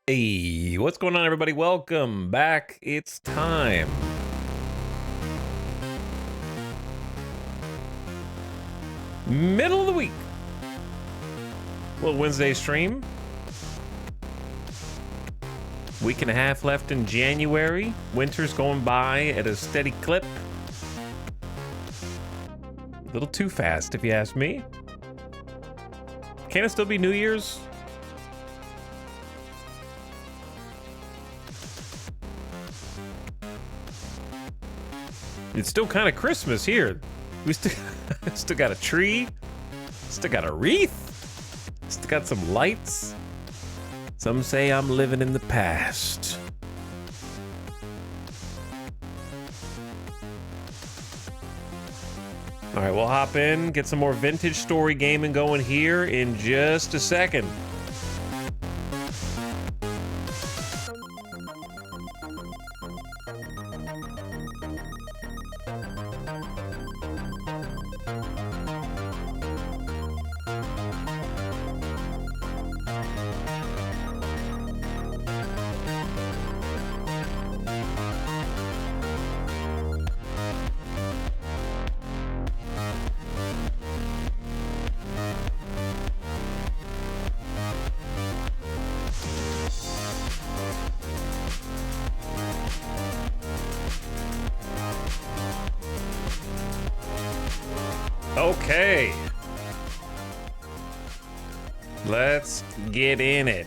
Hey, what's going on, everybody? Welcome back. It's time. Middle of the week. Little Wednesday stream. Week and a half left in January. Winter's going by at a steady clip. A little too fast, if you ask me. Can it still be New Year's? It's still kind of Christmas here. We still got a tree, still got a wreath, still got some lights. Some say I'm living in the past. All right, we'll hop in, get some more vintage story gaming going here in just a second. Okay. Let's get in it.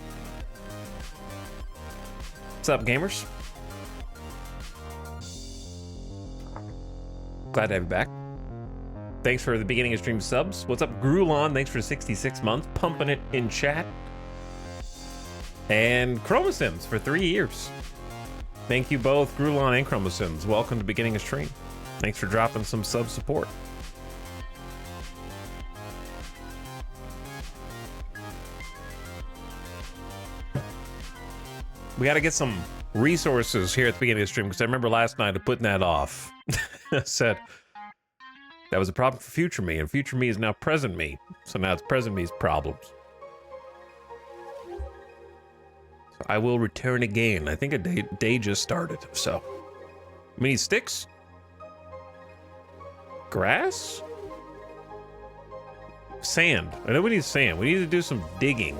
What's up, gamers? Glad to have you back. Thanks for the beginning of stream subs. What's up, Grulon? Thanks for 66 months. Pumping it in chat. And Chromosims for 3 years. Thank you both, Grulon and Chromosims. Welcome to beginning of stream. Thanks for dropping some sub support. We got to get some resources here at the beginning of the stream, because I remember last night of putting that off. I said that was a problem for future me, and future me is now present me. So now it's present me's problems. So I will return again. I think a day just started, so. We need sticks? Grass? Sand. I know we need sand. We need to do some digging.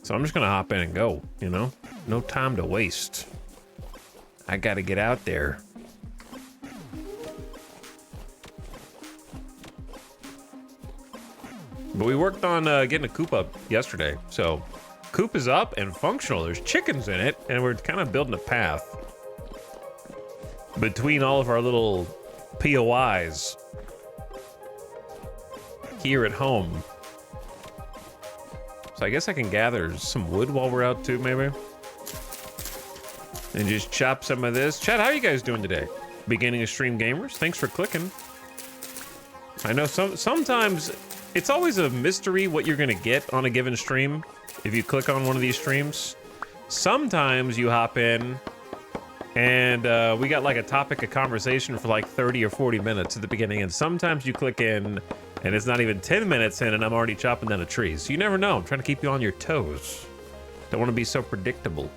So I'm just gonna hop in and go, you know? No time to waste. I gotta get out there. But we worked on getting a coop up yesterday. So coop is up and functional. There's chickens in it, and we're kind of building a path between all of our little POIs here at home. So I guess I can gather some wood while we're out too, maybe. And just chop some of this. Chat, how are you guys doing today? Beginning of stream gamers, thanks for clicking. I know sometimes it's always a mystery what you're gonna get on a given stream if you click on one of these streams. Sometimes you hop in and we got like a topic of conversation for like 30 or 40 minutes at the beginning, and sometimes you click in and it's not even 10 minutes in and I'm already chopping down a tree. So you never know. I'm trying to keep you on your toes. Don't want to be so predictable.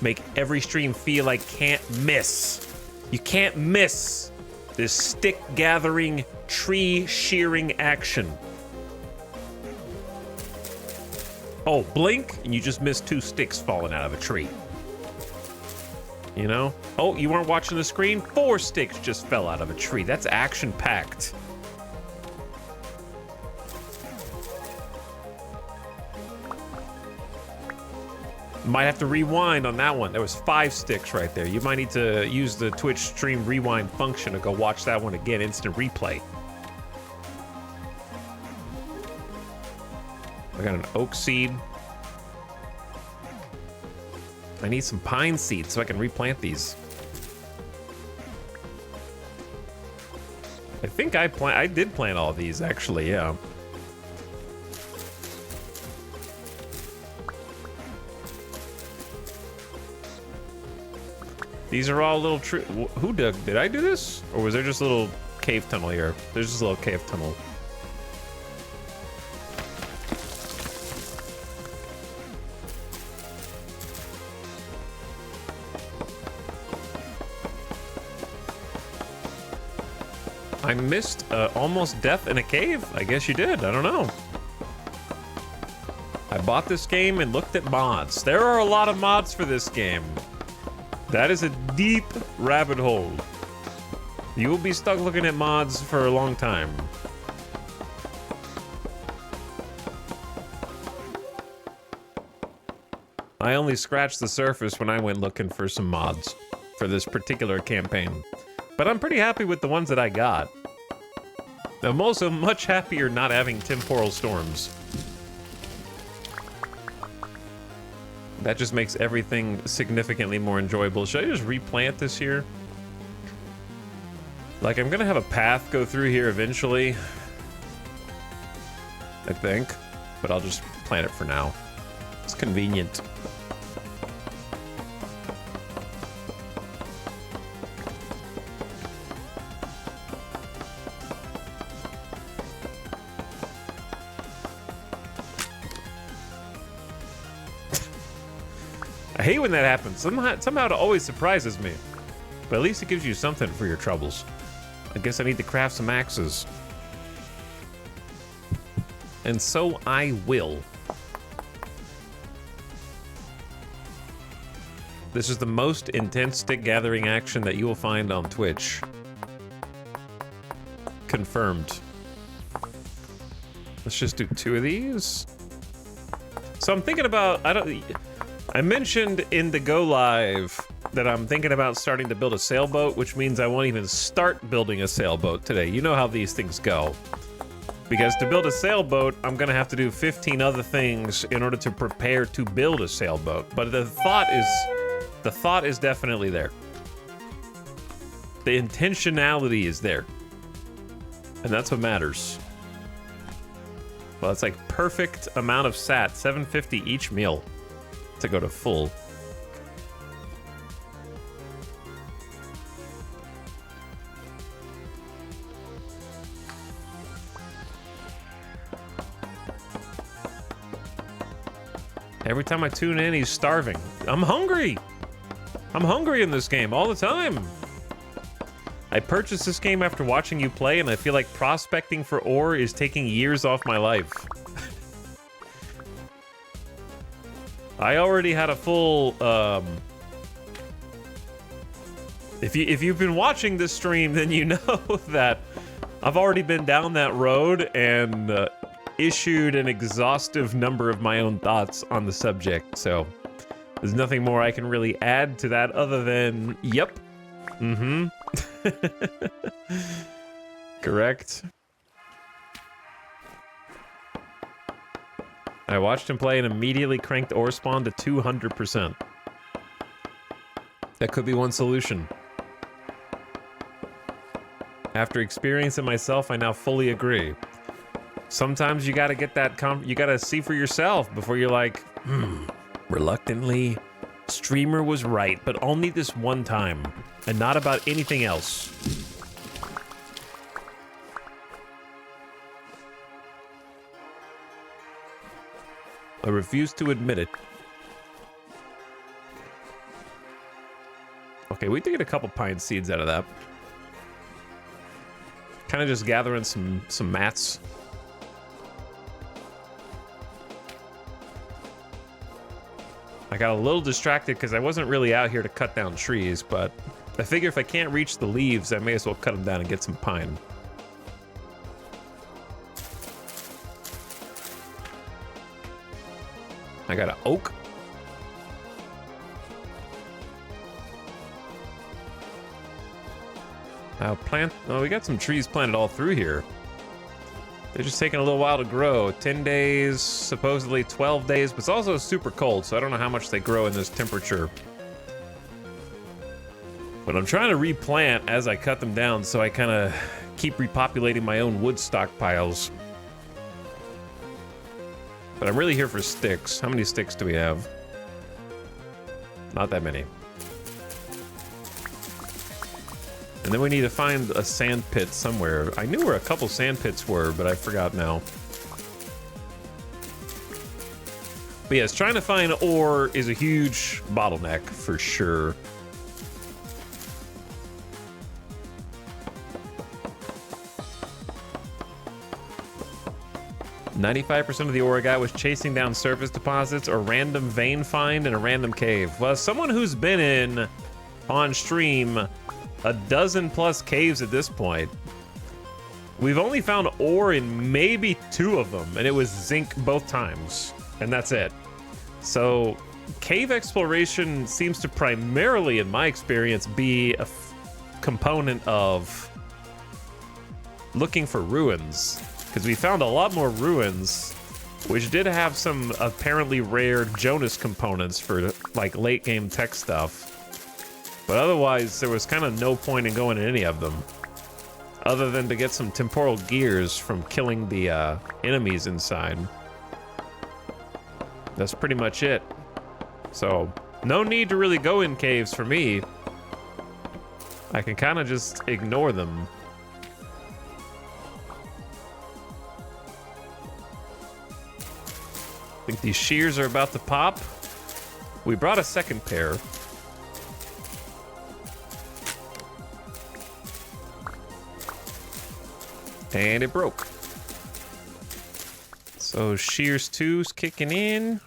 Make every stream feel like can't miss. You can't miss this stick gathering, tree shearing action. Oh, blink and you just missed 2 sticks falling out of a tree. You know? Oh, you weren't watching the screen? 4 sticks just fell out of a tree. That's action-packed. Might have to rewind on that one. There was 5 sticks right there. You might need to use the Twitch stream rewind function to go watch that one again, instant replay. I got an oak seed. I need some pine seeds so I can replant these. I think I did plant all these actually, yeah. These are all little who did I do this? Or was there just a little cave tunnel here? There's just a little cave tunnel. I missed almost death in a cave? I guess you did, I don't know. I bought this game and looked at mods. There are a lot of mods for this game. That is a deep rabbit hole. You will be stuck looking at mods for a long time. I only scratched the surface when I went looking for some mods for this particular campaign. But I'm pretty happy with the ones that I got. I'm also much happier not having temporal storms. That just makes everything significantly more enjoyable. Should I just replant this here? Like, I'm gonna have a path go through here eventually. I think. But I'll just plant it for now. It's convenient. I hate when that happens. Somehow it always surprises me. But at least it gives you something for your troubles. I guess I need to craft some axes. And so I will. This is the most intense stick gathering action that you will find on Twitch. Confirmed. Let's just do 2 of these. So I'm thinking about, I mentioned in the Go Live that I'm thinking about starting to build a sailboat, which means I won't even start building a sailboat today. You know how these things go. Because to build a sailboat, I'm gonna have to do 15 other things in order to prepare to build a sailboat. But the thought is definitely there. The intentionality is there. And that's what matters. Well, it's like perfect amount of sat, 750 each meal to go to full. Every time I tune in, he's starving. I'm hungry. I'm hungry in this game all the time. I purchased this game after watching you play, and I feel like prospecting for ore is taking years off my life. I already had a full, if you've been watching this stream, then you know that I've already been down that road and issued an exhaustive number of my own thoughts on the subject, so there's nothing more I can really add to that other than, yep, correct. I watched him play and immediately cranked ore spawn to 200%. That could be one solution. After experiencing myself, I now fully agree. Sometimes you gotta get that you gotta see for yourself before you're like, reluctantly, streamer was right, but only this one time, and not about anything else. I refuse to admit it. Okay, we did get a couple pine seeds out of that. Kind of just gathering some mats. I got a little distracted because I wasn't really out here to cut down trees, but I figure if I can't reach the leaves, I may as well cut them down and get some pine. I got an oak. Oh, we got some trees planted all through here. They're just taking a little while to grow. 10 days, supposedly 12 days, but it's also super cold, so I don't know how much they grow in this temperature. But I'm trying to replant as I cut them down, so I kind of keep repopulating my own wood stockpiles. But I'm really here for sticks. How many sticks do we have? Not that many. And then we need to find a sand pit somewhere. I knew where a couple sand pits were, but I forgot now. But yes, trying to find ore is a huge bottleneck for sure. "95% of the ore I got was chasing down surface deposits or random vein find in a random cave." Well, as someone who's been in, on stream, a dozen plus caves at this point, we've only found ore in maybe 2 of them, and it was zinc both times, and that's it. So cave exploration seems to primarily, in my experience, be a component of looking for ruins, because we found a lot more ruins, which did have some apparently rare Jonas components for like late game tech stuff. But otherwise, there was kind of no point in going in any of them, other than to get some temporal gears from killing the enemies inside. That's pretty much it. So, no need to really go in caves for me. I can kind of just ignore them. I think these shears are about to pop. We brought a second pair. And it broke. So shears 2's kicking in.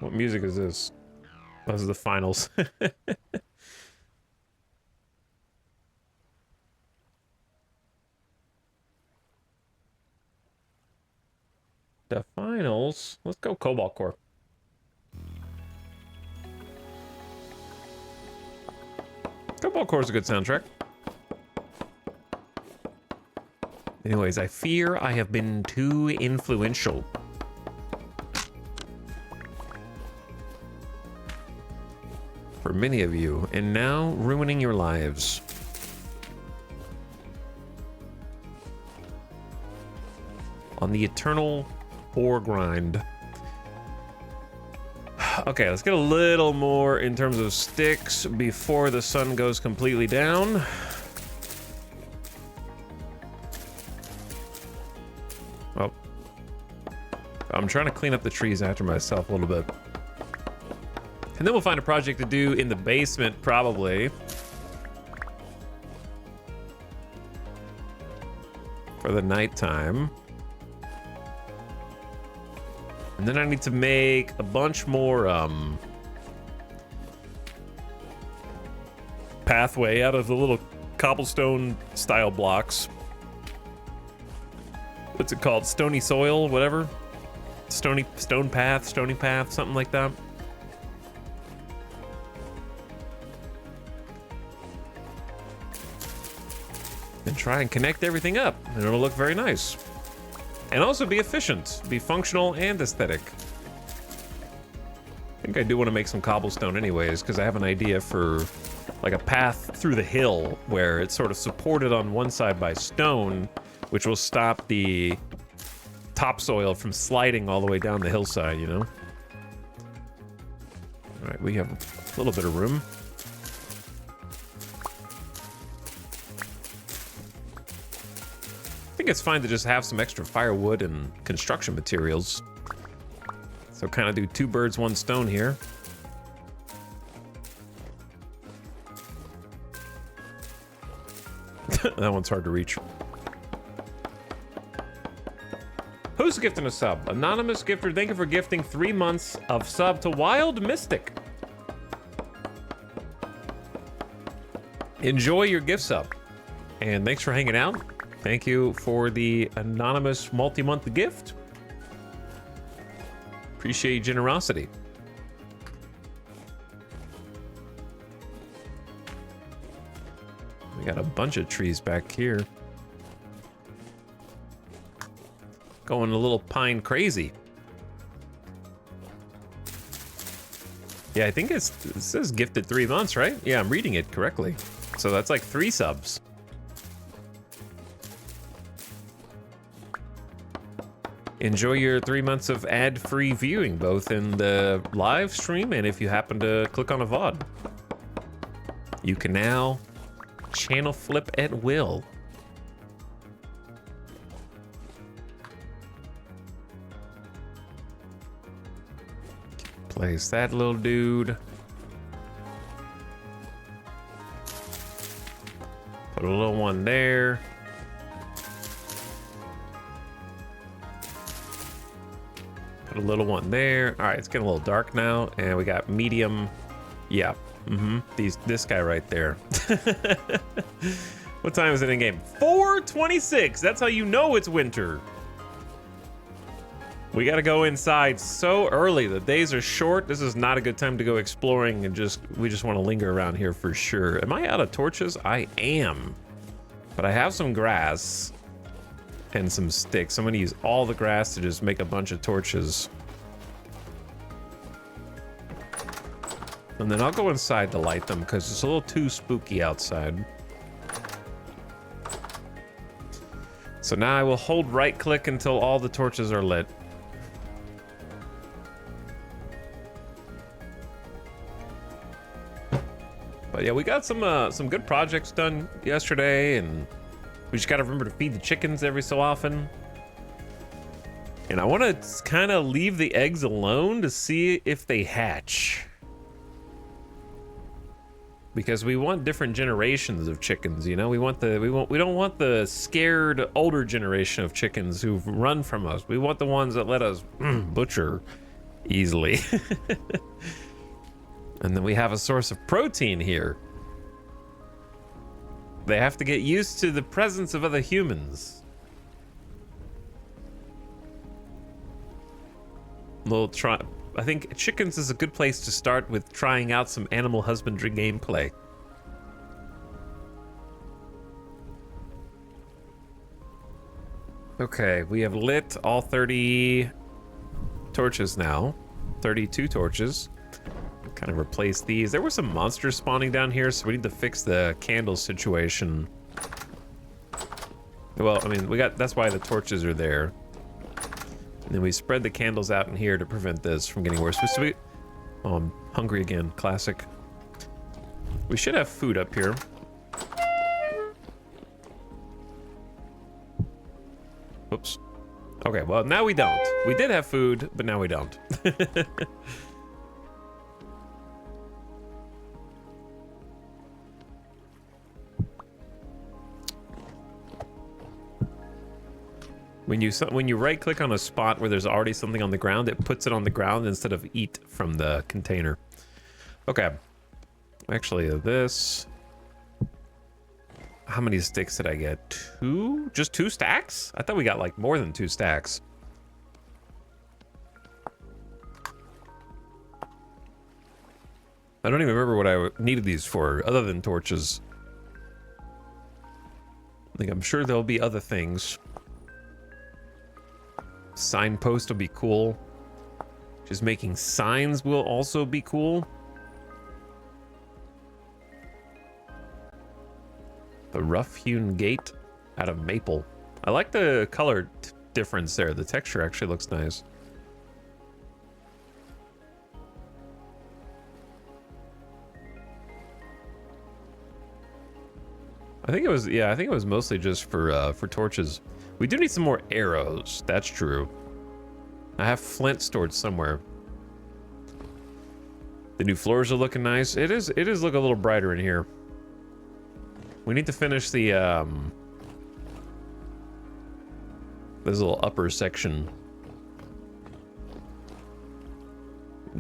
What music is this? This is the finals. The finals. Let's go Cobalt Core. Cobalt Core is a good soundtrack. Anyways, I fear I have been too influential. For many of you, and now ruining your lives. On the eternal ore grind. Okay, let's get a little more in terms of sticks before the sun goes completely down. Oh. I'm trying to clean up the trees after myself a little bit. And then we'll find a project to do in the basement, probably. For the nighttime. And then I need to make a bunch more pathway out of the little cobblestone style blocks. What's it called? Stony soil, whatever. Stony path, something like that. And try and connect everything up, and it'll look very nice. And also be efficient, be functional and aesthetic. I think I do want to make some cobblestone anyways, because I have an idea for like a path through the hill where it's sort of supported on one side by stone, which will stop the topsoil from sliding all the way down the hillside, you know? All right, we have a little bit of room. I think it's fine to just have some extra firewood and construction materials. So kind of do 2 birds, 1 stone here. That one's hard to reach. Who's gifting a sub? Anonymous gifter, thank you for gifting 3 months of sub to Wild Mystic. Enjoy your gift sub. And thanks for hanging out. Thank you for the anonymous multi-month gift. Appreciate your generosity. We got a bunch of trees back here. Going a little pine crazy. Yeah, I think it says gifted 3 months, right? Yeah, I'm reading it correctly. So that's like 3 subs. Enjoy your 3 months of ad-free viewing, both in the live stream and if you happen to click on a VOD. You can now channel flip at will. Place that little dude. Put a little one there. Put a little one there. All right, it's getting a little dark now, and we got medium. Yeah. This guy right there. What time is it in game? 4:26. That's how you know it's winter. We gotta go inside so early. The days are short. This is not a good time to go exploring, and we just want to linger around here for sure. Am I out of torches? I am. But I have some grass and some sticks. I'm gonna use all the grass to just make a bunch of torches. And then I'll go inside to light them because it's a little too spooky outside. So now I will hold right click until all the torches are lit. But yeah, we got some good projects done yesterday, and we just gotta remember to feed the chickens every so often. And I want to kind of leave the eggs alone to see if they hatch. Because we want different generations of chickens, you know? We don't want the scared older generation of chickens who've run from us. We want the ones that let us butcher easily. And then we have a source of protein here. They have to get used to the presence of other humans. I think chickens is a good place to start with trying out some animal husbandry gameplay. Okay, we have lit all 30 torches now. 32 torches. Kind of replace these. There were some monsters spawning down here, so we need to fix the candle situation. Well, I mean, that's why the torches are there. And then we spread the candles out in here to prevent this from getting worse. Oh, I'm hungry again. Classic. We should have food up here. Oops. Okay, well, now we don't. We did have food, but now we don't. When you right click on a spot where there's already something on the ground, it puts it on the ground instead of eat from the container. Okay. Actually, this. How many sticks did I get? 2? Just 2 stacks? I thought we got like more than 2 stacks. I don't even remember what I needed these for other than torches. Like, I'm sure there'll be other things. Signpost will be cool. Just making signs will also be cool. The rough-hewn gate out of maple. I like the color difference there. The texture actually looks nice. I think it was mostly just for torches. We do need some more arrows. That's true. I have flint stored somewhere. The new floors are looking nice. It is looking a little brighter in here. We need to finish the this little upper section.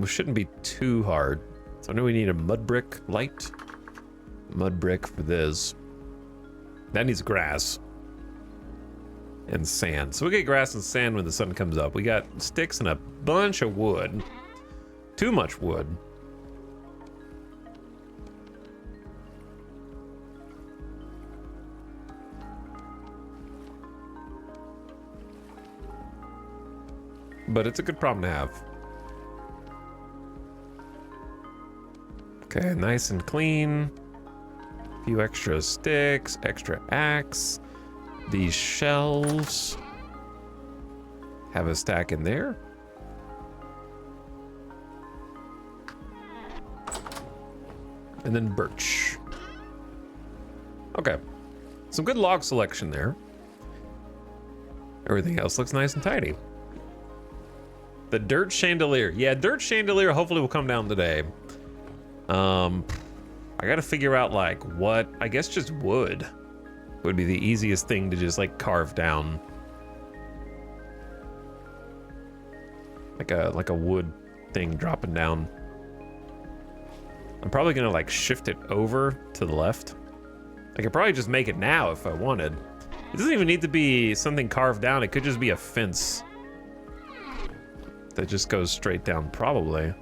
It shouldn't be too hard. So I know we need a mud brick light. Mud brick for this. That needs grass. And sand. So we get grass and sand when the sun comes up. We got sticks and a bunch of wood. Too much wood. But it's a good problem to have. Okay, nice and clean. A few extra sticks, extra axe. These shelves have a stack in there. And then birch. Okay. Some good log selection there. Everything else looks nice and tidy. The dirt chandelier. Yeah, dirt chandelier hopefully will come down today. I gotta figure out like what, I guess just wood would be the easiest thing to just like carve down. Like a wood thing dropping down. I'm probably gonna like shift it over to the left. I could probably just make it now if I wanted. It doesn't even need to be something carved down. It could just be a fence that just goes straight down, probably.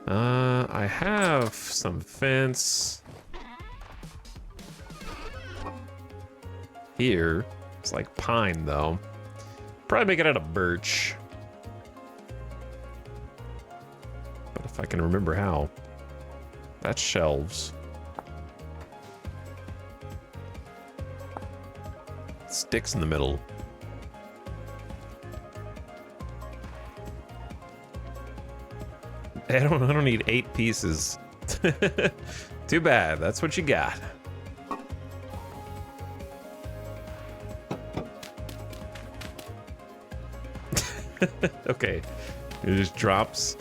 I have some fence here. It's like pine though. Probably make it out of birch. But if I can remember how. That's shelves. Sticks in the middle. I don't need 8 pieces. Too bad. That's what you got. Okay. It just drops.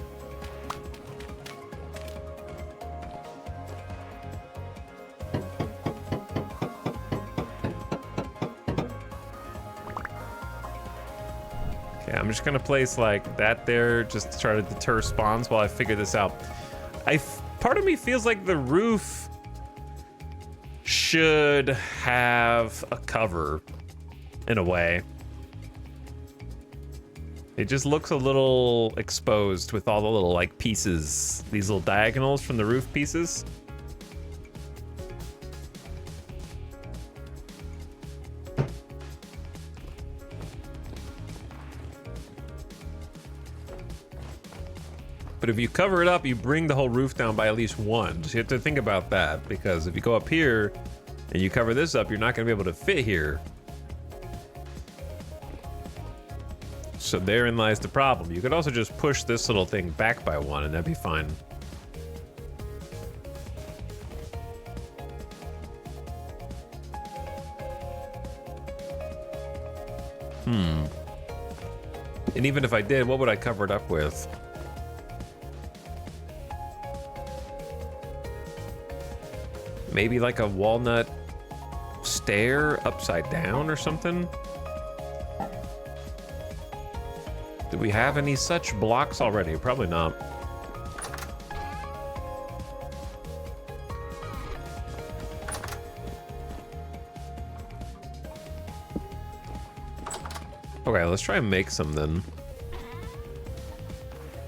I'm just gonna place like that there, just to try to deter spawns while I figure this out. Part of me feels like the roof should have a cover in a way. It just looks a little exposed with all the little like pieces, these little diagonals from the roof pieces. But if you cover it up, you bring the whole roof down by at least 1. So you have to think about that, because if you go up here and you cover this up, you're not going to be able to fit here. So therein lies the problem. You could also just push this little thing back by 1 and that'd be fine. And even if I did, what would I cover it up with? Maybe like a walnut stair upside down or something? Do we have any such blocks already? Probably not. Okay, let's try and make some then.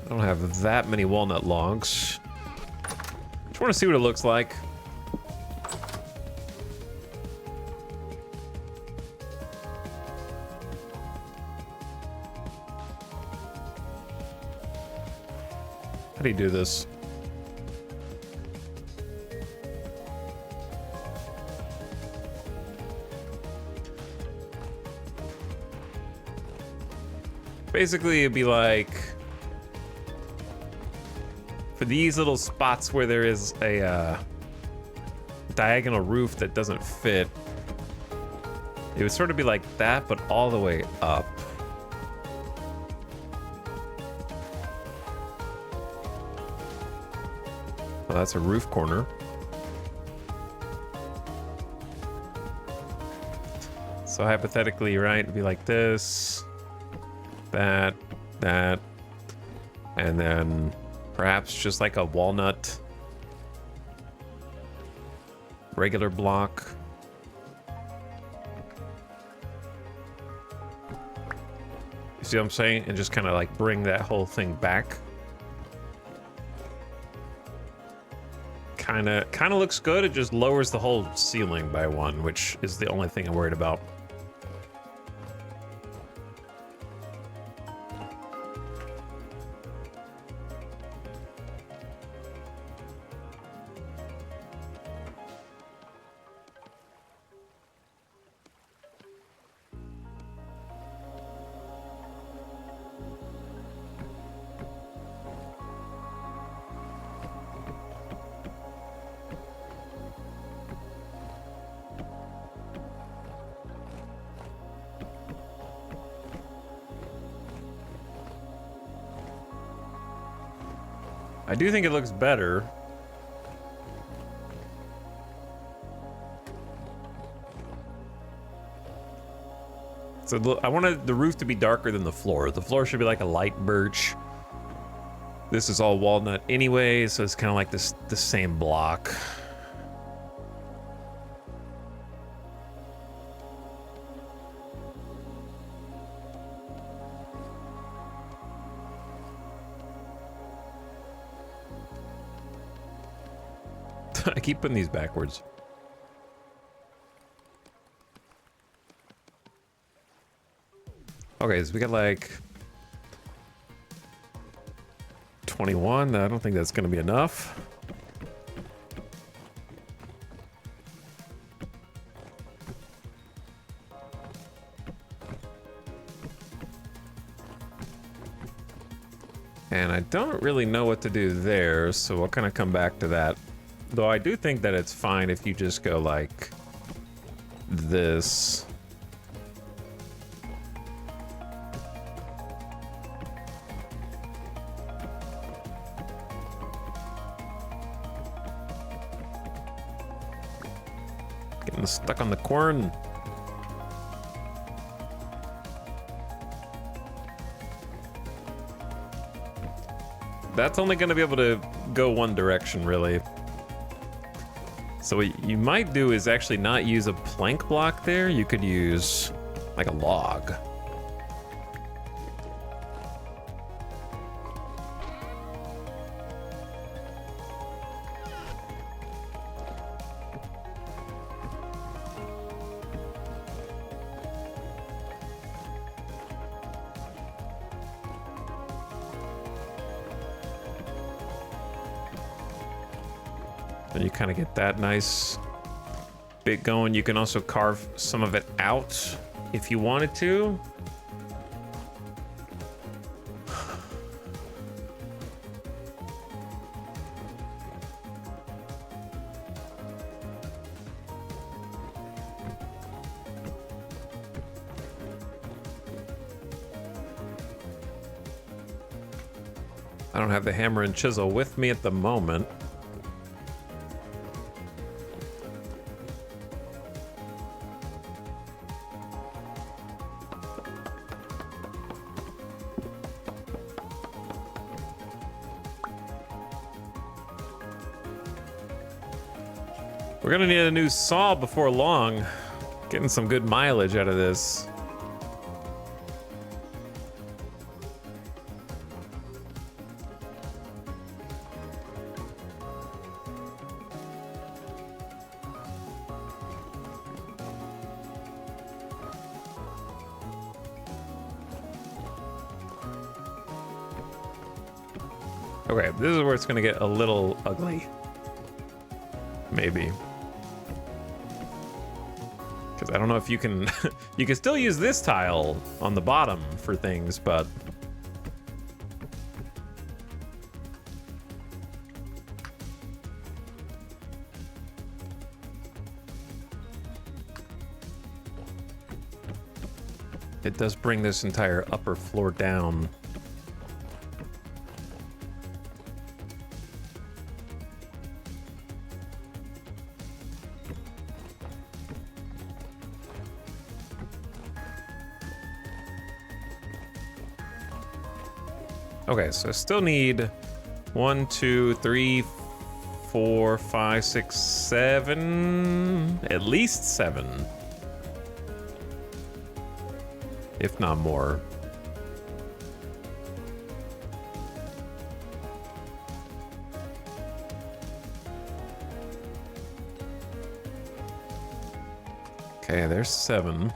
I don't have that many walnut logs. Just want to see what it looks like. How do you do this? Basically, it'd be like for these little spots where there is a diagonal roof that doesn't fit, it would sort of be like that, but all the way up. Well, that's a roof corner. So hypothetically, right, it'd be like this, that, and then perhaps just like a walnut regular block. You see what I'm saying? And just kind of like bring that whole thing back. Kind of looks good. It just lowers the whole ceiling by 1, which is the only thing I'm worried about. I do think it looks better. So I wanted the roof to be darker than the floor. The floor should be like a light birch. This is all walnut anyway, so it's kind of like this the same block. I keep putting these backwards. Okay, so we got like 21. I don't think that's going to be enough. And I don't really know what to do there, so we'll kind of come back to that. Though I do think that it's fine if you just go like this. Getting stuck on the corn. That's only going to be able to go one direction, really. So what you might do is actually not use a plank block there. You could use like a log. And you kind of get that nice bit going. You can also carve some of it out if you wanted to. I don't have the hammer and chisel with me at the moment. We're gonna need a new saw before long. Getting some good mileage out of this. Okay, this is where it's gonna get a little ugly. Maybe. I don't know if you can you can still use this tile on the bottom for things, but it does bring this entire upper floor down. Okay, so I still need 1, 2, 3, 4, 5, 6, 7, at least 7. If not more. Okay, there's 7.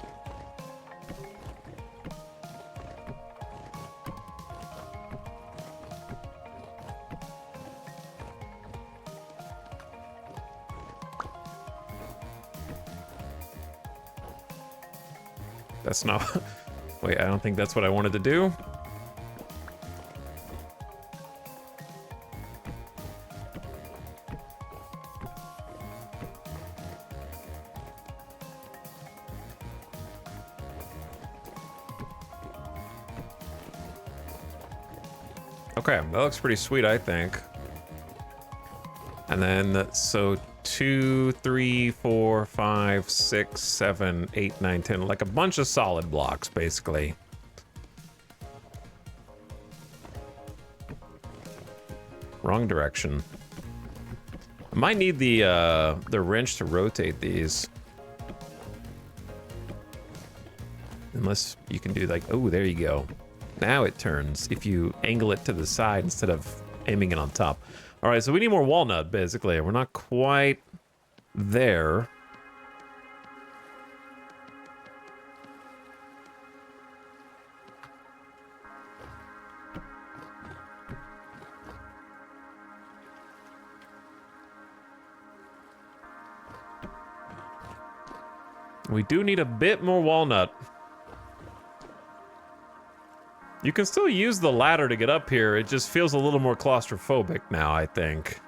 That's not... Wait, I don't think that's what I wanted to do. Okay, that looks pretty sweet, I think. And then, so 2, 3, 4, 5, 6, 7, 8, 9, 10, like a bunch of solid blocks, basically. Wrong direction. I might need the wrench to rotate these. Unless you can do like, oh, there you go. Now it turns if you angle it to the side instead of aiming it on top. All right, so we need more walnut, basically. We're not quite there. We do need a bit more walnut. You can still use the ladder to get up here. It just feels a little more claustrophobic now, I think.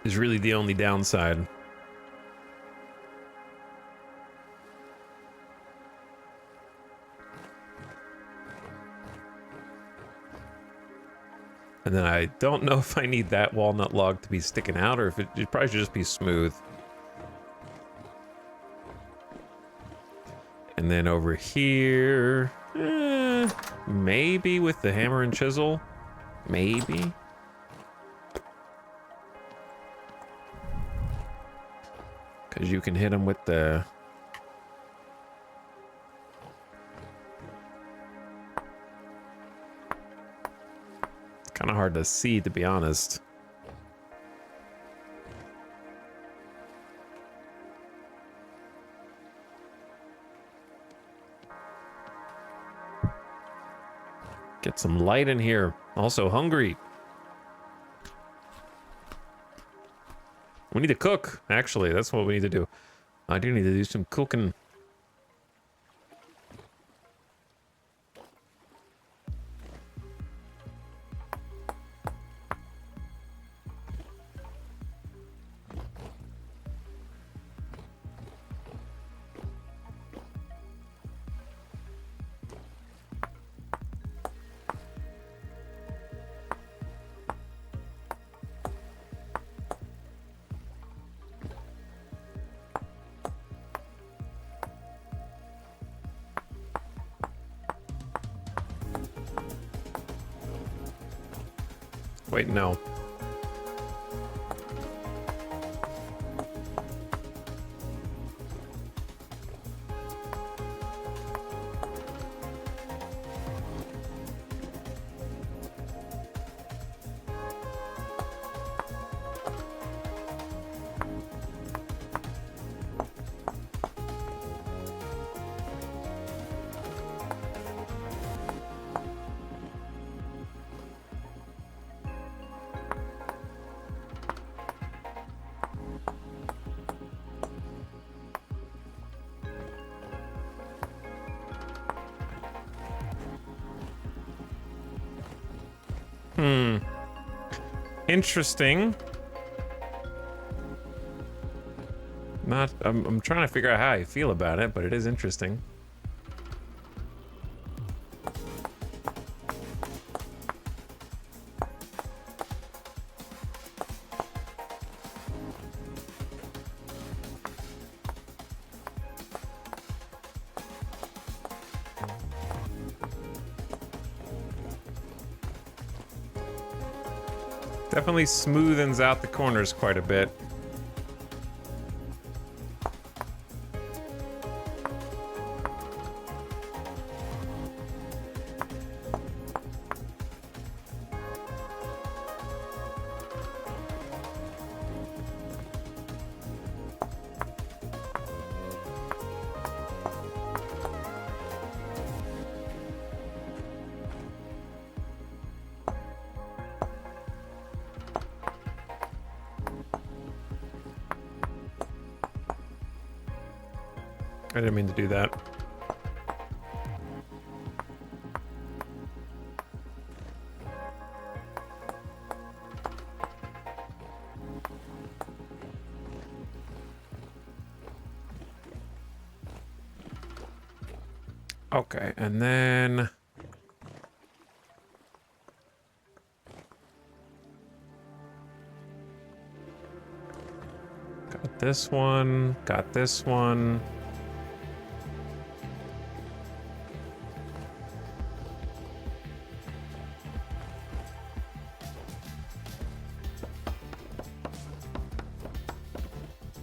Is really the only downside. And then I don't know if I need that walnut log to be sticking out or if it probably should just be smooth. And then over here, maybe with the hammer and chisel, maybe. Because you can hit them with the... It's kind of hard to see, to be honest. Get some light in here. Also hungry. We need to cook, actually. That's what we need to do. I do need to do some cooking. Wait, no. Interesting. Not, I'm trying to figure out how I feel about it, but it is interesting. Definitely smoothens out the corners quite a bit. I didn't mean to do that. Okay, and then... Got this one. Got this one.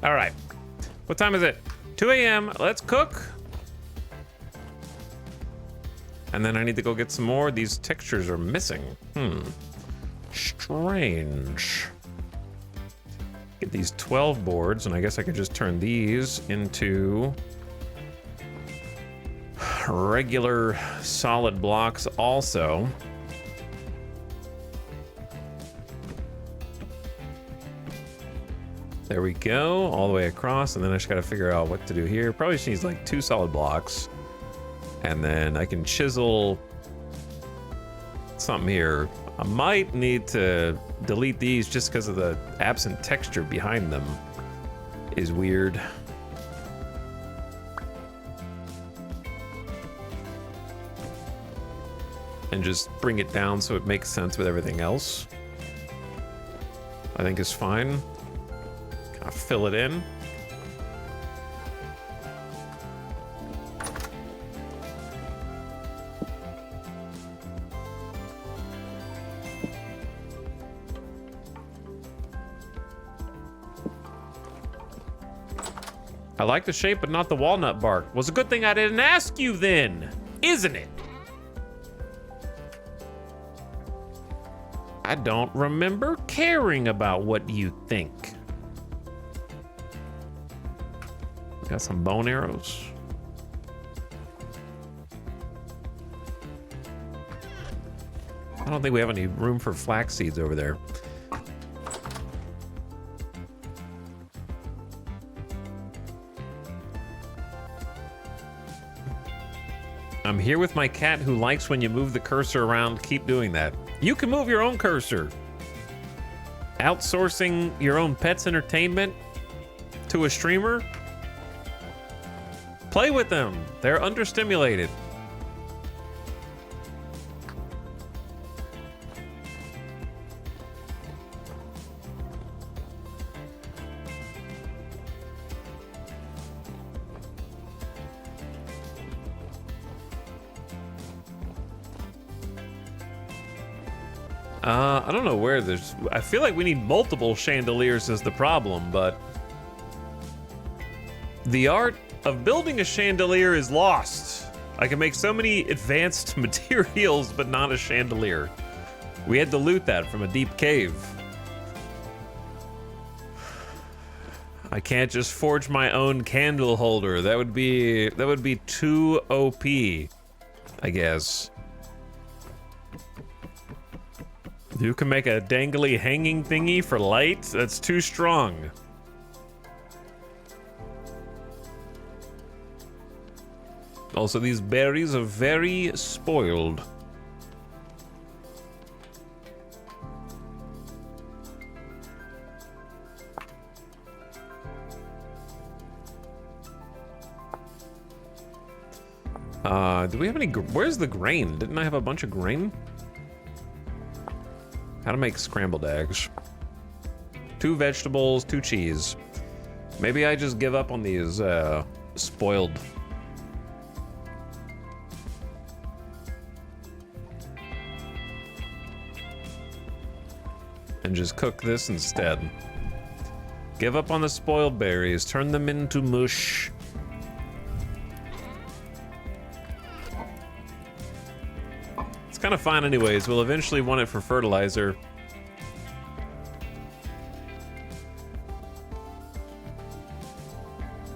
All right. What time is it? 2 a.m. Let's cook. And then I need to go get some more. These textures are missing. Strange. Get these 12 boards, and I guess I could just turn these into regular solid blocks also. There we go, all the way across, and then I just gotta figure out what to do here. Probably just needs like 2 solid blocks. And then I can chisel something here. I might need to delete these just because of the absent texture behind them is weird. And just bring it down so it makes sense with everything else. I think is fine. Kind of fill it in. I like the shape, but not the walnut bark. Was a good thing I didn't ask you then, isn't it? I don't remember caring about what you think. Got some bone arrows. I don't think we have any room for flax seeds over there. I'm here with my cat who likes when you move the cursor around. Keep doing that. You can move your own cursor. Outsourcing your own pet's entertainment to a streamer? Play with them. They're understimulated. I don't know where there's... I feel like we need multiple chandeliers is the problem, but... The art of building a chandelier is lost. I can make so many advanced materials, but not a chandelier. We had to loot that from a deep cave. I can't just forge my own candle holder. That would be too OP, I guess. You can make a dangly hanging thingy for light? That's too strong. Also, these berries are very spoiled. Do we have any... Where's the grain? Didn't I have a bunch of grain? How to make scrambled eggs. 2 vegetables, 2 cheese. Maybe I just give up on these spoiled. And just cook this instead. Give up on the spoiled berries, turn them into mush. It's kind of fine anyways. We'll eventually want it for fertilizer.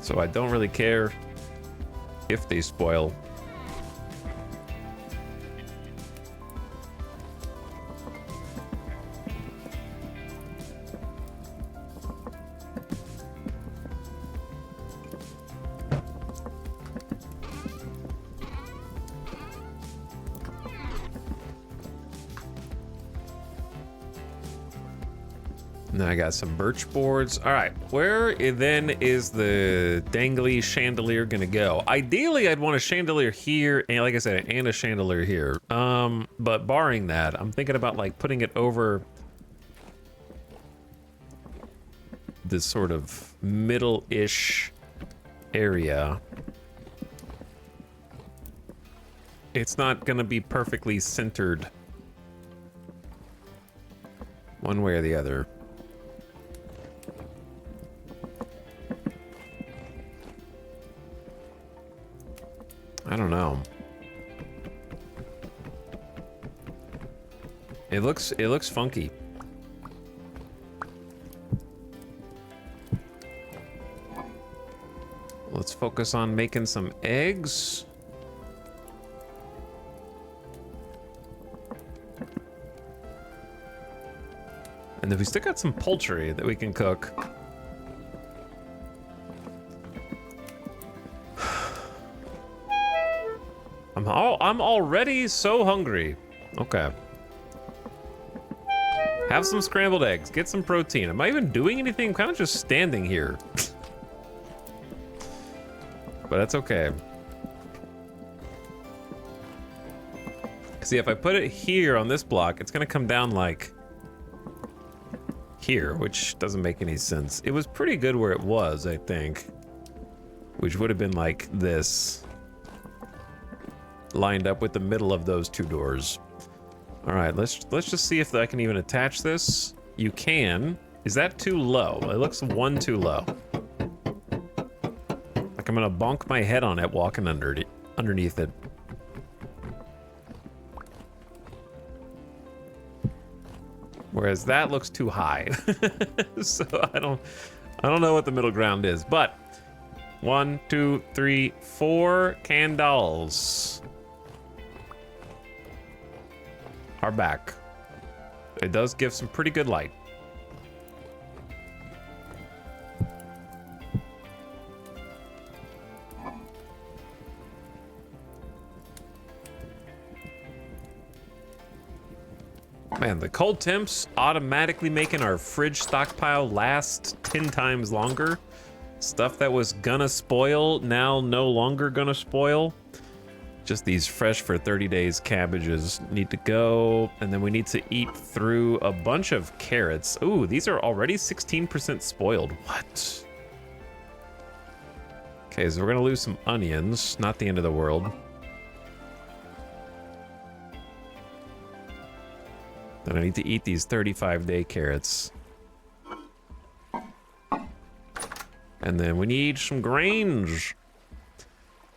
So I don't really care if they spoil. Now I got some birch boards. All right, where then is the dangly chandelier gonna go? Ideally, I'd want a chandelier here, and like I said, and a chandelier here. But barring that, I'm thinking about like putting it over this sort of middle-ish area, it's not gonna be perfectly centered one way or the other. I don't know. It looks funky. Let's focus on making some eggs. And then we still got some poultry that we can cook. I'm already so hungry. Okay. Have some scrambled eggs. Get some protein. Am I even doing anything? I'm kind of just standing here. But that's okay. See, if I put it here on this block, it's gonna come down like here, which doesn't make any sense. It was pretty good where it was, I think. Which would have been like this. Lined up with the middle of those two doors. All right, let's just see if I can even attach this. You can. Is that too low? It looks one too low. Like I'm gonna bonk my head on it walking underneath it. Whereas that looks too high. So I don't know what the middle ground is, but 1, 2, 3, 4 candles are back. It does give some pretty good light. Man, the cold temps automatically making our fridge stockpile last 10 times longer. Stuff that was gonna spoil, now no longer gonna spoil. Just these fresh for 30 days cabbages need to go. And then we need to eat through a bunch of carrots. Ooh, these are already 16% spoiled. What? Okay, so we're gonna lose some onions. Not the end of the world. Then I need to eat these 35-day carrots. And then we need some grains.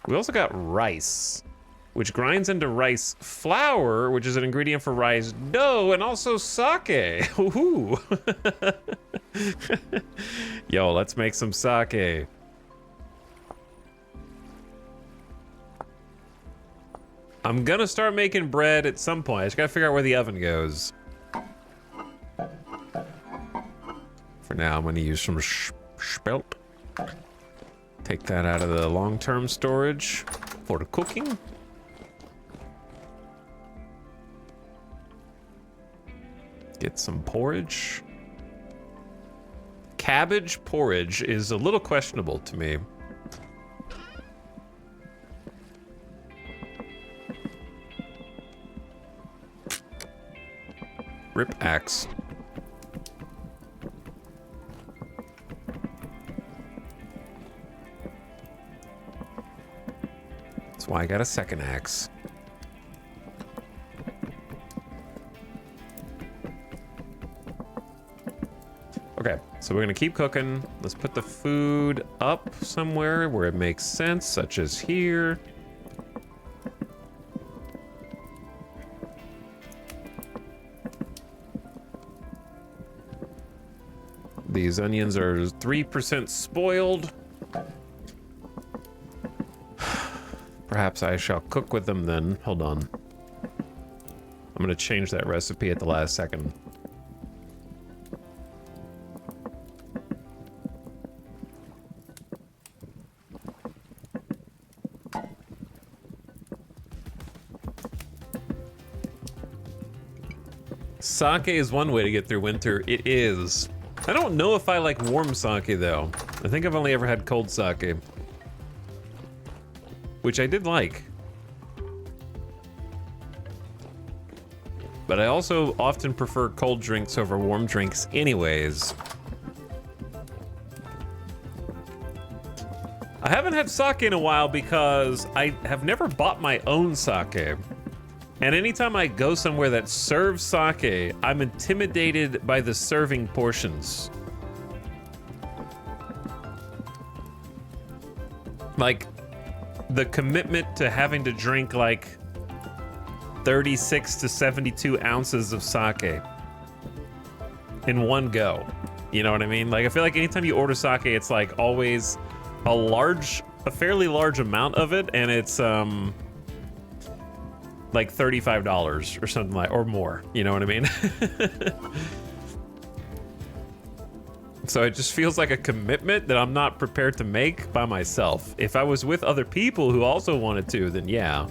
We also got rice, which grinds into rice flour, which is an ingredient for rice dough, and also sake. Woohoo! Yo, let's make some sake. I'm gonna start making bread at some point. I just gotta figure out where the oven goes. For now, I'm gonna use some spelt. Take that out of the long-term storage for the cooking. Get some porridge. Cabbage porridge is a little questionable to me. Rip axe. That's why I got a second axe. Okay, so we're gonna keep cooking. Let's put the food up somewhere where it makes sense, such as here. These onions are 3% spoiled. Perhaps I shall cook with them then. Hold on. I'm gonna change that recipe at the last second. Sake is one way to get through winter. It is. I don't know if I like warm sake though. I think I've only ever had cold sake. Which I did like. But I also often prefer cold drinks over warm drinks anyways. haven't had sake in a while because I have never bought my own sake. And anytime I go somewhere that serves sake, I'm intimidated by the serving portions. Like, the commitment to having to drink like 36 to 72 ounces of sake in one go. You know what I mean? Like, I feel like anytime you order sake, it's like always a fairly large amount of it, and it's like $35 or something like, or more. You know what I mean? So it just feels like a commitment that I'm not prepared to make by myself. If I was with other people who also wanted to, then yeah.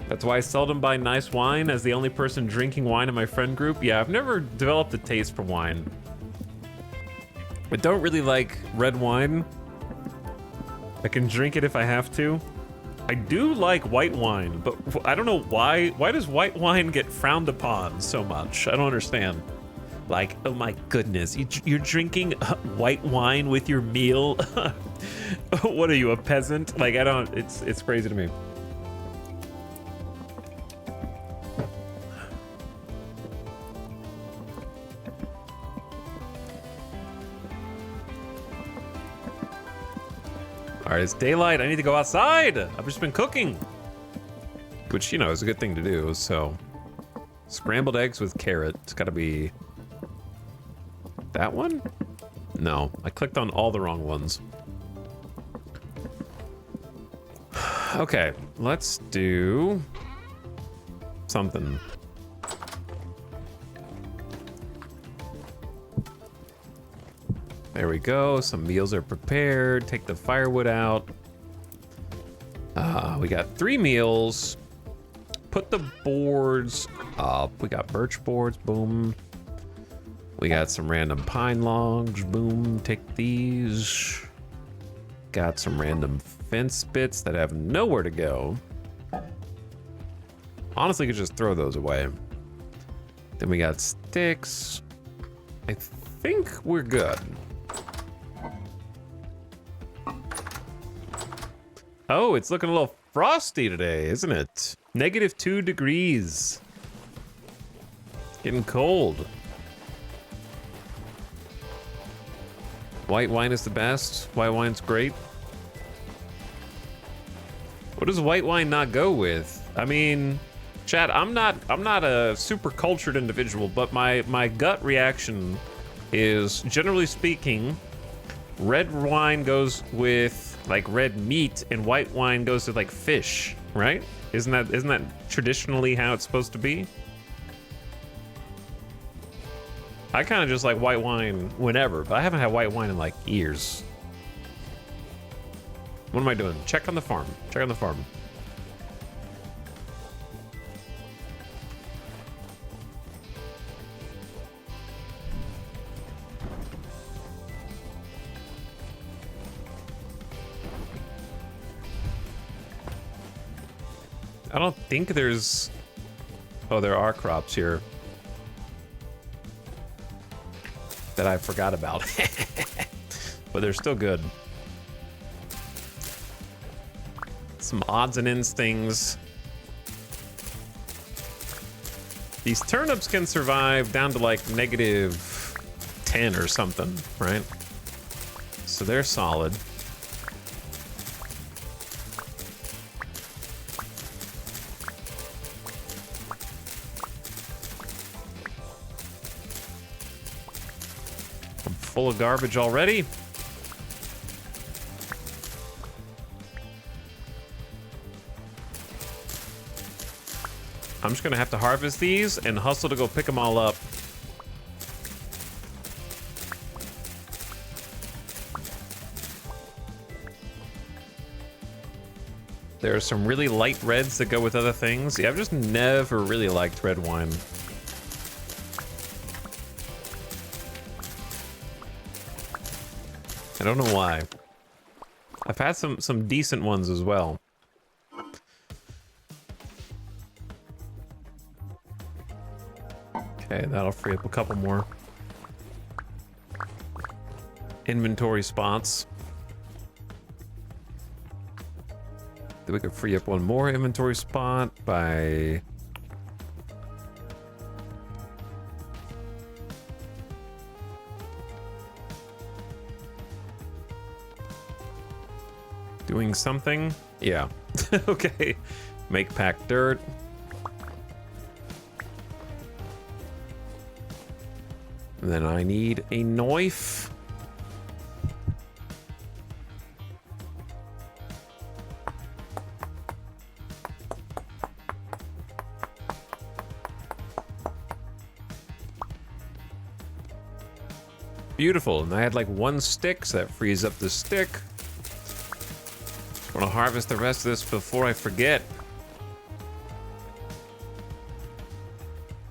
That's why I seldom buy nice wine as the only person drinking wine in my friend group. Yeah, I've never developed a taste for wine. I don't really like red wine. I can drink it if I have to. I do like white wine, but I don't know why. Why does white wine get frowned upon so much? I don't understand. Like, oh my goodness, you're drinking white wine with your meal? What are you, a peasant? Like, I don't, it's crazy to me. All right, it's daylight. I need to go outside. I've just been cooking, which, you know, is a good thing to do. So, scrambled eggs with carrot. It's got to be that one? No, I clicked on all the wrong ones. Okay, let's do something. There we go. Some meals are prepared. Take the firewood out. We got 3 meals. Put the boards up. We got birch boards. Boom. We got some random pine logs. Boom. Take these. Got some random fence bits that have nowhere to go. Honestly, could just throw those away. Then we got sticks. I think we're good. Oh, it's looking a little frosty today, isn't it? -2 degrees. Getting cold. White wine is the best. White wine's great. What does white wine not go with? I mean, chat, I'm not a super cultured individual, but my gut reaction is, generally speaking, red wine goes with like red meat and white wine goes with like fish, right? Isn't that traditionally how it's supposed to be? I kind of just like white wine whenever, but I haven't had white wine in like years. What am I doing? Check on the farm. Check on the farm. I don't think there's... Oh, there are crops here that I forgot about. But they're still good. Some odds and ends things. These turnips can survive down to like -10 or something, right? So they're solid. Full of garbage already. I'm just gonna have to harvest these and hustle to go pick them all up. There are some really light reds that go with other things. Yeah, I've just never really liked red wine. I don't know why. I've had some decent ones as well. Okay, that'll free up a couple more inventory spots. Then we could free up one more inventory spot by... doing something? Yeah. Okay. Make packed dirt. And then I need a knife. Beautiful. And I had like one stick, so that frees up the stick. I want to harvest the rest of this before I forget.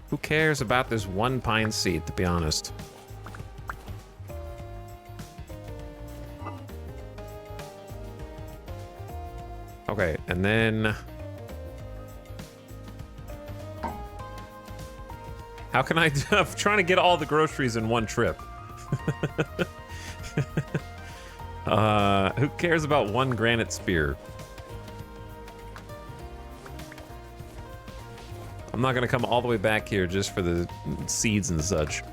Who cares about this one pine seed, to be honest? Okay, and then... how can I... I'm trying to get all the groceries in one trip. Who cares about one granite spear? I'm not gonna come all the way back here just for the seeds and such.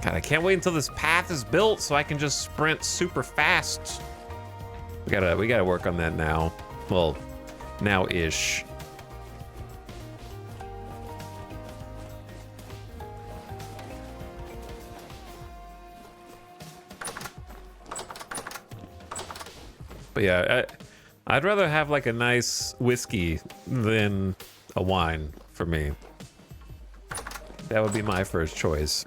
God, I can't wait until this path is built so I can just sprint super fast. We gotta work on that now. Well, now-ish. But yeah, I'd rather have like a nice whiskey than a wine for me. That would be my first choice.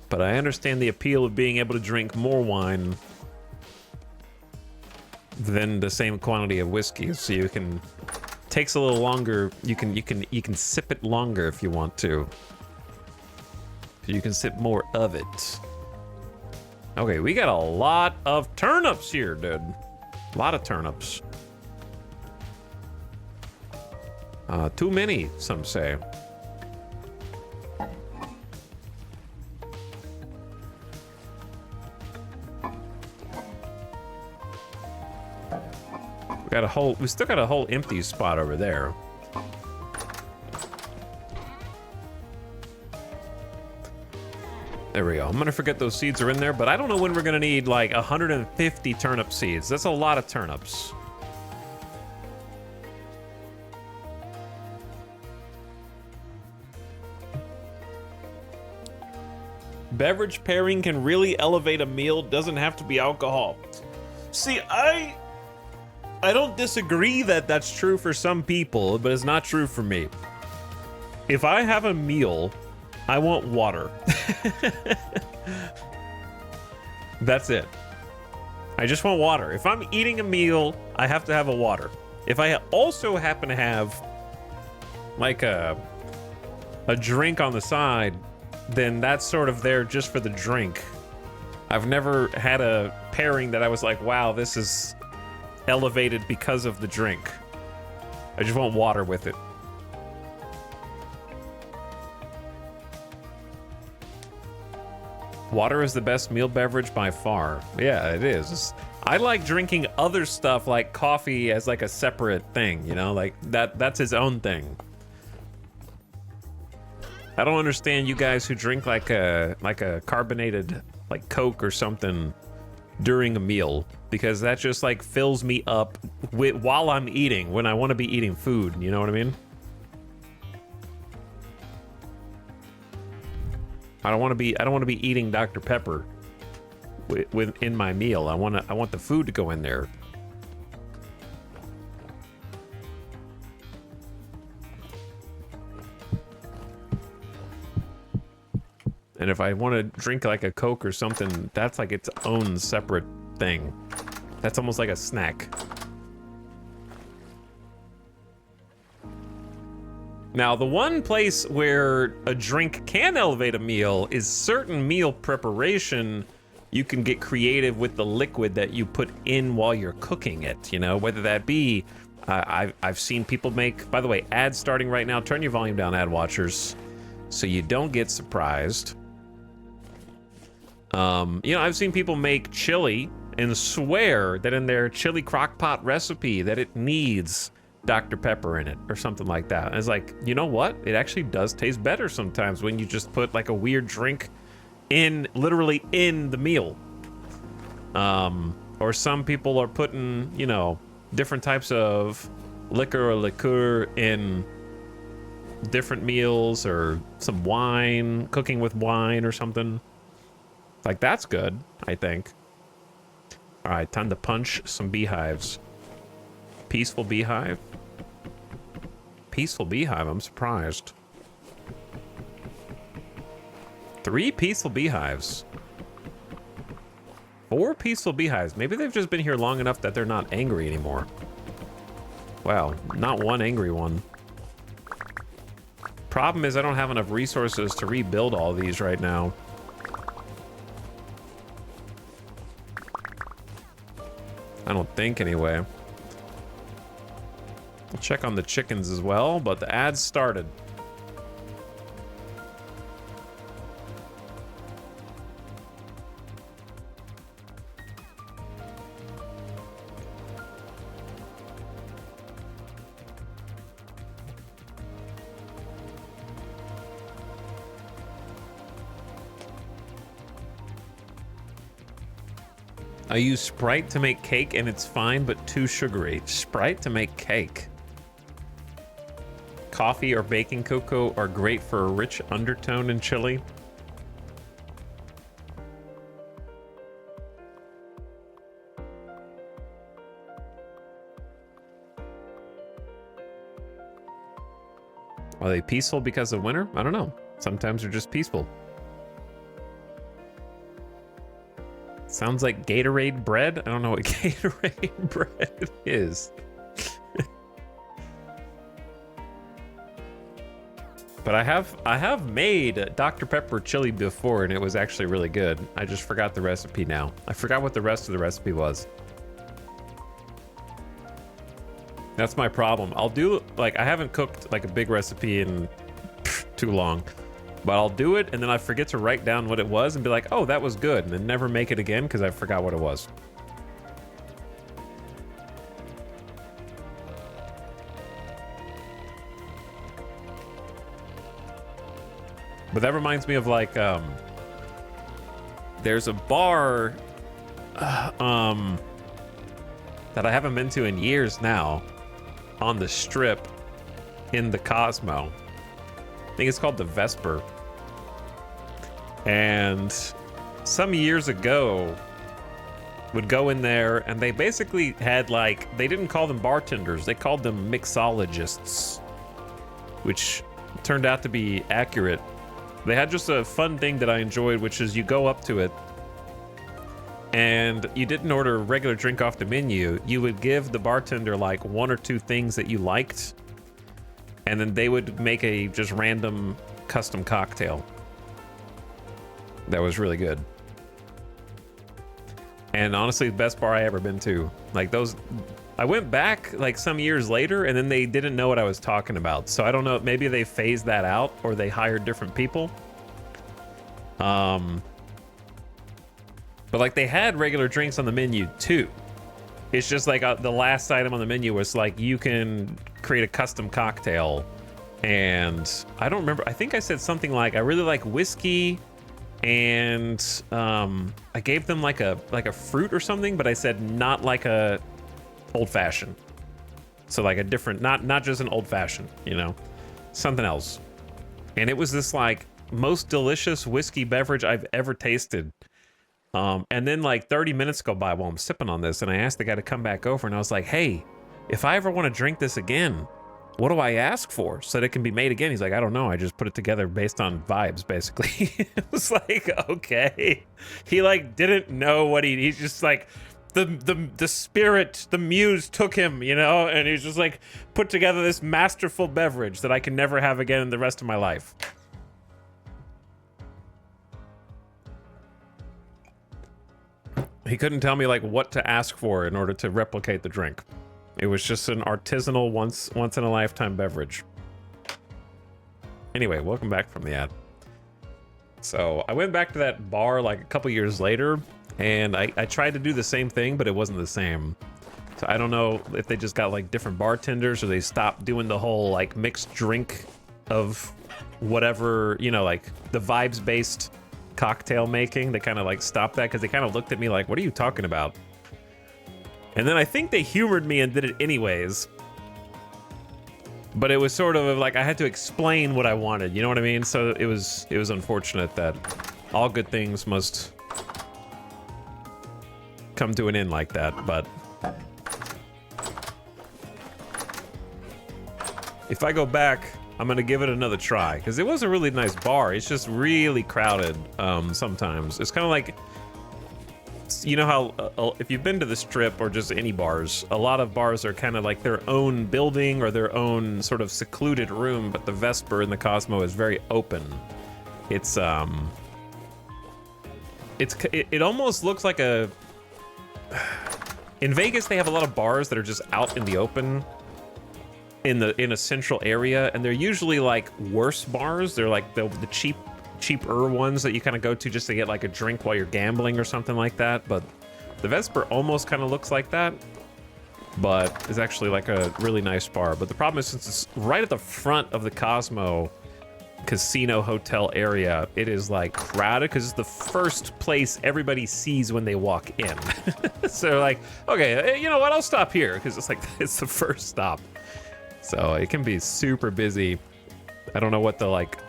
But I understand the appeal of being able to drink more wine than the same quantity of whiskey. So you can, takes a little longer. You can sip it longer if you want to. You can sip more of it. Okay, we got a lot of turnips here, dude. A lot of turnips. Too many, some say. We still got a whole empty spot over there. There we go. I'm gonna forget those seeds are in there, but I don't know when we're gonna need like 150 turnip seeds. That's a lot of turnips. Beverage pairing can really elevate a meal. Doesn't have to be alcohol. See, I don't disagree that that's true for some people, but it's not true for me. If I have a meal, I want water. That's it. I just want water. If I'm eating a meal, I have to have a water. If I also happen to have like a drink on the side, then that's sort of there just for the drink. I've never had a pairing that I was like, wow, this is elevated because of the drink. I just want water with it. Water is the best meal beverage by far. Yeah, it is. I like drinking other stuff like coffee as like a separate thing, you know, like that's his own thing. I don't understand you guys who drink like a carbonated like Coke or something during a meal, because that just like fills me up while I'm eating, when I want to be eating food, you know what I mean? I don't want to be eating Dr. Pepper in my meal. I want the food to go in there. And if I want to drink like a Coke or something, that's like its own separate thing. That's almost like a snack. Now, the one place where a drink can elevate a meal is certain meal preparation. You can get creative with the liquid that you put in while you're cooking it, you know, whether that be I've seen people make, by the way, ads starting right now. Turn your volume down, ad watchers, so you don't get surprised. You know, I've seen people make chili and swear that in their chili crock pot recipe that it needs Dr. Pepper in it or something like that. And it's like, you know what? It actually does taste better sometimes when you just put like a weird drink in, literally in the meal. Or some people are putting, you know, different types of liquor or liqueur in different meals, or some wine, cooking with wine or something. Like, that's good, I think. All right, time to punch some beehives. Peaceful beehive. Peaceful beehive, I'm surprised. 3 peaceful beehives. 4 peaceful beehives. Maybe they've just been here long enough that they're not angry anymore. Wow, not one angry one. Problem is I don't have enough resources to rebuild all these right now. I don't think, anyway. I'll check on the chickens as well, but the ads started. I use Sprite to make cake and it's fine, but too sugary. Sprite to make cake. Coffee or baking cocoa are great for a rich undertone in chili. Are they peaceful because of winter? I don't know. Sometimes they're just peaceful. Sounds like Gatorade bread. I don't know what Gatorade bread is. But I have made Dr. Pepper chili before, and it was actually really good. I just forgot the recipe now. I forgot what the rest of the recipe was. That's my problem. I'll do, like, I haven't cooked like a big recipe in too long. But I'll do it, and then I forget to write down what it was and be like, oh, that was good, and then never make it again because I forgot what it was. But that reminds me of, like, there's a bar that I haven't been to in years now on the Strip in the Cosmo. I think it's called the Vesper. And some years ago, would go in there, and they basically had, like, they didn't call them bartenders, they called them mixologists, which turned out to be accurate. They had just a fun thing that I enjoyed, which is you go up to it, and you didn't order a regular drink off the menu. You would give the bartender, like, 1 or 2 things that you liked, and then they would make a just random custom cocktail. That was really good. And honestly, the best bar I ever been to. Like, those, I went back like some years later, and then they didn't know what I was talking about. So I don't know, maybe they phased that out or they hired different people. But like, they had regular drinks on the menu too. It's just like the last item on the menu was like, you can create a custom cocktail. And I don't remember, I think I said something like, I really like whiskey, and I gave them like a fruit or something, but I said not like a old fashioned. So like a different, not just an old fashioned, you know, something else. And it was this like most delicious whiskey beverage I've ever tasted. And then like 30 minutes go by while I'm sipping on this, and I asked the guy to come back over, and I was like, hey, if I ever want to drink this again, what do I ask for so that it can be made again? He's like, I don't know. I just put it together based on vibes, basically. It was like, okay. He like didn't know what he's just like, the spirit, the muse took him, you know? And he's just like put together this masterful beverage that I can never have again in the rest of my life. He couldn't tell me like what to ask for in order to replicate the drink. It was just an artisanal once in a lifetime beverage. Anyway, welcome back from the ad. So I went back to that bar like a couple years later, and I tried to do the same thing, but it wasn't the same. So I don't know if they just got like different bartenders, or they stopped doing the whole like mixed drink of whatever, you know, like the vibes-based cocktail making. They kind of like stopped that because they kind of looked at me like, what are you talking about? And then I think they humored me and did it anyways. But it was sort of like I had to explain what I wanted, you know what I mean? So it was unfortunate that all good things must come to an end like that, but if I go back, I'm gonna give it another try, because it was a really nice bar. It's just really crowded sometimes. It's kind of like, you know how if you've been to the Strip or just any bars, a lot of bars are kind of like their own building or their own sort of secluded room, but the Vesper in the Cosmo is very open. It's it almost looks like a... In Vegas, they have a lot of bars that are just out in the open in a central area, and they're usually like worse bars. They're like the cheaper ones that you kind of go to just to get like a drink while you're gambling or something like that. But the Vesper almost kind of looks like that, but it's actually like a really nice bar. But the problem is, since it's right at the front of the Cosmo casino hotel area, it is like crowded because it's the first place everybody sees when they walk in. So like, okay, you know what, I'll stop here because it's like it's the first stop. So it can be super busy. I don't know what the like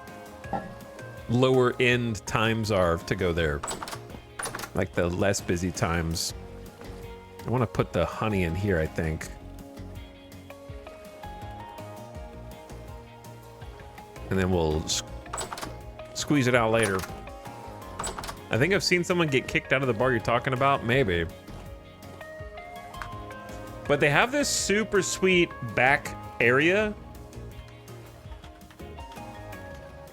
lower end times are to go there, like the less busy times. I want to put the honey in here, I think. And then we'll squeeze it out later. I think I've seen someone get kicked out of the bar you're talking about. Maybe. But they have this super sweet back area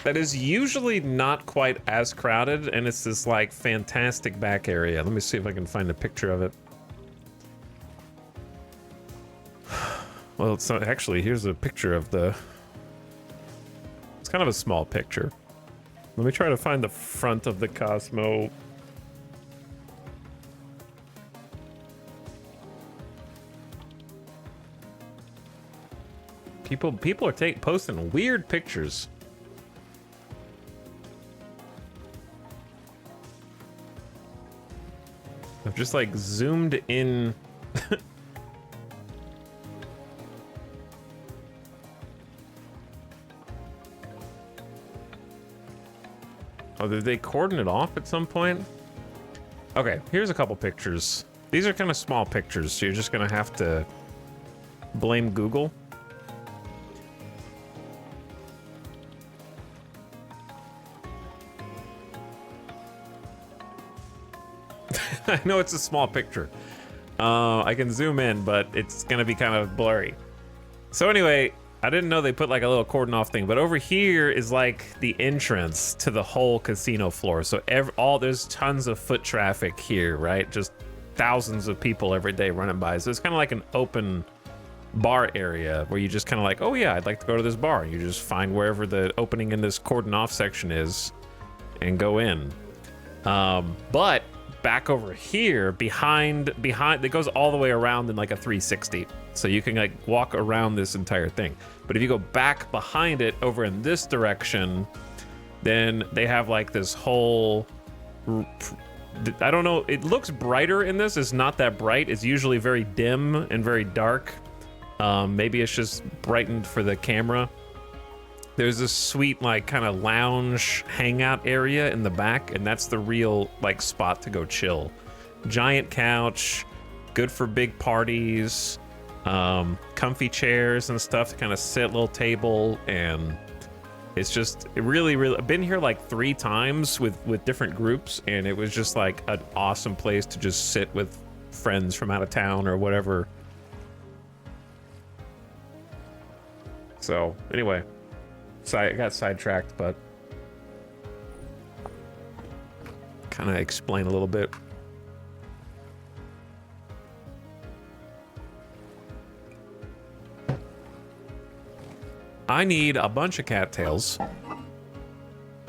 that is usually not quite as crowded, and it's this like fantastic back area. Let me see if I can find a picture of it. Well, it's not, actually, here's a picture of the... It's kind of a small picture. Let me try to find the front of the Cosmo. People are posting weird pictures. I've just like zoomed in. Oh, did they cordon it off at some point? Okay, here's a couple pictures. These are kind of small pictures, so you're just gonna have to blame Google. I know it's a small picture. I can zoom in, but it's gonna be kind of blurry. So anyway, I didn't know they put like a little cordon off thing, but over here is like the entrance to the whole casino floor. So there's tons of foot traffic here, right? Just thousands of people every day running by. So it's kind of like an open bar area where you just kind of like, oh yeah, I'd like to go to this bar. You just find wherever the opening in this cordon off section is and go in. But back over here, behind, it goes all the way around in like a 360. So you can like walk around this entire thing. But if you go back behind it over in this direction, then they have like this whole, I don't know, it looks brighter in this. It's not that bright. It's usually very dim and very dark. Maybe it's just brightened for the camera. There's this sweet like kind of lounge hangout area in the back, and that's the real like spot to go chill. Giant couch, good for big parties, comfy chairs and stuff to kind of sit, little table, and it's just really I've been here like 3 times with different groups, and it was just like an awesome place to just sit with friends from out of town or whatever. So anyway, I got sidetracked, but kind of explain a little bit. I need a bunch of cattails. I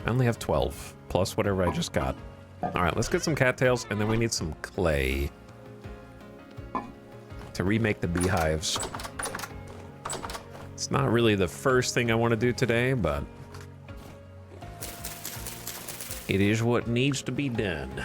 only have 12, plus whatever I just got. All right, let's get some cattails, and then we need some clay to remake the beehives. It's not really the first thing I want to do today, but it is what needs to be done.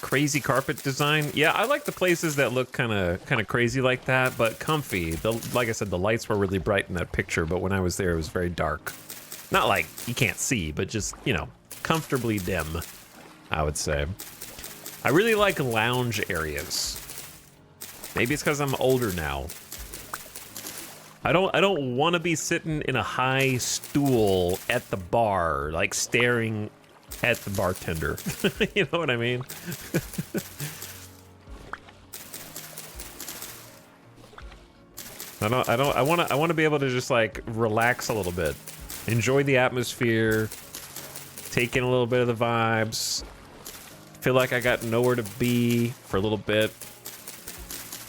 Crazy carpet design. Yeah, I like the places that look kind of crazy like that, but comfy. Like I said, the lights were really bright in that picture, but when I was there, it was very dark. Not like you can't see, but just, you know, comfortably dim, I would say. I really like lounge areas. Maybe it's because I'm older now. I don't want to be sitting in a high stool at the bar, like staring at the bartender. You know what I mean? I want to be able to just like relax a little bit, enjoy the atmosphere, take in a little bit of the vibes, feel like I got nowhere to be for a little bit.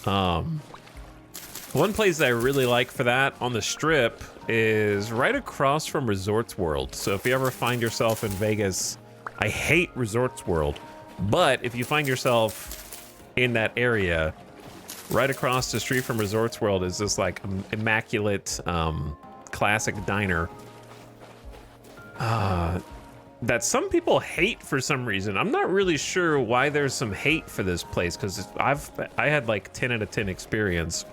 One place that I really like for that on the Strip is right across from Resorts World. So if you ever find yourself in Vegas, I hate Resorts World, but if you find yourself in that area, right across the street from Resorts World is this like immaculate classic diner that some people hate for some reason. I'm not really sure why there's some hate for this place, because I had like 10 out of 10 experience.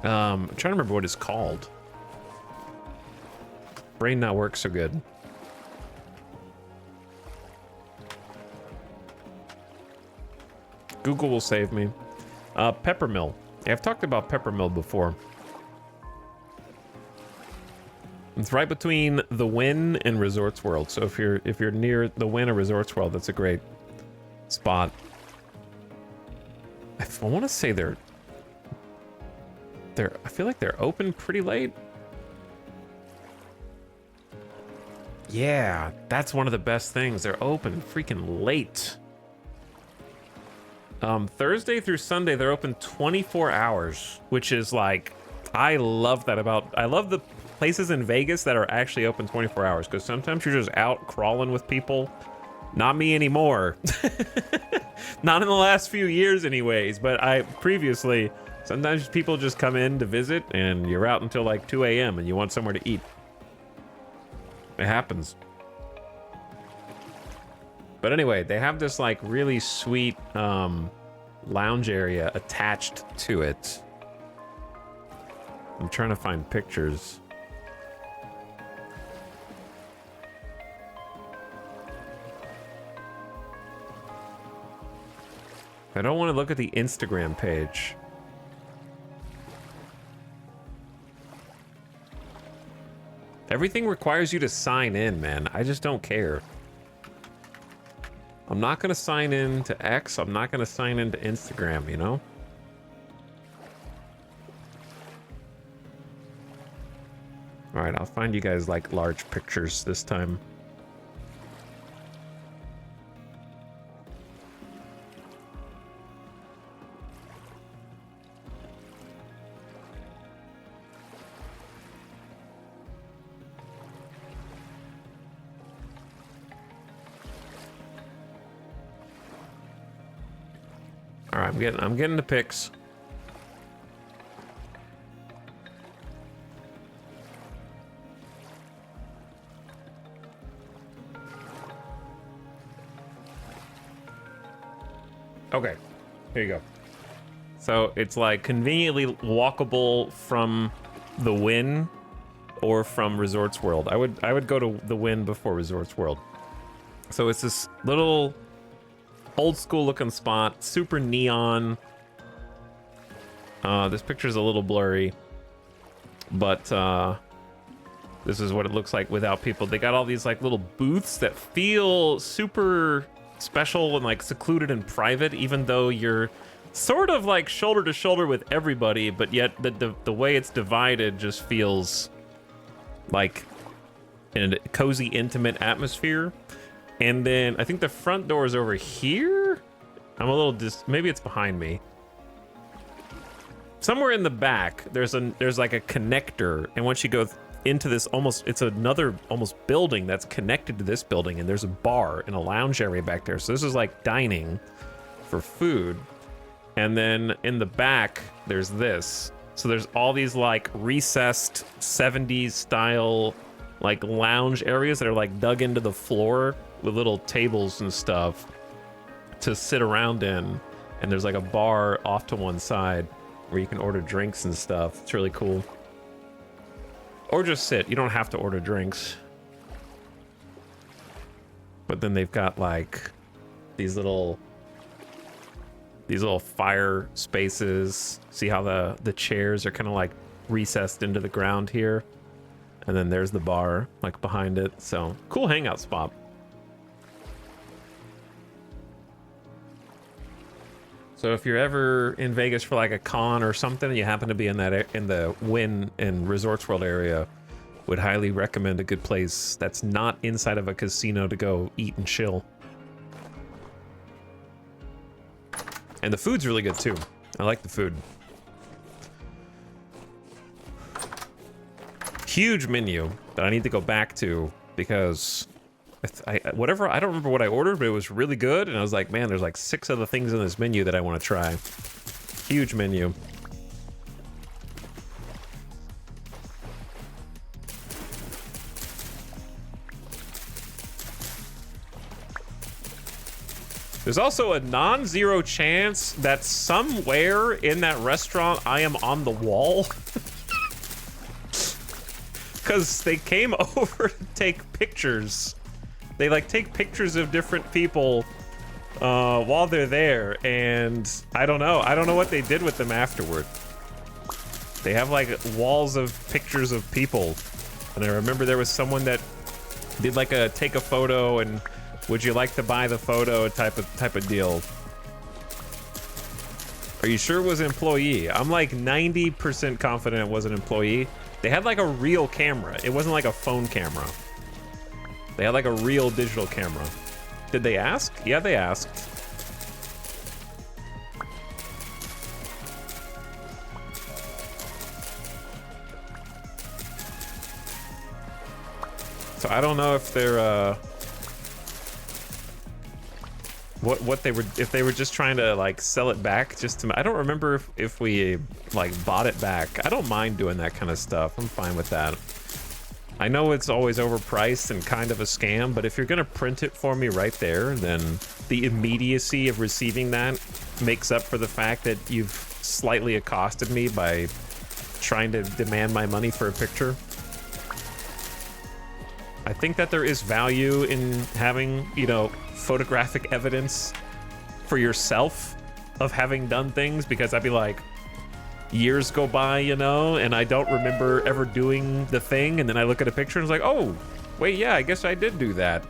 I'm trying to remember what it's called. Brain not work so good. Google will save me. Peppermill. Yeah, I've talked about Peppermill before. It's right between the Wynn and Resorts World. So if you're near the Wynn or Resorts World, that's a great spot. I want to say I feel like they're open pretty late. Yeah, that's one of the best things. They're open freaking late. Thursday through Sunday, they're open 24 hours, which is like, I love that I love the places in Vegas that are actually open 24 hours, because sometimes you're just out crawling with people. Not me anymore. Not in the last few years anyways, but previously, sometimes people just come in to visit and you're out until like 2 a.m. and you want somewhere to eat. It happens. But anyway, they have this like really sweet lounge area attached to it. I'm trying to find pictures. I don't want to look at the Instagram page. Everything requires you to sign in, man. I just don't care. I'm not going to sign in to X. I'm not going to sign in to Instagram, you know? All right, I'll find you guys like large pictures this time. All right, I'm getting the pics. Okay, here you go. So it's like conveniently walkable from the Wynn or from Resorts World. I would go to the Wynn before Resorts World. So it's this little old school looking spot, super neon. This picture's a little blurry, but this is what it looks like without people. They got all these like little booths that feel super special and like secluded and private, even though you're sort of like shoulder to shoulder with everybody, but yet the way it's divided just feels like in a cozy, intimate atmosphere. And then I think the front door is over here. I'm a little maybe it's behind me. somewhere in the back, there's like a connector, and once you go into this it's another almost building that's connected to this building, and there's a bar and a lounge area back there. So this is like dining for food. And then in the back, there's this. So there's all these like recessed 70s style like lounge areas that are like dug into the floor with little tables and stuff to sit around in. And there's like a bar off to one side where you can order drinks and stuff. It's really cool. Or just sit. You don't have to order drinks. But then they've got like these little fire spaces. See how the chairs are kind of like recessed into the ground here. And then there's the bar like behind it. So cool hangout spot. So if you're ever in Vegas for like a con or something, and you happen to be in the Wynn and Resorts World area, would highly recommend a good place that's not inside of a casino to go eat and chill. And the food's really good too. I like the food. Huge menu that I need to go back to because I don't remember what I ordered, but it was really good. And I was like, man, there's like 6 other things in this menu that I want to try. Huge menu. There's also a non-zero chance that somewhere in that restaurant I am on the wall. Because they came over to take pictures. They like take pictures of different people while they're there, and I don't know what they did with them afterward. They have like walls of pictures of people, and I remember there was someone that did like a take a photo and would you like to buy the photo type of deal. Are you sure it was an employee? I'm like 90% confident it was an employee. They had like a real camera. It wasn't like a phone camera. They had like a real digital camera. Did they ask? Yeah, they asked. So I don't know if they're what they were, if they were just trying to like sell it back just to, I don't remember if we like bought it back. I don't mind doing that kind of stuff. I'm fine with that. I know it's always overpriced and kind of a scam, but if you're gonna print it for me right there, then the immediacy of receiving that makes up for the fact that you've slightly accosted me by trying to demand my money for a picture. I think that there is value in having, you know, photographic evidence for yourself of having done things, because I'd be like, years go by, you know, and I don't remember ever doing the thing, and then I look at a picture and it's like, oh, wait, yeah, I guess I did do that.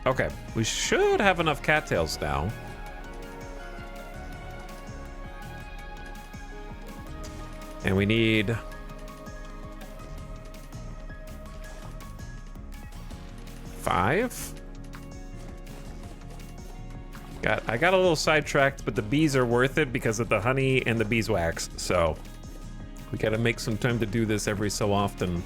Okay, we should have enough cattails now. And we need 5. I got a little sidetracked, but the bees are worth it because of the honey and the beeswax. So we gotta make some time to do this every so often.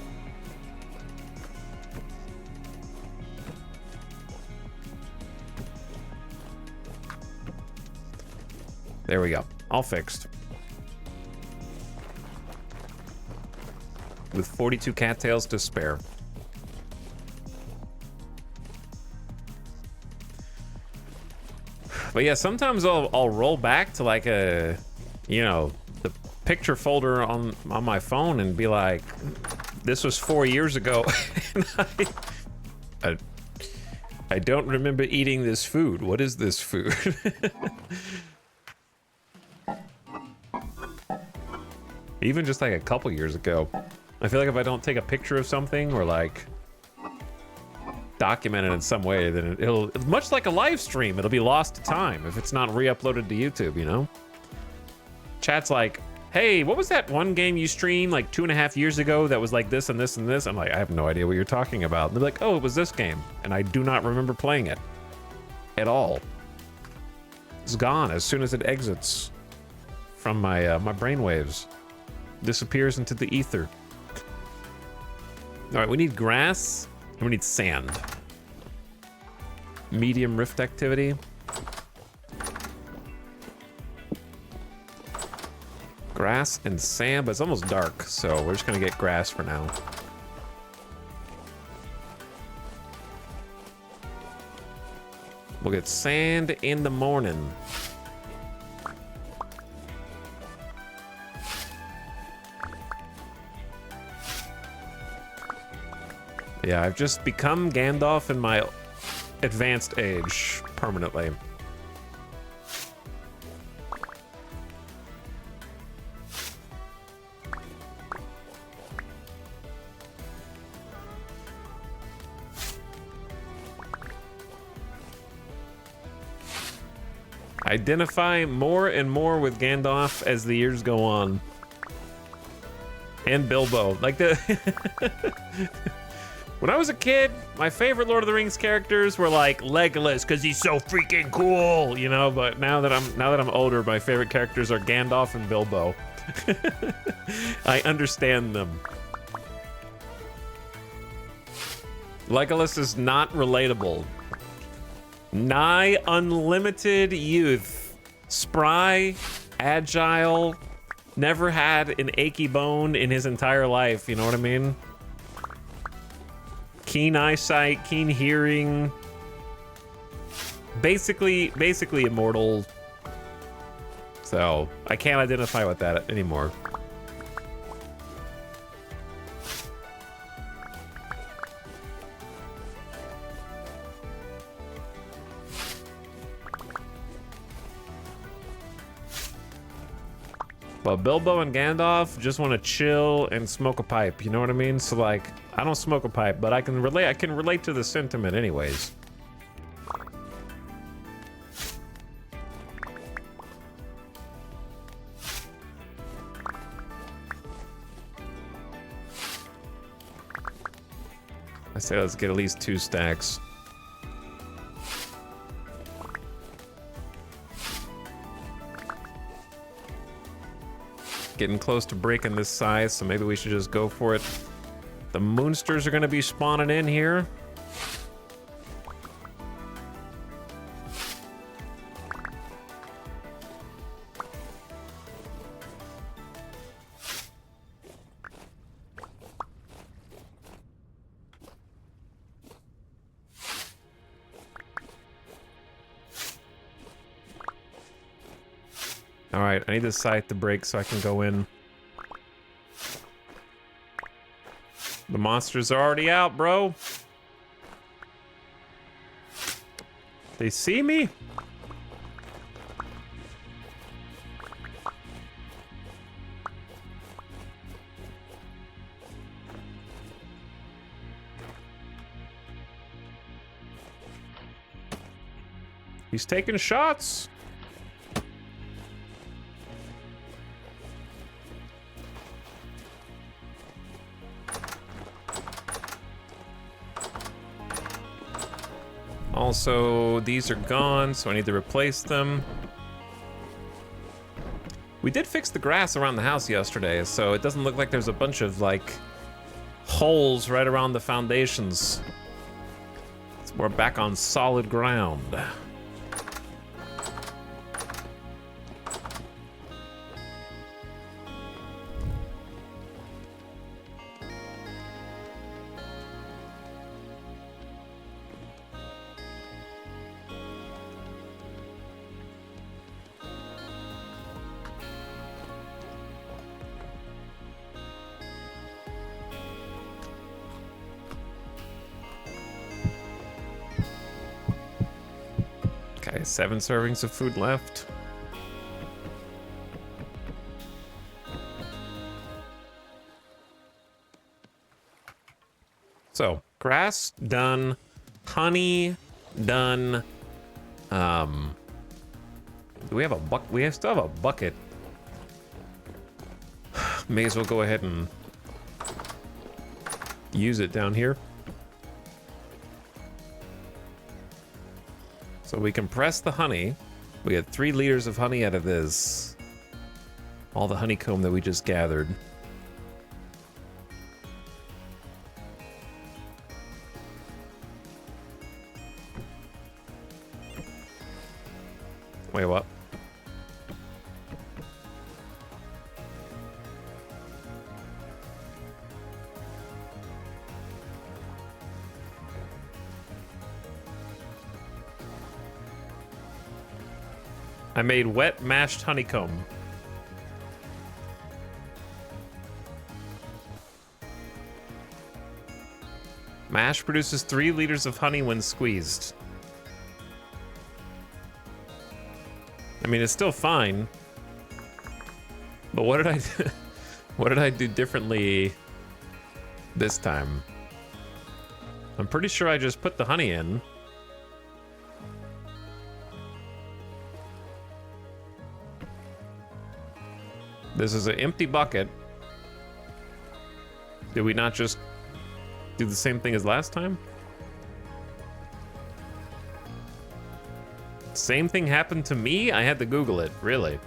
There we go. All fixed. With 42 cattails to spare. But yeah, sometimes I'll roll back to like a, you know, the picture folder on my phone and be like, this was 4 years ago. And I don't remember eating this food. What is this food? Even just like a couple years ago. I feel like if I don't take a picture of something or like document it in some way, then it'll, much like a live stream, it'll be lost to time if it's not re-uploaded to YouTube, you know? Chat's like, hey, what was that one game you streamed like 2.5 years ago that was like this and this and this? I'm like, I have no idea what you're talking about. And they're like, oh, it was this game. And I do not remember playing it at all. It's gone as soon as it exits from my my brainwaves. Disappears into the ether. All right, we need grass and we need sand. Medium rift activity. Grass and sand, but it's almost dark, so we're just gonna get grass for now. We'll get sand in the morning. Yeah, I've just become Gandalf in my advanced age permanently. Identify more and more with Gandalf as the years go on. And Bilbo. Like the when I was a kid, my favorite Lord of the Rings characters were like Legolas because he's so freaking cool, you know, but now that I'm older, my favorite characters are Gandalf and Bilbo. I understand them. Legolas is not relatable. Nigh unlimited youth. Spry, agile, never had an achy bone in his entire life, you know what I mean? Keen eyesight, keen hearing. Basically immortal. So, I can't identify with that anymore. But Bilbo and Gandalf just want to chill and smoke a pipe, you know what I mean? So like, I don't smoke a pipe, but I can relate to the sentiment anyways. I say let's get at least 2 stacks. Getting close to breaking this size, so maybe we should just go for it. The moonsters are gonna be spawning in here. All right, I need this scythe to break so I can go in. The monsters are already out, bro. They see me? He's taking shots. Also, these are gone, so I need to replace them. We did fix the grass around the house yesterday, so it doesn't look like there's a bunch of, like, holes right around the foundations. So we're back on solid ground. Okay, 7 servings of food left. So, grass done, honey done. Do we have a buck? We still have a bucket. May as well go ahead and use it down here. So we compress the honey. We had 3 liters of honey out of this. All the honeycomb that we just gathered. Wait, what? I made wet mashed honeycomb. Mash produces 3 liters of honey when squeezed. I mean, it's still fine. But what did I do? What did I do differently this time? I'm pretty sure I just put the honey in. This is an empty bucket. Did we not just do the same thing as last time? Same thing happened to me? I had to Google it, really.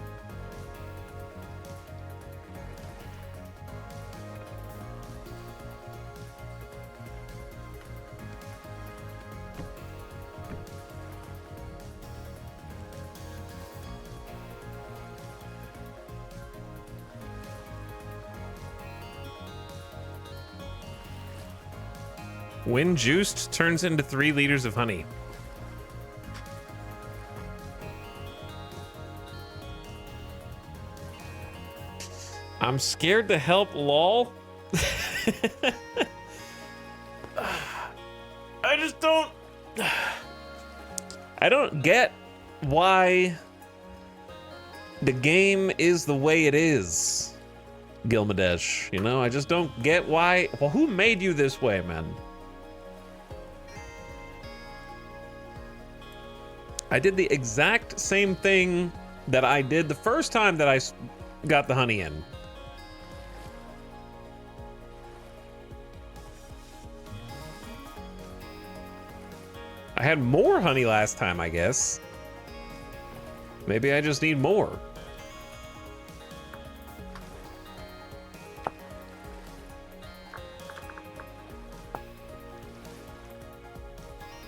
When juiced, turns into 3 liters of honey. I'm scared to help, lol. I just don't... I don't get why the game is the way it is, Gilmadesh. You know, I just don't get why... Well, who made you this way, man? I did the exact same thing that I did the first time that I got the honey in. I had more honey last time, I guess. Maybe I just need more.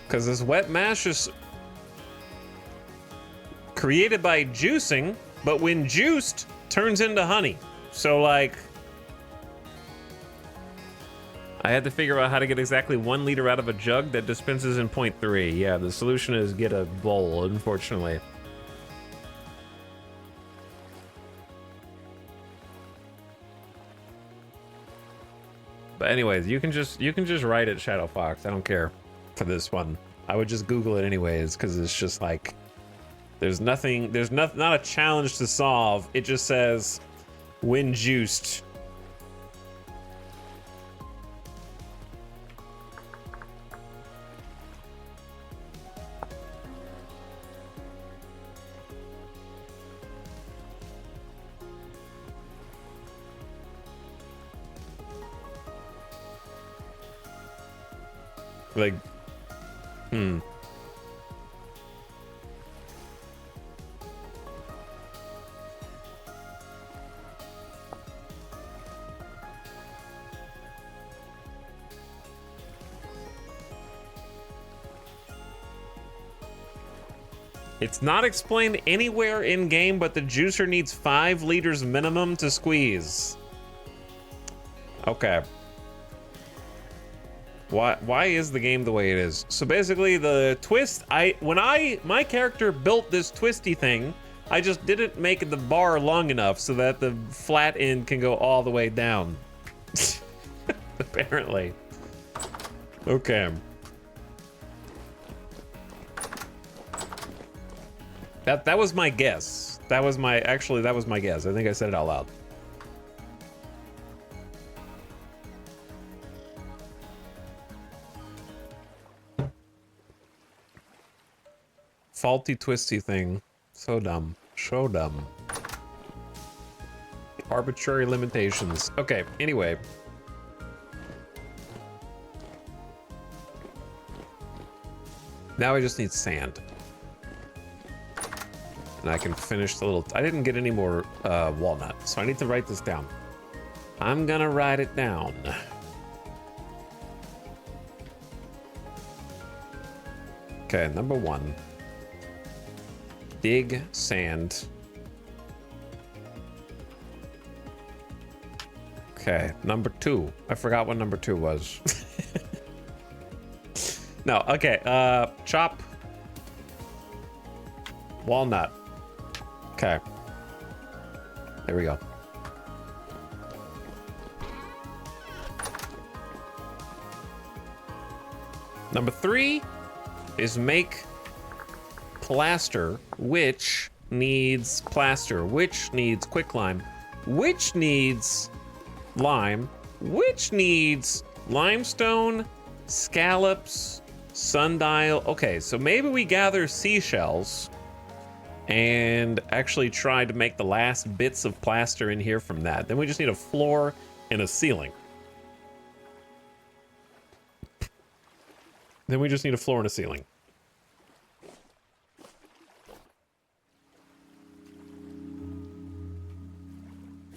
Because this wet mash is created by juicing, but when juiced, turns into honey. So, like, I had to figure out how to get exactly 1 liter out of a jug that dispenses in 0.3. Yeah, the solution is get a bowl, unfortunately. But anyways, you can just write it Shadow Fox. I don't care for this one. I would just Google it anyways, because it's just like there's not a challenge to solve. It just says when juiced. Like, it's not explained anywhere in game, but the juicer needs 5 liters minimum to squeeze. Okay. Why is the game the way it is? So basically the twist, my character built this twisty thing, I just didn't make the bar long enough so that the flat end can go all the way down. Apparently. Okay. That was my guess. That was my guess. I think I said it out loud. Faulty twisty thing. So dumb. So dumb. Arbitrary limitations. Okay, anyway. Now I just need sand. And I can finish the little... I didn't get any more walnut, so I need to write this down. I'm gonna write it down. Okay, number 1. Dig sand. Okay, number 2. I forgot what number 2 was. No, okay, chop. Walnut. Okay. There we go. Number 3 is make plaster, which needs plaster, which needs quicklime, which needs lime, which needs limestone, scallops, sundial. Okay, so maybe we gather seashells and actually try to make the last bits of plaster in here from that. Then we just need a floor and a ceiling. Then we just need a floor and a ceiling.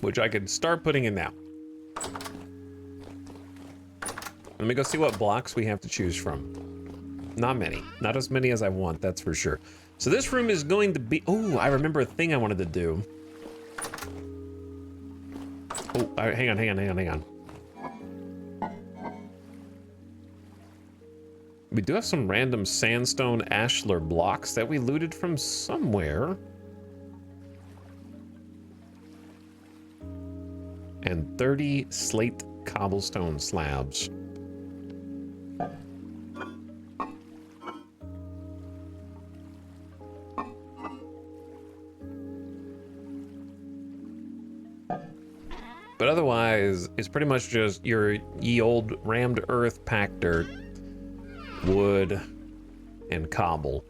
Which I could start putting in now. Let me go see what blocks we have to choose from. Not many. Not as many as I want, that's for sure. So this room is going to be... Oh, I remember a thing I wanted to do. Oh, hang on. We do have some random sandstone ashlar blocks that we looted from somewhere. And 30 slate cobblestone slabs. But otherwise, it's pretty much just your ye old rammed earth, packed dirt, wood, and cobble.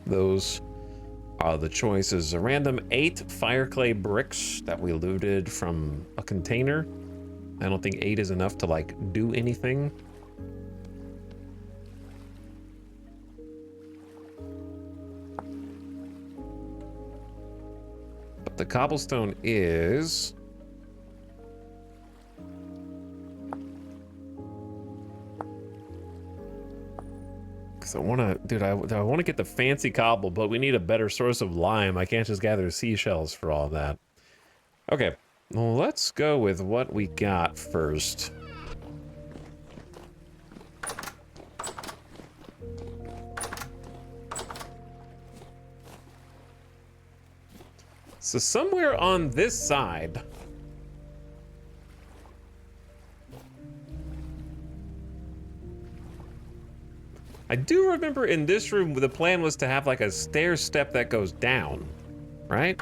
Those are the choices. A random 8 fireclay bricks that we looted from a container. I don't think 8 is enough to, like, do anything. But the cobblestone is... I want to, dude, I want to get the fancy cobble, but we need a better source of lime. I can't just gather seashells for all that. Okay, well, let's go with what we got first. So somewhere on this side... I do remember in this room, the plan was to have like a stair step that goes down, right?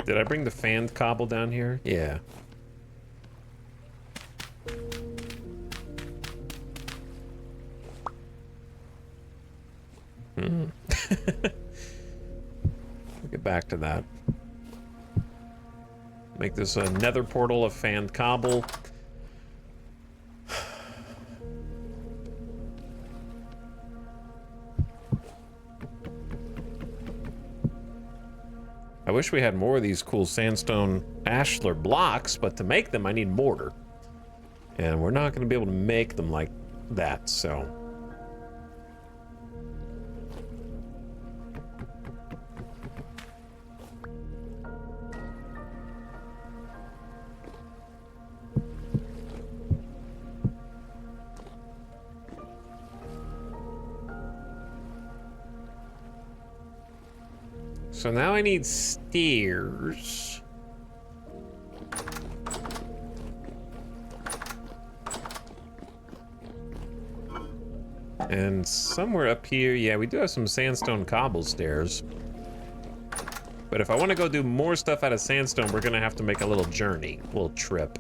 Did I bring the fanned cobble down here? Yeah. We'll get back to that. Make this a nether portal of fanned cobble. I wish we had more of these cool sandstone ashlar blocks, but to make them I need mortar. And we're not going to be able to make them like that, so... So now I need stairs. And somewhere up here, yeah, we do have some sandstone cobble stairs. But if I want to go do more stuff out of sandstone, we're gonna have to make a little journey, a little trip.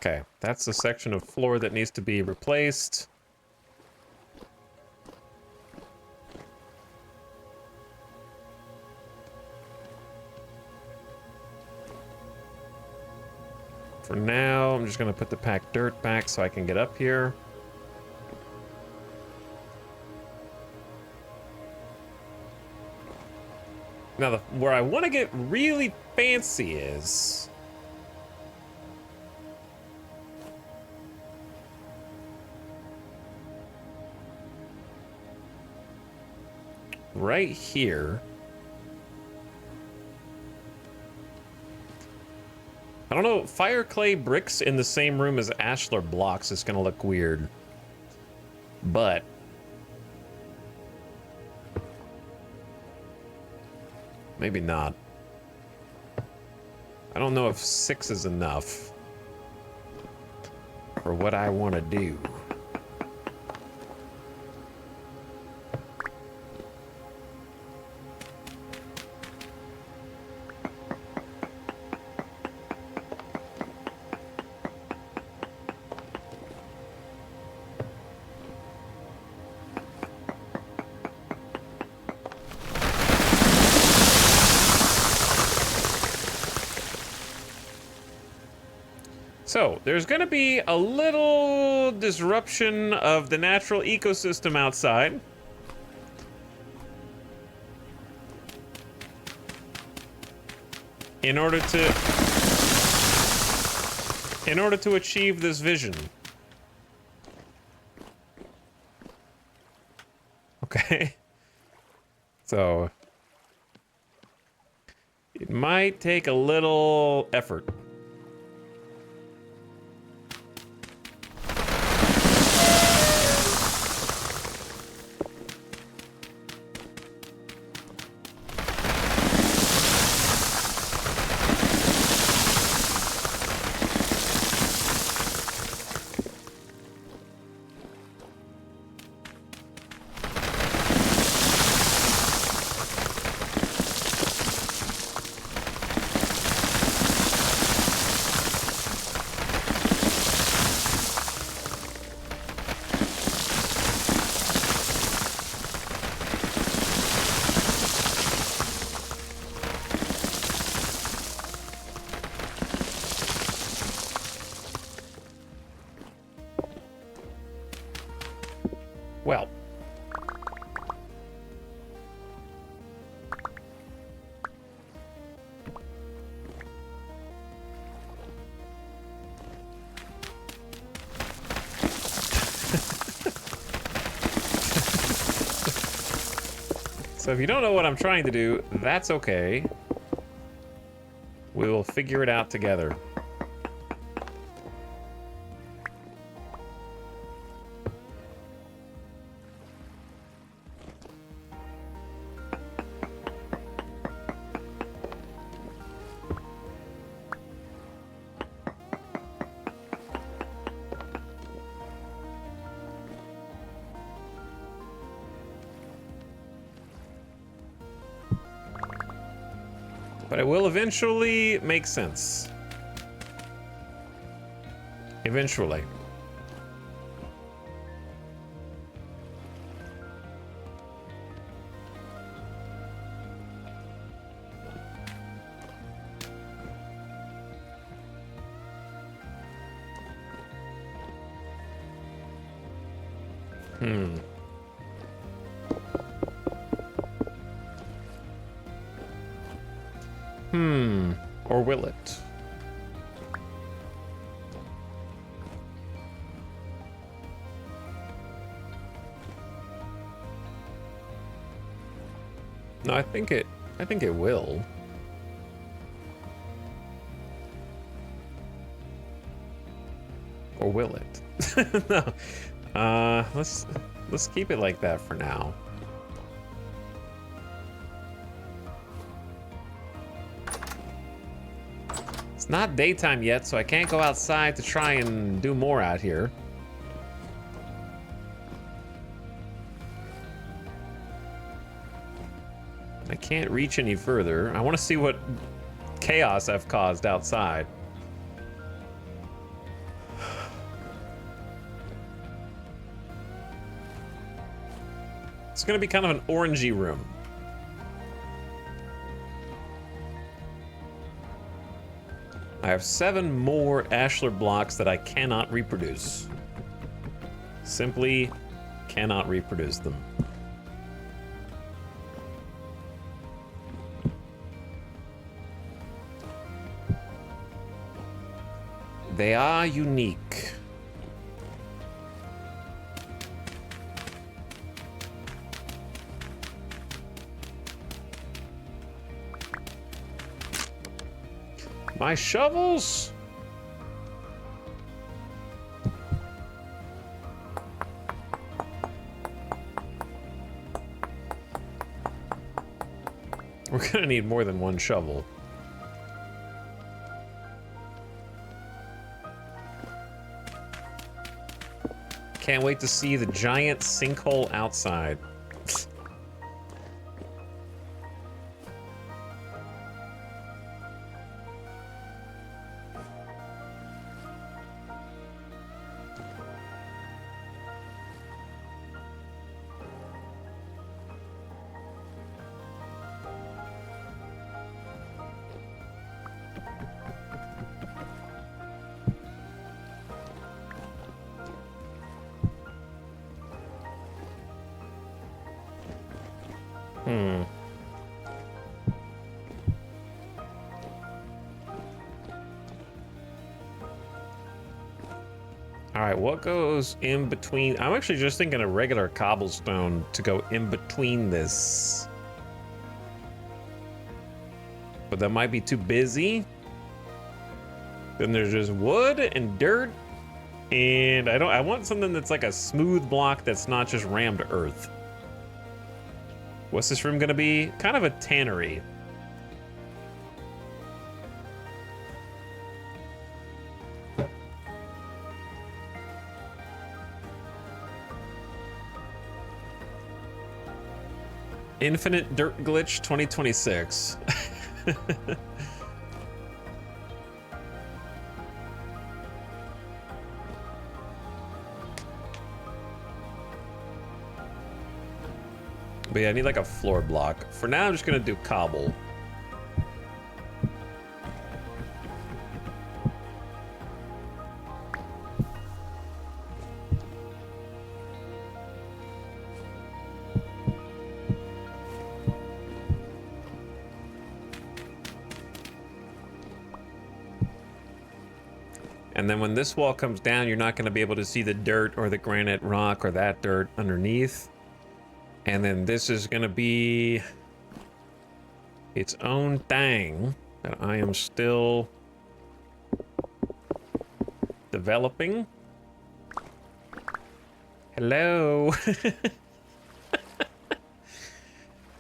Okay, that's the section of floor that needs to be replaced. For now, I'm just gonna put the packed dirt back so I can get up here. Now, where I want to get really fancy is... right here. I don't know, fire clay bricks in the same room as ashlar blocks is gonna look weird. But... maybe not. I don't know if 6 is enough for what I want to do. So, there's going to be a little disruption of the natural ecosystem outside. In order to achieve this vision. Okay. So, it might take a little effort. Well. So if you don't know what I'm trying to do, that's okay. We will figure it out together. But it will eventually make sense. Eventually. Or will it? No, I think it will. Or will it? No. Let's keep it like that for now. It's not daytime yet, so I can't go outside to try and do more out here. I can't reach any further. I want to see what chaos I've caused outside. It's gonna be kind of an orangey room. I have 7 more ashlar blocks that I cannot reproduce. Simply cannot reproduce them. They are unique. My shovels? We're gonna need more than one shovel. Can't wait to see the giant sinkhole outside. All right, what goes in between? I'm actually just thinking a regular cobblestone to go in between this. But that might be too busy. Then there's just wood and dirt. And I want something that's like a smooth block that's not just rammed earth. What's this room gonna be? Kind of a tannery. Infinite Dirt Glitch 2026. But yeah, I need like a floor block. For now, I'm just gonna do cobble. And then when this wall comes down, you're not gonna be able to see the dirt or the granite rock or that dirt underneath. And then this is gonna be its own thing that I am still developing. Hello.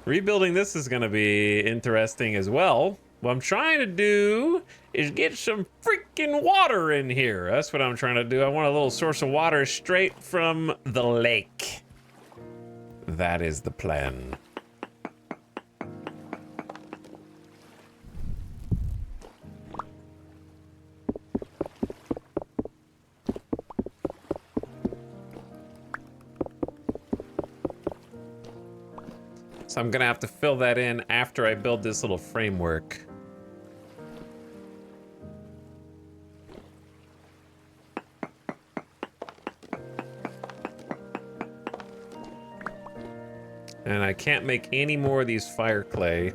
Rebuilding this is gonna be interesting as well. What I'm trying to do is get some freaking water in here. That's what I'm trying to do. I want a little source of water straight from the lake. That is the plan. So I'm gonna have to fill that in after I build this little framework. And I can't make any more of these fire clay.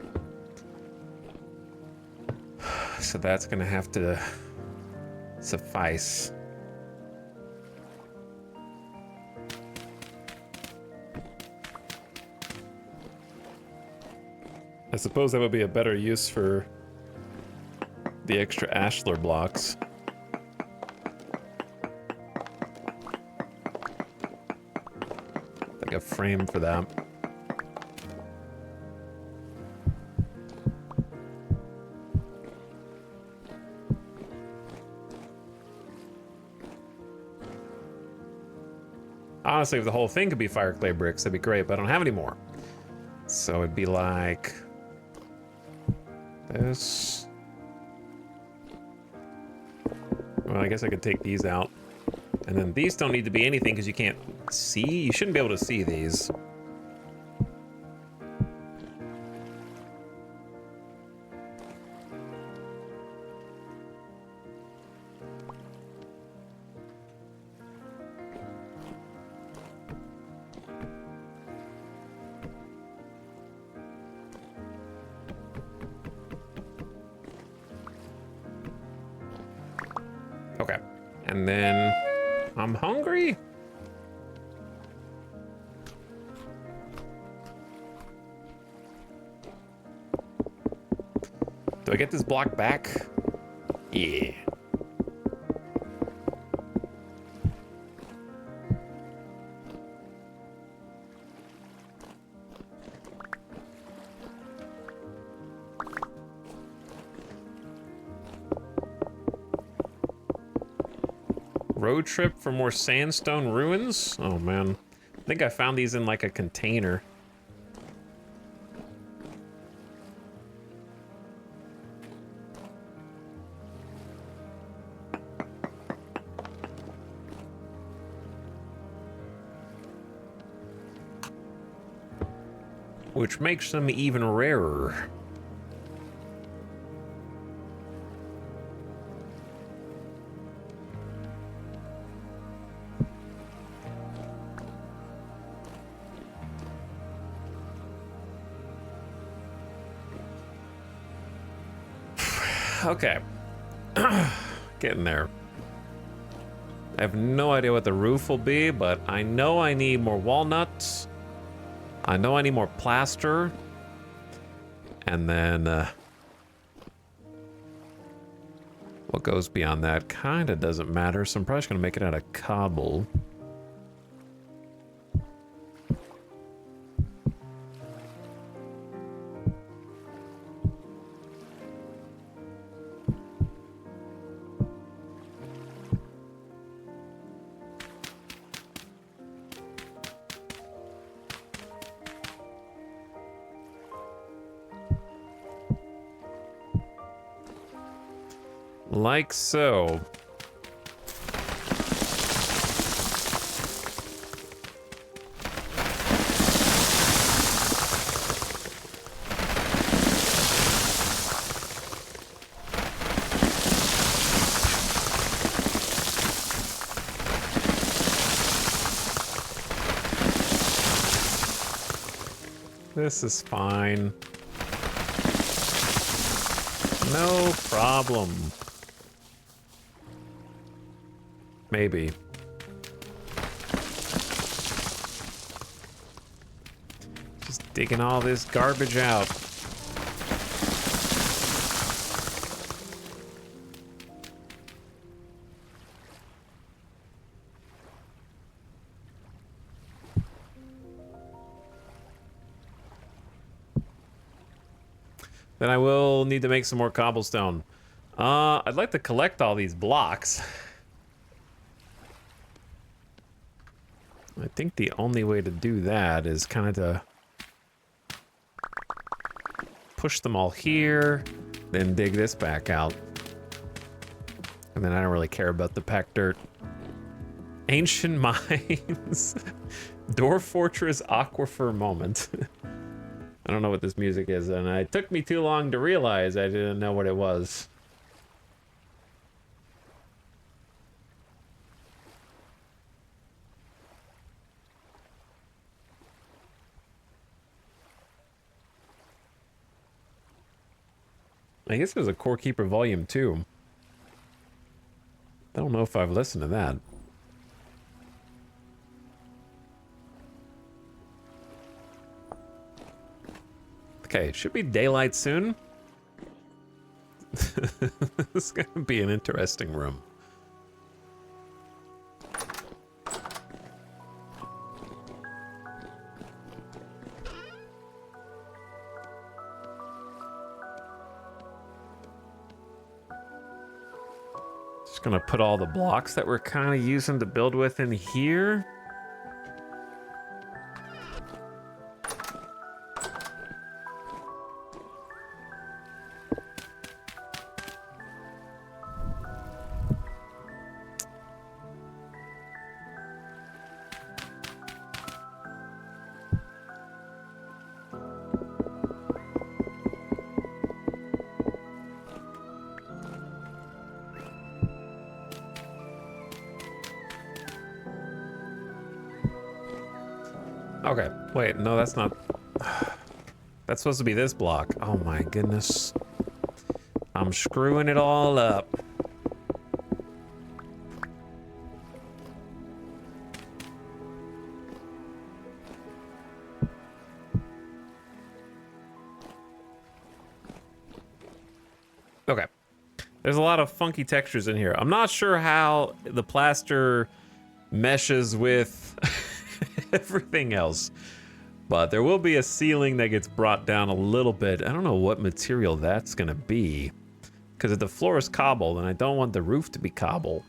So that's gonna have to suffice. I suppose that would be a better use for the extra ashlar blocks. Like a frame for that. Honestly, if the whole thing could be fire clay bricks, that'd be great, but I don't have any more. So it'd be like this. Well, I guess I could take these out. And then these don't need to be anything because you can't see. You shouldn't be able to see these. And then I'm hungry. Do I get this block back? Yeah. Road trip for more sandstone ruins? Oh man. I think I found these in like a container. Which makes them even rarer. Okay. Getting there. I have no idea what the roof will be, but I know I need more walnuts. I know I need more plaster. And then what goes beyond that kind of doesn't matter, so I'm probably just going to make it out of cobble. Like so. This is fine. No problem. Maybe. Just digging all this garbage out. Then I will need to make some more cobblestone. I'd like to collect all these blocks. I think the only way to do that is kind of to push them all here, then dig this back out. And then I don't really care about the packed dirt. Ancient mines. Dwarf Fortress Aquifer moment. I don't know what this music is, and it took me too long to realize I didn't know what it was. I guess it was a Core Keeper Volume 2. I don't know if I've listened to that. Okay, it should be daylight soon. This is gonna be an interesting room. Just gonna put all the blocks that we're kind of using to build with in here. Okay, wait, no, that's not... That's supposed to be this block. Oh my goodness. I'm screwing it all up. There's a lot of funky textures in here. I'm not sure how the plaster meshes with everything else, but there will be a ceiling that gets brought down a little bit. I don't know what material that's gonna be, because if the floor is cobble, then I don't want the roof to be cobble.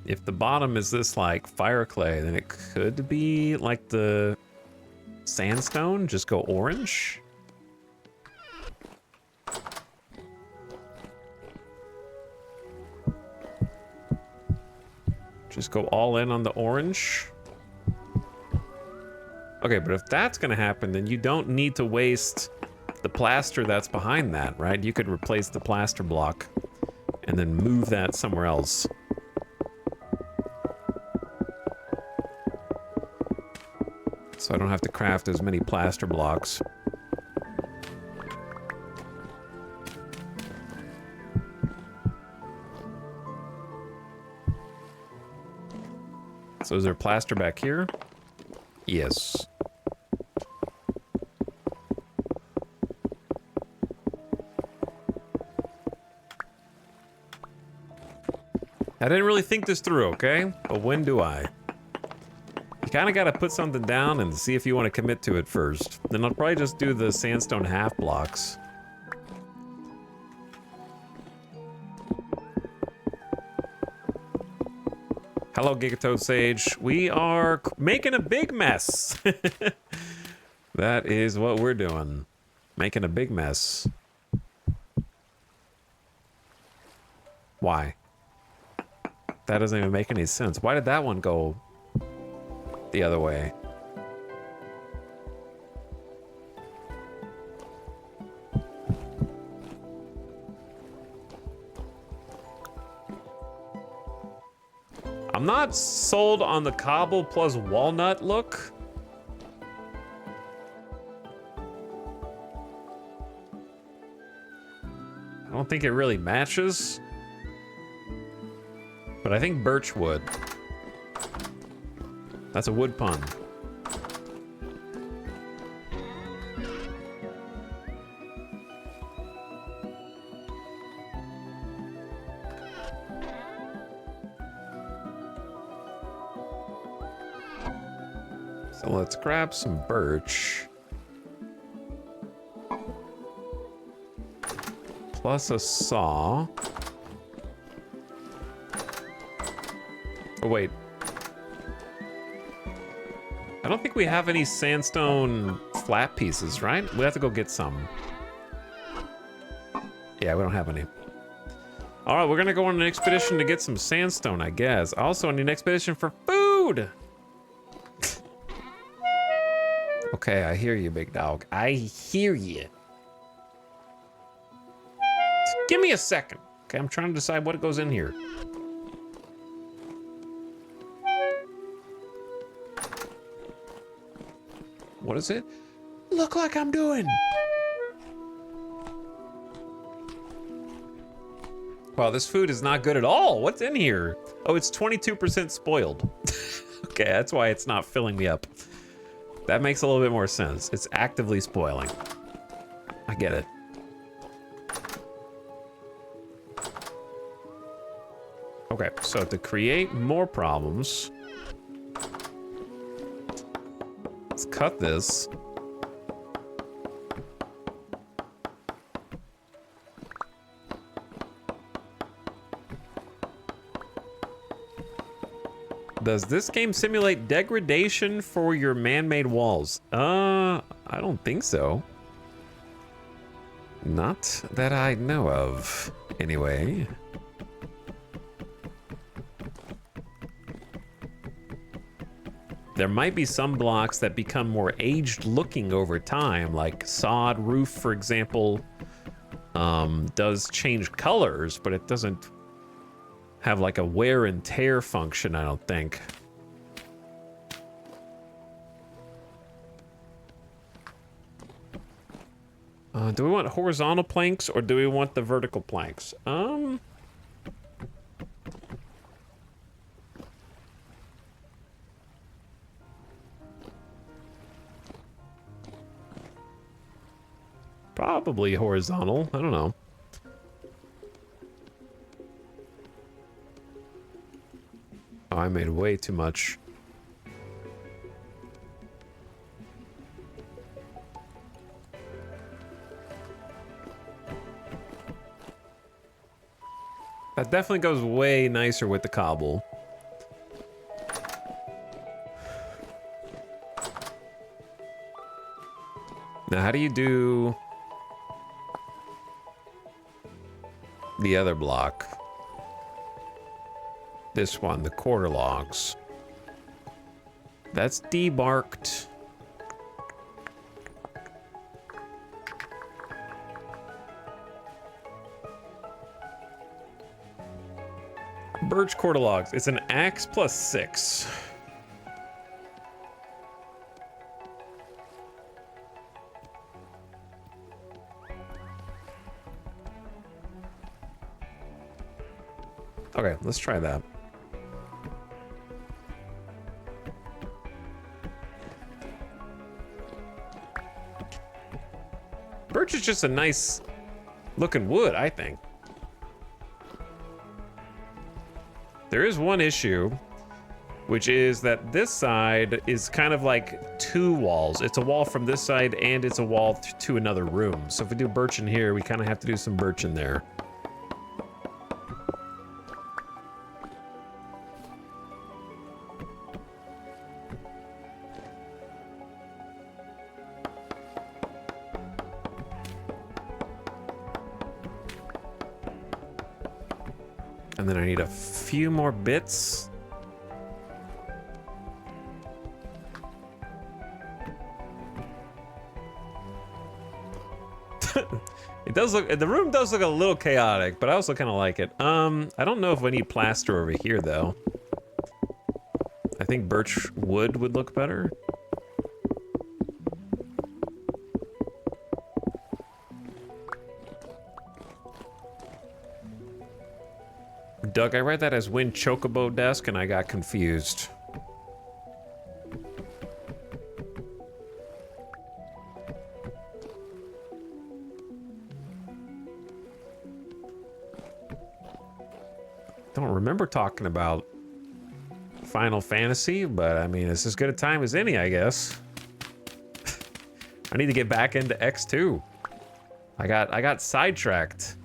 If the bottom is this like fire clay, then it could be like the sandstone, just go orange. Just go all in on the orange. Okay, but if that's gonna happen, then you don't need to waste the plaster that's behind that, right? You could replace the plaster block and then move that somewhere else. So I don't have to craft as many plaster blocks. So is there plaster back here? Yes. I didn't really think this through, okay? But when do I? You kind of got to put something down and see if you want to commit to it first. Then I'll probably just do the sandstone half blocks. Hello, Gigatoad Sage. We are making a big mess. That is what we're doing. Making a big mess. Why? That doesn't even make any sense. Why did that one go the other way? I'm not sold on the cobble plus walnut look. I don't think it really matches. But I think birch wood. That's a wood pun. So let's grab some birch. Plus a saw. Oh, wait. I don't think we have any sandstone flat pieces, right? We have to go get some. Yeah, we don't have any. All right, we're gonna go on an expedition to get some sandstone, I guess. Also, I need an expedition for food. Okay, I hear you, big dog. I hear you. Give me a second. Okay, I'm trying to decide what goes in here. What is it? Look like I'm doing. Wow, this food is not good at all. What's in here? Oh, it's 22% spoiled. Okay, that's why it's not filling me up. That makes a little bit more sense. It's actively spoiling. I get it. Okay, so to create more problems, let's cut this. Does this game simulate degradation for your man-made walls? I don't think so. Not that I know of, anyway. There might be some blocks that become more aged looking over time, like sod roof, for example, does change colors, but it doesn't have like a wear and tear function, I don't think. Do we want horizontal planks or do we want the vertical planks? Probably horizontal. I don't know. Oh, I made way too much. That definitely goes way nicer with the cobble. Now, how do you do the other block? This one, the quarter logs. That's debarked. Birch quarter logs. It's an axe plus 6. Okay, let's try that. Birch is just a nice looking wood, I think. There is one issue, which is that this side is kind of like 2 walls. It's a wall from this side and it's a wall to another room. So if we do birch in here, we kind of have to do some birch in there. And then I need a few more bits. It does look, the room does look a little chaotic, but I also kind of like it. I don't know if we need plaster over here though. I think birch wood would look better. Doug, I read that as Wind Chocobo Desk and I got confused. Don't remember talking about Final Fantasy, but I mean, it's as good a time as any, I guess. I need to get back into X2. I got sidetracked.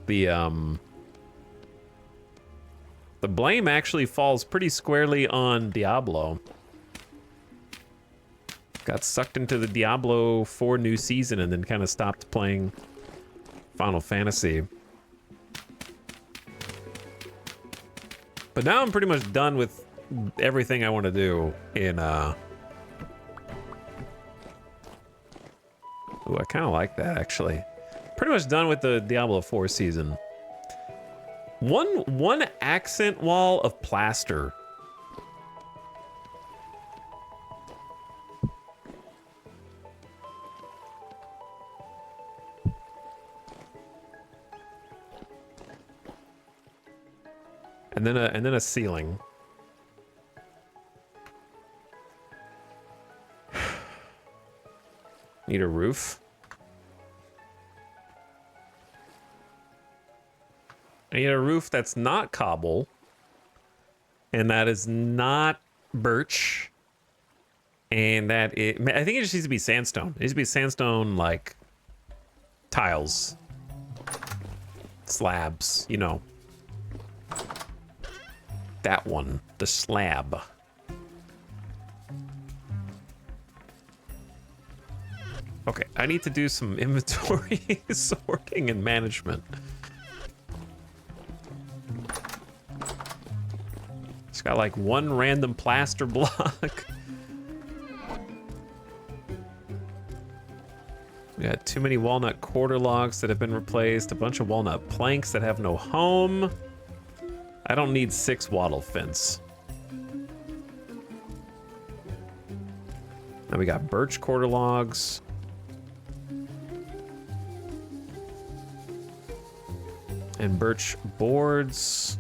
The blame actually falls pretty squarely on Diablo. Got sucked into the Diablo 4 new season and then kind of stopped playing Final Fantasy. But now I'm pretty much done with everything I want to do in Ooh, I kind of like that actually. Pretty much done with the Diablo 4 season. One accent wall of plaster. And then a ceiling. Need a roof. I need a roof that's not cobble, and that is not birch, and I think it just needs to be sandstone. It needs to be sandstone, like, tiles. Slabs, you know. That one, the slab. Okay, I need to do some inventory sorting and management. It's got like one random plaster block. We got too many walnut quarter logs that have been replaced, a bunch of walnut planks that have no home. I don't need 6 wattle fence. Now we got birch quarter logs. And birch boards.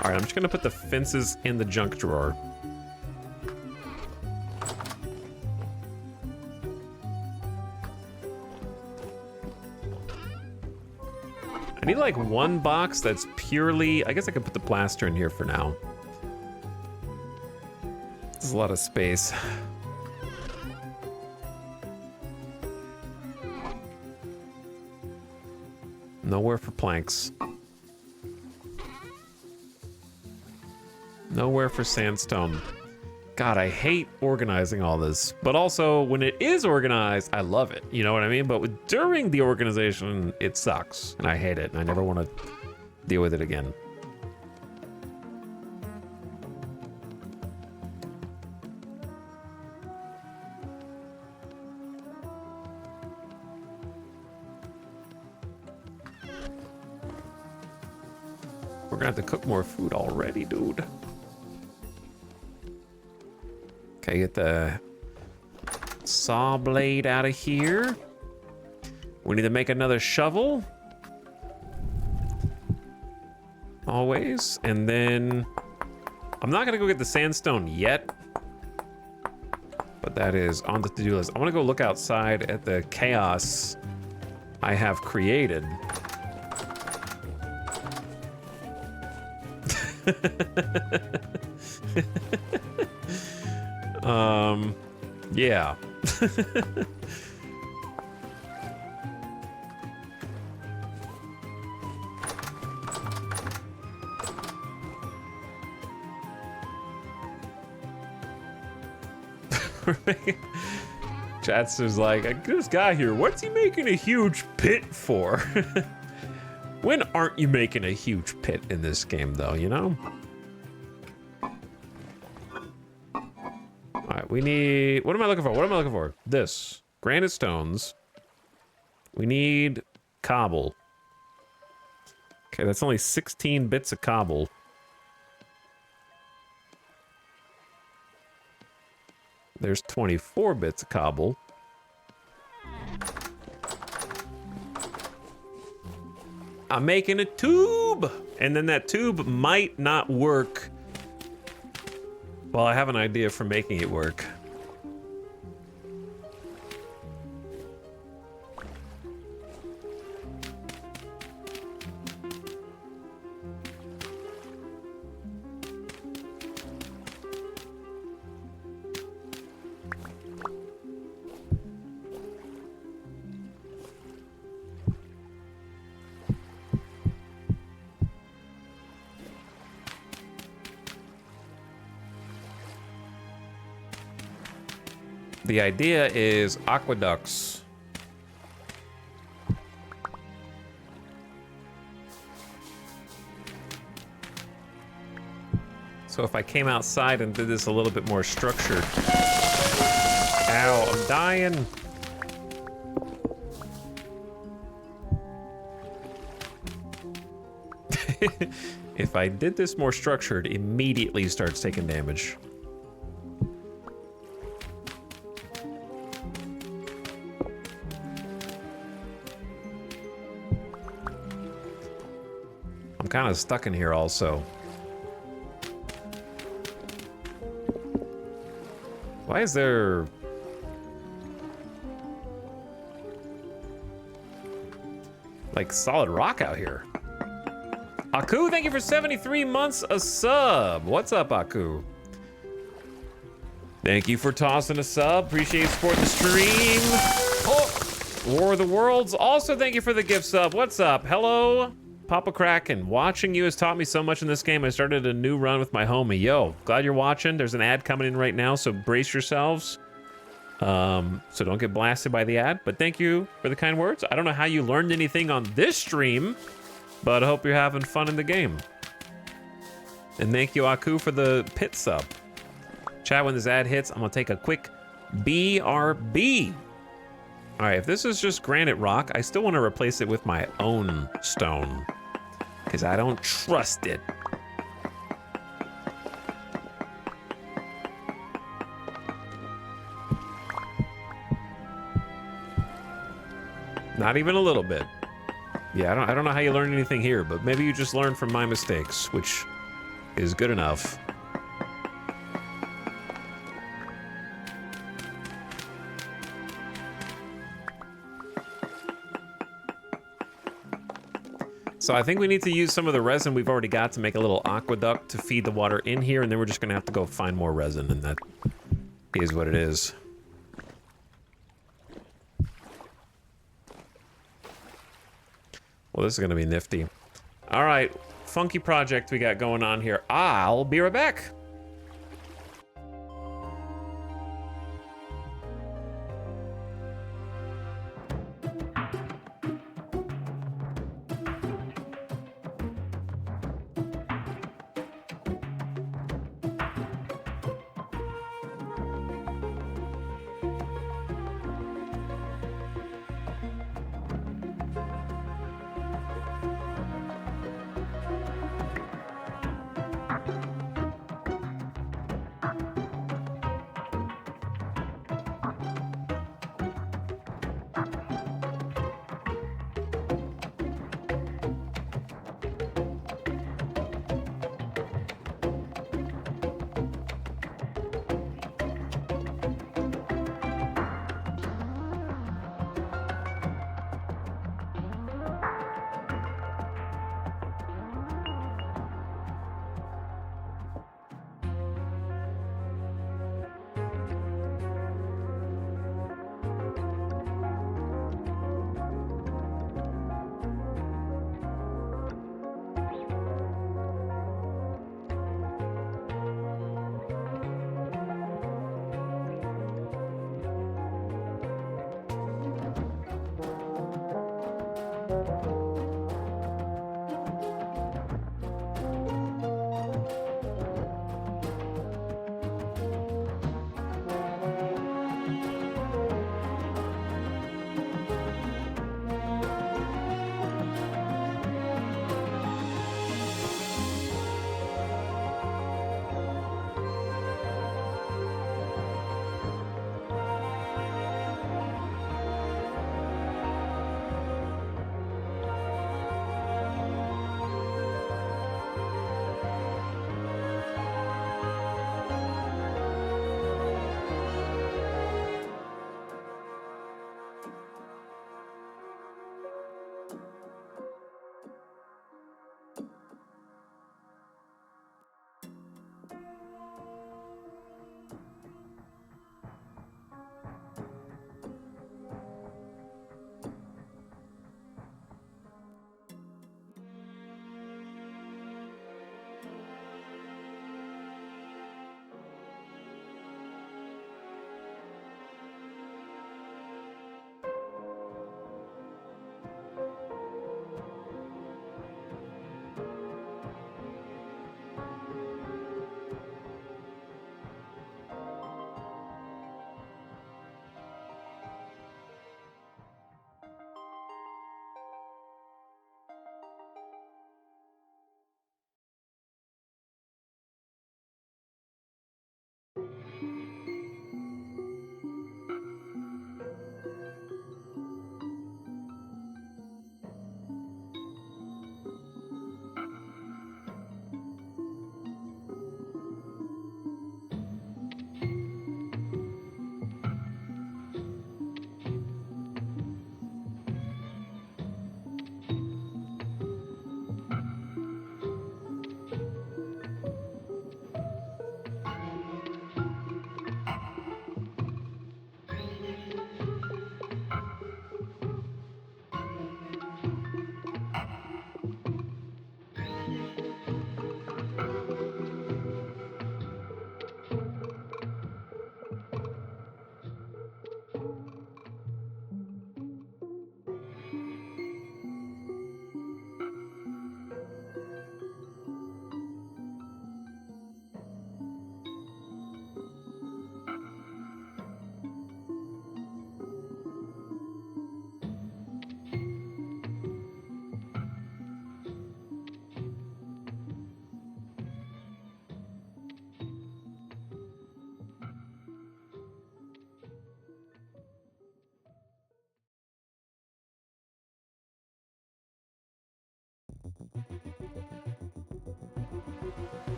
All right, I'm just gonna put the fences in the junk drawer. need like one box that's purely, I guess I could put the plaster in here for now. There's a lot of space. Nowhere for planks. Nowhere for sandstone. God, I hate organizing all this. But also, when it is organized, I love it. You know what I mean? But during the organization, it sucks. And I hate it. And I never want to deal with it again. We're gonna have to cook more food already, dude. Okay, get the saw blade out of here. We need to make another shovel. Always. And then I'm not gonna go get the sandstone yet, but that is on the to-do list. I wanna go look outside at the chaos I have created. Yeah. Chats is like, this guy here, what's he making a huge pit for? When aren't you making a huge pit in this game, though, you know? All right, we need... What am I looking for? What am I looking for? This. Granite stones. We need cobble. Okay, that's only 16 bits of cobble. There's 24 bits of cobble. I'm making a tube! And then that tube might not work. Well, I have an idea for making it work. The idea is aqueducts. So if I came outside and did this a little bit more structured. Ow, I'm dying. If I did this more structured, immediately starts taking damage. I'm kind of stuck in here also. Why is there... like solid rock out here? Aku, thank you for 73 months a sub. What's up, Aku? Thank you for tossing a sub. Appreciate you supporting the stream. Oh, War of the Worlds. Also, thank you for the gift sub. What's up? Hello, Papa Kraken. Watching you has taught me so much in this game. I started a new run with my homie. Yo, glad you're watching. There's an ad coming in right now, so brace yourselves. So don't get blasted by the ad, but thank you for the kind words. I don't know how you learned anything on this stream, but I hope you're having fun in the game. And thank you, Aku, for the pit sub. Chat, when this ad hits, I'm gonna take a quick BRB. All right, if this is just granite rock, I still want to replace it with my own stone, because I don't trust it. Not even a little bit. Yeah, I don't know how you learn anything here, but maybe you just learn from my mistakes, which is good enough. So I think we need to use some of the resin we've already got to make a little aqueduct to feed the water in here, and then we're just gonna have to go find more resin, and that is what it is. Well, this is gonna be nifty. All right, funky project we got going on here. I'll be right back.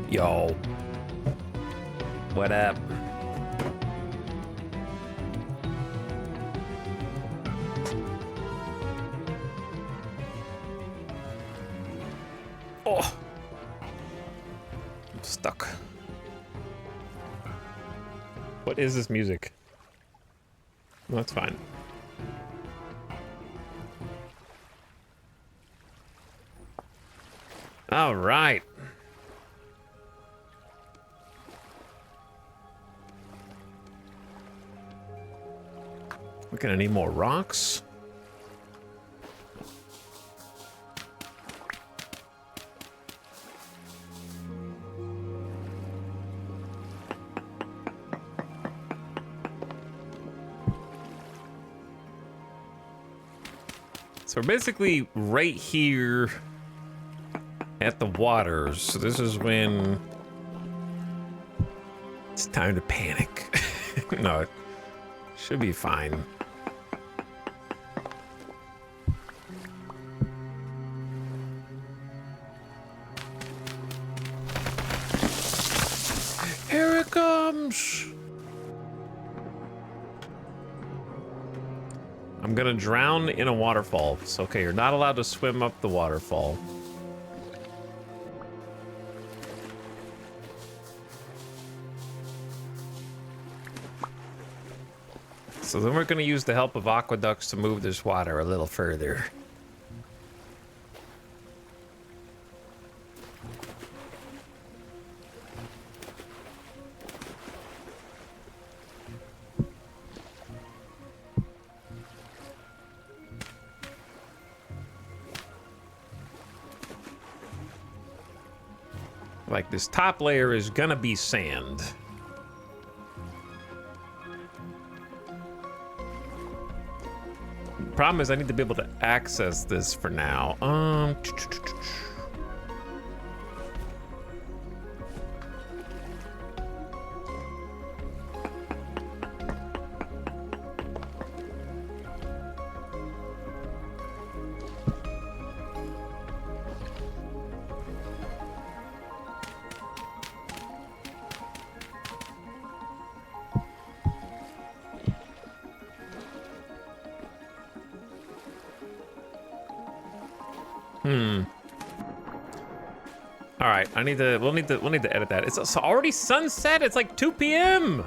Yo. What up? Oh. I'm stuck. What is this music? No, that's fine. All right. We're gonna need more rocks. So we're basically right here at the waters. So this is when it's time to panic. No, it should be fine. Here it comes. I'm gonna drown in a waterfall. It's okay, you're not allowed to swim up the waterfall. So then we're gonna use the help of aqueducts to move this water a little further. Like, this top layer is gonna be sand. Problem is I need to be able to access this for now. All right, we'll need to edit that. It's already sunset. It's like 2 p.m.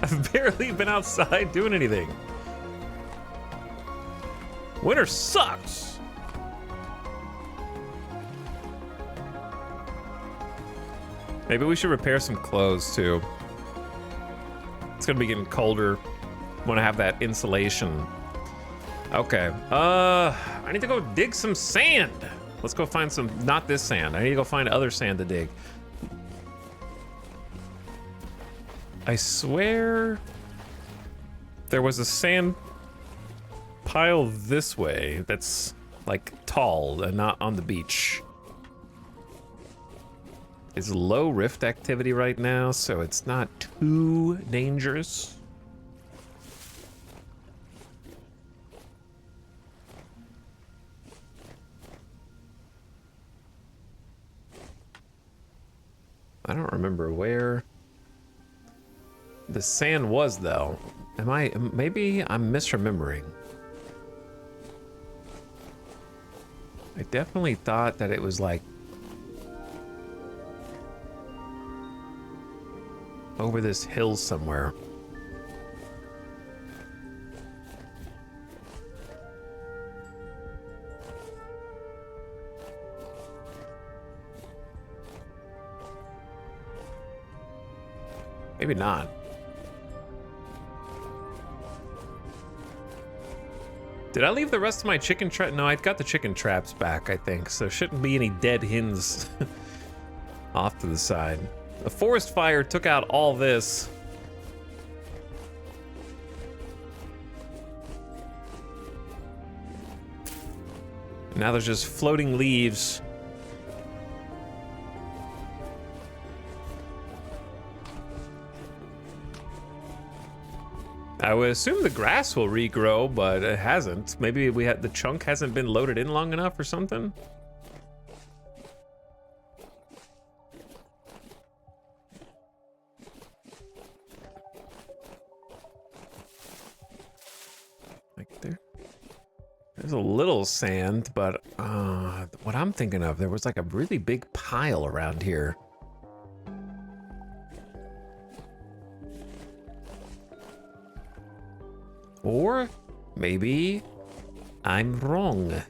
I've barely been outside doing anything. Winter sucks. Maybe we should repair some clothes too. It's gonna be getting colder. Want to have that insulation. Okay. I need to go dig some sand. Let's go find some, not this sand. I need to go find other sand to dig. I swear there was a sand pile this way that's like tall and not on the beach. It's low rift activity right now, so it's not too dangerous. I don't remember where the sand was, though. Maybe I'm misremembering. I definitely thought that it was like over this hill somewhere. Maybe not. Did I leave the rest of my chicken trap? No, I got the chicken traps back, I think. So shouldn't be any dead hens off to the side. The forest fire took out all this. Now there's just floating leaves. I would assume the grass will regrow, but it hasn't. Maybe the chunk hasn't been loaded in long enough or something. There's a little sand, but what I'm thinking of, there was like a really big pile around here. Or maybe I'm wrong.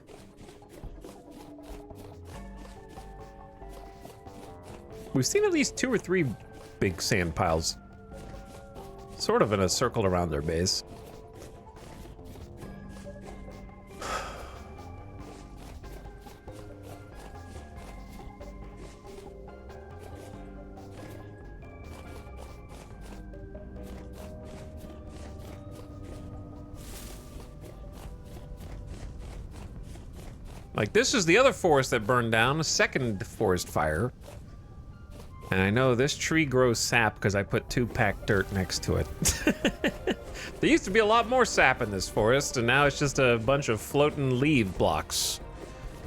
We've seen at least 2 or 3 big sand piles, sort of in a circle around their base. Like, this is the other forest that burned down, a second forest fire. And I know this tree grows sap because I put 2 packed dirt next to it. There used to be a lot more sap in this forest, and now it's just a bunch of floating leaf blocks,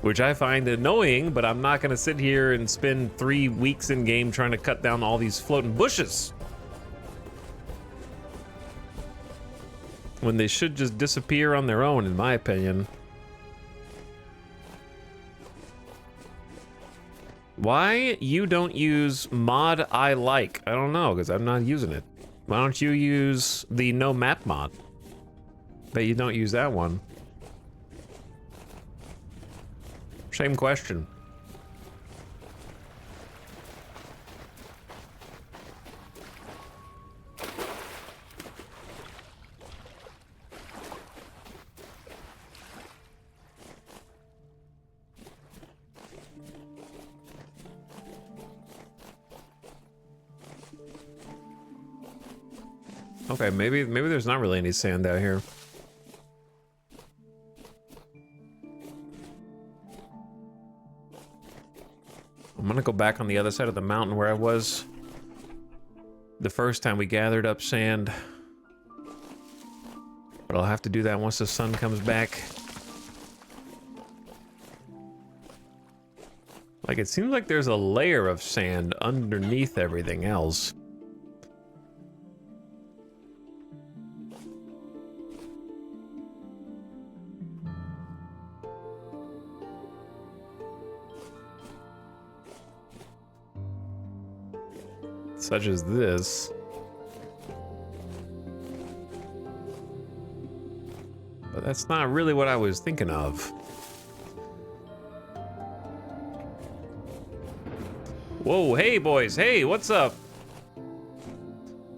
which I find annoying, but I'm not gonna sit here and spend 3 weeks in game trying to cut down all these floating bushes, when they should just disappear on their own, in my opinion. Why you don't use mod I like? I don't know, because I'm not using it. Why don't you use the no map mod? Bet you don't use that one. Same question. Okay, maybe there's not really any sand out here. I'm gonna go back on the other side of the mountain where I was the first time we gathered up sand. But I'll have to do that once the sun comes back. Like, it seems like there's a layer of sand underneath everything else. Such as this. But that's not really what I was thinking of. Whoa, hey boys, hey, what's up?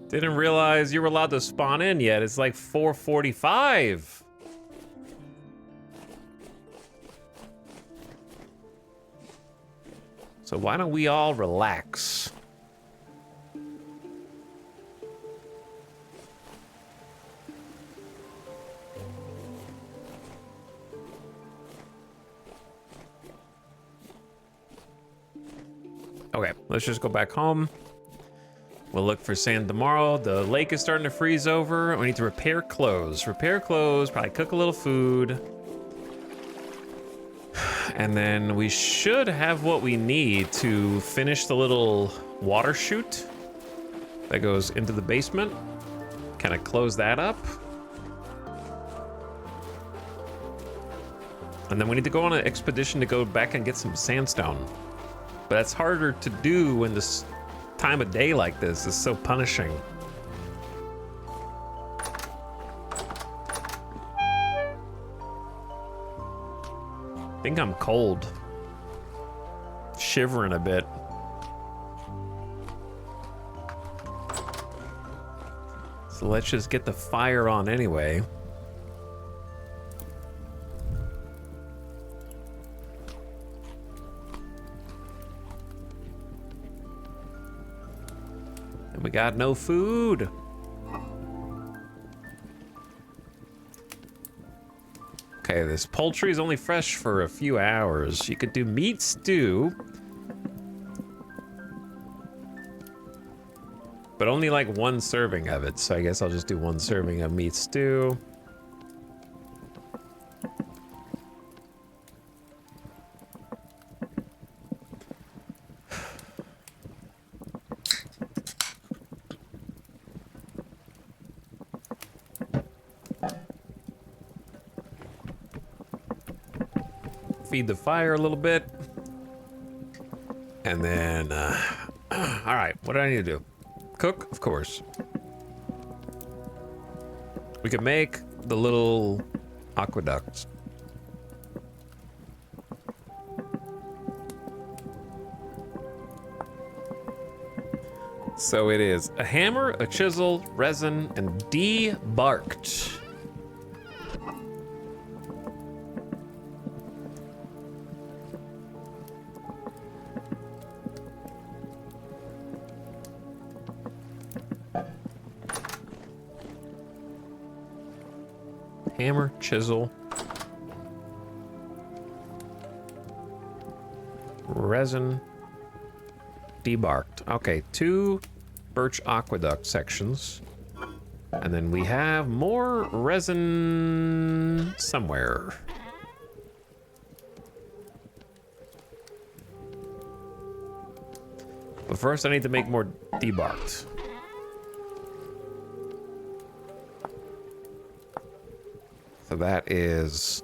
Didn't realize you were allowed to spawn in yet. It's like 4:45. So why don't we all relax? Okay, let's just go back home. We'll look for sand tomorrow. The lake is starting to freeze over. We need to repair clothes. Repair clothes, probably cook a little food. And then we should have what we need to finish the little water chute that goes into the basement. Kind of close that up. And then we need to go on an expedition to go back and get some sandstone. But that's harder to do when this time of day like this is so punishing. I think I'm cold. Shivering a bit. So let's just get the fire on anyway. And we got no food. Okay, this poultry is only fresh for a few hours. You could do meat stew. But only like 1 serving of it, so I guess I'll just do 1 serving of meat stew. feed the fire a little bit. And then, all right, what do I need to do? Cook, of course. We could make the little aqueducts. So it is a hammer, a chisel, resin, and debarked. Hammer, chisel, resin, debarked. Okay, 2 birch aqueduct sections. And then we have more resin somewhere. But first I need to make more debarked. So that is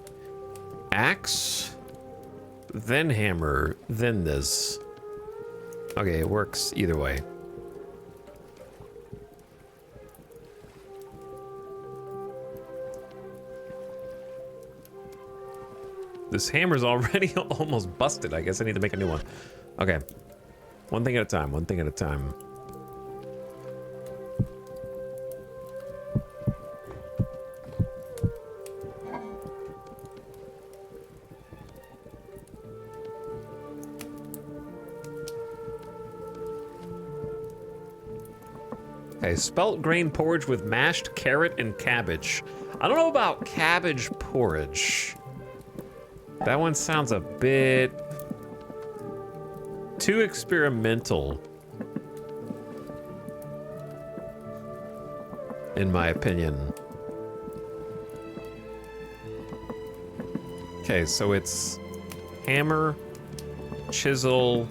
axe, then hammer, then this. Okay, it works either way. This hammer's already almost busted. I guess I need to make a new one. Okay. One thing at a time, one thing at a time. Okay, spelt grain porridge with mashed carrot and cabbage. I don't know about cabbage porridge. That one sounds a bit too experimental, in my opinion. Okay, so it's hammer, chisel,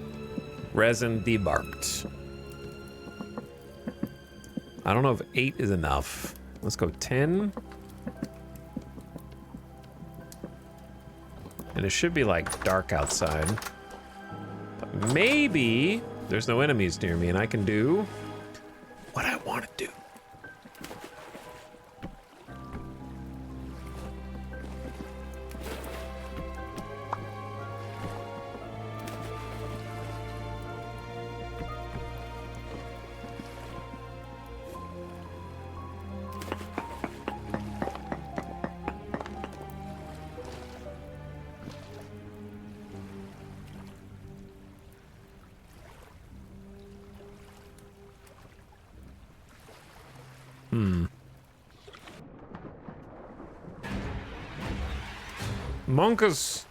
resin, debarked. I don't know if 8 is enough. Let's go 10. And it should be like dark outside. But maybe there's no enemies near me and I can do what I want to do. Monkus.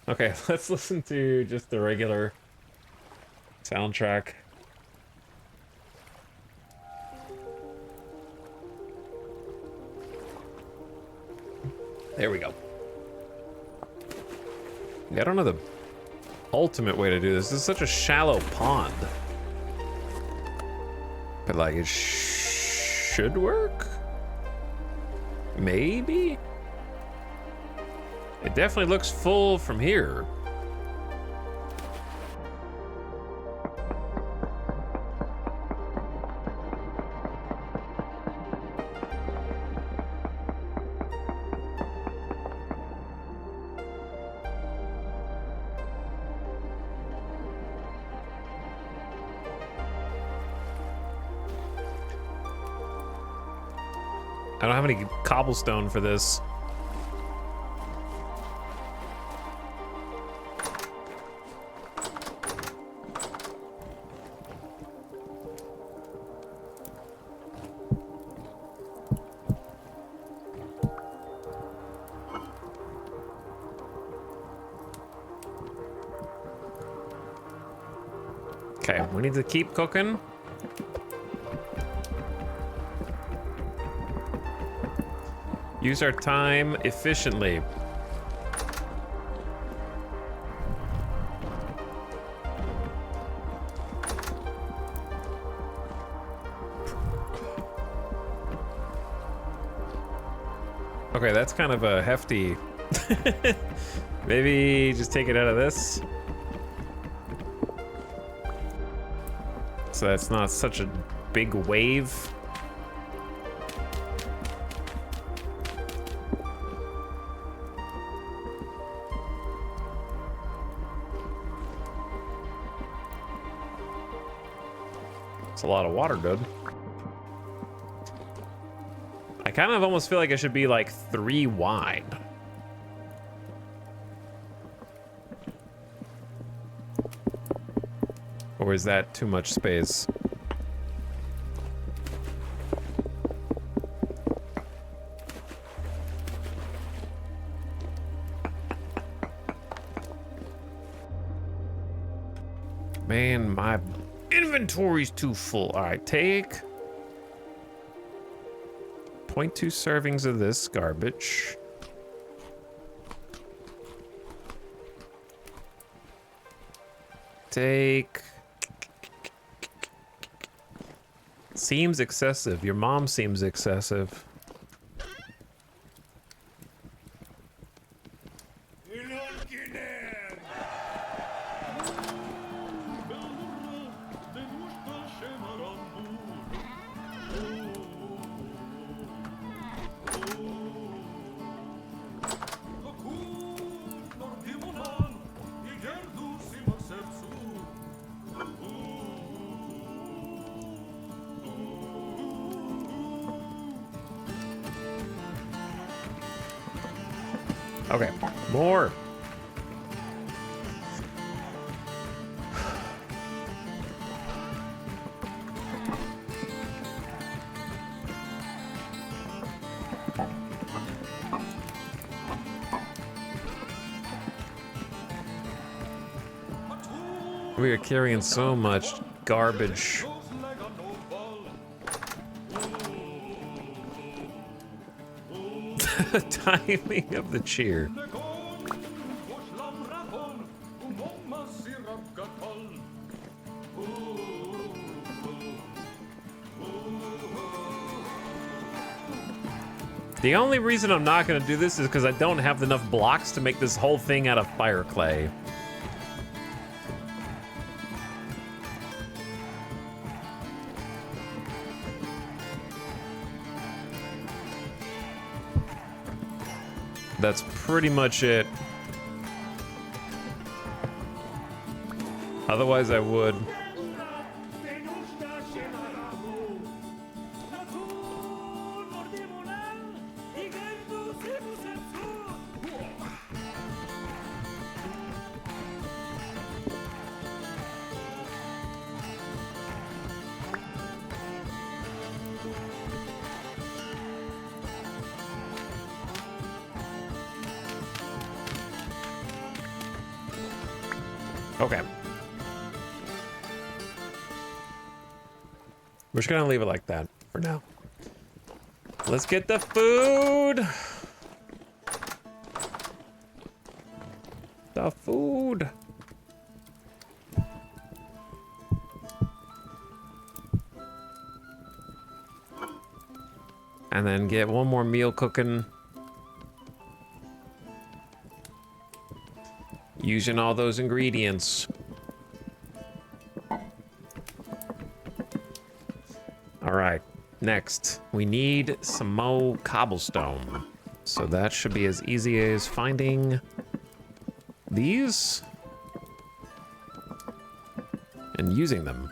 Okay, let's listen to just the regular soundtrack. There we go. Yeah, I don't know the ultimate way to do this. This is such a shallow pond. But like, it should work? Maybe? It definitely looks full from here. I don't have any cobblestone for this. Okay, we need to keep cooking. Use our time efficiently. Okay, that's kind of a hefty. Maybe just take it out of this. So that's not such a big wave. It's a lot of water, dude. I kind of almost feel like it should be like 3 wide. Or is that too much space? Man, my inventory's too full. All right, take 0.2 servings of this garbage. Take... Seems excessive. Your mom seems excessive. Okay, more. We are carrying so much garbage. The timing of the cheer. The only reason I'm not gonna do this is because I don't have enough blocks to make this whole thing out of fire clay. That's pretty much it. Otherwise, I would. Okay. We're just gonna leave it like that for now. Let's get the food. The food. And then get one more meal cooking. Using all those ingredients. All right, next, we need some more cobblestone. So that should be as easy as finding these and using them.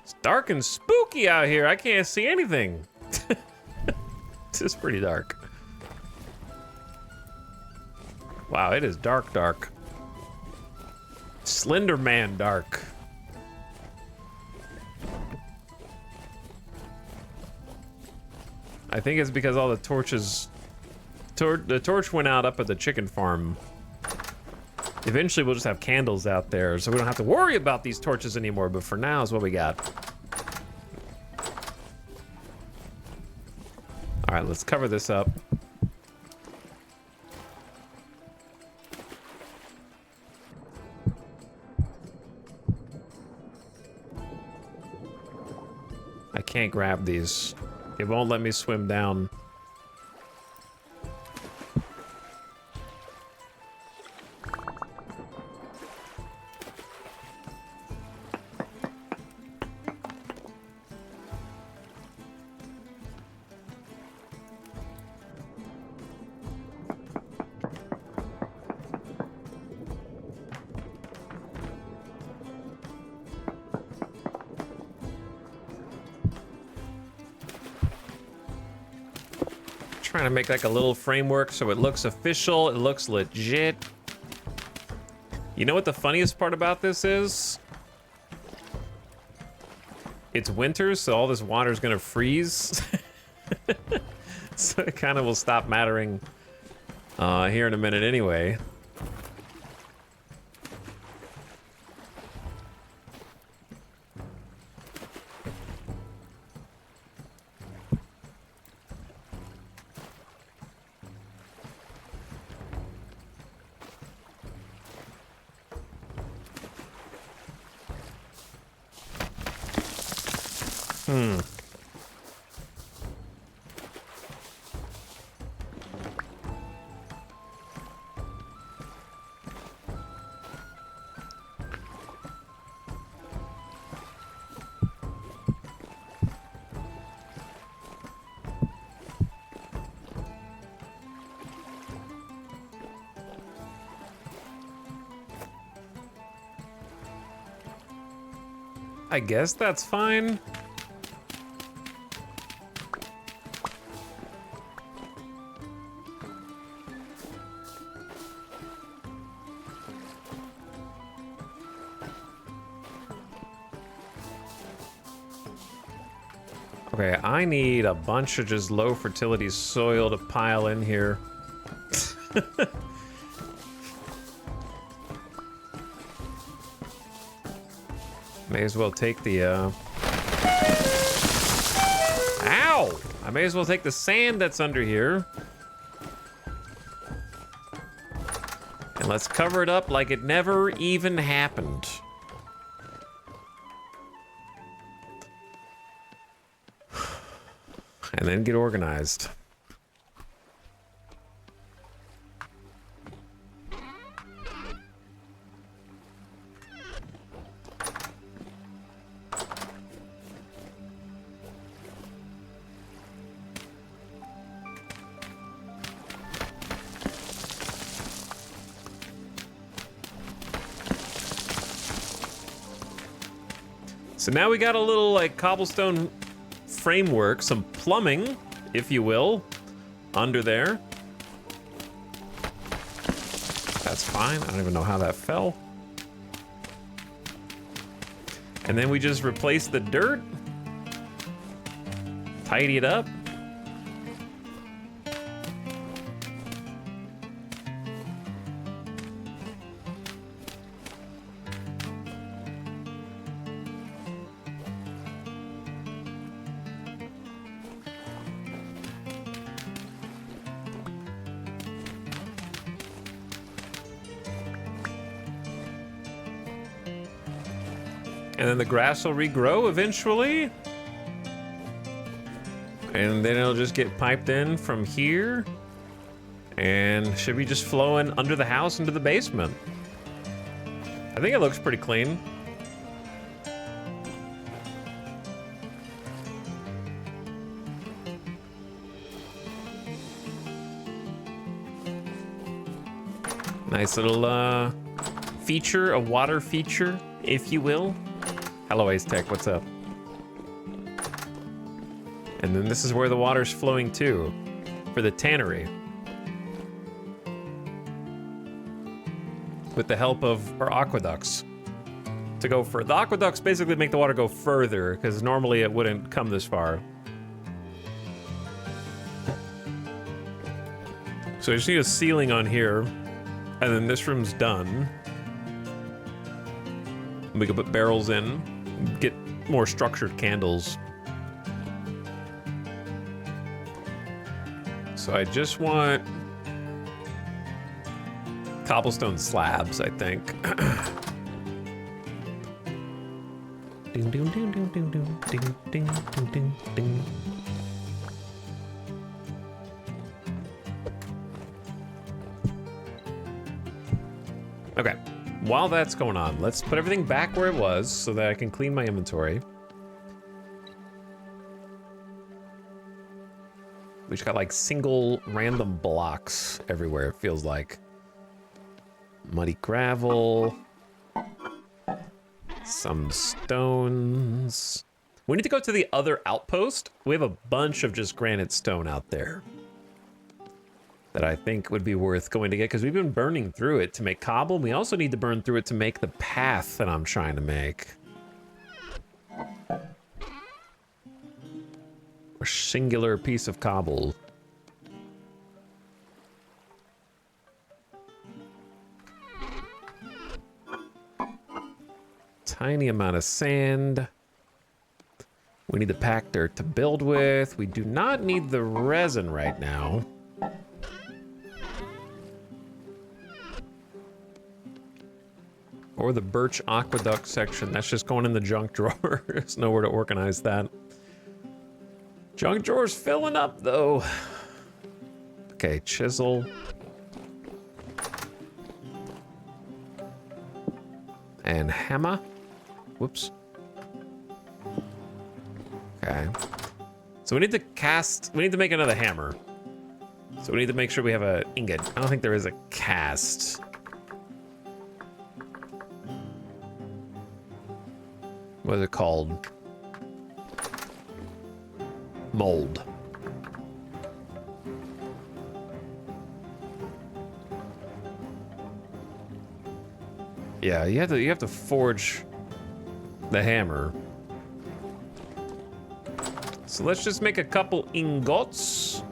It's dark and spooky out here. I can't see anything. This is pretty dark. Wow, it is dark, dark. Slender Man dark. I think it's because all the torches... the torch went out up at the chicken farm. Eventually we'll just have candles out there, so we don't have to worry about these torches anymore, but for now is what we got. All right, let's cover this up. I can't grab these. It won't let me swim down. Trying to make like a little framework so it looks official, it looks legit. You know what the funniest part about this is? It's winter, so all this water is gonna freeze. So it kind of will stop mattering here in a minute anyway. I guess that's fine. Okay, I need a bunch of just low fertility soil to pile in here. May as well take the, Ow! I may as well take the sand that's under here. And let's cover it up like it never even happened. And then get organized. So now we got a little like cobblestone framework, some plumbing, if you will, under there. That's fine. I don't even know how that fell. And then we just replace the dirt, tidy it up. And then the grass will regrow eventually. And then it'll just get piped in from here. And should be just flowing under the house into the basement. I think it looks pretty clean. Nice little feature, a water feature, if you will. Hello, Ace Tech, what's up? And then this is where the water's flowing to, for the tannery. With the help of our aqueducts. To go further. The aqueducts basically make the water go further, because normally it wouldn't come this far. So I just need a ceiling on here, and then this room's done. We can put barrels in, get more structured candles. So I just want cobblestone slabs, I think. Ding, ding, ding, ding, ding, ding, ding, ding, ding, ding, ding. Okay, while that's going on, let's put everything back where it was so that I can clean my inventory. We just got like single random blocks everywhere, it feels like. Muddy gravel. Some stones. We need to go to the other outpost. We have a bunch of just granite stone out there that I think would be worth going to get because we've been burning through it to make cobble. We also need to burn through it to make the path that I'm trying to make. A singular piece of cobble. Tiny amount of sand. We need the packed dirt to build with. We do not need the resin right now. Or the birch aqueduct section. That's just going in the junk drawer. There's nowhere to organize that. Junk drawer's filling up though. Okay, chisel. And hammer. Whoops. Okay. So we need to make another hammer. So we need to make sure we have an ingot. I don't think there is a cast. What is it called? Mold. Yeah, you have to forge the hammer. So let's just make a couple ingots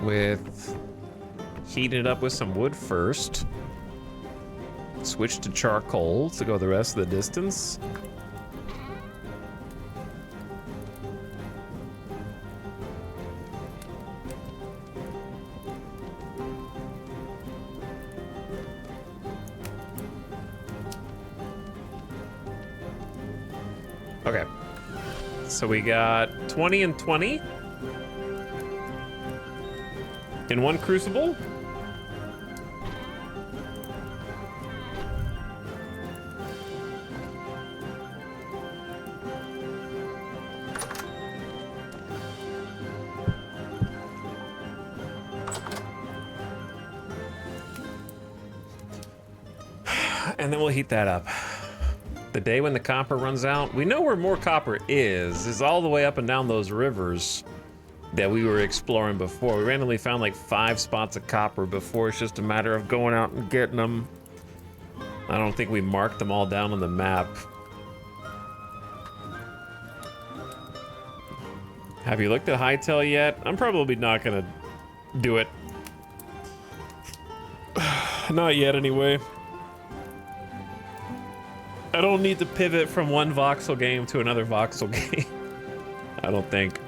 with heating it up with some wood first. Switch to charcoal to go the rest of the distance. Okay, so we got 20 and 20 in one crucible. And then we'll heat that up. The day when the copper runs out, we know where more copper is all the way up and down those rivers that we were exploring before. We randomly found like 5 spots of copper before. It's just a matter of going out and getting them. I don't think we marked them all down on the map. Have you looked at Hightail yet? I'm probably not gonna do it. Not yet anyway. I don't need to pivot from one voxel game to another voxel game. I don't think.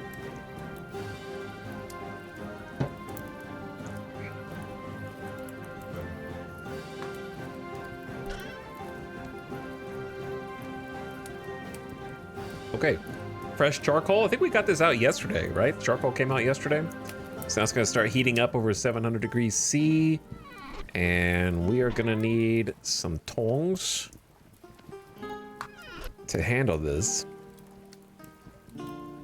Okay, fresh charcoal. I think we got this out yesterday, right? Charcoal came out yesterday. So now it's gonna start heating up over 700 degrees C. And we are gonna need some tongs to handle this.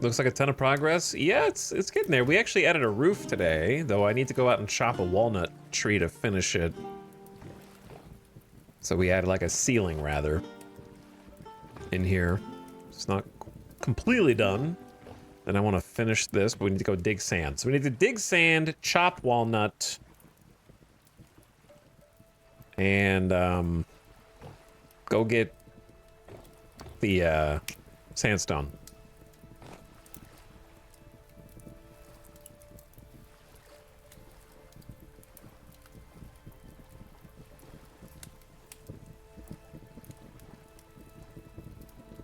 Looks like a ton of progress. Yeah, it's getting there. We actually added a roof today, though I need to go out and chop a walnut tree to finish it. So we added like a ceiling rather in here. It's not completely done. Then I want to finish this, but we need to go dig sand. So we need to dig sand, chop walnut, and go get the sandstone.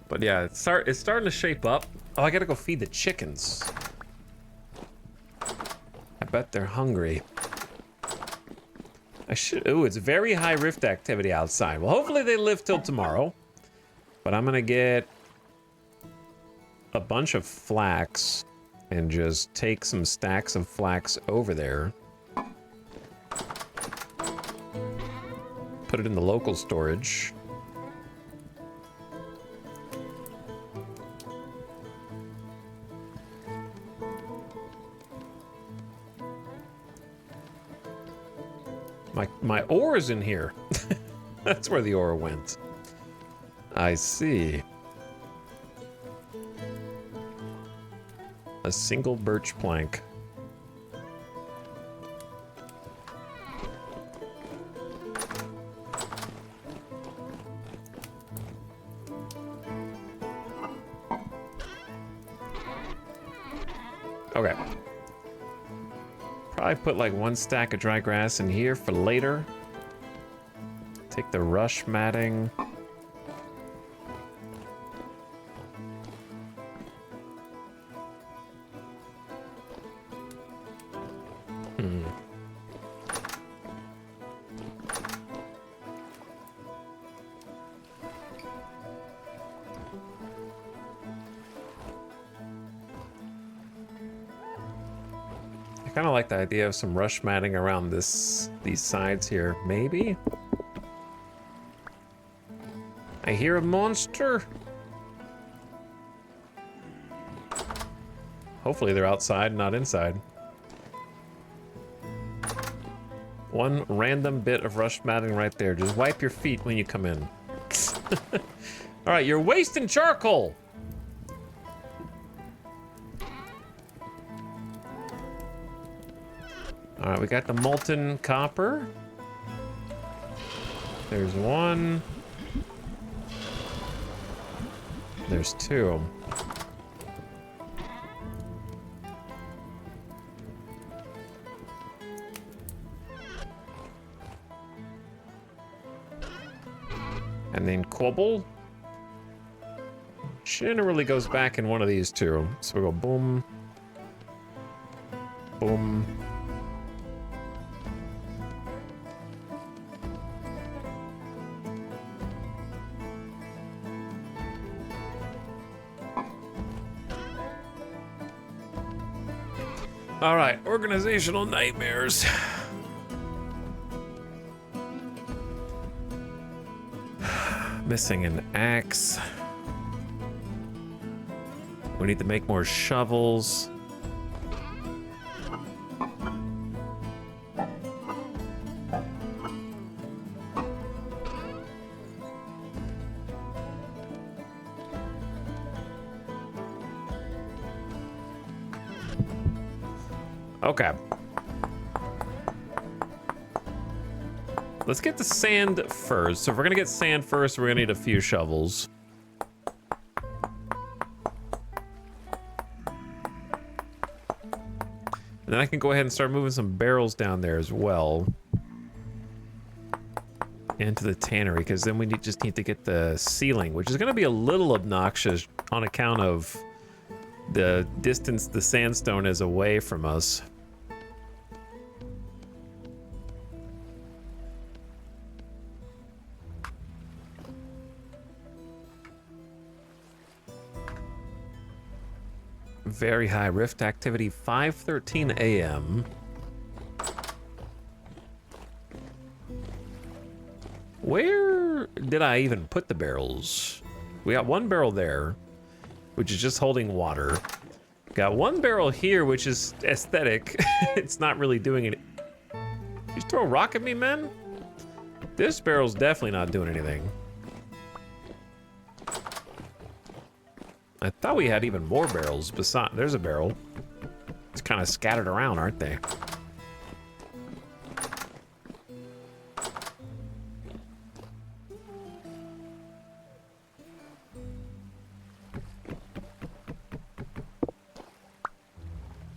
But yeah, it's starting to shape up. Oh, I gotta go feed the chickens. I bet they're hungry. I should. Ooh, it's very high rift activity outside. Well, hopefully they live till tomorrow. But I'm gonna get a bunch of flax and just take some stacks of flax over there. Put it in the local storage. My ore is in here. That's where the ore went. I see. A single birch plank. Okay. Probably put like one stack of dry grass in here for later. Take the rush matting. I kind of like the idea of some rush matting around these sides here. Maybe? I hear a monster. Hopefully they're outside, not inside. One random bit of rush matting right there. Just wipe your feet when you come in. All right, you're wasting charcoal. All right, we got the molten copper. There's one. There's two. And then cobble generally goes back in one of these two. So we go boom, boom. All right, organizational nightmares. Missing an axe. We need to make more shovels. Okay. Let's get the sand first. So if we're gonna get sand first, we're gonna need a few shovels. And then I can go ahead and start moving some barrels down there as well. Into the tannery, because then we just need to get the ceiling, which is gonna be a little obnoxious on account of the distance the sandstone is away from us. Very high rift activity, 5:13 a.m. Where did I even put the barrels? We got one barrel there, which is just holding water. Got one barrel here, which is aesthetic. It's not really doing it. You just throw a rock at me, man? This barrel's definitely not doing anything. I thought we had even more barrels beside. There's a barrel. It's kind of scattered around, aren't they?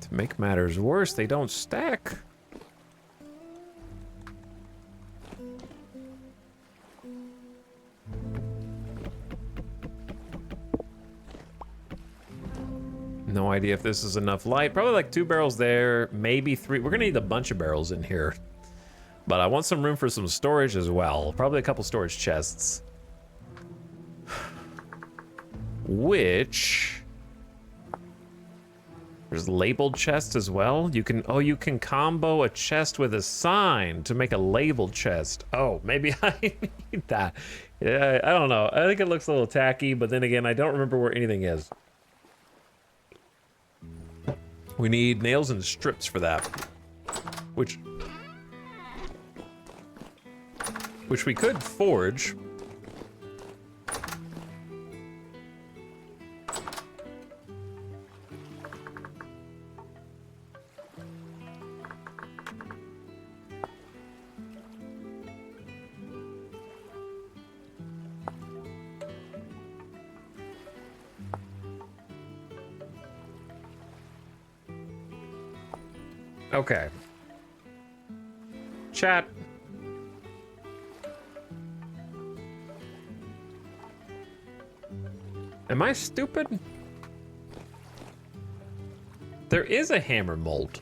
To make matters worse, they don't stack. No idea if this is enough light. Probably like 2 barrels there, maybe 3. We're gonna need a bunch of barrels in here. But I want some room for some storage as well. Probably a couple storage chests. Which... There's labeled chests as well. You can, oh, you can combo a chest with a sign to make a labeled chest. Oh, maybe I need that. Yeah, I don't know. I think it looks a little tacky, but then again, I don't remember where anything is. We need nails and strips for that. Which we could forge. Okay. Chat. Am I stupid? There is a hammer mold.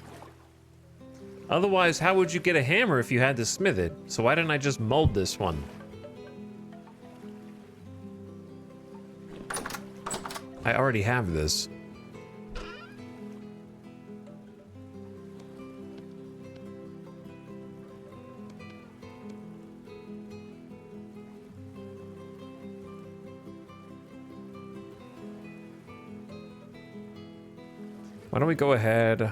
Otherwise, how would you get a hammer if you had to smith it? So why didn't I just mold this one? I already have this. Why don't we go ahead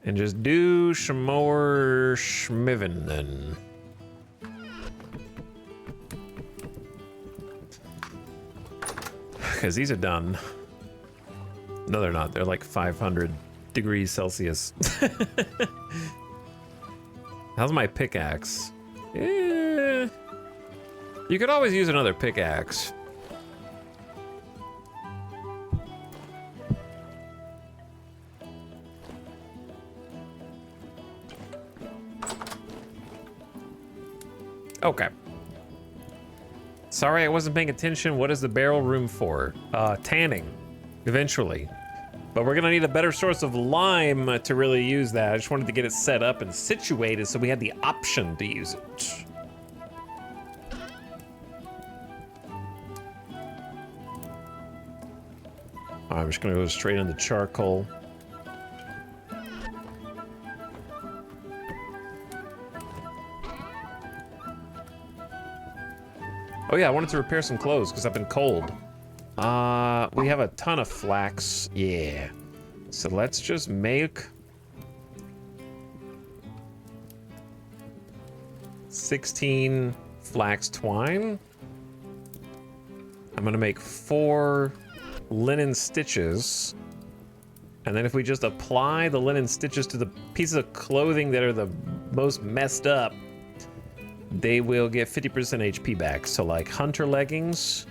and just do some more schmivin then. Because these are done. No, they're not. They're like 500 degrees Celsius. How's my pickaxe? You could always use another pickaxe. Okay. Sorry, I wasn't paying attention. What is the barrel room for? Tanning, eventually. But we're gonna need a better source of lime to really use that. I just wanted to get it set up and situated so we had the option to use it. I'm just gonna go straight into charcoal. Oh yeah, I wanted to repair some clothes because I've been cold. We have a ton of flax. Yeah. So let's just make 16 flax twine. I'm gonna make 4 linen stitches. And then if we just apply the linen stitches to the pieces of clothing that are the most messed up, they will get 50% HP back. So like hunter leggings,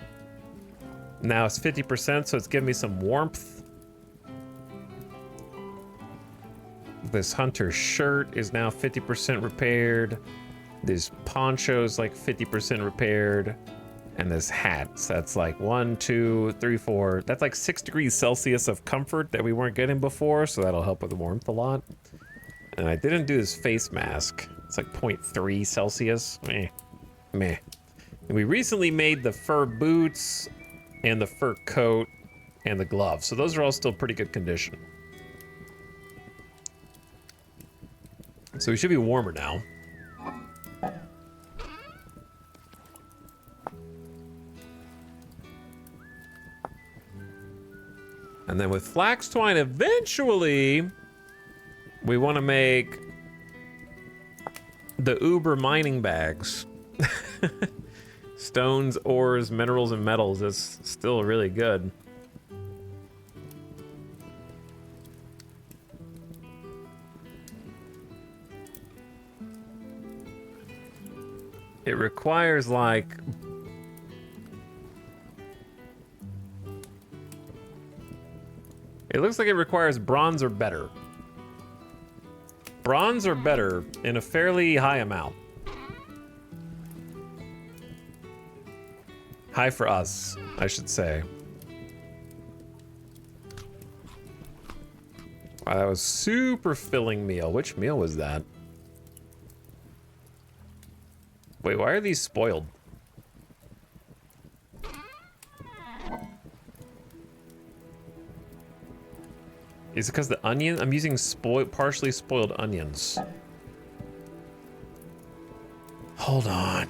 now it's 50%, so it's giving me some warmth. This hunter shirt is now 50% repaired. This poncho is like 50% repaired. And this hat, so that's like 1, 2, 3, 4. That's like 6 degrees Celsius of comfort that we weren't getting before, so that'll help with the warmth a lot. And I didn't do this face mask. It's like 0.3 Celsius. Meh. Meh. And we recently made the fur boots and the fur coat and the gloves. So those are all still pretty good condition. So we should be warmer now. And then with flax twine, eventually, we want to make the Uber mining bags. Stones, ores, minerals, and metals is still really good. It requires like... It looks like it requires bronze or better. Bronze or better in a fairly high amount. High for us, I should say. Wow, that was super filling meal. Which meal was that? Wait, why are these spoiled? Is it because the onion? I'm using partially spoiled onions. Hold on.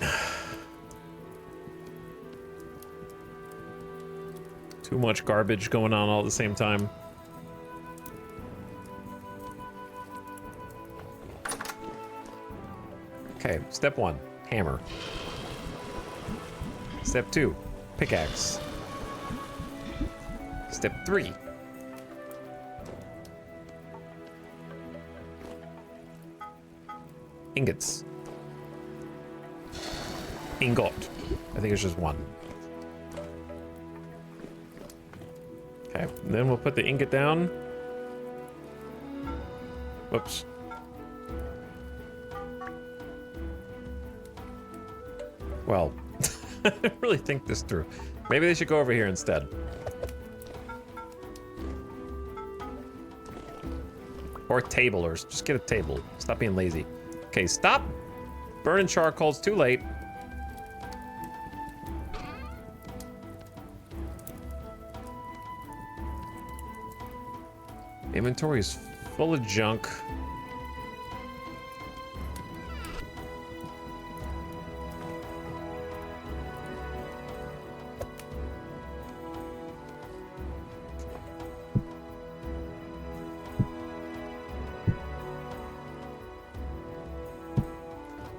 Too much garbage going on all at the same time. Okay, step 1, hammer. Step 2, pickaxe. Step 3. Ingots. Ingot. I think it's just 1. Okay, then we'll put the ingot down. Whoops. Well, I didn't really think this through. Maybe they should go over here instead. Or a table, or just get a table. Stop being lazy. Okay, stop burning charcoal. It's too late. Inventory is full of junk.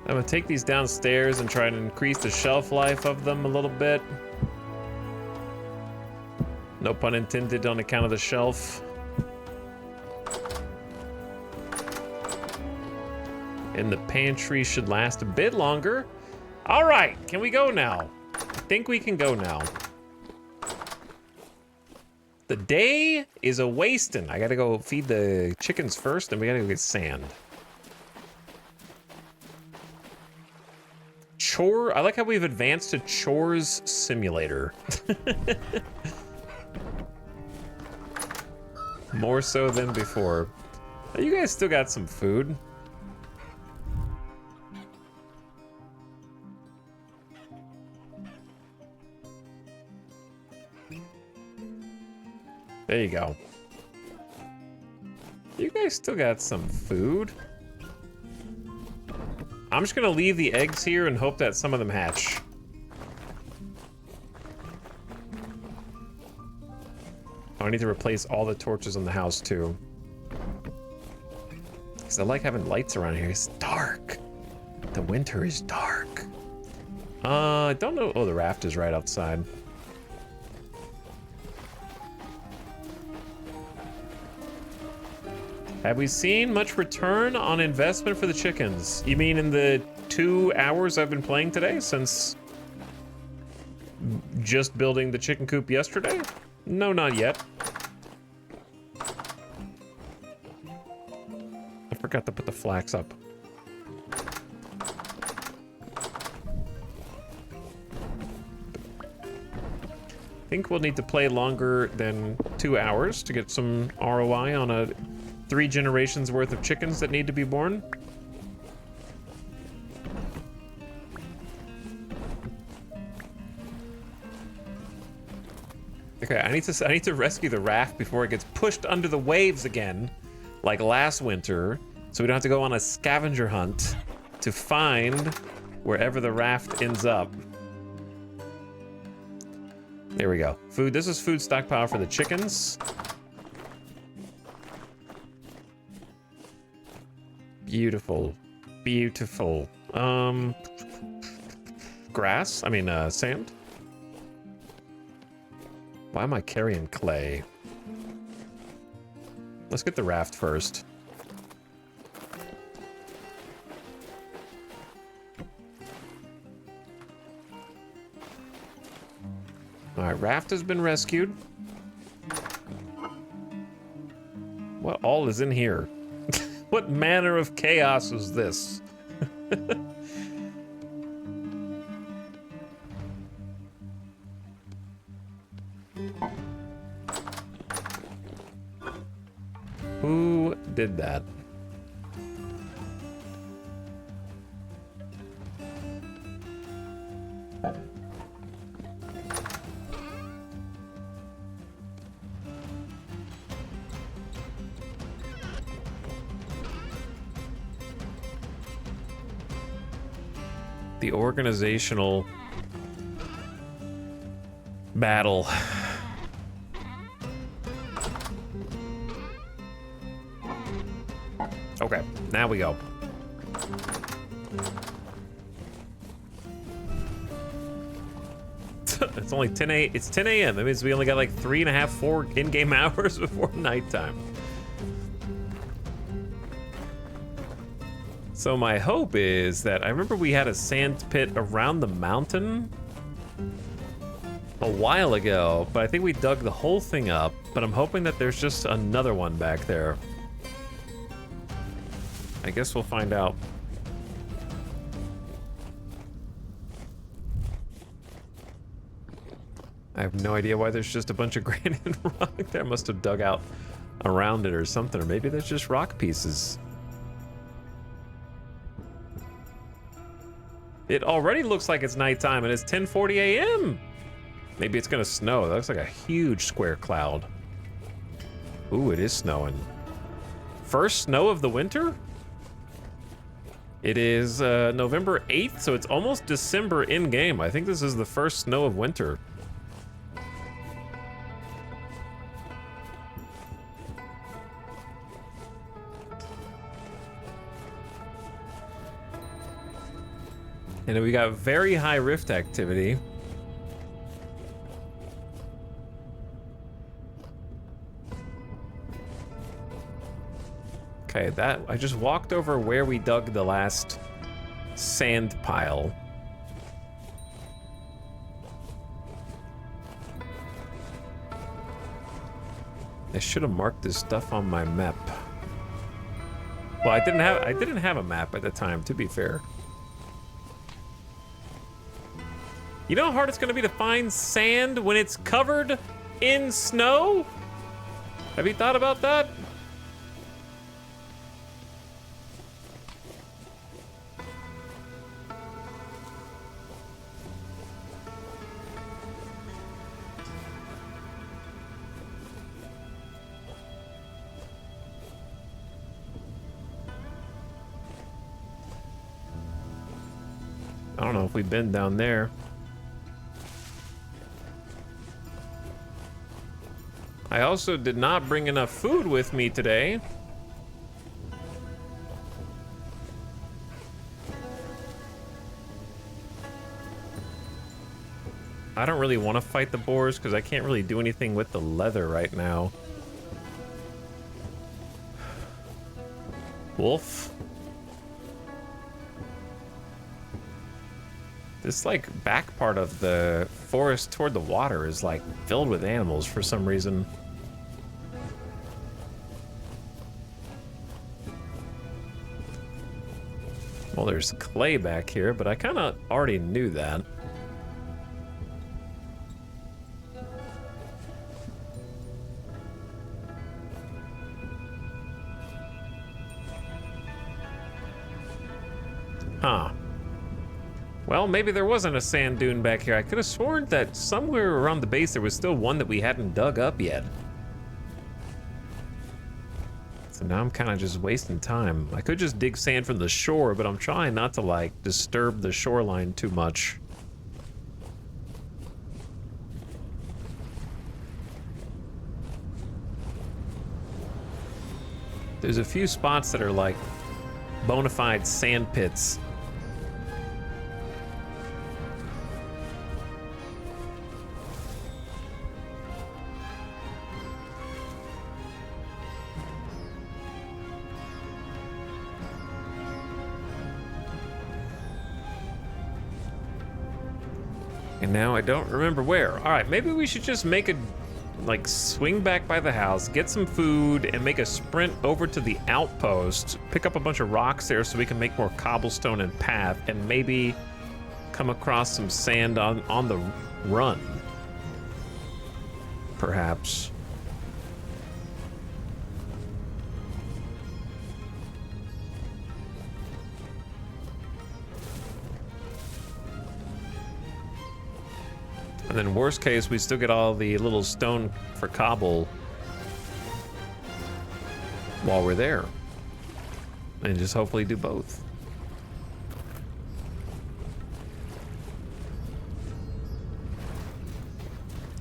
I'm gonna take these downstairs and try to increase the shelf life of them a little bit. No pun intended on account of the shelf. And the pantry should last a bit longer. All right, can we go now? I think we can go now. The day is a wasting. I gotta go feed the chickens first, and we gotta go get sand. Chore, I like how we've advanced to chores simulator. More so than before. You guys still got some food. There you go. You guys still got some food. I'm just gonna leave the eggs here and hope that some of them hatch. Oh, I need to replace all the torches in the house too. Because I like having lights around here. It's dark. The winter is dark. I don't know. Oh, the raft is right outside. Have we seen much return on investment for the chickens? You mean in the 2 hours I've been playing today, since just building the chicken coop yesterday? No, not yet. I forgot to put the flax up. I think we'll need to play longer than 2 hours to get some ROI on a 3 generations worth of chickens that need to be born. Okay, I need to rescue the raft before it gets pushed under the waves again, like last winter, so we don't have to go on a scavenger hunt to find wherever the raft ends up. There we go. Food. This is food stockpile for the chickens. Beautiful. Beautiful. Grass? I mean, sand? Why am I carrying clay? Let's get the raft first. Alright, raft has been rescued. What all is in here? What manner of chaos is this? Who did that? The organizational battle. Okay, now we go. It's only 10 a. It's 10 a.m. That means we only got like 3.5, 4 in-game hours before nighttime. So my hope is that I remember we had a sand pit around the mountain a while ago, but I think we dug the whole thing up. But I'm hoping that there's just another one back there. I guess we'll find out. I have no idea why there's just a bunch of granite rock there. Must have dug out around it or something, or maybe there's just rock pieces. It already looks like it's nighttime and it's 10:40 a.m. Maybe it's gonna snow. That looks like a huge square cloud. Ooh, it is snowing. First snow of the winter? It is November 8th, so it's almost December in-game. I think this is the first snow of winter. And then we got very high rift activity. Okay, that I just walked over where we dug the last sand pile. I should have marked this stuff on my map. Well, I didn't have a map at the time, to be fair. You know how hard it's gonna be to find sand when it's covered in snow? Have you thought about that? I don't know if we've been down there. I also did not bring enough food with me today. I don't really want to fight the boars because I can't really do anything with the leather right now. Wolf. This like back part of the forest toward the water is like filled with animals for some reason. Well, there's clay back here, but I kind of already knew that. Huh. Well, maybe there wasn't a sand dune back here. I could have sworn that somewhere around the base there was still one that we hadn't dug up yet. So now I'm kind of just wasting time. I could just dig sand from the shore, but I'm trying not to, like, disturb the shoreline too much. There's a few spots that are, like, bona fide sand pits. And now I don't remember where. All right, maybe we should just make a, like, swing back by the house, get some food, and make a sprint over to the outpost, pick up a bunch of rocks there so we can make more cobblestone and path, and maybe come across some sand on the run. Perhaps. And then worst case, we still get all the little stone for cobble while we're there. And just hopefully do both.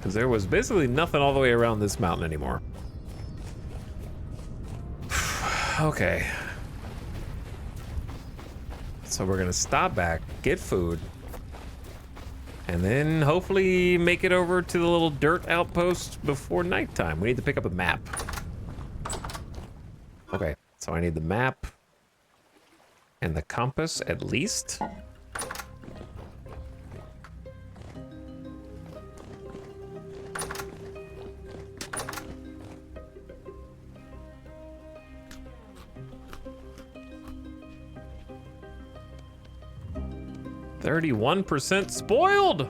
because there was basically nothing all the way around this mountain anymore. Okay. So we're gonna stop back, get food, and then hopefully make it over to the little dirt outpost before nighttime. We need to pick up a map. Okay, so I need the map and the compass at least. %31 spoiled.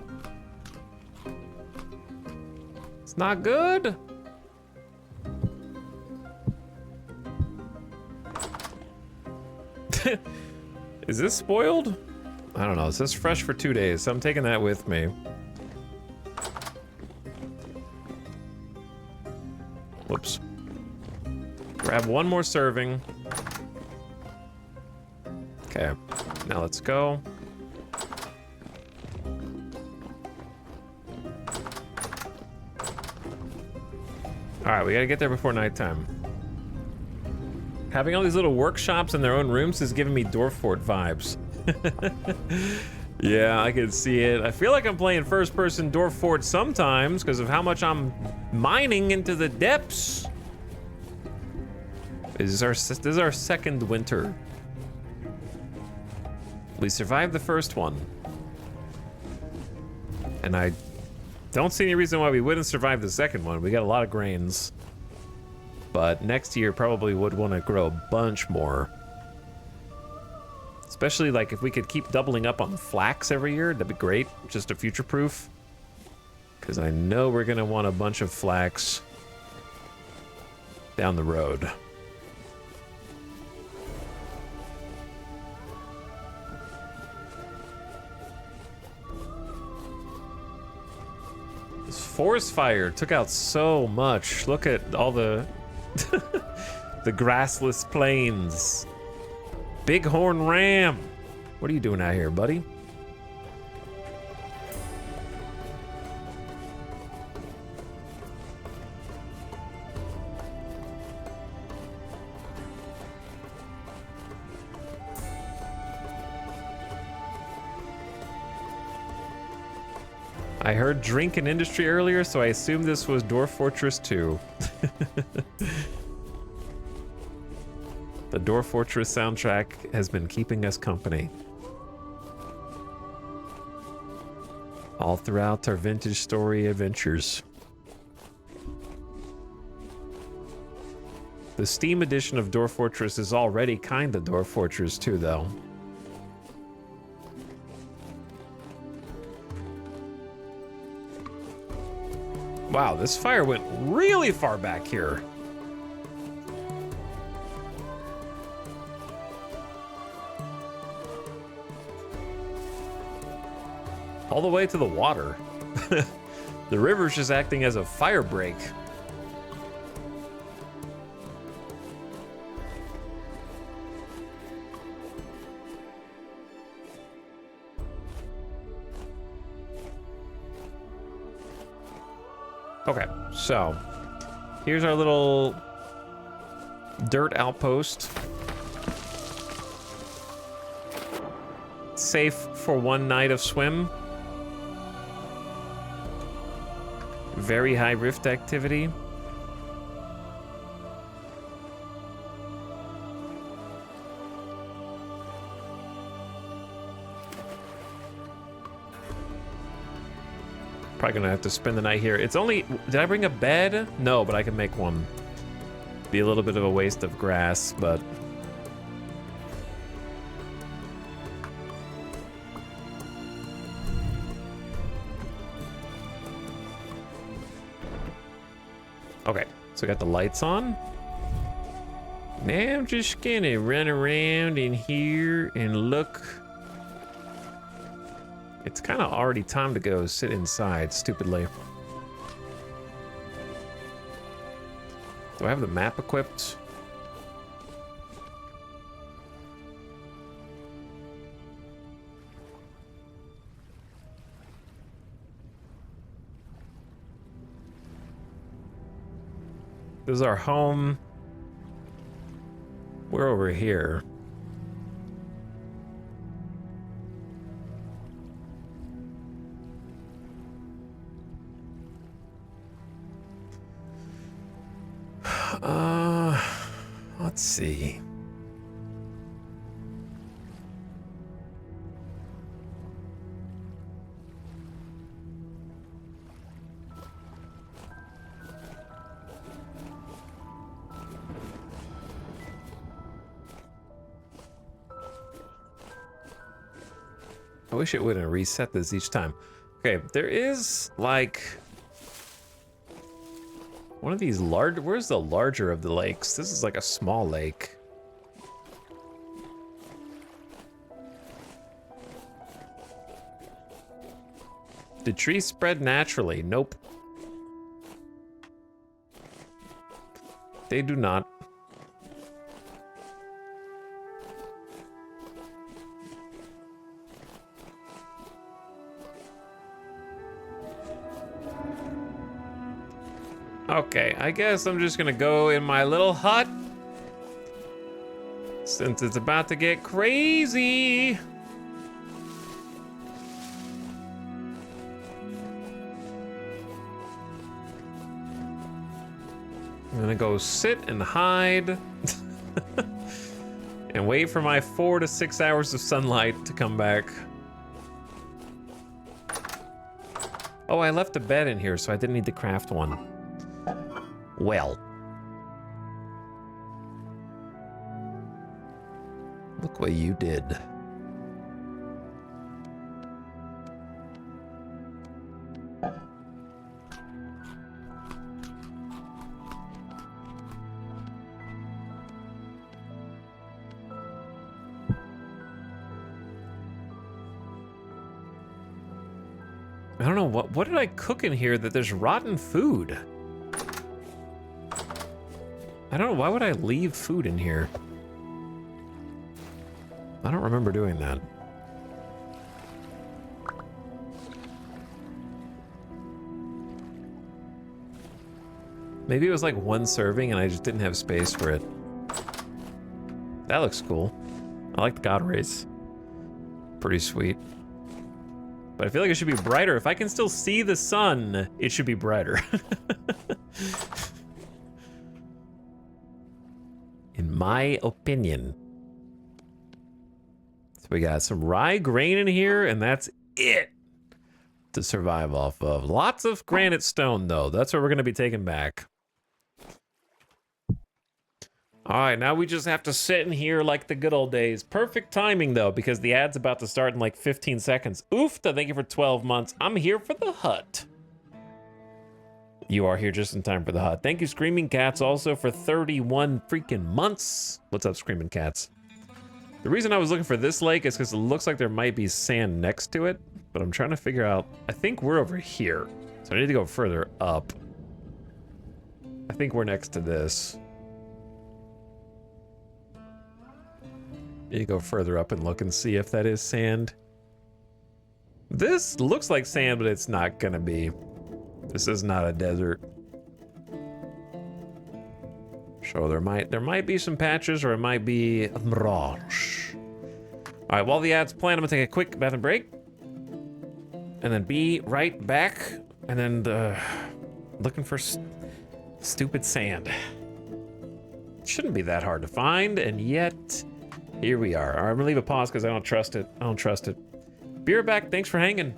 It's not good. Is this spoiled? I don't know. It says fresh for 2 days, so I'm taking that with me. Whoops. Grab one more serving. Okay, now let's go. All right, we gotta get there before nighttime. Having all these little workshops in their own rooms is giving me Dwarf Fort vibes. Yeah, I can see it. I feel like I'm playing first-person Dwarf Fort sometimes because of how much I'm mining into the depths. This is our second winter. We survived the first one. And I don't see any reason why we wouldn't survive the second one. We got a lot of grains. But next year probably would want to grow a bunch more. Especially like if we could keep doubling up on flax every year, that'd be great. Just a future proof. Because I know we're going to want a bunch of flax down the road. This forest fire took out so much. Look at all the the grassless plains. Bighorn ram. What are you doing out here, buddy? I heard drink and industry earlier, so I assumed this was Dwarf Fortress 2. The Dwarf Fortress soundtrack has been keeping us company. All throughout our vintage story adventures. The Steam edition of Dwarf Fortress is already kinda Dwarf Fortress 2, though. Wow, this fire went really far back here. All the way to the water. The river's just acting as a fire break. Okay, so here's our little dirt outpost. Safe for one night of swim. Very high rift activity. Probably gonna have to spend the night here. It's only, did I bring a bed? No, but I can make one. Be a little bit of a waste of grass, but. Okay, so I got the lights on. Now I'm just gonna run around in here and look. It's kind of already time to go sit inside, stupidly. Do I have the map equipped? This is our home. We're over here. Let's see. I wish it wouldn't reset this each time. Okay, there is like one of these large. Where's the larger of the lakes? This is like a small lake. Did trees spread naturally? Nope. They do not. Okay, I guess I'm just gonna go in my little hut since it's about to get crazy. I'm gonna go sit and hide and wait for my 4 to 6 hours of sunlight to come back. Oh, I left a bed in here, so I didn't need to craft one. Well. Look what you did. I don't know, what did I cook in here that there's rotten food? I don't know, why would I leave food in here? I don't remember doing that. Maybe it was like one serving and I just didn't have space for it. That looks cool. I like the god rays. Pretty sweet. But I feel like it should be brighter. If I can still see the sun, it should be brighter. In my opinion. So we got some rye grain in here, and that's it to survive off of. Lots of granite stone, though. That's what we're going to be taking back. All right, now we just have to sit in here like the good old days. Perfect timing, though, because the ad's about to start in like 15 seconds. Oofta, thank you for 12 months. I'm here for the hut. You are here just in time for the hut. Thank you, Screaming Cats, also for 31 freaking months. What's up, Screaming Cats? The reason I was looking for this lake is because it looks like there might be sand next to it, but I'm trying to figure out. I think we're over here, so I need to go further up. I think we're next to this. You go further up and look and see if that is sand. This looks like sand, but it's not gonna be. This is not a desert. So there might be some patches, or it might be a mirage. All right, while the ad's playing, I'm gonna take a quick bathroom break, and then be right back. And then looking for stupid sand. Shouldn't be that hard to find, and yet. Here we are. All right, I'm gonna leave a pause because I don't trust it. I don't trust it. Be right back. Thanks for hanging.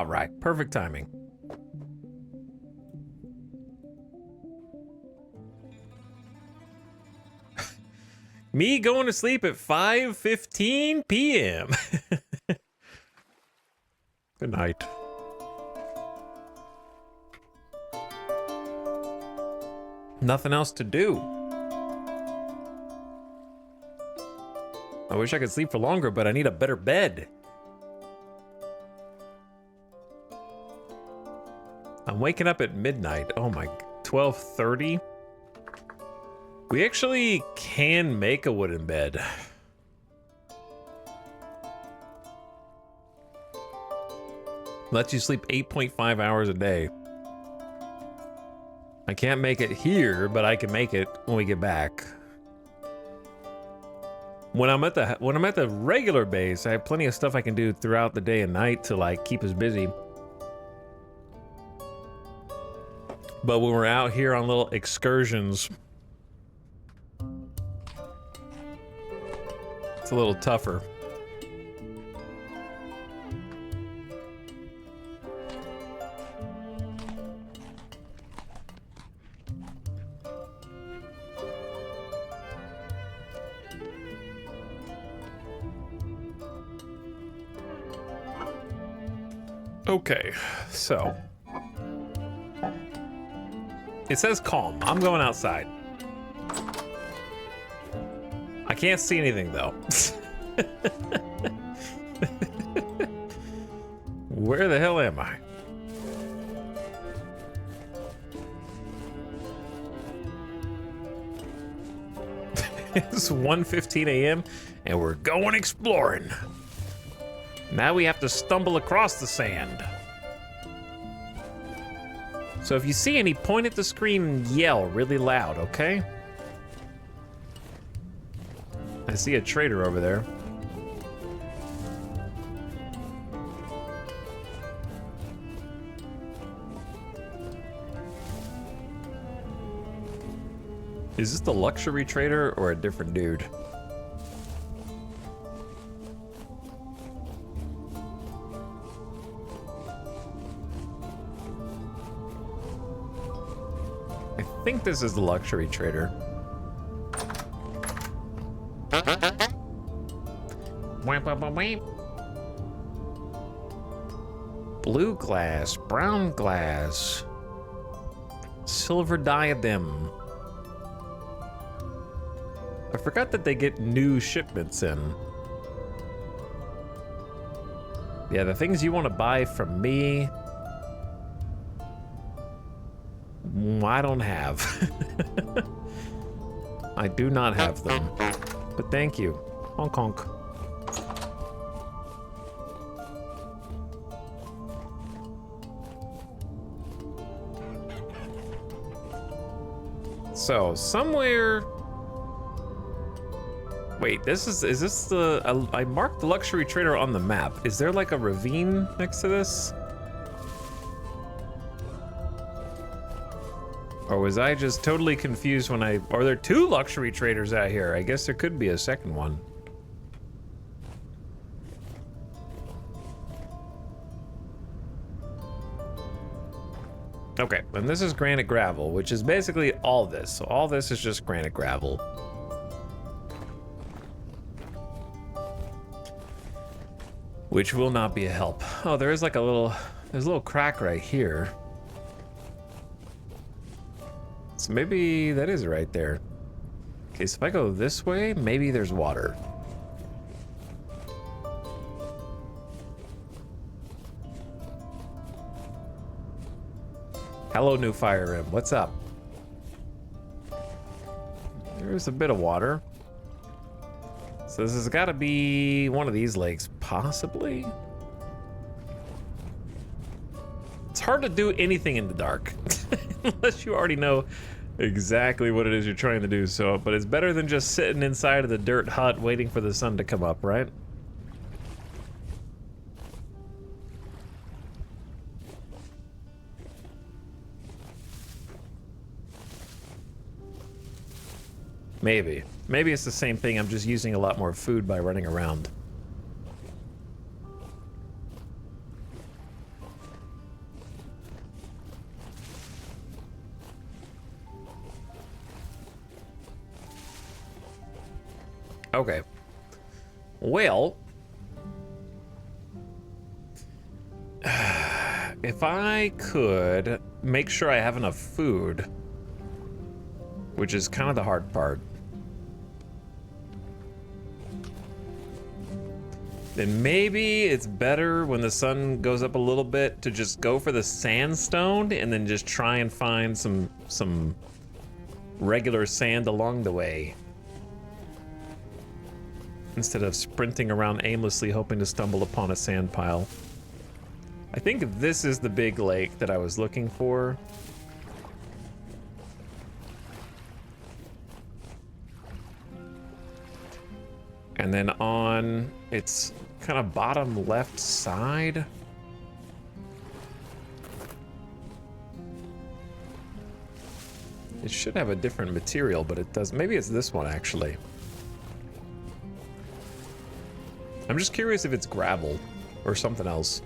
All right, perfect timing. Me going to sleep at 5:15 p.m. Good night. Nothing else to do. I wish I could sleep for longer, but I need a better bed. I'm waking up at midnight. Oh my, 12:30. We actually can make a wooden bed. Lets you sleep 8.5 hours a day. I can't make it here, but I can make it when we get back. When I'm at the regular base, I have plenty of stuff I can do throughout the day and night to like keep us busy. But when we're out here on little excursions, it's a little tougher. Okay, so it says calm. I'm going outside. I can't see anything though. Where the hell am I? It's 1:15 a.m. and we're going exploring. Now we have to stumble across the sand. So if you see any, point at the screen and yell really loud, okay? I see a trader over there. Is this the luxury trader or a different dude? I think this is the luxury trader. Blue glass, brown glass, silver diadem. I forgot that they get new shipments in. Yeah, the things you want to buy from me, I don't have. I do not have them. But thank you. Honk honk. So, somewhere... Wait, is this the... I marked the luxury trader on the map. Is there like a ravine next to this? Or was I just totally confused when I... Are there two luxury traders out here? I guess there could be a second one. Okay, and this is granite gravel, which is basically all this. So all this is just granite gravel. Which will not be a help. Oh, there is like a little... There's a little crack right here. So maybe that is right there. Okay, so if I go this way, maybe there's water. Hello, new Fire Rim. What's up? There's a bit of water. So this has got to be one of these lakes, possibly. It's hard to do anything in the dark unless you already know exactly what it is you're trying to do. So, but it's better than just sitting inside of the dirt hut waiting for the sun to come up, right? Maybe. Maybe it's the same thing. I'm just using a lot more food by running around. Okay. Well, if I could make sure I have enough food, which is kind of the hard part, then maybe it's better when the sun goes up a little bit to just go for the sandstone and then just try and find some regular sand along the way, instead of sprinting around aimlessly hoping to stumble upon a sand pile. I think this is the big lake that I was looking for. And then on its kind of bottom left side, it should have a different material, but it doesn't. Maybe it's this one, actually. I'm just curious if it's gravel or something else.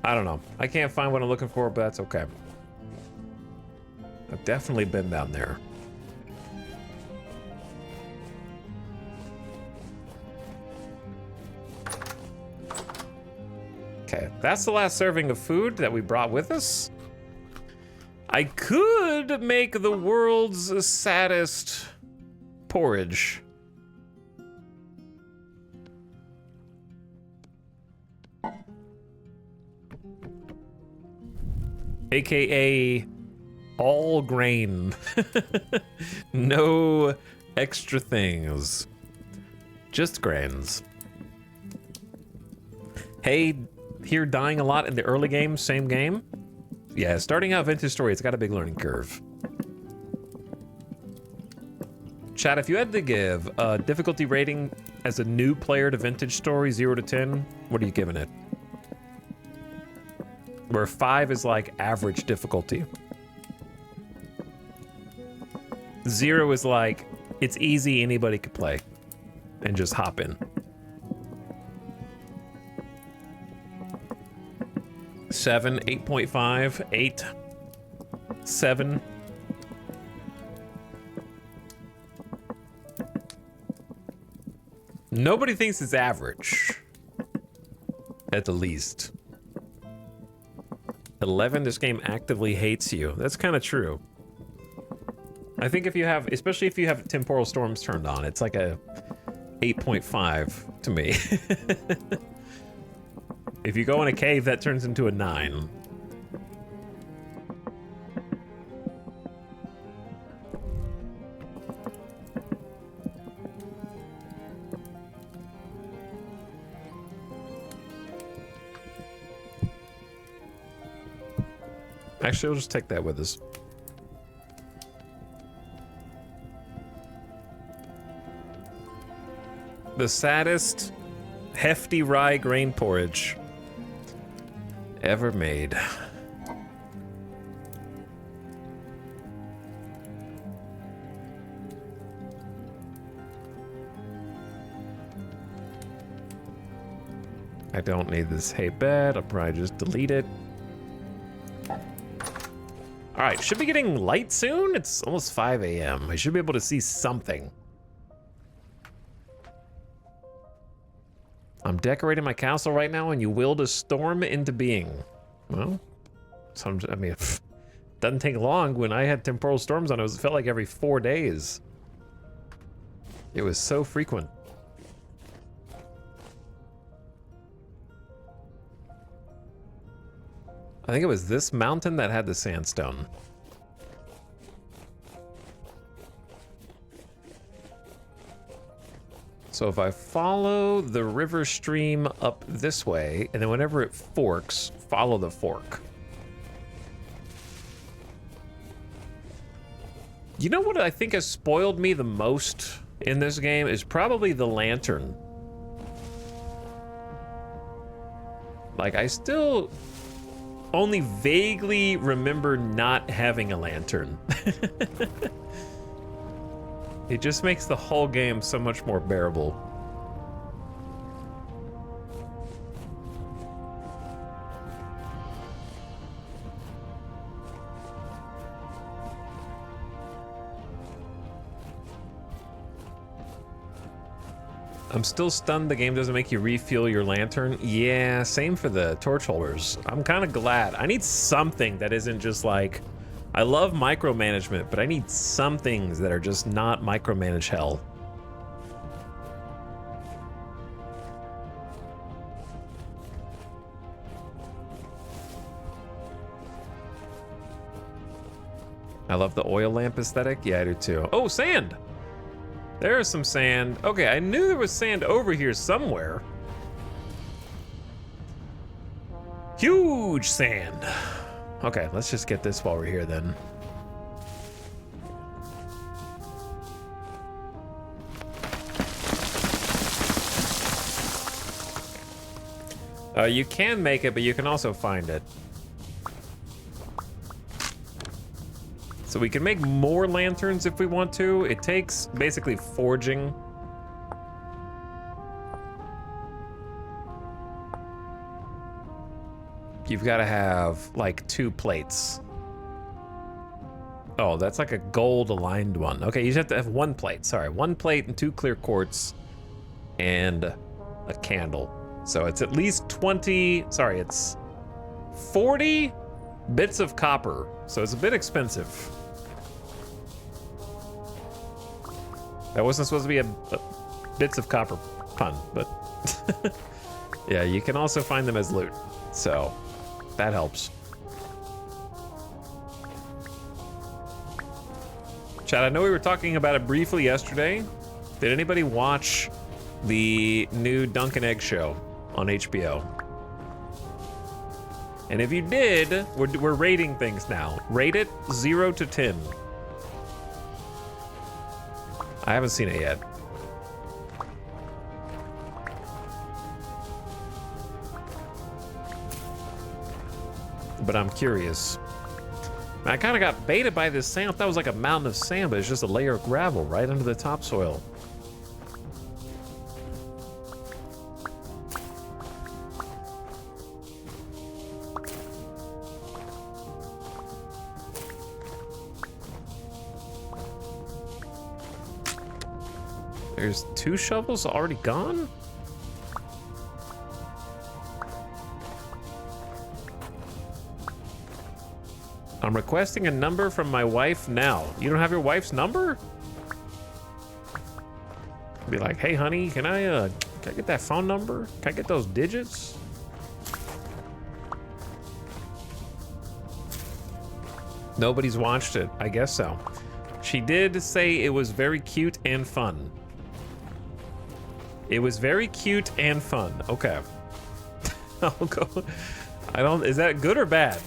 I don't know. I can't find what I'm looking for, but that's okay. I've definitely been down there. Okay, that's the last serving of food that we brought with us. I could make the world's saddest porridge. AKA all grain. No extra things. Just grains. Hey, here dying a lot in the early game, same game? Yeah, starting out Vintage Story, it's got a big learning curve. Chat, if you had to give a difficulty rating as a new player to Vintage Story, 0 to 10, what are you giving it? Where 5 is like average difficulty. 0 is like, it's easy, anybody could play. And just hop in. 7, 8.5, 8, 7. Nobody thinks it's average. At the least. 11, this game actively hates you. That's kind of true. I think if you have, especially if you have temporal storms turned on, it's like a 8.5 to me. If you go in a cave, that turns into a 9. Actually, we'll just take that with us. The saddest hefty rye grain porridge ever made. I don't need this hay bed. I'll probably just delete it. All right, should be getting light soon. It's almost 5 a.m. I should be able to see something. I'm decorating my castle right now, and you willed a storm into being. Well, I mean, it doesn't take long. When I had temporal storms on, it felt like every 4 days. It was so frequent. I think it was this mountain that had the sandstone. So if I follow the river stream up this way, and then whenever it forks, follow the fork. You know what I think has spoiled me the most in this game is probably the lantern. Like, I still only vaguely remember not having a lantern. It just makes the whole game so much more bearable. I'm still stunned the game doesn't make you refuel your lantern. Yeah, same for the torch holders. I'm kind of glad. I need something that isn't just like, I love micromanagement, but I need some things that are just not micromanage hell. I love the oil lamp aesthetic. Yeah, I do too. Oh, sand! There's some sand. Okay, I knew there was sand over here somewhere. Huge sand. Okay, let's just get this while we're here then. You can make it, but you can also find it. So we can make more lanterns if we want to. It takes basically forging. You've got to have like 2 plates. Oh, that's like a gold aligned one. Okay, you just have to have 1 plate. Sorry, 1 plate and 2 clear quartz and a candle. So it's at least 20, sorry, it's 40 bits of copper. So it's a bit expensive. That wasn't supposed to be a bits of copper pun, but yeah, you can also find them as loot. So that helps. Chad, I know we were talking about it briefly yesterday. Did anybody watch the new Dunk and Egg show on HBO? And if you did, we're rating things now. Rate it 0 to 10. I haven't seen it yet. But I'm curious. I kind of got baited by this sand. I thought it was like a mountain of sand, but it's just a layer of gravel right under the topsoil. There's 2 shovels already gone? I'm requesting a number from my wife now. You don't have your wife's number? Be like, hey honey, can I get that phone number? Can I get those digits? Nobody's watched it. I guess so. She did say it was very cute and fun. It was very cute and fun. Okay. I'll go. I don't, is that good or bad?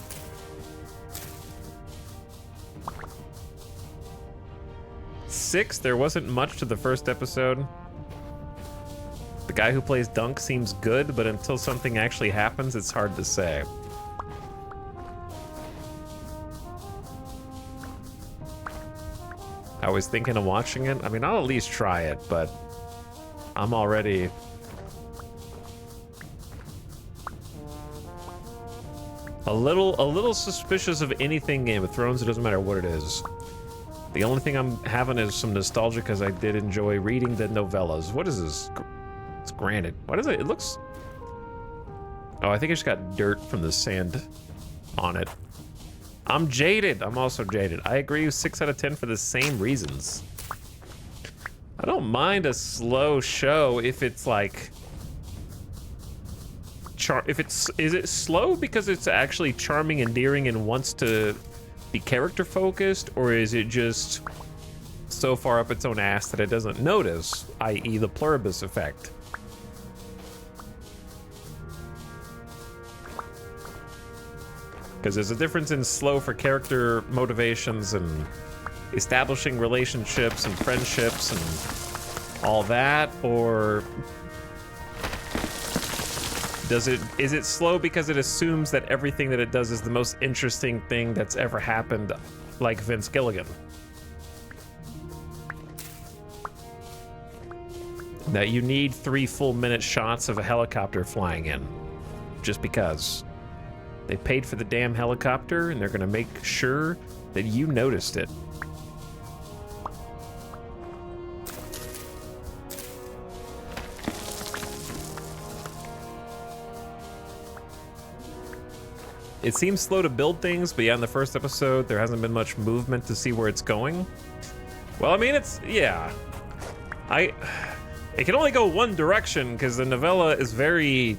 Six, there wasn't much to the first episode. The guy who plays Dunk seems good, but until something actually happens, it's hard to say. I was thinking of watching it. I mean, I'll at least try it, but I'm already... a little suspicious of anything Game of Thrones. It doesn't matter what it is. The only thing I'm having is some nostalgia because I did enjoy reading the novellas. What is this? It's granite. What is it? It looks... oh, I think I just got dirt from the sand on it. I'm jaded. I'm also jaded. I agree with 6 out of 10 for the same reasons. I don't mind a slow show if it's like... is it slow because it's actually charming, endearing, and wants to be character focused, or is it just so far up its own ass that it doesn't notice, i.e. the pluribus effect? Because there's a difference in slow for character motivations and establishing relationships and friendships and all that, or is it slow because it assumes that everything that it does is the most interesting thing that's ever happened, like Vince Gilligan? That you need 3 full-minute shots of a helicopter flying in, just because. They paid for the damn helicopter, and they're gonna make sure that you noticed it. It seems slow to build things, but yeah, in the first episode, there hasn't been much movement to see where it's going. Well, I mean, yeah. It can only go one direction, because the novella is very,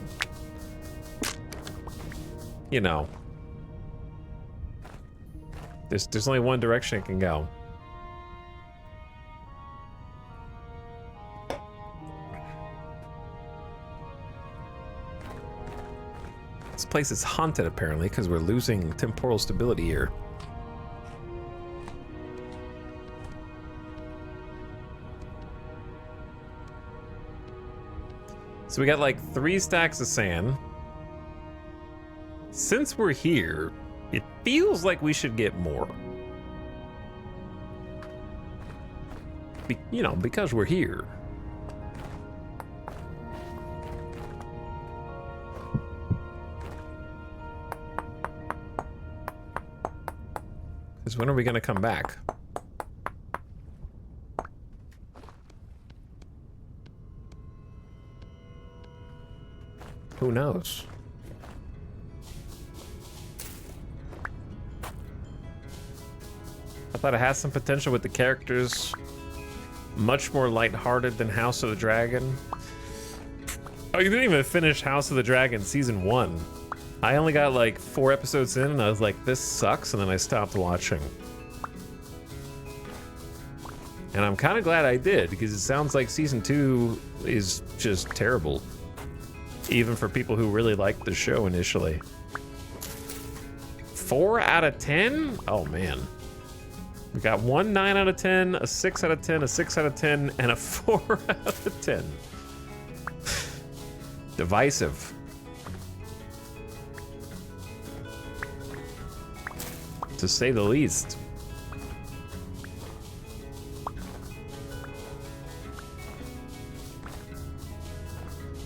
you know, there's only one direction it can go. This place is haunted, apparently, because we're losing temporal stability here. So we got like 3 stacks of sand. Since we're here, it feels like we should get more. You know, because we're here. Because when are we going to come back? Who knows? I thought it has some potential with the characters. Much more lighthearted than House of the Dragon. Oh, you didn't even finish House of the Dragon Season 1. I only got like 4 episodes in and I was like, this sucks, and then I stopped watching. And I'm kind of glad I did, because it sounds like Season 2 is just terrible. Even for people who really liked the show initially. 4 out of 10? Oh man. We got 1 9 out of 10, a 6 out of 10, a 6 out of 10, and a 4 out of 10. Divisive. To say the least.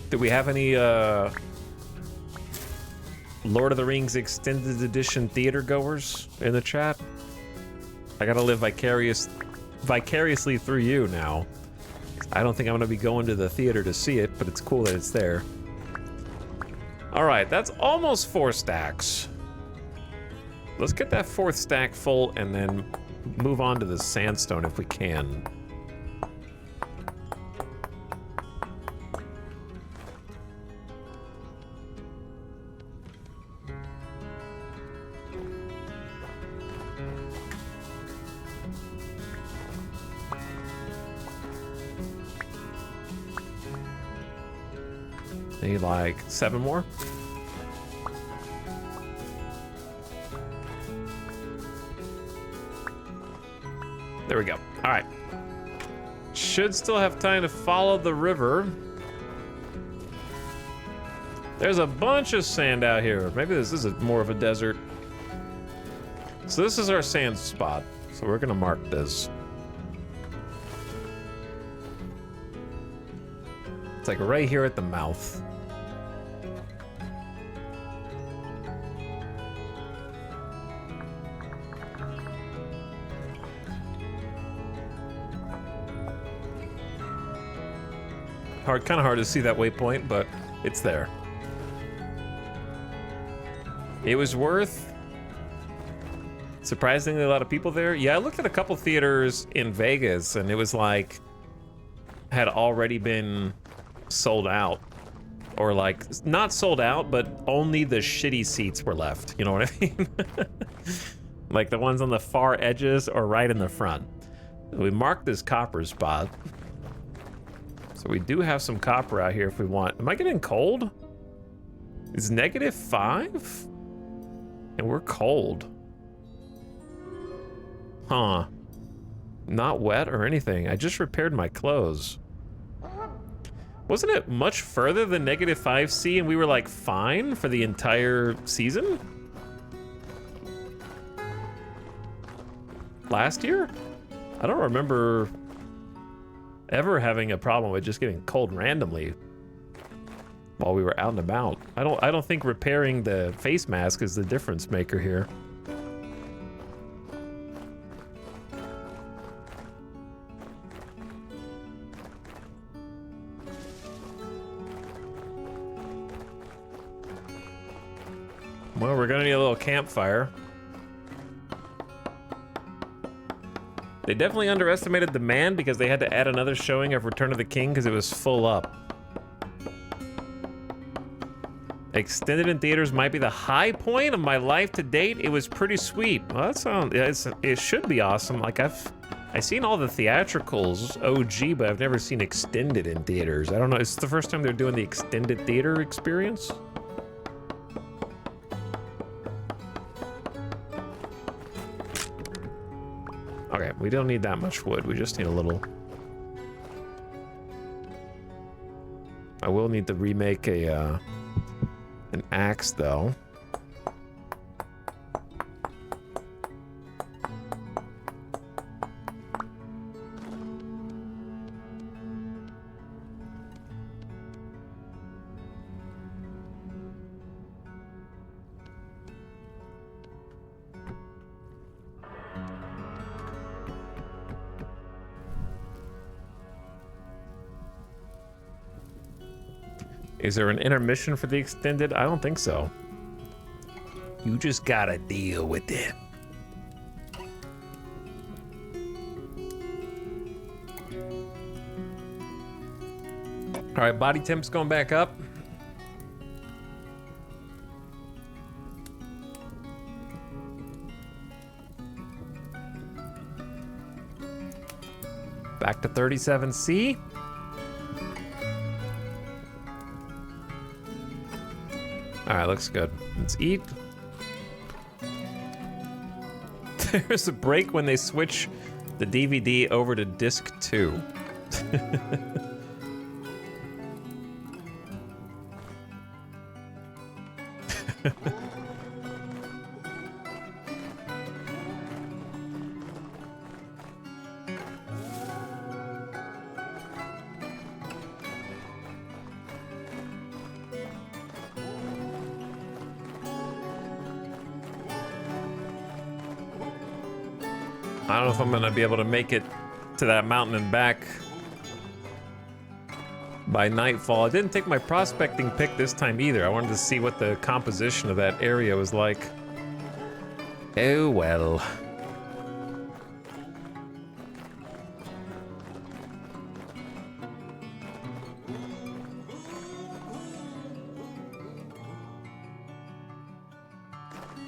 Do we have any Lord of the Rings Extended Edition theater goers in the chat? I gotta live vicariously through you now. I don't think I'm gonna be going to the theater to see it, but it's cool that it's there. All right, that's almost 4 stacks. Let's get that 4th stack full and then move on to the sandstone if we can. Need like 7 more. There we go. All right. Should still have time to follow the river. There's a bunch of sand out here. Maybe this is more of a desert. So this is our sand spot. So we're gonna mark this. It's like right here at the mouth. Kind of hard to see that waypoint, but it's there. It was worth surprisingly a lot of people there. Yeah, I looked at a couple theaters in Vegas and it was like had already been sold out, or like not sold out, but only the shitty seats were left. You know what I mean? Like the ones on the far edges or right in the front. We marked this copper spot. So we do have some copper out here if we want. Am I getting cold? It's -5? And we're cold. Huh. Not wet or anything. I just repaired my clothes. Wasn't it much further than -5C and we were like fine for the entire season? Last year? I don't remember ever having a problem with just getting cold randomly while we were out and about. I don't think repairing the face mask is the difference maker here. Well, we're gonna need a little campfire. They definitely underestimated demand because they had to add another showing of Return of the King because it was full up. Extended in theaters might be the high point of my life to date. It was pretty sweet. Well, that sounds, it should be awesome. Like I've seen all the theatricals OG, but I've never seen extended in theaters. I don't know. It's the first time they're doing the extended theater experience. Okay, we don't need that much wood. We just need a little. I will need to remake an axe, though. Is there an intermission for the extended? I don't think so. You just gotta deal with it. All right, body temp's going back up. Back to 37C. All right, looks good. Let's eat. There's a break when they switch the DVD over to disc 2. I don't know if I'm gonna be able to make it to that mountain and back by nightfall. I didn't take my prospecting pick this time either. I wanted to see what the composition of that area was like. Oh well.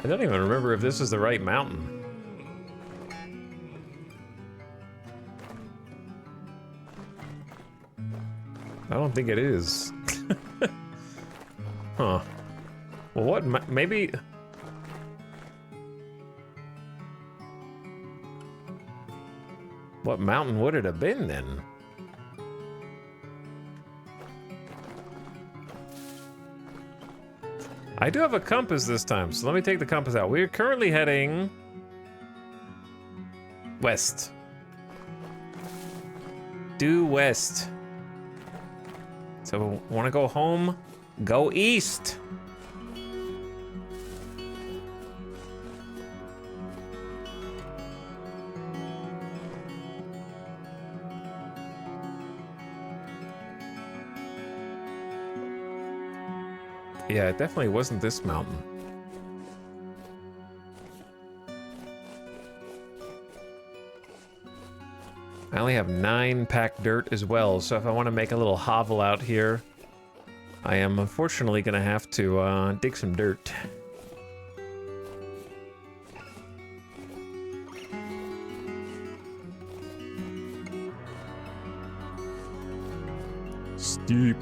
I don't even remember if this is the right mountain. I don't think it is. Huh. Well, what? Maybe. What mountain would it have been then? I do have a compass this time, so let me take the compass out. We're currently heading west. Due west. So, want to go home? Go east. Yeah, it definitely wasn't this mountain. I only have 9 packed dirt as well, so if I want to make a little hovel out here, I am unfortunately going to have to dig some dirt. Steep.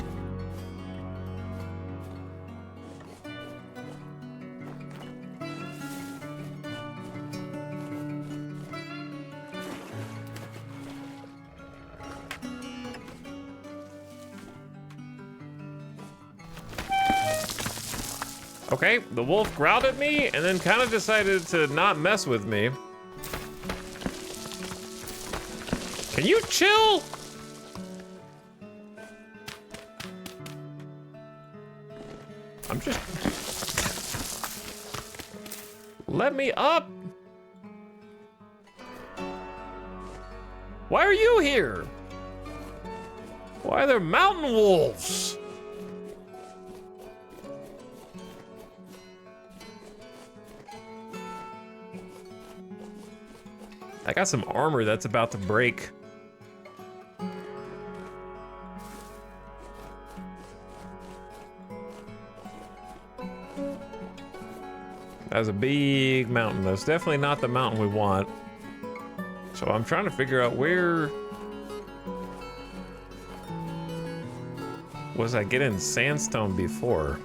Okay, the wolf growled at me and then kind of decided to not mess with me. Can you chill? I'm just... Let me up. Why are you here? Why are there mountain wolves? I got some armor that's about to break. That was a big mountain. That's definitely not the mountain we want. So I'm trying to figure out where was I getting sandstone before?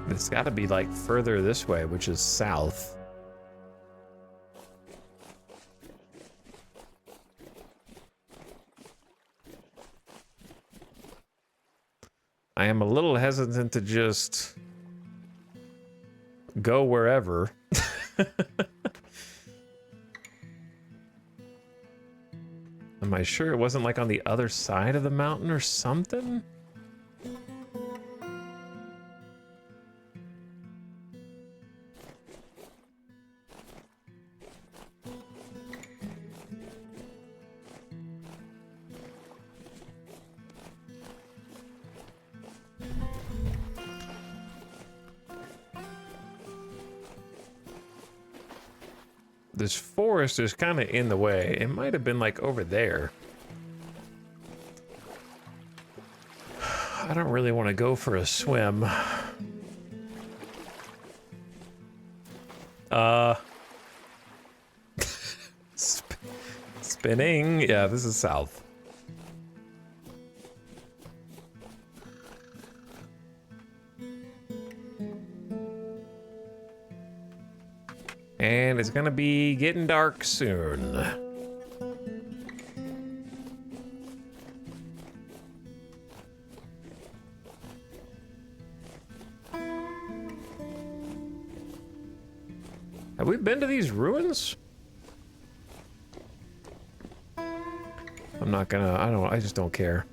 It's got to be like further this way, which is south. I am a little hesitant to just go wherever. Am I sure it wasn't like on the other side of the mountain or something? This forest is kind of in the way. It might have been like over there. I don't really want to go for a swim. Spinning. Yeah, this is south. And it's gonna be getting dark soon. Have we been to these ruins? I'm not gonna, I just don't care.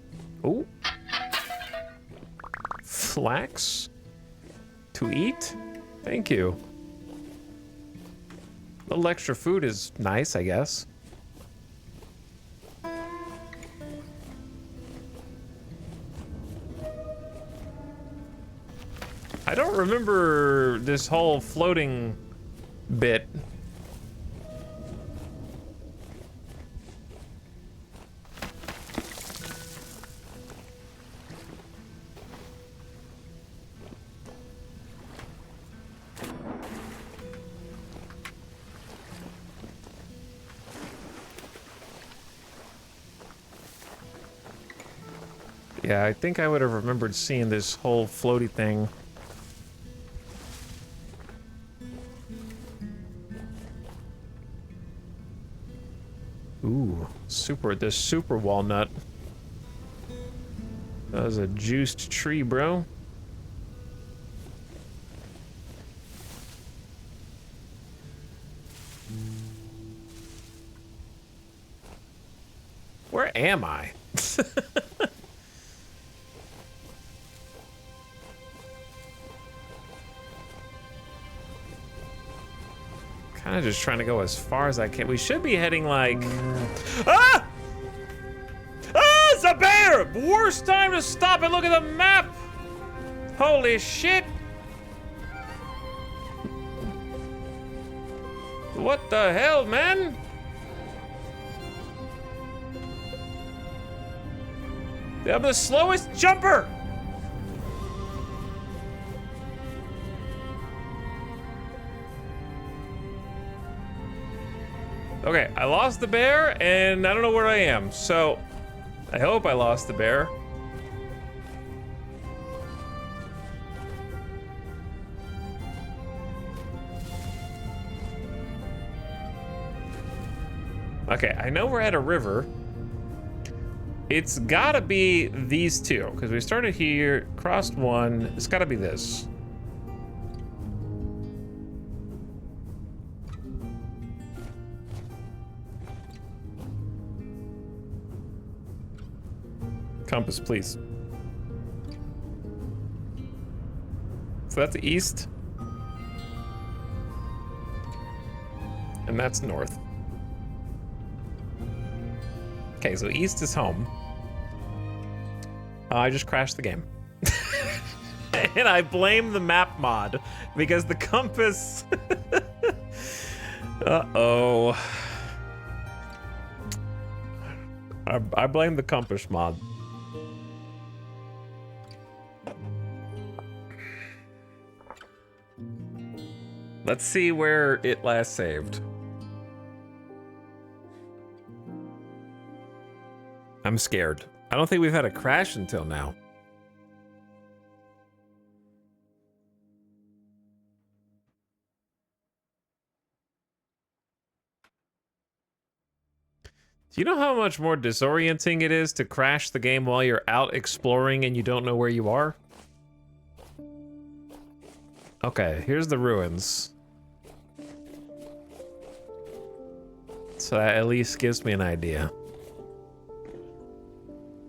Oh. Flax? To eat? Thank you. A little extra food is nice, I guess. I don't remember this whole floating bit. Yeah, I think I would have remembered seeing this whole floaty thing. Ooh, this super walnut. That was a juiced tree, bro. Where am I? Kind of just trying to go as far as I can. We should be heading like... Ah! Ah, it's a bear! Worst time to stop and look at the map! Holy shit! What the hell, man? I'm the slowest jumper! Okay, I lost the bear, and I don't know where I am, so I hope I lost the bear. Okay, I know we're at a river. It's gotta be these two, because we started here, crossed one, it's gotta be this. Compass, please. So that's east. And that's north. Okay, so east is home. I just crashed the game. And I blame the map mod because the compass. Uh-oh. I blame the compass mod. Let's see where it last saved. I'm scared. I don't think we've had a crash until now. Do you know how much more disorienting it is to crash the game while you're out exploring and you don't know where you are? Okay, here's the ruins. So that at least gives me an idea.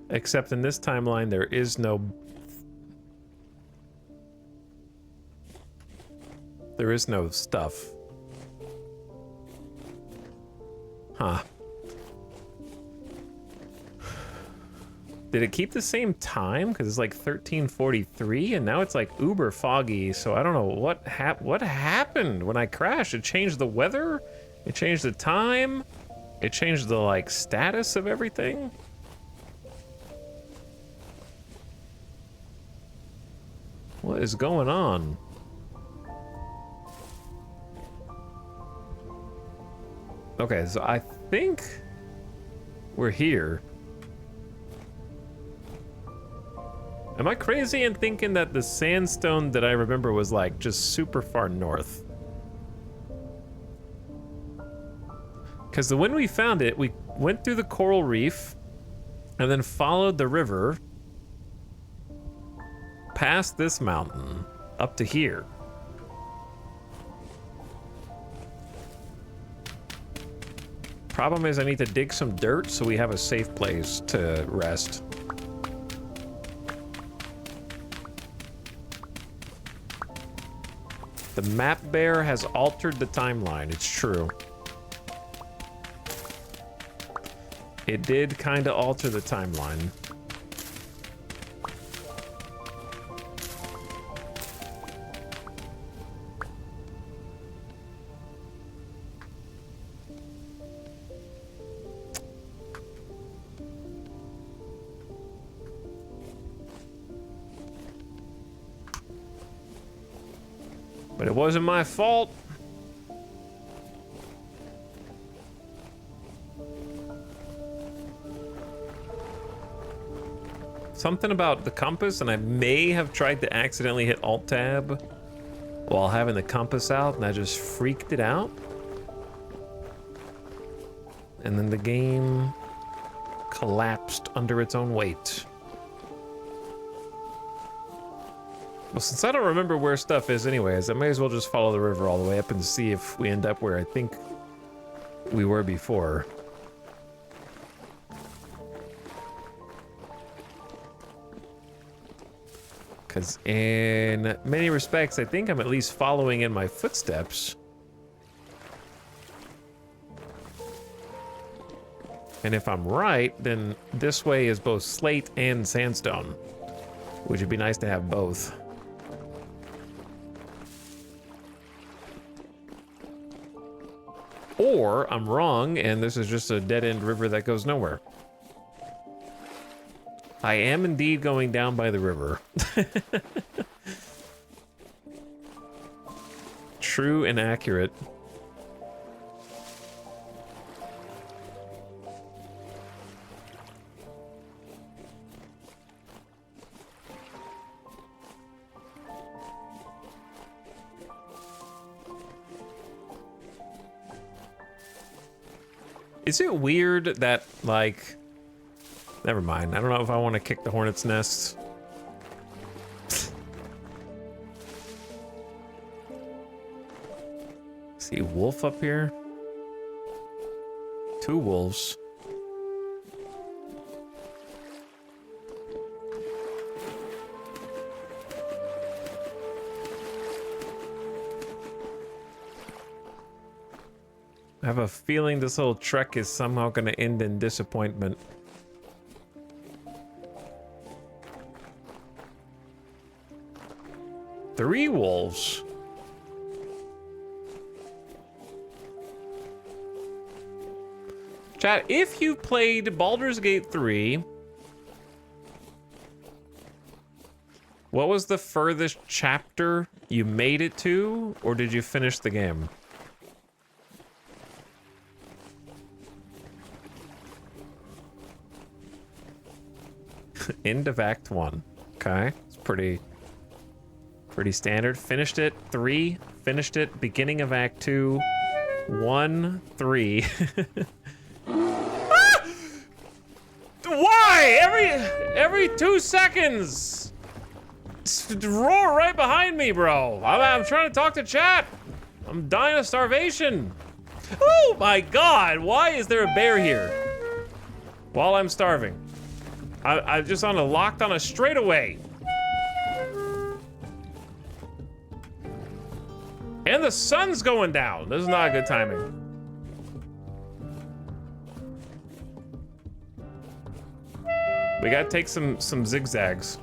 Except in this timeline, there is no... There is no stuff. Huh. Did it keep the same time? Because it's like 13:43, and now it's like uber foggy, so I don't know what happened when I crashed. It changed the weather? It changed the time? It changed the, like, status of everything? What is going on? Okay, so I think we're here. Am I crazy in thinking that the sandstone that I remember was like just super far north? Because when we found it, we went through the coral reef and then followed the river past this mountain up to here. Problem is I need to dig some dirt so we have a safe place to rest. The map bear has altered the timeline, it's true. It did kind of alter the timeline. But it wasn't my fault. Something about the compass, and I may have tried to accidentally hit Alt-Tab while having the compass out, and I just freaked it out. And then the game collapsed under its own weight. Well, since I don't remember where stuff is anyways, I may as well just follow the river all the way up and see if we end up where I think we were before. Because in many respects, I think I'm at least following in my footsteps. And if I'm right, then this way is both slate and sandstone, which would be nice to have both. Or I'm wrong, and this is just a dead-end river that goes nowhere. I am indeed going down by the river. True and accurate. Is it weird that, like... Never mind. I don't know if I want to kick the hornet's nest. See, wolf up here? 2 wolves. I have a feeling this whole trek is somehow going to end in disappointment. 3 wolves. Chat, if you've played Baldur's Gate 3, what was the furthest chapter you made it to, or did you finish the game? End of Act 1. Okay, it's pretty standard. Finished it, 3. Finished it, beginning of Act 2. 1, 3. Ah! Why? Every 2 seconds! Roar right behind me, bro. I'm trying to talk to chat. I'm dying of starvation. Oh my god, why is there a bear here? While I'm starving. I just locked on a straightaway. And the sun's going down. This is not good timing. We gotta take some zigzags.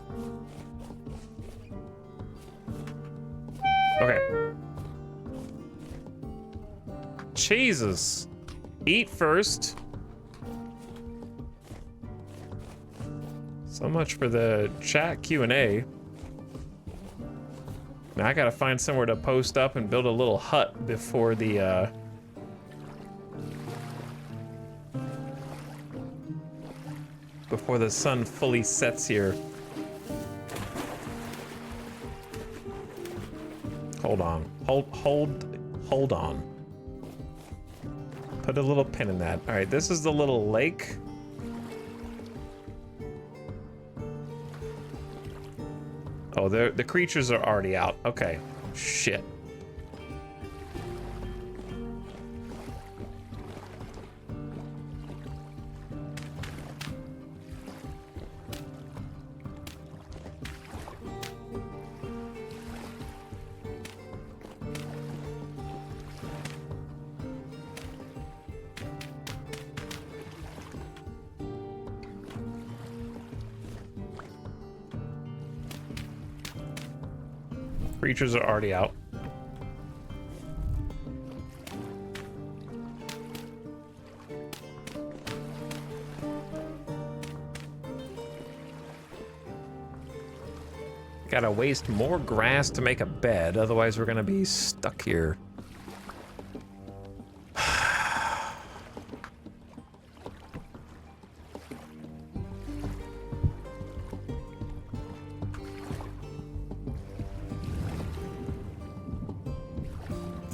Okay. Jesus. Eat first. So much for the chat Q&A. Now I gotta find somewhere to post up and build a little hut before the sun fully sets here. Hold on. Hold on. Put a little pin in that. All right, this is the little lake. Oh, the creatures are already out. Okay. Shit. Creatures are already out. Gotta waste more grass to make a bed, otherwise we're gonna be stuck here.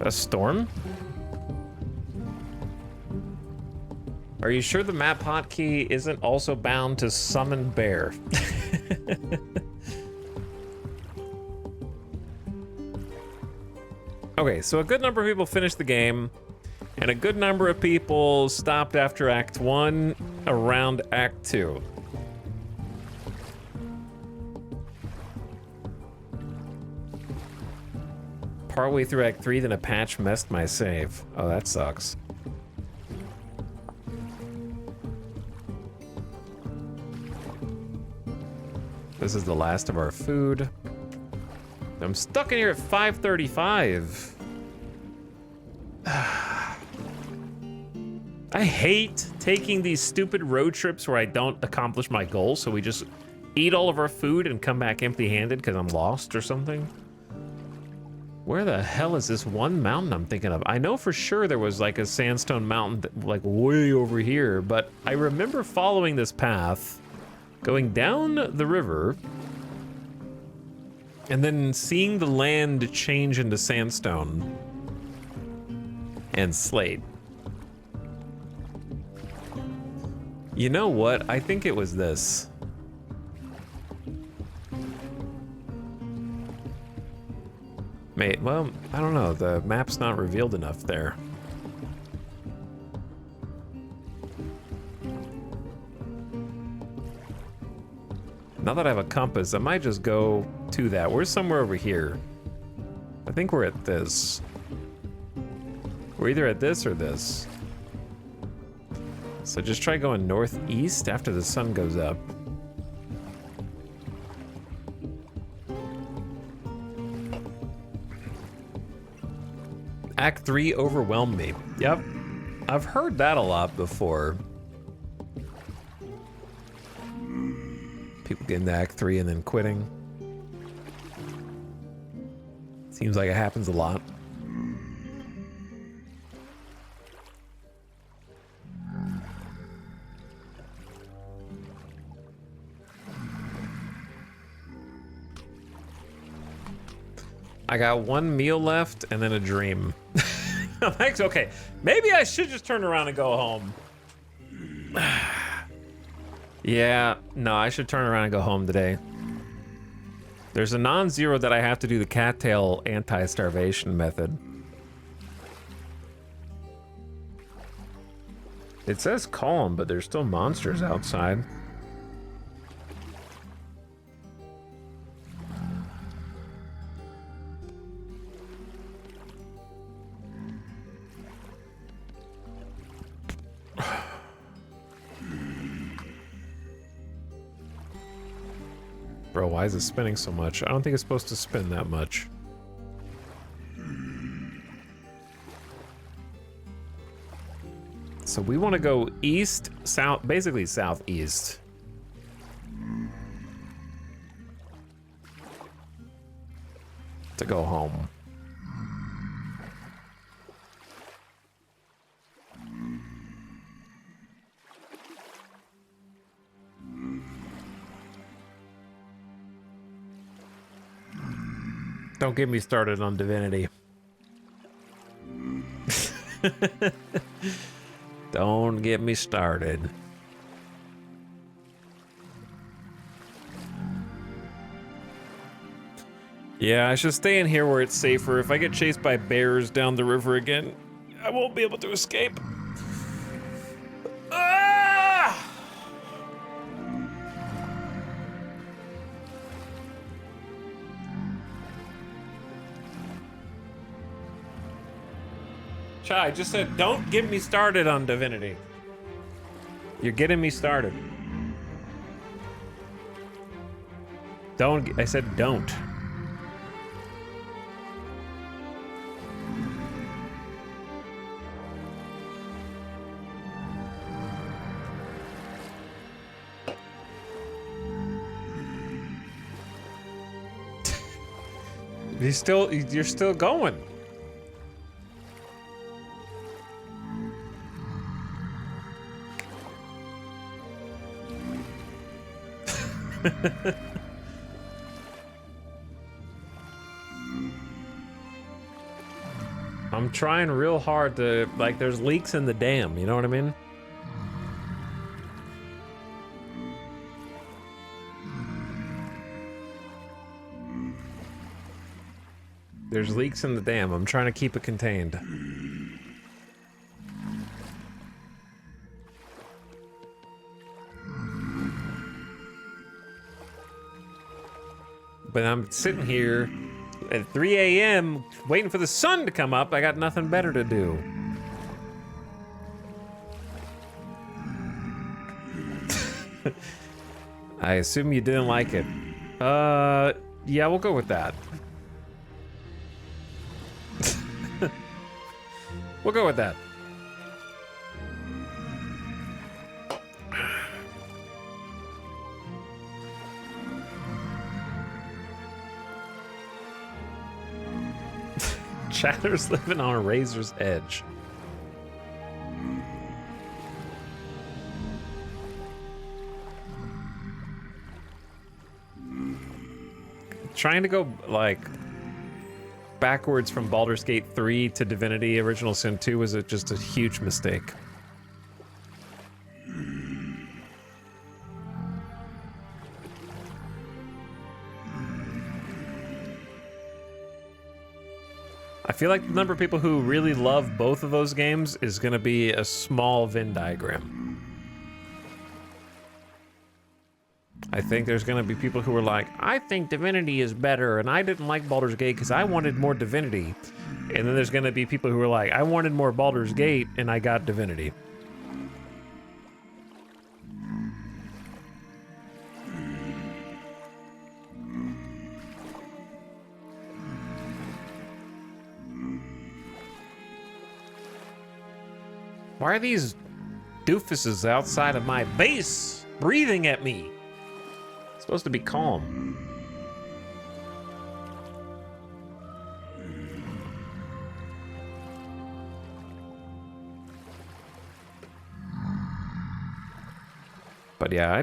A storm? Are you sure the map hotkey isn't also bound to summon bear? Okay, so a good number of people finished the game, and a good number of people stopped after Act 1 around Act 2. Partway through Act 3, then a patch messed my save. Oh, that sucks. This is the last of our food. I'm stuck in here at 5:35. I hate taking these stupid road trips where I don't accomplish my goal, so we just eat all of our food and come back empty-handed because I'm lost or something. Where the hell is this one mountain I'm thinking of? I know for sure there was like a sandstone mountain like way over here, but I remember following this path, going down the river, and then seeing the land change into sandstone and slate. You know what? I think it was this. Mate, well, I don't know. The map's not revealed enough there. Now that I have a compass, I might just go to that. We're somewhere over here. I think we're at this. We're either at this or this. So just try going northeast after the sun goes up. Act 3 overwhelmed me. Yep. I've heard that a lot before. People getting to Act 3 and then quitting. Seems like it happens a lot. I got one meal left and then a dream. Thanks. Okay, maybe I should just turn around and go home. Yeah, no, I should turn around and go home today. There's a non-zero that I have to do the cattail anti-starvation method. It says calm, but there's still monsters outside. Bro, why is it spinning so much? I don't think it's supposed to spin that much. So we want to go east, south, basically southeast. To go home. Don't get me started on Divinity. Don't get me started. Yeah, I should stay in here where it's safer. If I get chased by bears down the river again, I won't be able to escape. Ah! Chai, I just said, don't get me started on Divinity. You're getting me started. Don't, I said don't. You're still going. I'm trying real hard to, like, there's leaks in the dam, you know what I mean? There's leaks in the dam. I'm trying to keep it contained. But I'm sitting here at 3 a.m. waiting for the sun to come up. I got nothing better to do. I assume you didn't like it. Yeah, we'll go with that. We'll go with that. Chatter's living on a razor's edge. Trying to go, like, backwards from Baldur's Gate 3 to Divinity Original Sin 2 was just a huge mistake. I feel like the number of people who really love both of those games is going to be a small Venn diagram. I think there's going to be people who are like, I think Divinity is better, and I didn't like Baldur's Gate because I wanted more Divinity. And then there's going to be people who are like, I wanted more Baldur's Gate, and I got Divinity. Why are these doofuses outside of my base breathing at me? It's supposed to be calm. But yeah,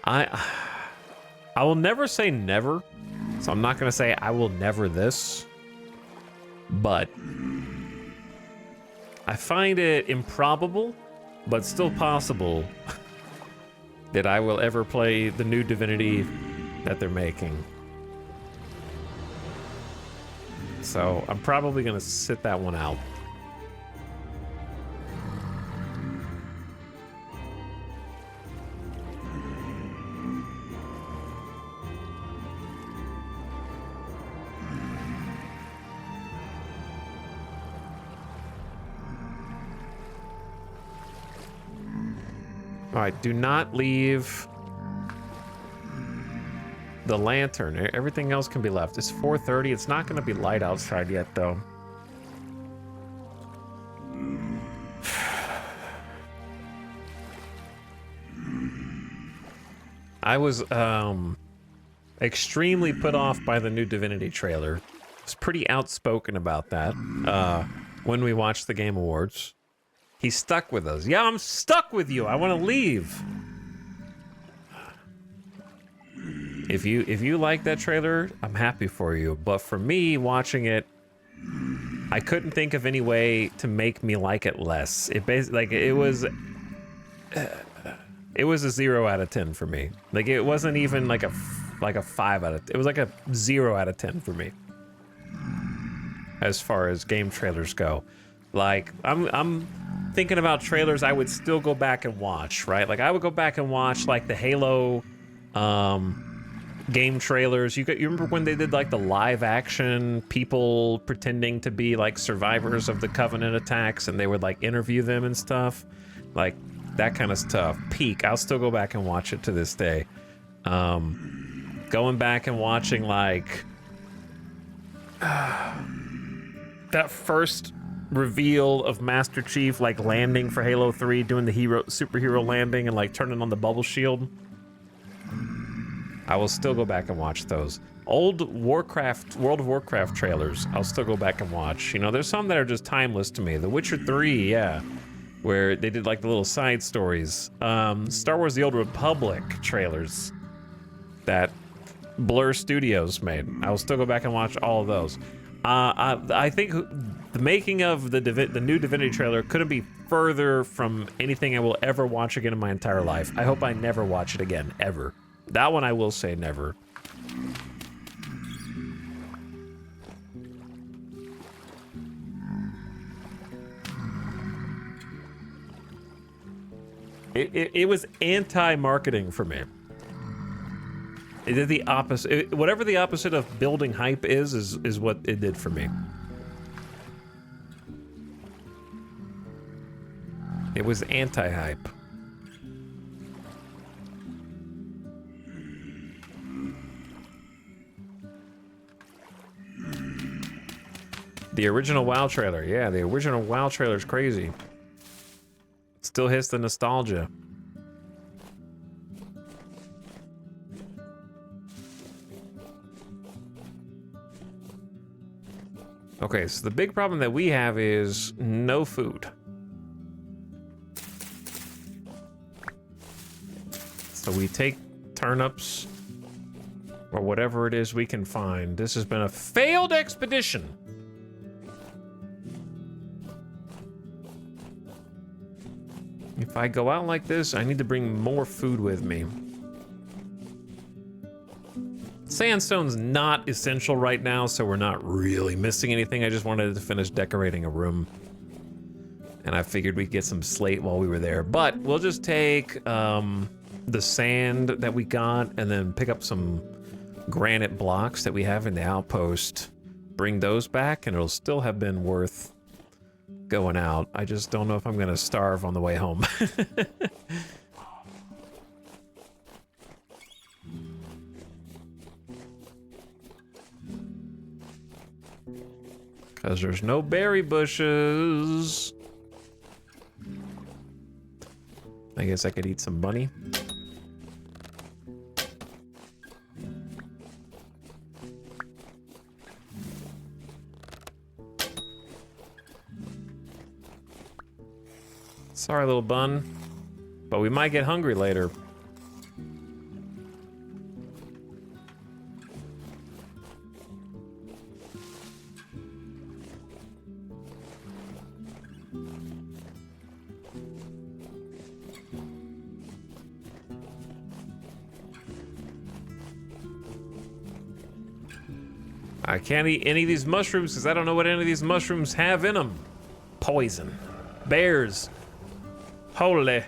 I will never say never. So I'm not gonna say I will never this. But I find it improbable, but still possible that I will ever play the new Divinity that they're making. So I'm probably gonna sit that one out. All right, do not leave the lantern. Everything else can be left. It's 4:30. It's not going to be light outside yet, though. I was extremely put off by the new Divinity trailer. I was pretty outspoken about that when we watched the Game Awards. He's stuck with us. Yeah, I'm stuck with you. I want to leave. If you like that trailer, I'm happy for you. But for me, watching it, I couldn't think of any way to make me like it less. It basically, like, it was a 0 out of 10 for me. Like, it wasn't even like a 5 out of. It was like a 0 out of 10 for me. As far as game trailers go, like I'm thinking about trailers I would still go back and watch, right? Like I would go back and watch like the Halo game trailers. You remember when they did like the live action people pretending to be like survivors of the Covenant attacks and they would like interview them and stuff? Like that kind of stuff. Peak. I'll still go back and watch it to this day. Going back and watching like that first reveal of Master Chief like landing for Halo 3, doing the superhero landing and like turning on the bubble shield. I will still go back and watch those. Old World of Warcraft trailers, I'll still go back and watch. You know, there's some that are just timeless to me. The Witcher 3, yeah, where they did like the little side stories. Star Wars The Old Republic trailers that Blur Studios made. I will still go back and watch all of those. I think the making of the new Divinity trailer couldn't be further from anything I will ever watch again in my entire life. I hope I never watch it again, ever. That one I will say never. It was anti-marketing for me. It did the opposite. Whatever the opposite of building hype is what it did for me. It was anti-hype. The original WoW trailer. Yeah, the original WoW trailer is crazy. Still hits the nostalgia. Okay, so the big problem that we have is no food. So we take turnips or whatever it is we can find. This has been a failed expedition. If I go out like this, I need to bring more food with me. Sandstone's not essential right now, so we're not really missing anything. I just wanted to finish decorating a room. And I figured we'd get some slate while we were there. But we'll just take the sand that we got and then pick up some granite blocks that we have in the outpost. Bring those back, and it'll still have been worth going out. I just don't know if I'm gonna starve on the way home. Because there's no berry bushes. I guess I could eat some bunny. Sorry, little bun, but we might get hungry later. I can't eat any of these mushrooms because I don't know what any of these mushrooms have in them. Poison. Bears. Holy.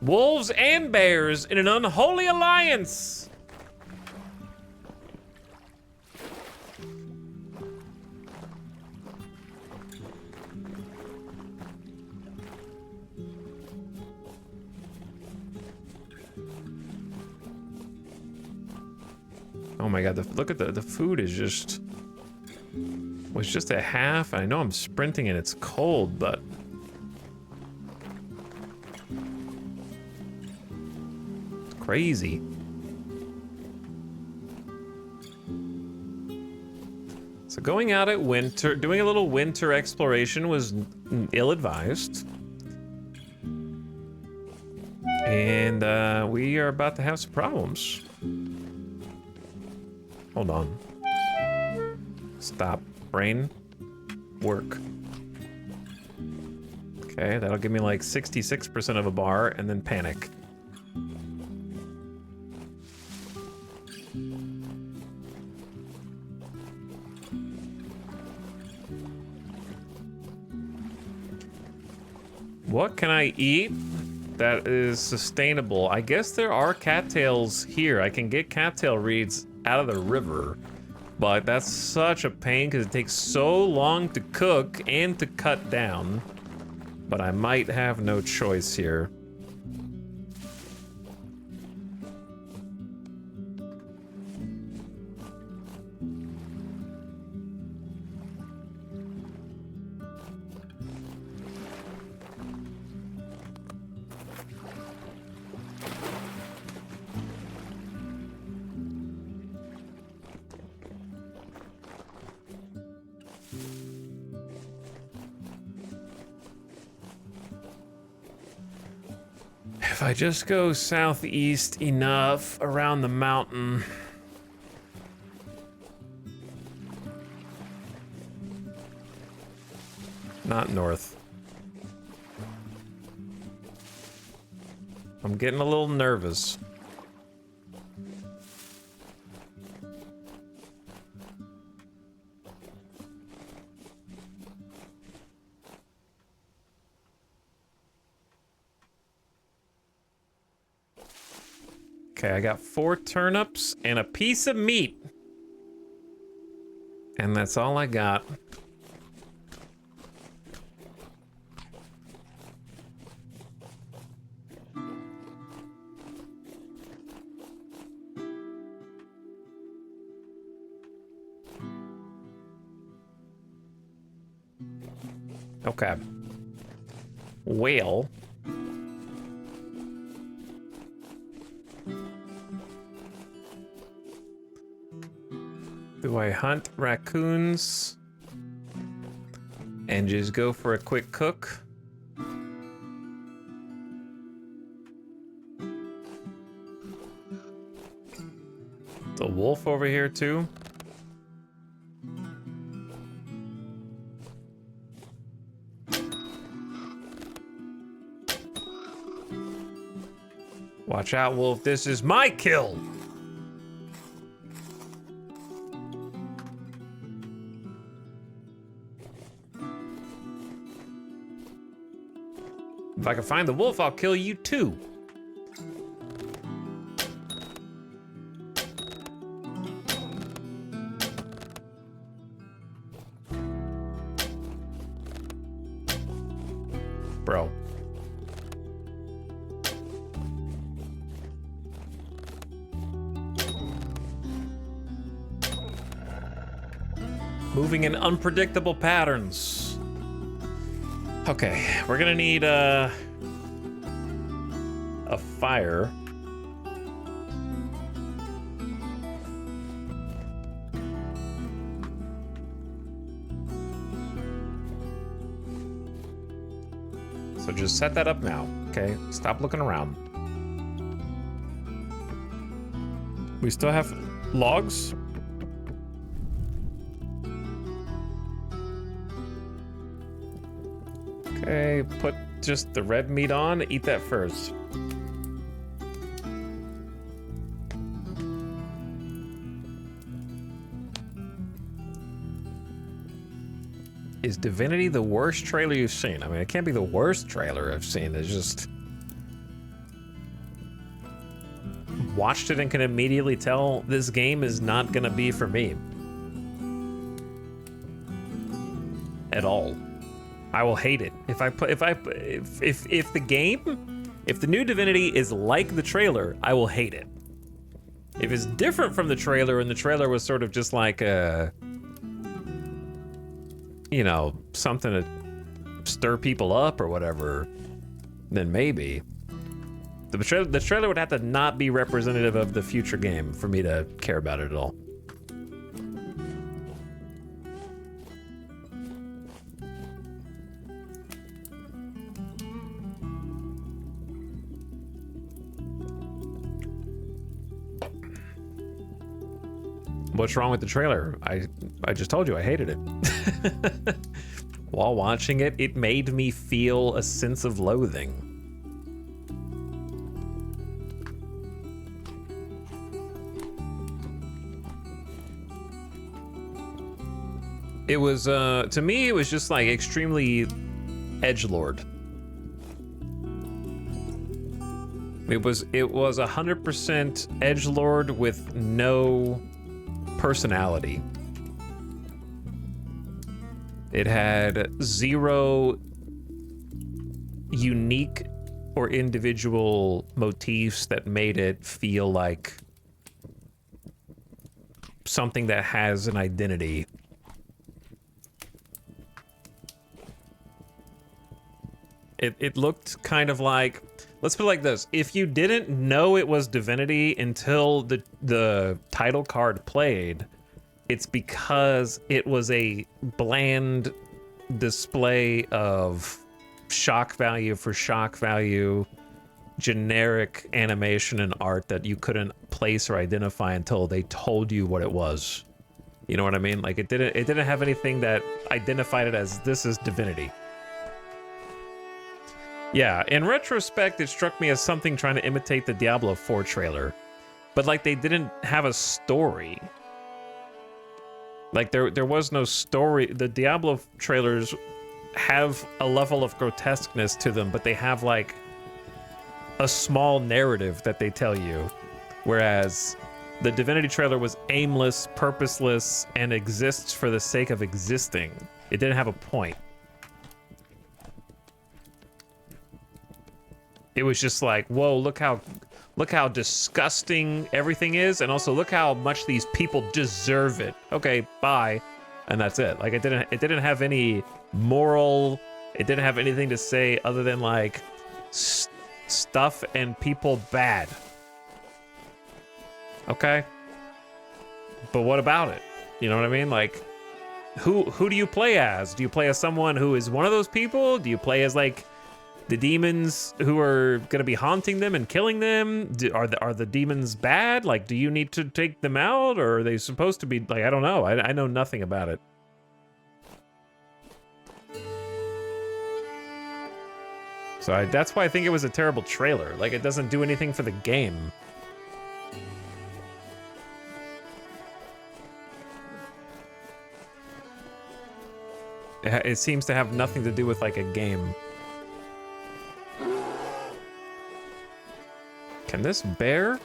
Wolves and bears in an unholy alliance. Oh my god, look at the food is just... was just a half. I know I'm sprinting and it's cold, but... it's crazy. So going out at winter, doing a little winter exploration was ill-advised. And we are about to have some problems. Hold on. Stop. Brain. Work. Okay, that'll give me like 66% of a bar, and then panic. What can I eat that is sustainable? I guess there are cattails here. I can get cattail reeds out of the river, but that's such a pain because it takes so long to cook and to cut down. But I might have no choice here. If I just go southeast enough around the mountain. Not north. I'm getting a little nervous. Okay, I got 4 turnips and a piece of meat. And that's all I got. Okay. Well. Do I hunt raccoons and just go for a quick cook? The wolf over here too? Watch out, wolf, this is my kill! If I can find the wolf, I'll kill you too. Bro. Moving in unpredictable patterns. Okay, we're gonna need a fire. So just set that up now, okay? Stop looking around. We still have logs? Okay, put just the red meat on. Eat that first. Is Divinity the worst trailer you've seen? I mean, it can't be the worst trailer I've seen. It's just... watched it and can immediately tell this game is not gonna be for me. At all. I will hate it. If the game, if the new Divinity is like the trailer, I will hate it. If it's different from the trailer and the trailer was sort of just like a... you know, something to stir people up or whatever, then maybe. The trailer would have to not be representative of the future game for me to care about it at all. What's wrong with the trailer? I just told you I hated it. While watching it, it made me feel a sense of loathing. It was, to me, it was just like extremely edgelord. It was 100% edgelord with no personality. It had zero unique or individual motifs that made it feel like something that has an identity. It looked kind of like, let's put it like this. If you didn't know it was Divinity until the title card played, it's because it was a bland display of shock value for shock value, generic animation and art that you couldn't place or identify until they told you what it was. You know what I mean? Like it didn't have anything that identified it as this is Divinity. Yeah, in retrospect, it struck me as something trying to imitate the Diablo 4 trailer. But, like, they didn't have a story. Like, there was no story. The Diablo trailers have a level of grotesqueness to them, but they have, like, a small narrative that they tell you. Whereas the Divinity trailer was aimless, purposeless, and exists for the sake of existing. It didn't have a point. It was just like, whoa, look how disgusting everything is, and also look how much these people deserve it. Okay, bye. And that's it. Like it didn't have any moral, it didn't have anything to say other than like stuff and people bad. Okay? But what about it? You know what I mean? Like who do you play as? Do you play as someone who is one of those people? Do you play as like the demons who are gonna be haunting them and killing them? Are the demons bad? Like, do you need to take them out, or are they supposed to be like? I don't know. I know nothing about it. So that's why I think it was a terrible trailer. Like, it doesn't do anything for the game. It seems to have nothing to do with like a game. Can this bear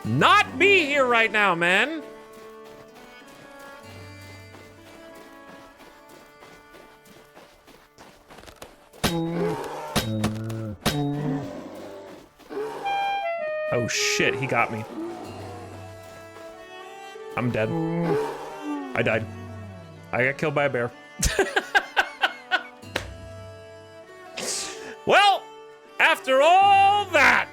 not be here right now, man? Oh shit, he got me. I'm dead. I died. I got killed by a bear. Well, after all that,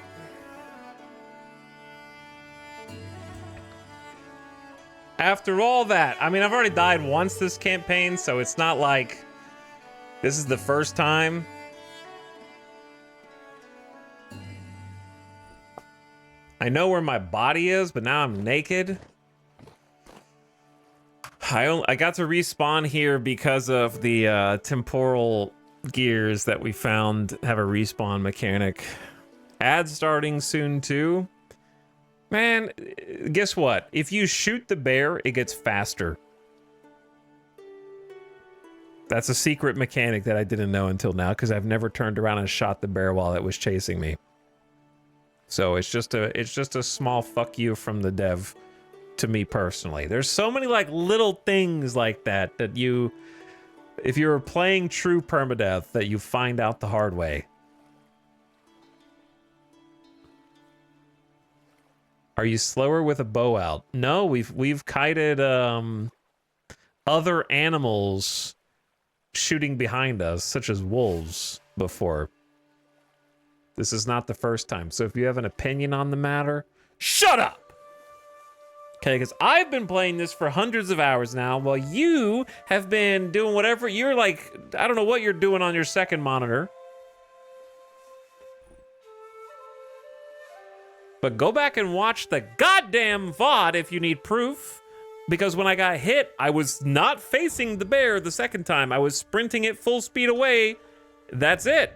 I mean, I've already died once this campaign, so it's not like this is the first time. I know where my body is, but now I'm naked. I got to respawn here because of the temporal gears that we found have a respawn mechanic. Ad starting soon too. Man, guess what? If you shoot the bear, it gets faster. That's a secret mechanic that I didn't know until now, because I've never turned around and shot the bear while it was chasing me. So it's just a small fuck you from the dev to me personally. There's so many like little things like that you, if you're playing true permadeath, that you find out the hard way. Are you slower with a bow out? No, we've kited other animals shooting behind us, such as wolves, before. This is not the first time. So if you have an opinion on the matter, shut up! Okay, because I've been playing this for hundreds of hours now, while you have been doing whatever. You're like, I don't know what you're doing on your second monitor. But go back and watch the goddamn VOD if you need proof. Because when I got hit, I was not facing the bear the second time. I was sprinting it full speed away. That's it.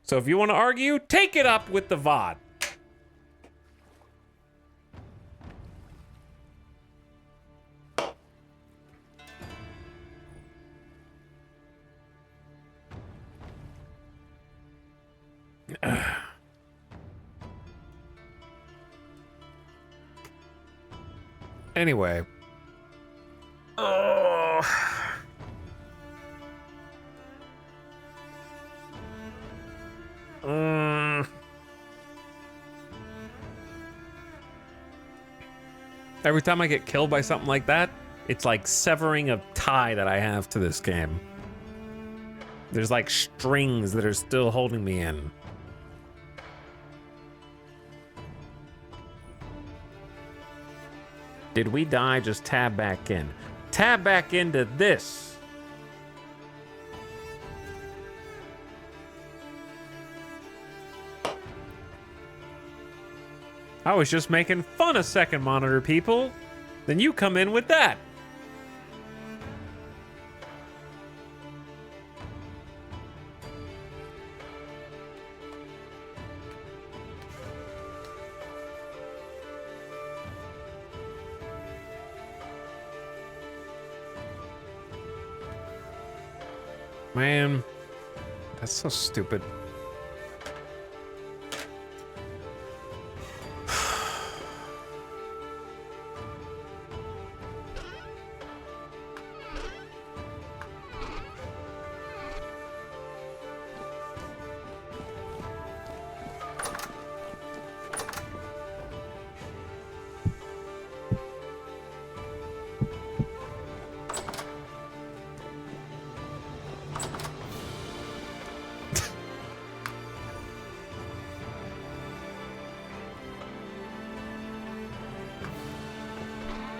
So if you want to argue, take it up with the VOD. Anyway. Oh. Every time I get killed by something like that, it's like severing a tie that I have to this game. There's like strings that are still holding me in. Did we die? Just tab back in. Tab back into this. I was just making fun of second monitor people. Then you come in with that. Man, that's so stupid.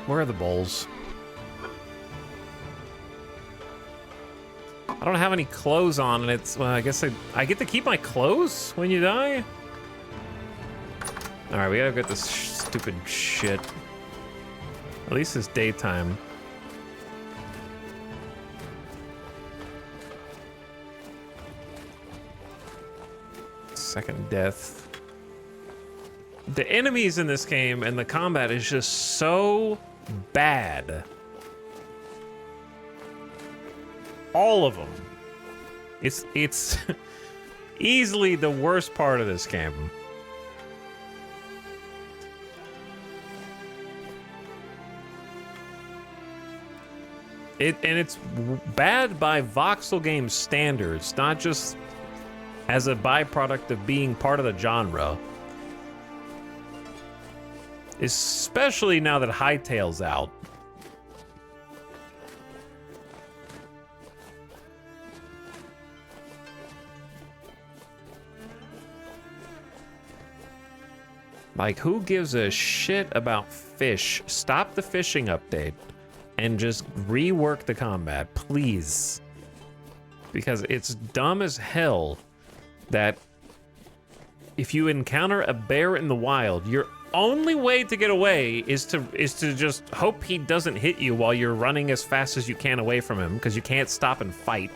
Where are the bowls? I don't have any clothes on, and it's, well, I guess I get to keep my clothes when you die? Alright, we gotta get this stupid shit. At least it's daytime. Second death. The enemies in this game and the combat is just so bad. All of them. It's easily the worst part of this game. It's bad by voxel game standards, not just as a byproduct of being part of the genre. Especially now that Hightail's out. Like, who gives a shit about fish? Stop the fishing update and just rework the combat, please. Because it's dumb as hell that if you encounter a bear in the wild, your only way to get away is to just hope he doesn't hit you while you're running as fast as you can away from him, because you can't stop and fight.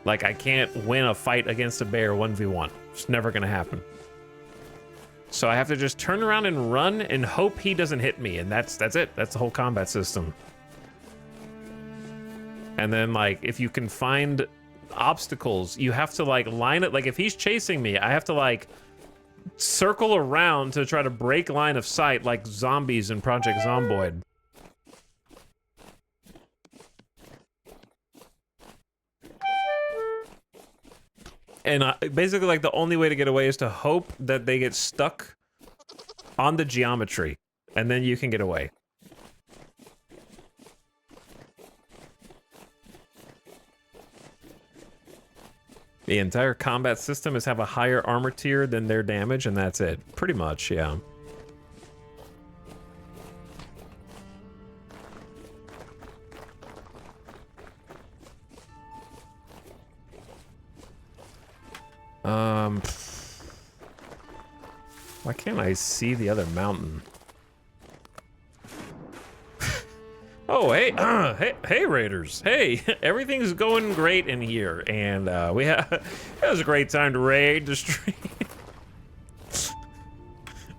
Like, I can't win a fight against a bear 1v1. It's never gonna happen. So I have to just turn around and run and hope he doesn't hit me, and that's it. That's the whole combat system. And then, like, if you can find obstacles, you have to, like, line it. Like, if he's chasing me, I have to, like, circle around to try to break line of sight like zombies in Project Zomboid. And basically, like, the only way to get away is to hope that they get stuck on the geometry, and then you can get away. The entire combat system is have a higher armor tier than their damage, and that's it. Pretty much, yeah. Why can't I see the other mountain? Oh, hey, hey, Raiders. Hey, everything's going great in here, and it was a great time to raid the stream.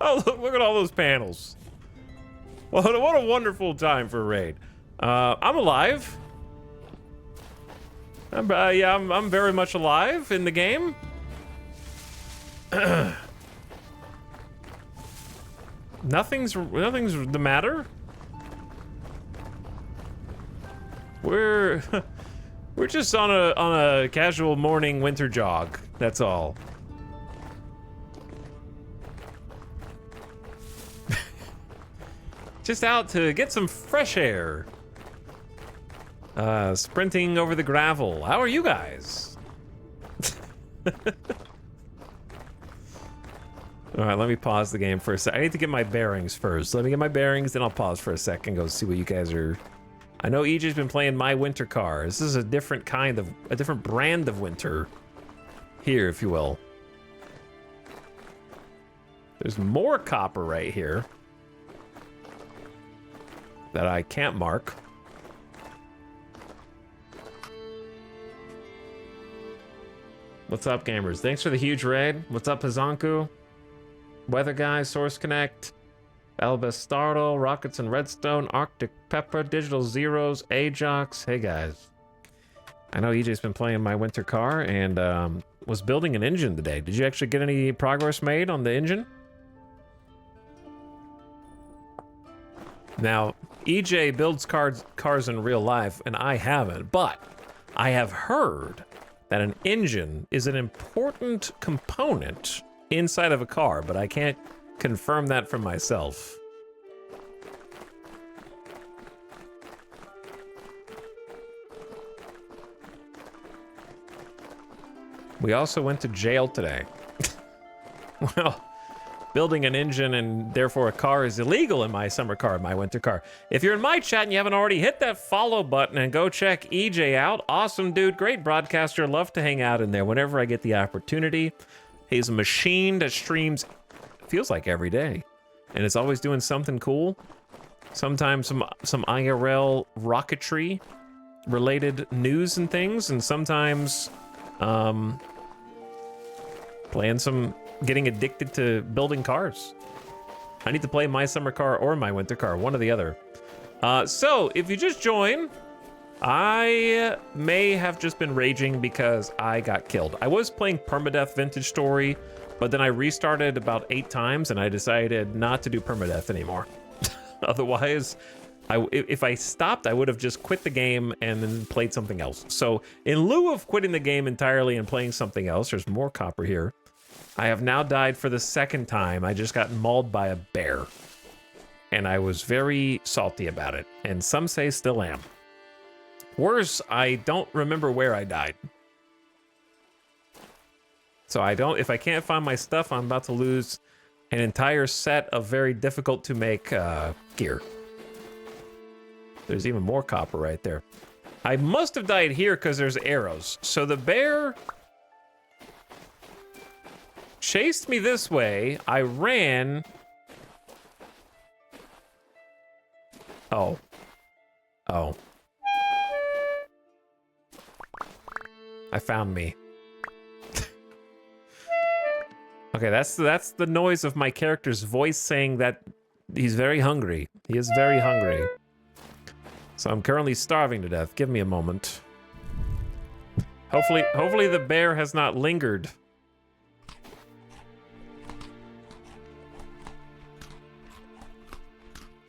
Oh, look at all those panels. What a wonderful time for a raid. I'm alive. I'm very much alive in the game. Nothing's the matter. We're just on a casual morning winter jog. That's all. Just out to get some fresh air. Sprinting over the gravel. How are you guys? All right, let me pause the game for a sec. I need to get my bearings first. Let me get my bearings, then I'll pause for a sec and go see what you guys are. I know EJ's been playing My Winter Car. This is a different brand of winter here, if you will. There's more copper right here that I can't mark. What's up, gamers? Thanks for the huge raid. What's up, Hazanku? Weather Guy, Source Connect, Albus Startle, Rockets and Redstone, Arctic Pepper, Digital Zeros, Ajox. Hey guys. I know EJ's been playing My Winter Car and was building an engine today. Did you actually get any progress made on the engine? Now, EJ builds cars in real life, and I haven't, but I have heard that an engine is an important component inside of a car, but I can't confirm that for myself. We also went to jail today. Well, building an engine and therefore a car is illegal in My Summer Car, My Winter Car. If you're in my chat and you haven't already, hit that follow button and go check EJ out. Awesome dude, great broadcaster. Love to hang out in there whenever I get the opportunity. He's a machine that streams, feels like every day, and it's always doing something cool. Sometimes some IRL rocketry related news and things, and sometimes getting addicted to building cars. I need to play My Summer Car or My Winter Car, one or the other. So if you just join, I may have just been raging because I got killed. I was playing Permadeath Vintage Story, but then I restarted about 8 times and I decided not to do Permadeath anymore. Otherwise, if I stopped, I would have just quit the game and then played something else. So in lieu of quitting the game entirely and playing something else, there's more copper here. I have now died for the 2nd time. I just got mauled by a bear. And I was very salty about it. And some say still am. Worse, I don't remember where I died. So if I can't find my stuff, I'm about to lose an entire set of very difficult to make gear. There's even more copper right there. I must have died here because there's arrows. So the bear chased me this way. I ran. Oh. Oh. I found me. Okay, that's the noise of my character's voice saying that he's very hungry. He is very hungry. So I'm currently starving to death. Give me a moment. Hopefully the bear has not lingered.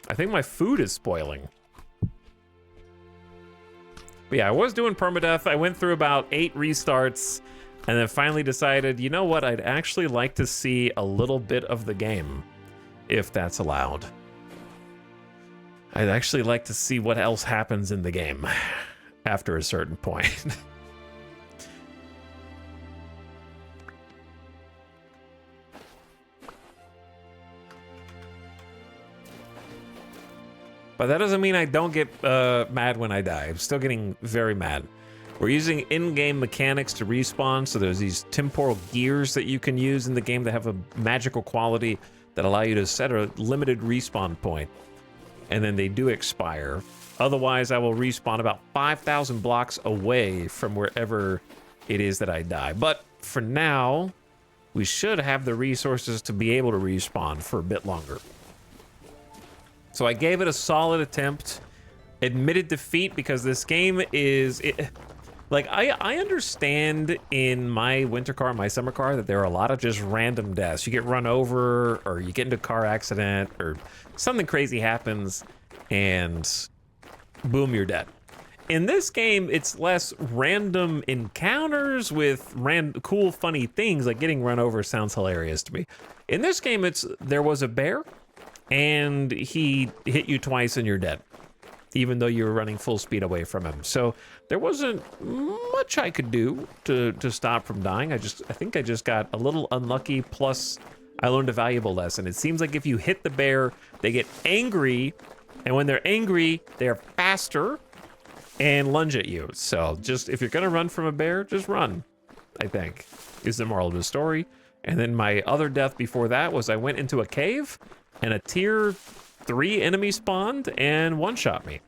I think my food is spoiling. But yeah, I was doing permadeath. I went through about 8 restarts and then finally decided, you know what? I'd actually like to see a little bit of the game, if that's allowed. I'd actually like to see what else happens in the game after a certain point. But that doesn't mean I don't get mad when I die. I'm still getting very mad. We're using in-game mechanics to respawn, so there's these temporal gears that you can use in the game that have a magical quality that allow you to set a limited respawn point. And then they do expire. Otherwise, I will respawn about 5,000 blocks away from wherever it is that I die. But for now, we should have the resources to be able to respawn for a bit longer. So I gave it a solid attempt. Admitted defeat because this game is... Like, I understand in my winter car, my summer car, that there are a lot of just random deaths. You get run over, or you get into a car accident, or something crazy happens, and boom, you're dead. In this game, it's less random encounters with cool, funny things, like getting run over sounds hilarious to me. In this game, there was a bear, and he hit you twice and you're dead, even though you were running full speed away from him. So there wasn't much I could do to stop from dying. I think I just got a little unlucky, plus I learned a valuable lesson. It seems like if you hit the bear, they get angry, and when they're angry, they're faster and lunge at you. So just, if you're gonna run from a bear, just run, I think, is the moral of the story. And then my other death before that was I went into a cave, and a tier 3 enemy spawned and one-shot me.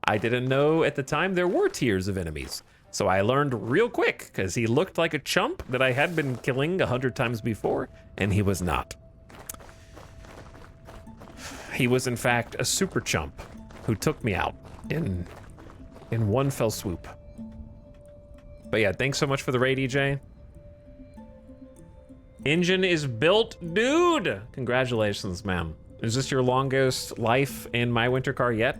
I didn't know at the time there were tiers of enemies. So I learned real quick, because he looked like a chump that I had been killing 100 times before, and he was not. He was, in fact, a super chump who took me out in one fell swoop. But yeah, thanks so much for the raid, EJ. Engine is built, dude! Congratulations, man. Is this your longest life in my winter car yet?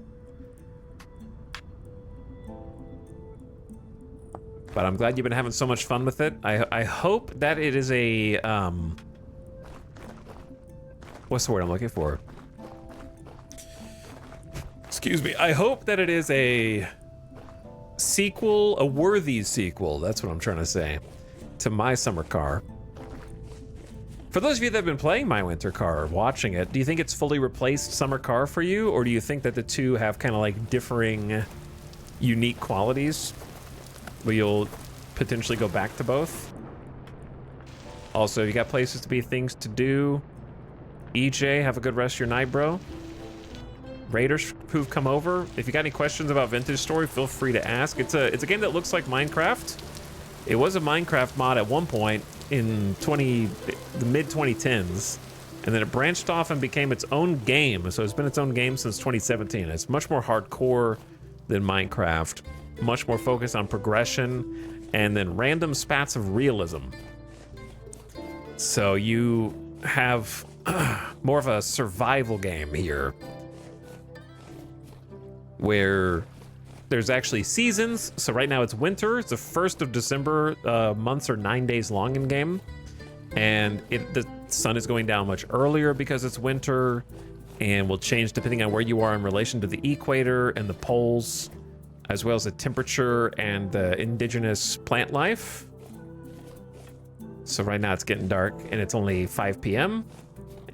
But I'm glad you've been having so much fun with it. I hope that it is a, what's the word I'm looking for? Excuse me. I hope that it is a sequel, a worthy sequel, that's what I'm trying to say, to my summer car. For those of you that have been playing My Winter Car or watching it, do you think it's fully replaced Summer Car for you? Or do you think that the two have kind of like differing, unique qualities? Where you'll potentially go back to both? Also, you got places to be, things to do. EJ, have a good rest of your night, bro. Raiders who've come over, if you got any questions about Vintage Story, feel free to ask. It's a game that looks like Minecraft. It was a Minecraft mod at one point in the mid-2010s, and then it branched off and became its own game. So it's been its own game since 2017. It's much more hardcore than Minecraft, much more focused on progression, and then random spats of realism. So you have more of a survival game here, where there's actually seasons. So right now it's winter. It's the 1st of December. Months are 9 days long in game. And the sun is going down much earlier because it's winter, and will change depending on where you are in relation to the equator and the poles, as well as the temperature and the indigenous plant life. So right now it's getting dark and it's only 5 p.m.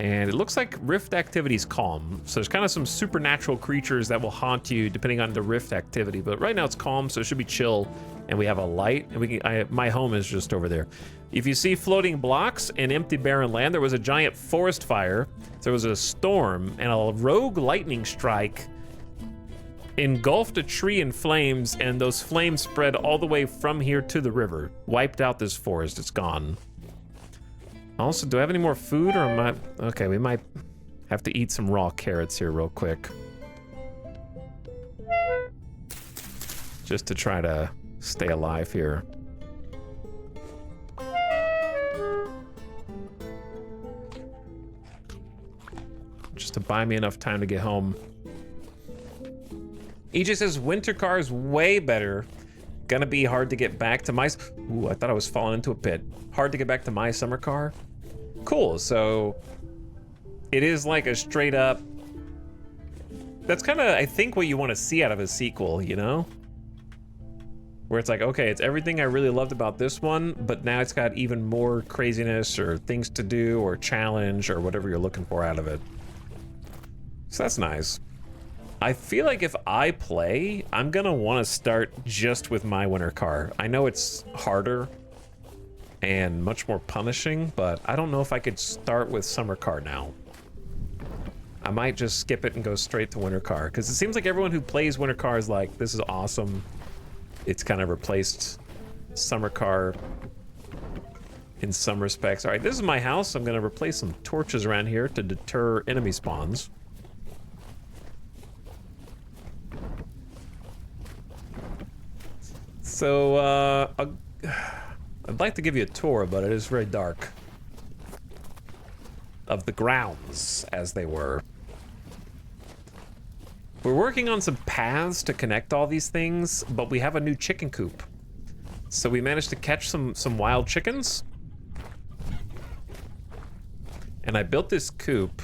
And it looks like rift activity's calm. So there's kind of some supernatural creatures that will haunt you depending on the rift activity. But right now it's calm, so it should be chill. And we have a light, and my home is just over there. If you see floating blocks and empty barren land, there was a giant forest fire. There was a storm, and a rogue lightning strike engulfed a tree in flames, and those flames spread all the way from here to the river. Wiped out this forest, it's gone. Also, do I have any more food, or am I... Okay, we might have to eat some raw carrots here real quick. Just to try to stay alive here. Just to buy me enough time to get home. EJ says winter car is way better. Gonna be hard to get back to my... Ooh, I thought I was falling into a pit. Hard to get back to my summer car. Cool, so it is like a straight up... That's kind of, I think, what you want to see out of a sequel, you know? Where it's like, okay, it's everything I really loved about this one, but now it's got even more craziness or things to do or challenge or whatever you're looking for out of it. So that's nice. I feel like if I play, I'm gonna want to start just with my winter car. I know it's harder and much more punishing, but I don't know if I could start with summer car now. I might just skip it and go straight to winter car, because it seems like everyone who plays winter car is like, this is awesome. It's kind of replaced summer car in some respects. All right, this is my house. I'm gonna replace some torches around here to deter enemy spawns. So, I'd like to give you a tour, but it is very dark. Of the grounds, as they were. We're working on some paths to connect all these things, but we have a new chicken coop. So we managed to catch some wild chickens. And I built this coop.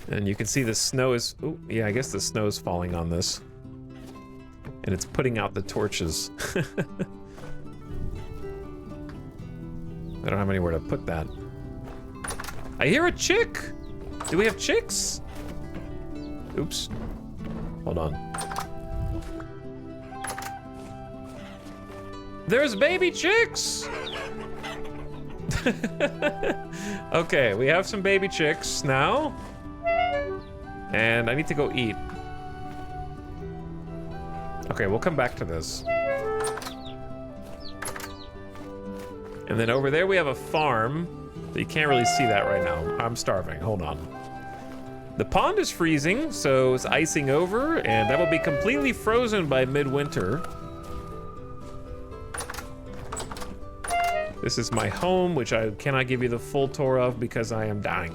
And you can see the snow is... Oh, yeah, I guess the snow is falling on this. And it's putting out the torches. I don't have anywhere to put that. I hear a chick! Do we have chicks? Oops. Hold on. There's baby chicks! Okay, we have some baby chicks now. And I need to go eat. Okay, we'll come back to this. And then over there we have a farm. But you can't really see that right now. I'm starving, hold on. The pond is freezing, so it's icing over, and that will be completely frozen by midwinter. This is my home, which I cannot give you the full tour of because I am dying.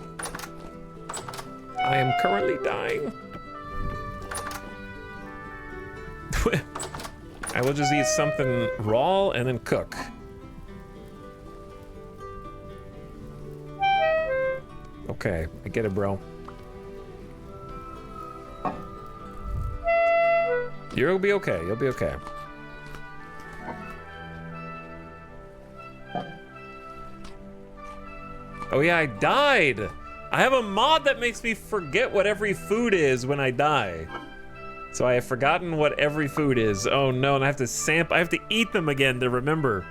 I am currently dying. I will just eat something raw and then cook. Okay, I get it, bro. You'll be okay, you'll be okay. Oh yeah, I died! I have a mod that makes me forget what every food is when I die. So I have forgotten what every food is. Oh no, and I have to eat them again to remember.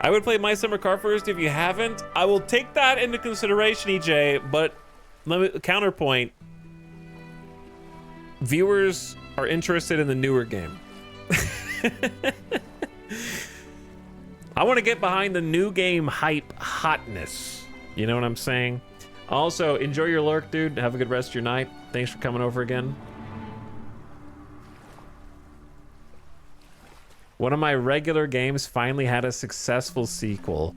I would play My Summer Car first if you haven't. I will take that into consideration, EJ, but let me counterpoint. Viewers are interested in the newer game. I want to get behind the new game hype hotness. You know what I'm saying? Also, enjoy your lurk, dude. Have a good rest of your night. Thanks for coming over again. One of my regular games finally had a successful sequel.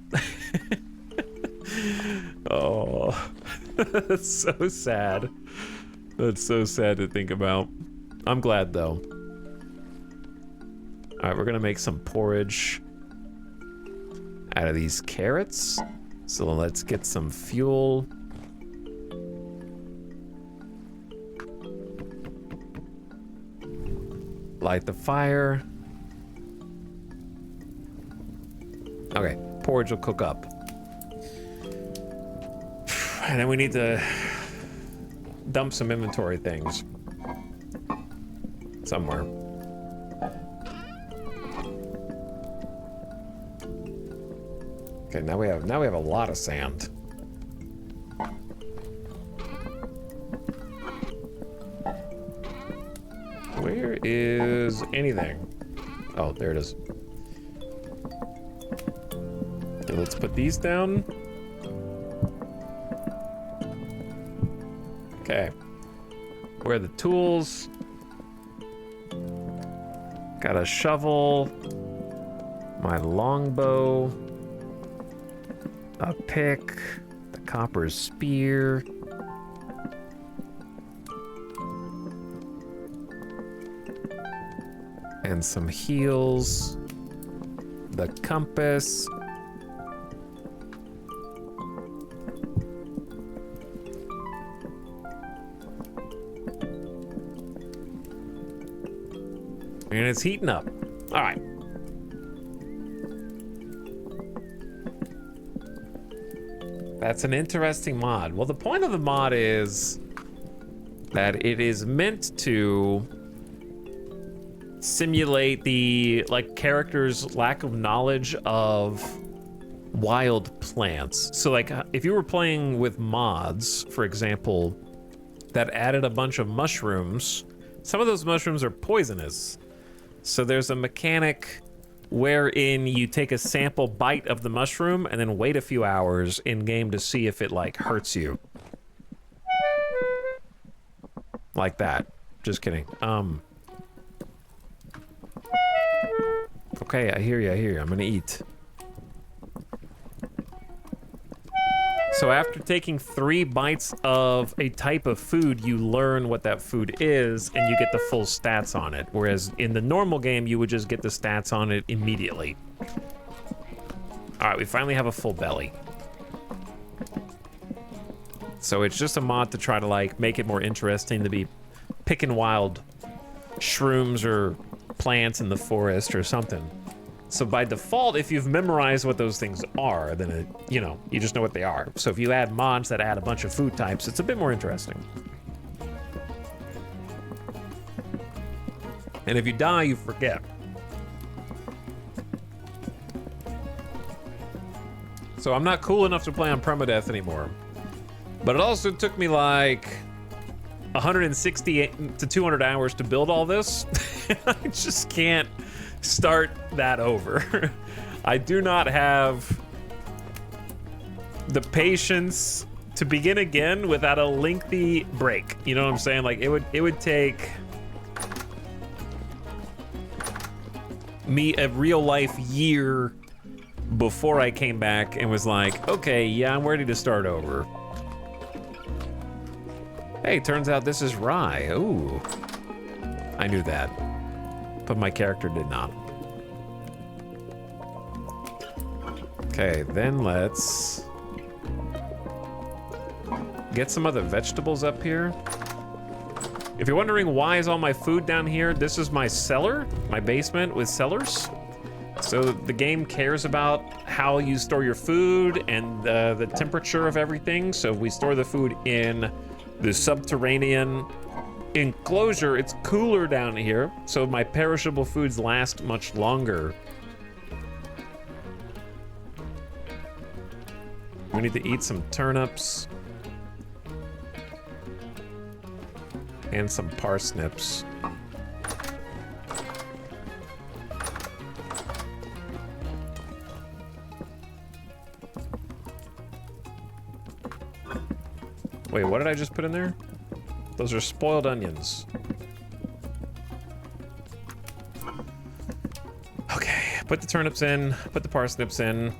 Oh, that's so sad. That's so sad to think about. I'm glad though. All right, we're gonna make some porridge out of these carrots. So let's get some fuel. Light the fire. Okay, porridge will cook up. And then we need to dump some inventory things somewhere. Okay, now we have a lot of sand. Where is anything? Oh, there it is. Okay, let's put these down. Okay. Where are the tools? Got a shovel. My longbow. A pick. The copper spear. And some heels. The compass. And it's heating up. All right. That's an interesting mod. Well, the point of the mod is that it is meant to simulate the character's lack of knowledge of wild plants. So like if you were playing with mods, for example, that added a bunch of mushrooms, some of those mushrooms are poisonous. So there's a mechanic wherein you take a sample bite of the mushroom and then wait a few hours in game to see if it hurts you. Like that. Just kidding. Okay, I hear you. I'm gonna eat. So after taking 3 bites of a type of food, you learn what that food is, and you get the full stats on it. Whereas in the normal game, you would just get the stats on it immediately. All right, we finally have a full belly. So it's just a mod to try to make it more interesting to be picking wild shrooms or plants in the forest or something. So by default, if you've memorized what those things are, then you just know what they are. So if you add mods that add a bunch of food types, it's a bit more interesting. And if you die, you forget. So I'm not cool enough to play on permadeath anymore. But it also took me 160 to 200 hours to build all this. I just can't start that over. I do not have the patience to begin again without a lengthy break. You know what I'm saying? It would take me a real life year before I came back and was like, okay, yeah, I'm ready to start over. Hey, turns out this is rye. Ooh. I knew that, but my character did not. Okay, then let's get some other vegetables up here. If you're wondering why is all my food down here, this is my cellar, my basement with cellars. So the game cares about how you store your food and the temperature of everything. So we store the food in the subterranean enclosure. It's cooler down here, so my perishable foods last much longer. We need to eat some turnips and some parsnips. Wait, what did I just put in there? Those are spoiled onions. Okay, put the turnips in, put the parsnips in.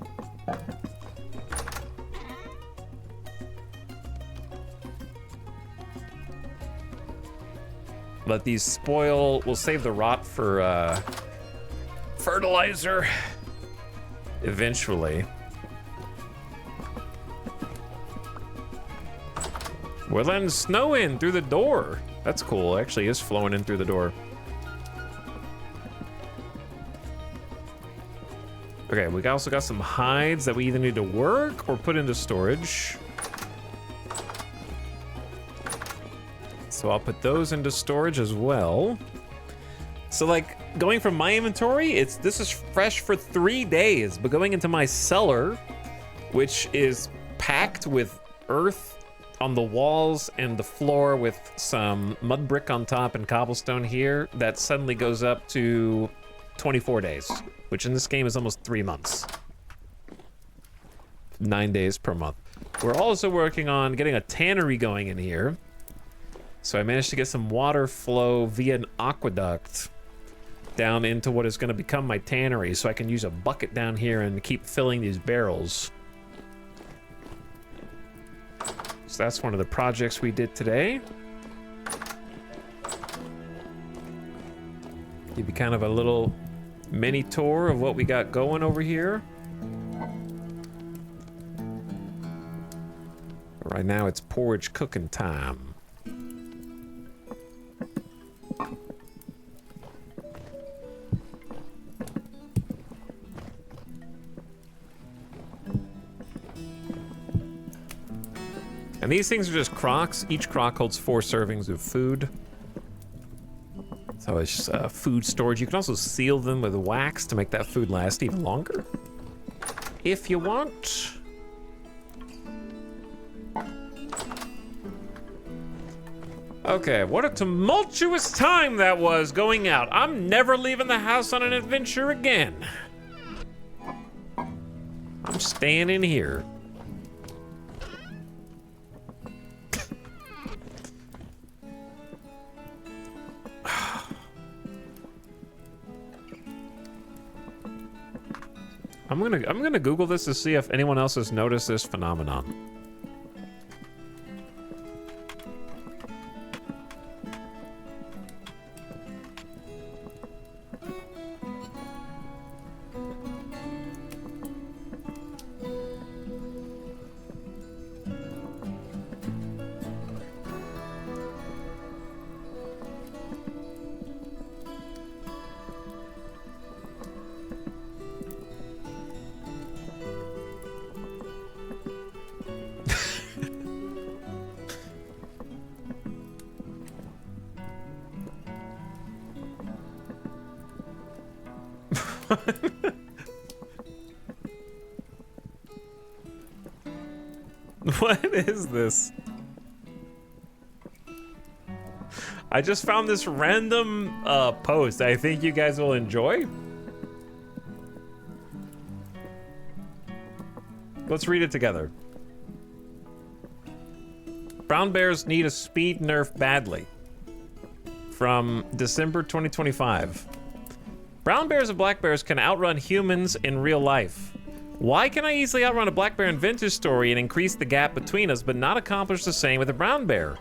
Let these spoil. We'll save the rot for fertilizer eventually. We're letting snow in through the door. That's cool. Actually, it's flowing in through the door. Okay, we also got some hides that we either need to work or put into storage. So I'll put those into storage as well. So like going from my inventory, this is fresh for 3 days, but going into my cellar, which is packed with earth on the walls and the floor with some mud brick on top and cobblestone here, that suddenly goes up to 24 days, which in this game is almost 3 months. 9 days per month. We're also working on getting a tannery going in here. So I managed to get some water flow via an aqueduct down into what is going to become my tannery, so I can use a bucket down here and keep filling these barrels. So that's one of the projects we did today. Give you kind of a little mini tour of what we got going over here. Right now it's porridge cooking time. And these things are just crocks. Each crock holds 4 servings of food. So it's just food storage. You can also seal them with wax to make that food last even longer, if you want. Okay, what a tumultuous time that was going out. I'm never leaving the house on an adventure again. I'm staying in here. I'm gonna Google this to see if anyone else has noticed this phenomenon. What is this? I just found this random post I think you guys will enjoy. Let's read it together. Brown bears need a speed nerf badly. From December 2025. Brown bears and black bears can outrun humans in real life. Why can I easily outrun a black bear in Vintage Story and increase the gap between us, but not accomplish the same with a brown bear?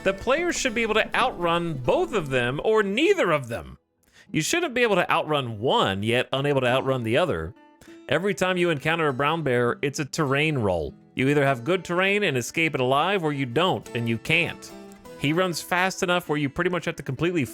The players should be able to outrun both of them or neither of them. You shouldn't be able to outrun one, yet unable to outrun the other. Every time you encounter a brown bear, it's a terrain roll. You either have good terrain and escape it alive, or you don't, and you can't. He runs fast enough where you pretty much have to completely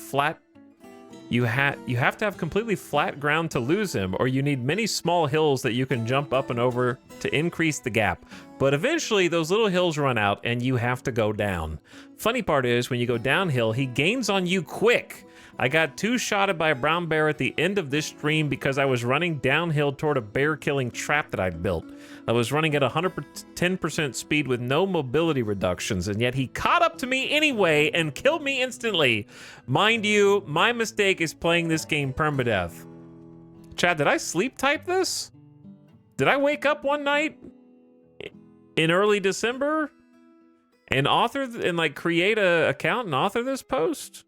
You have to have completely flat ground to lose him, or you need many small hills that you can jump up and over to increase the gap. But eventually, those little hills run out, and you have to go down. Funny part is, when you go downhill, he gains on you quick. I got 2-shotted by a brown bear at the end of this stream because I was running downhill toward a bear-killing trap that I'd built. I was running at 110% speed with no mobility reductions, and yet he caught up to me anyway and killed me instantly. Mind you, my mistake is playing this game permadeath. Chad, did I sleep type this? Did I wake up one night in early December and create a account and author this post?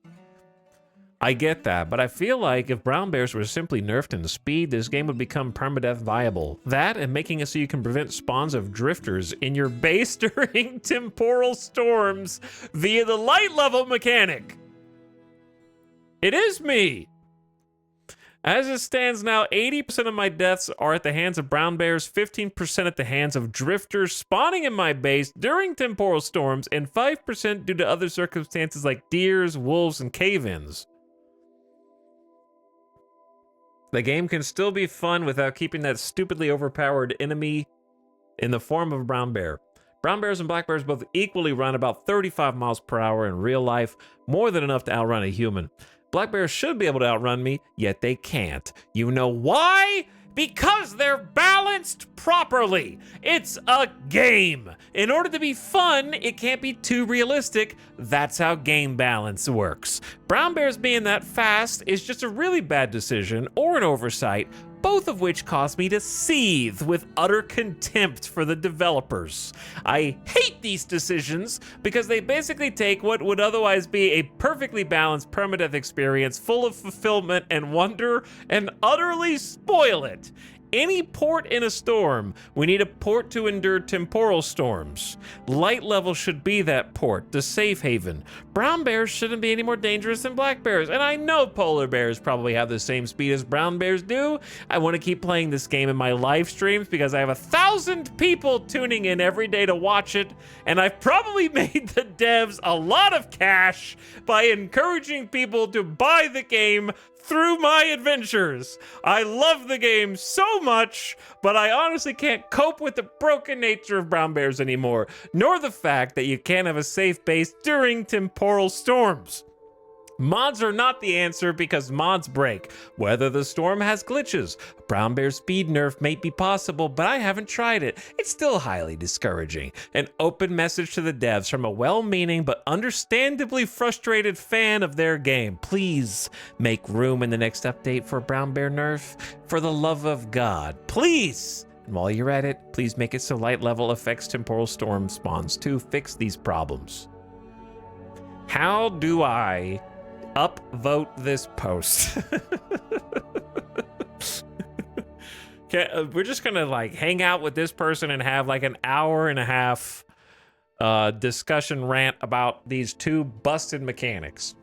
I get that, but I feel like if brown bears were simply nerfed in speed, this game would become permadeath viable. That and making it so you can prevent spawns of drifters in your base during temporal storms via the light level mechanic. It is me. As it stands now, 80% of my deaths are at the hands of brown bears, 15% at the hands of drifters spawning in my base during temporal storms, and 5% due to other circumstances like deers, wolves, and cave-ins. The game can still be fun without keeping that stupidly overpowered enemy in the form of a brown bear. Brown bears and black bears both equally run about 35 miles per hour in real life, more than enough to outrun a human. Black bears should be able to outrun me, yet they can't. You know why? Because they're balanced properly. It's a game. In order to be fun, it can't be too realistic. That's how game balance works. Brown bears being that fast is just a really bad decision or an oversight, both of which caused me to seethe with utter contempt for the developers. I hate these decisions because they basically take what would otherwise be a perfectly balanced permadeath experience full of fulfillment and wonder and utterly spoil it. Any port in a storm, we need a port to endure temporal storms. Light level should be that port, the safe haven. Brown bears shouldn't be any more dangerous than black bears, and I know polar bears probably have the same speed as brown bears do. I want to keep playing this game in my live streams because I have 1,000 people tuning in every day to watch it, and I've probably made the devs a lot of cash by encouraging people to buy the game through my adventures. I love the game so much, but I honestly can't cope with the broken nature of brown bears anymore, nor the fact that you can't have a safe base during temporal storms. Mods are not the answer because mods break. Whether the storm has glitches, brown bear speed nerf may be possible, but I haven't tried it. It's still highly discouraging. An open message to the devs from a well-meaning but understandably frustrated fan of their game. Please make room in the next update for brown bear nerf. For the love of God, please! And while you're at it, please make it so light level affects temporal storm spawns to fix these problems. How do I upvote this post? Okay, we're just gonna like hang out with this person and have like an hour and a half discussion rant about these two busted mechanics.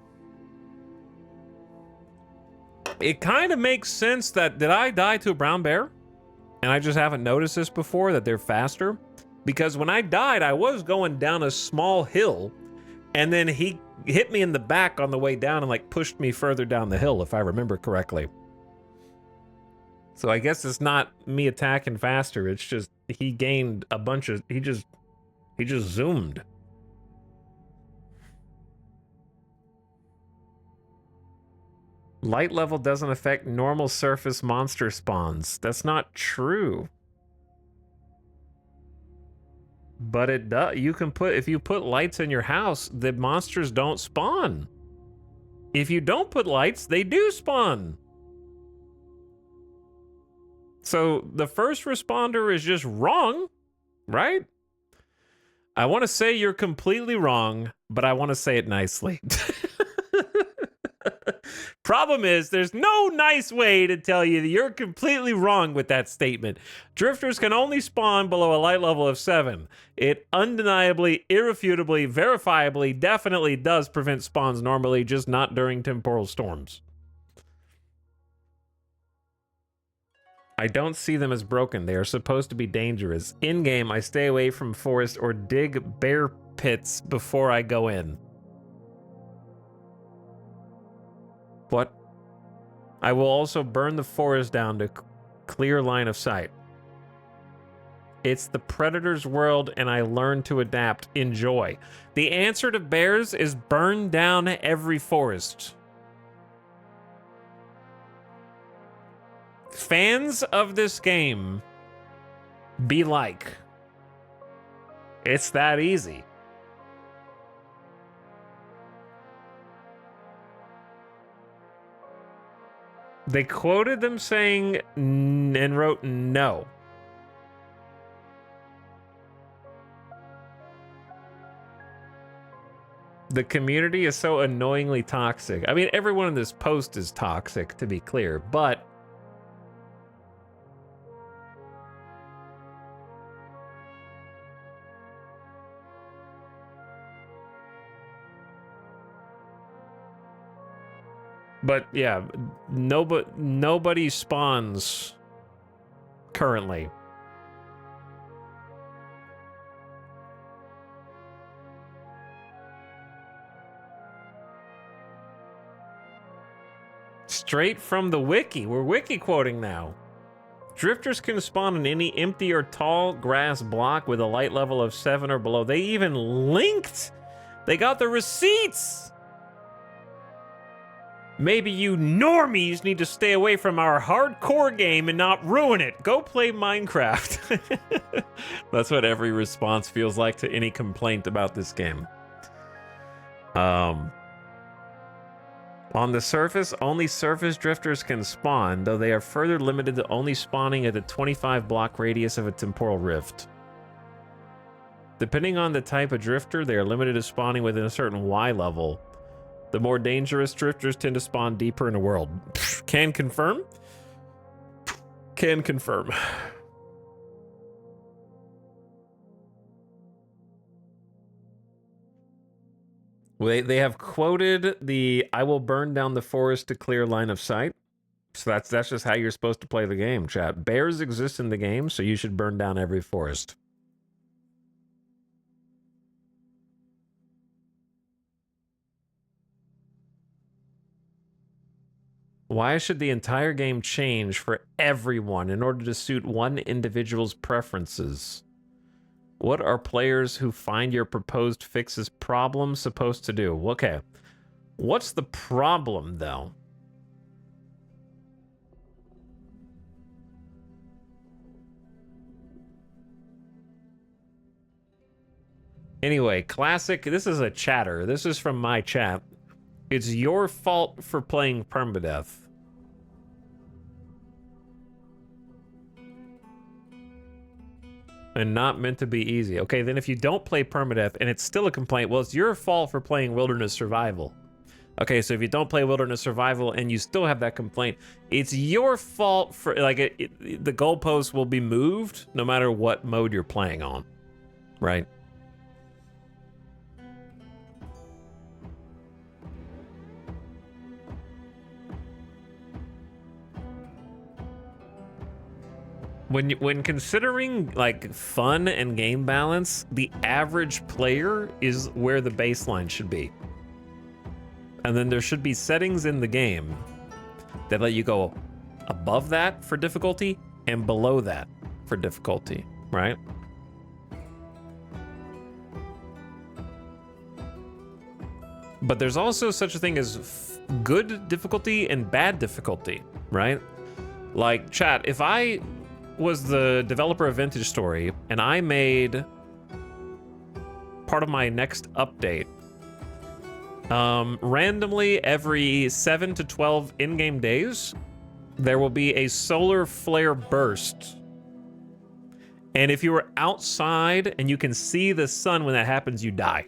It kind of makes sense that, did I die to a brown bear? And I just haven't noticed this before, that they're faster? Because when I died, I was going down a small hill, and then he hit me in the back on the way down and like pushed me further down the hill, if I remember correctly. So I guess it's not me attacking faster, it's just he gained a bunch of, he just zoomed. Light level doesn't affect normal surface monster spawns. That's not true. But it does. You can put, if you put lights in your house, the monsters don't spawn. If you don't put lights, they do spawn. So the first responder is just wrong, right? I want to say you're completely wrong, but I want to say it nicely. Problem is, there's no nice way to tell you that you're completely wrong with that statement. Drifters can only spawn below a light level of 7. It undeniably, irrefutably, verifiably, definitely does prevent spawns normally, just not during temporal storms. I don't see them as broken. They are supposed to be dangerous. In-game, I stay away from forest or dig bear pits before I go in. What? I will also burn the forest down to clear line of sight. It's the predator's world and I learn to adapt. Enjoy. The answer to bears is burn down every forest. Fans of this game, be like. It's that easy. They quoted them saying and wrote no. The community is so annoyingly toxic. I mean, everyone in this post is toxic, to be clear, but yeah, nobody spawns currently. Straight from the wiki. We're wiki quoting now. Drifters can spawn in any empty or tall grass block with a light level of 7 or below. They even linked. They got the receipts. Maybe you normies need to stay away from our hardcore game and not ruin it. Go play Minecraft. That's what every response feels like to any complaint about this game. On the surface, only surface drifters can spawn, though they are further limited to only spawning at the 25 block radius of a temporal rift. Depending on the type of drifter, they are limited to spawning within a certain Y level. The more dangerous drifters tend to spawn deeper in the world. Can confirm? Can confirm. They have quoted the "I will burn down the forest to clear line of sight." So that's just how you're supposed to play the game, chat. Bears exist in the game, so you should burn down every forest. Why should the entire game change for everyone in order to suit one individual's preferences? What are players who find your proposed fixes problems supposed to do? Okay. What's the problem, though? Anyway, classic. This is a chatter. This is from my chat. It's your fault for playing permadeath. And not meant to be easy. Okay, then if you don't play permadeath and it's still a complaint, well, it's your fault for playing wilderness survival. Okay, so if you don't play wilderness survival and you still have that complaint, it's your fault for, like, the goalposts will be moved no matter what mode you're playing on, right? When considering like fun and game balance, the average player is where the baseline should be. And then there should be settings in the game that let you go above that for difficulty and below that for difficulty, right? But there's also such a thing as good difficulty and bad difficulty, right? Like, chat, if I was the developer of Vintage Story and I made part of my next update, randomly every 7 to 12 in-game days, there will be a solar flare burst. And if you were outside and you can see the sun when that happens, you die.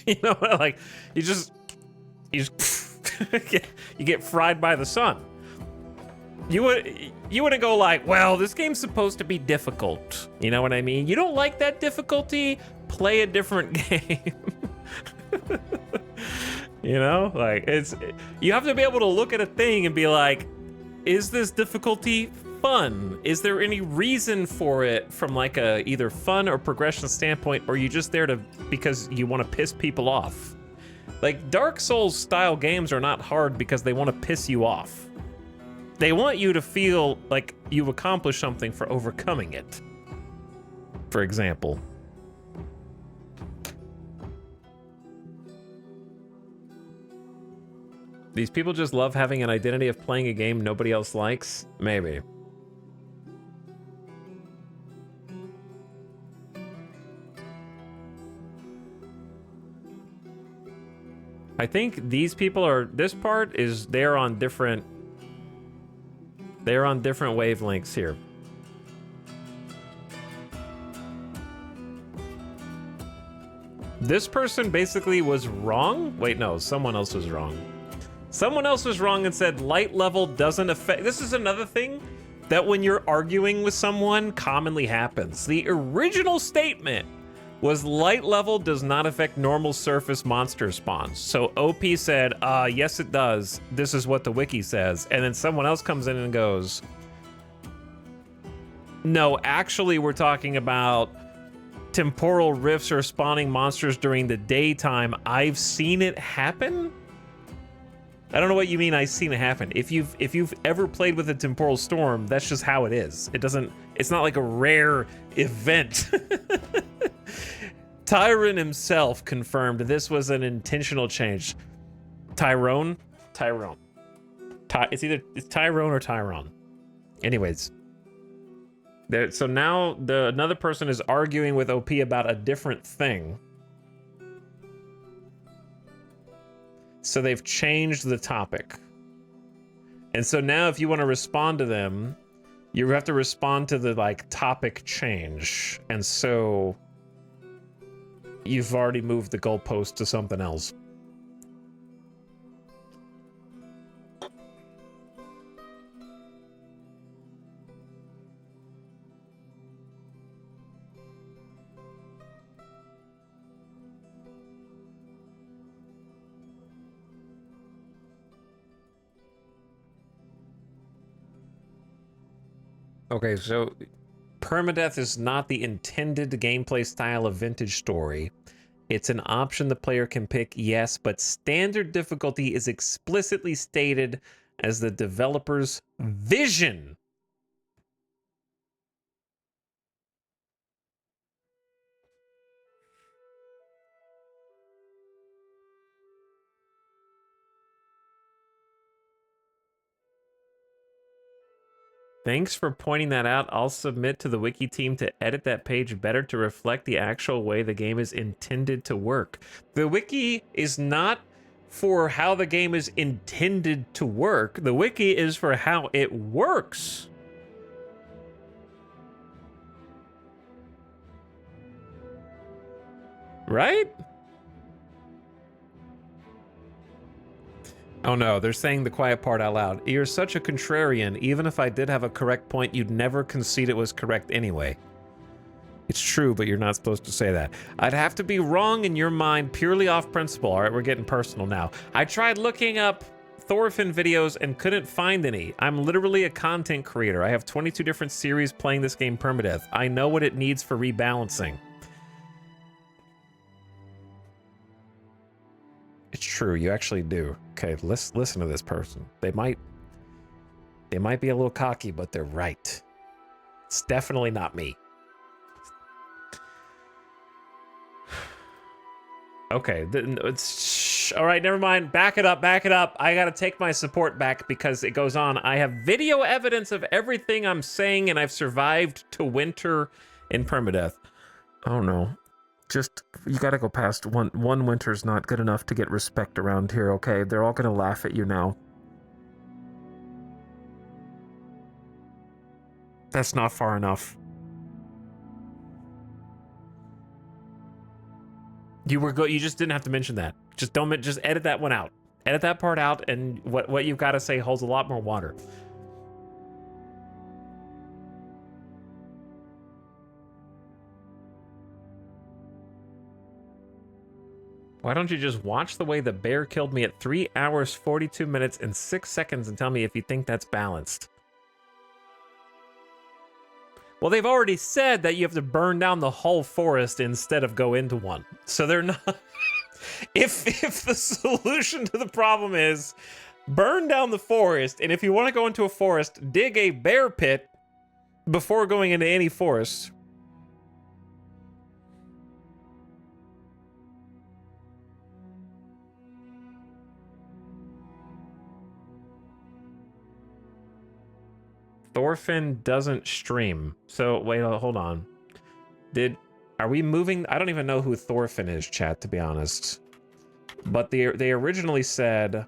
You know, like, you just you get fried by the sun. You wouldn't go like, well, this game's supposed to be difficult. You know what I mean? You don't like that difficulty? Play a different game. You know, like, you have to be able to look at a thing and be like, is this difficulty fun? Is there any reason for it from like a either fun or progression standpoint, or are you just there to because you want to piss people off? Like, Dark Souls style games are not hard because they want to piss you off. They want you to feel like you've accomplished something for overcoming it, for example. These people just love having an identity of playing a game nobody else likes? Maybe. I think these people are, this part is, they're on different wavelengths here. This person basically was wrong. Wait, no, someone else was wrong. Someone else was wrong and said light level doesn't affect. This is another thing that when you're arguing with someone commonly happens. The original statement was light level does not affect normal surface monster spawns. So OP said, yes it does. This is what the wiki says. And then someone else comes in and goes, no, actually we're talking about temporal rifts or spawning monsters during the daytime. I've seen it happen. I don't know what you mean I've seen it happen. If you've ever played with a temporal storm, that's just how it is. It's not like a rare event. Tyron himself confirmed this was an intentional change. Tyrone? Tyrone. It's Tyrone or Tyron. Anyways. So now another person is arguing with OP about a different thing. So they've changed the topic. And so now if you want to respond to them, you have to respond to the topic change. And so you've already moved the goalpost to something else. Okay, so permadeath is not the intended gameplay style of Vintage Story. It's an option the player can pick, yes, but standard difficulty is explicitly stated as the developer's vision. Thanks for pointing that out. I'll submit to the wiki team to edit that page better to reflect the actual way the game is intended to work. The wiki is not for how the game is intended to work. The wiki is for how it works. Right? Oh no, they're saying the quiet part out loud. You're such a contrarian. Even if I did have a correct point, you'd never concede it was correct anyway. It's true, but you're not supposed to say that. I'd have to be wrong in your mind purely off principle. All right, we're getting personal now. I tried looking up Thorfinn videos and couldn't find any. I'm literally a content creator. I have 22 different series playing this game permadeath. I know what it needs for rebalancing. It's true, you actually do. Okay, let's listen to this person. They might be a little cocky, but they're right. It's definitely not me. Okay, all right, never mind. Back it up, back it up. I gotta take my support back because it goes on. I have video evidence of everything I'm saying, and I've survived to winter in permadeath. Oh no. Just, you gotta go past one winter's not good enough to get respect around here, okay? They're all gonna laugh at you now. That's not far enough. You just didn't have to mention that. Just edit that one out. Edit that part out, and what you've got to say holds a lot more water. Why don't you just watch the way the bear killed me at 3 hours, 42 minutes, and 6 seconds and tell me if you think that's balanced? Well, they've already said that you have to burn down the whole forest instead of go into one. So they're not... if the solution to the problem is burn down the forest, and if you want to go into a forest, dig a bear pit before going into any forest... Thorfinn doesn't stream. So, wait, hold on. Are we moving? I don't even know who Thorfinn is, chat, to be honest. But they originally said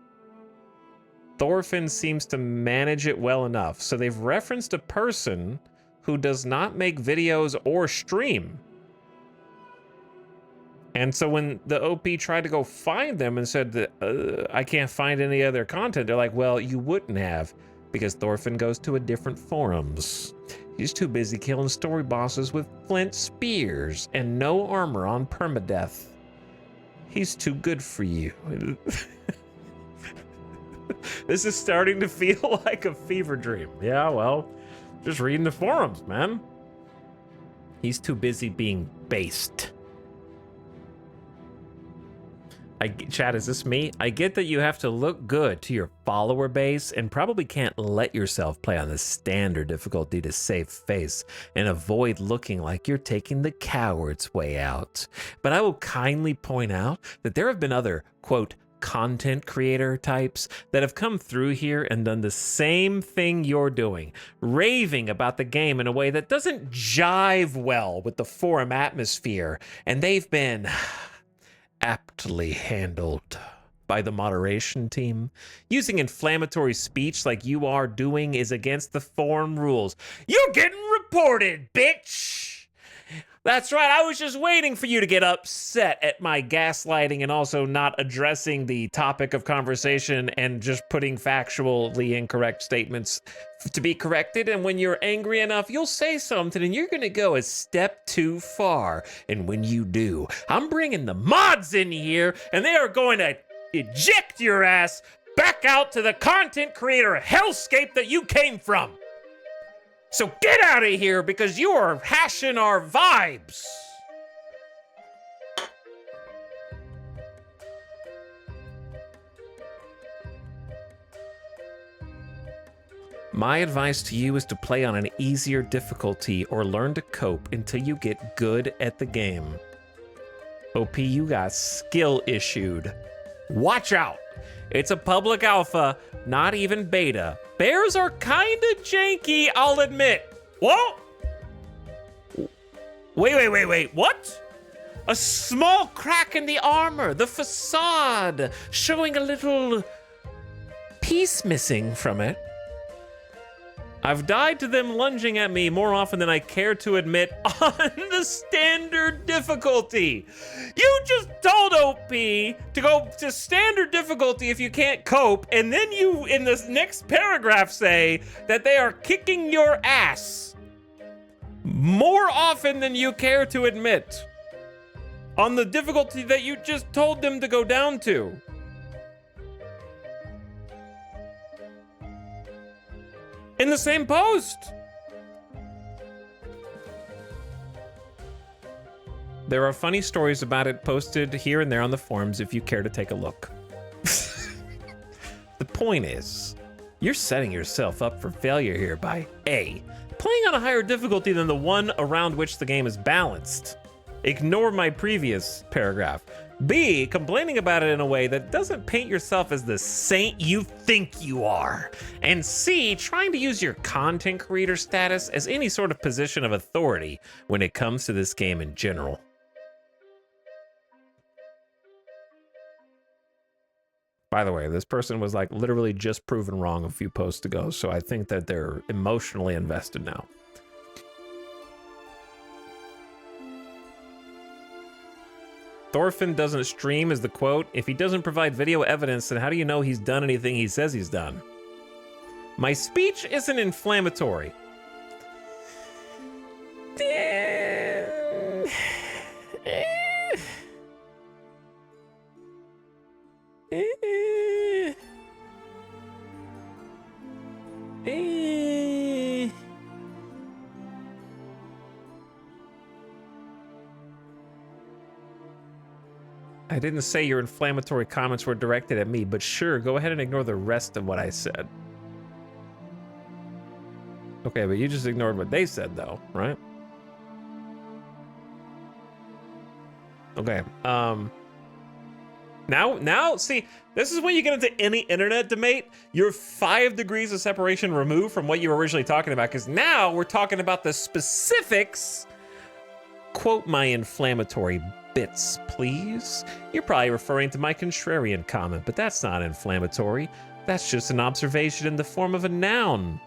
Thorfinn seems to manage it well enough. So they've referenced a person who does not make videos or stream. And so when the OP tried to go find them and said that I can't find any other content, they're like, well, you wouldn't have, because Thorfinn goes to a different forums. He's too busy killing story bosses with flint spears and no armor on permadeath. He's too good for you. This is starting to feel like a fever dream. Yeah, well, just reading the forums, man. He's too busy being based. Chad, is this me? I get that you have to look good to your follower base and probably can't let yourself play on the standard difficulty to save face and avoid looking like you're taking the coward's way out. But I will kindly point out that there have been other, quote, content creator types that have come through here and done the same thing you're doing, raving about the game in a way that doesn't jive well with the forum atmosphere, and they've been aptly handled by the moderation team. Using inflammatory speech like you are doing is against the forum rules. You're getting reported, bitch! That's right, I was just waiting for you to get upset at my gaslighting and also not addressing the topic of conversation and just putting factually incorrect statements to be corrected. And when you're angry enough, you'll say something and you're gonna go a step too far. And when you do, I'm bringing the mods in here and they are going to eject your ass back out to the content creator hellscape that you came from. So get out of here because you are hashing our vibes. My advice to you is to play on an easier difficulty or learn to cope until you get good at the game. OP, you got skill issued. Watch out. It's a public alpha, not even beta. Bears are kinda janky, I'll admit. Whoa! Wait, what? A small crack in the armor, the facade, showing a little piece missing from it. I've died to them lunging at me more often than I care to admit on the standard difficulty. You just told OP to go to standard difficulty if you can't cope, and then you, in this next paragraph, say that they are kicking your ass more often than you care to admit on the difficulty that you just told them to go down to. In the same post. There are funny stories about it posted here and there on the forums if you care to take a look. The point is, you're setting yourself up for failure here by A, playing on a higher difficulty than the one around which the game is balanced. Ignore my previous paragraph. B, complaining about it in a way that doesn't paint yourself as the saint you think you are. And C, trying to use your content creator status as any sort of position of authority when it comes to this game in general. By the way, this person was like literally just proven wrong a few posts ago, so I think that they're emotionally invested now. Thorfinn doesn't stream is the quote. If he doesn't provide video evidence, then how do you know he's done anything he says he's done? My speech isn't inflammatory. I didn't say your inflammatory comments were directed at me, but sure, go ahead and ignore the rest of what I said. Okay, but you just ignored what they said though, right? Okay, now, see, this is when you get into any internet debate, you're 5 degrees of separation removed from what you were originally talking about, because now we're talking about the specifics. Quote my inflammatory bits, please. You're probably referring to my contrarian comment, but that's not inflammatory. That's just an observation in the form of a noun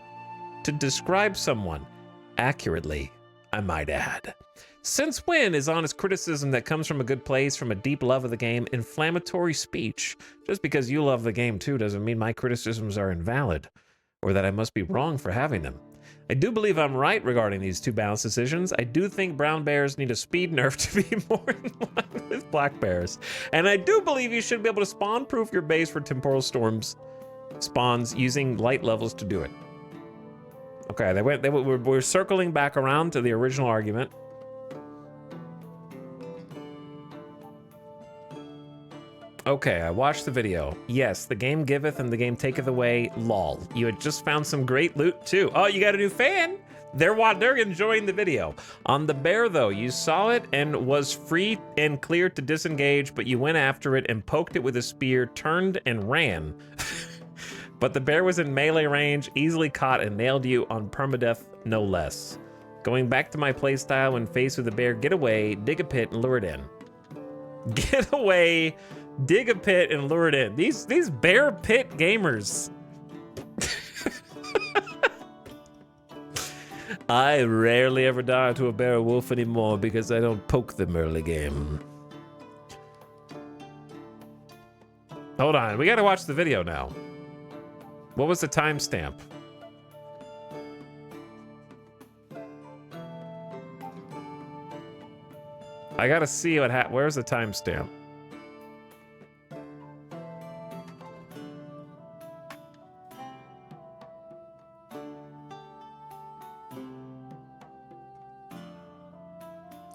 to describe someone accurately, I might add. Since when is honest criticism that comes from a good place, from a deep love of the game, inflammatory speech? Just because you love the game too doesn't mean my criticisms are invalid, or that I must be wrong for having them. I do believe I'm right regarding these two balance decisions. I do think brown bears need a speed nerf to be more in line with black bears. And I do believe you should be able to spawn-proof your base for temporal storms spawns using light levels to do it. Okay, we're circling back around to the original argument. Okay, I watched the video. Yes, the game giveth and the game taketh away. Lol. You had just found some great loot too. Oh, you got a new fan? They're enjoying the video. On the bear though, you saw it and was free and clear to disengage, but you went after it and poked it with a spear, turned and ran. But the bear was in melee range, easily caught and nailed you on permadeath, no less. Going back to my playstyle when faced with a bear, get away, dig a pit and lure it in. Get away, dig a pit and lure it in. These bear pit gamers. I rarely ever die to a bear or wolf anymore because I don't poke them early game. Hold on, we gotta watch the video now. What was the timestamp? I gotta see what where's the timestamp?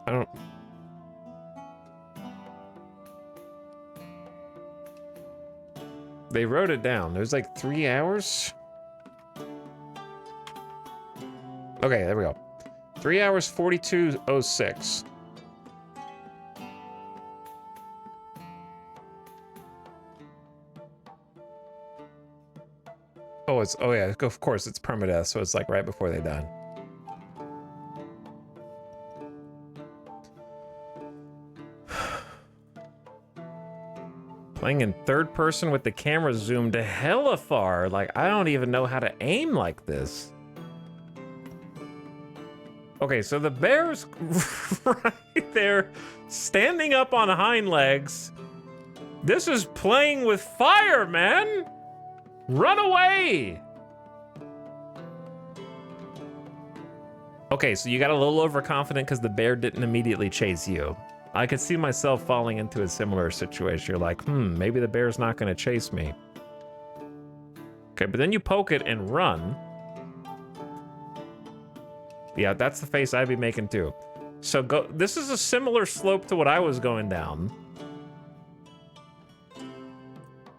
I don't... They wrote it down. There's like 3 hours? Okay, there we go. 3 hours, 42:06. Oh yeah, of course it's permadeath, so it's like right before they died. Playing in third person with the camera zoomed hella far. Like, I don't even know how to aim like this. Okay, so the bear's right there, standing up on hind legs. This is playing with fire, man! Run away! Okay, so you got a little overconfident because the bear didn't immediately chase you. I could see myself falling into a similar situation. You're like, maybe the bear's not gonna chase me. Okay, but then you poke it and run. Yeah, that's the face I'd be making too. So this is a similar slope to what I was going down.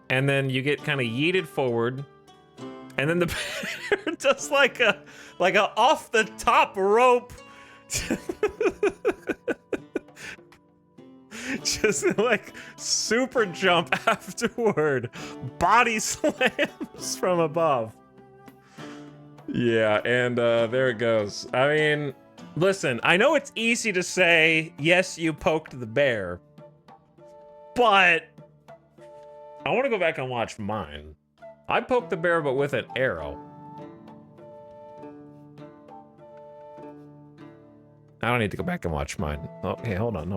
And then you get kind of yeeted forward. And then the bear does like a off the top rope. Just like super jump afterward. Body slams from above. Yeah, and there it goes. I mean, listen, I know it's easy to say, yes, you poked the bear. But I want to go back and watch mine. I poked the bear, but with an arrow. I don't need to go back and watch mine. Okay, hold on.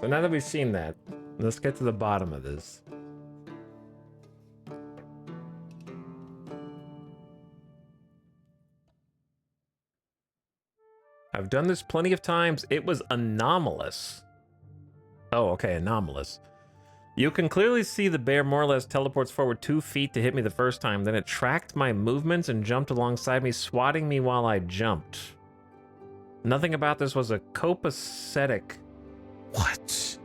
So now that we've seen that, let's get to the bottom of this. I've done this plenty of times. It was anomalous. Oh, okay, anomalous. You can clearly see the bear more or less teleports forward 2 feet to hit me the first time. Then it tracked my movements and jumped alongside me, swatting me while I jumped. Nothing about this was a copacetic. What?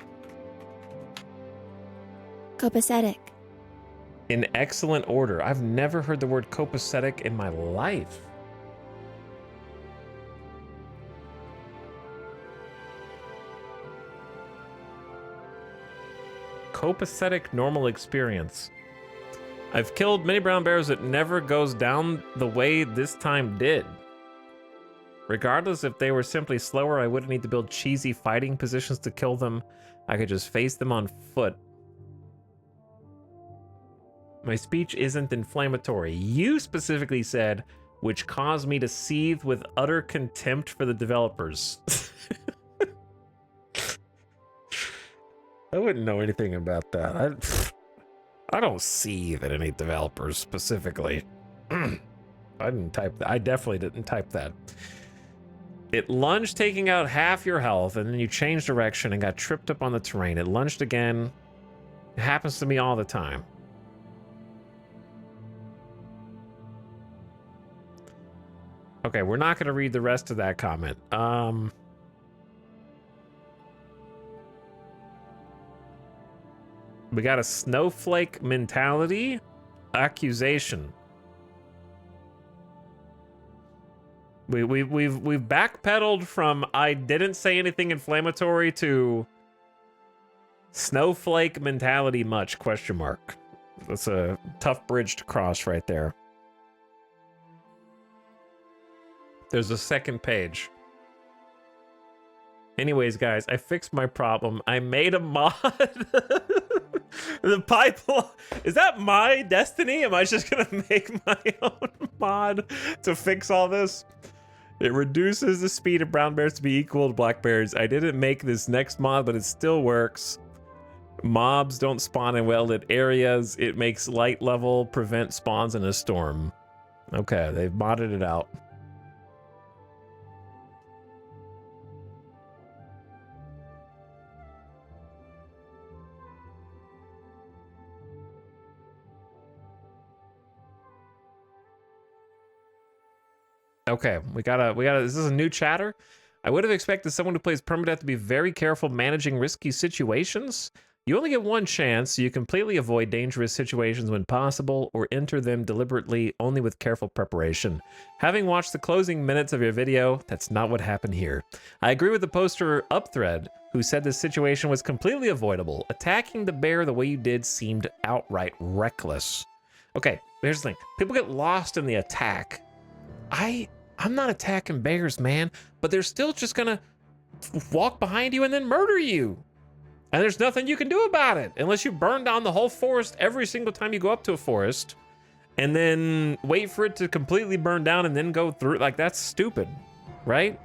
Copacetic. In excellent order. I've never heard the word copacetic in my life. Copacetic normal experience. I've killed many brown bears that never goes down the way this time did. Regardless if they were simply slower, I wouldn't need to build cheesy fighting positions to kill them. I could just face them on foot. My speech isn't inflammatory. You specifically said, which caused me to seethe with utter contempt for the developers. I wouldn't know anything about that. I don't seethe at any developers specifically. I didn't type that. I definitely didn't type that. It lunged, taking out half your health, and then you changed direction and got tripped up on the terrain. It lunged again. It happens to me all the time. Okay, we're not going to read the rest of that comment. We got a snowflake mentality accusation. We've backpedaled from I didn't say anything inflammatory to snowflake mentality much, question mark. That's a tough bridge to cross right there. There's a second page. Anyways, guys, I fixed my problem. I made a mod. The pipeline. Is that my destiny? Am I just gonna make my own mod to fix all this? It reduces the speed of brown bears to be equal to black bears. I didn't make this next mod, but it still works. Mobs don't spawn in well-lit areas. It makes light level prevent spawns in a storm. Okay, they've modded it out. Okay, we gotta, this is a new chatter. I would have expected someone who plays permadeath to be very careful managing risky situations. You only get one chance, so you completely avoid dangerous situations when possible, or enter them deliberately only with careful preparation. Having watched the closing minutes of your video, that's not what happened here. I agree with the poster Upthread, who said this situation was completely avoidable. Attacking the bear the way you did seemed outright reckless. Okay, here's the thing. People get lost in the attack. I'm not attacking bears, man, but they're still just gonna walk behind you and then murder you. And there's nothing you can do about it unless you burn down the whole forest every single time you go up to a forest and then wait for it to completely burn down and then go through. Like, that's stupid, right?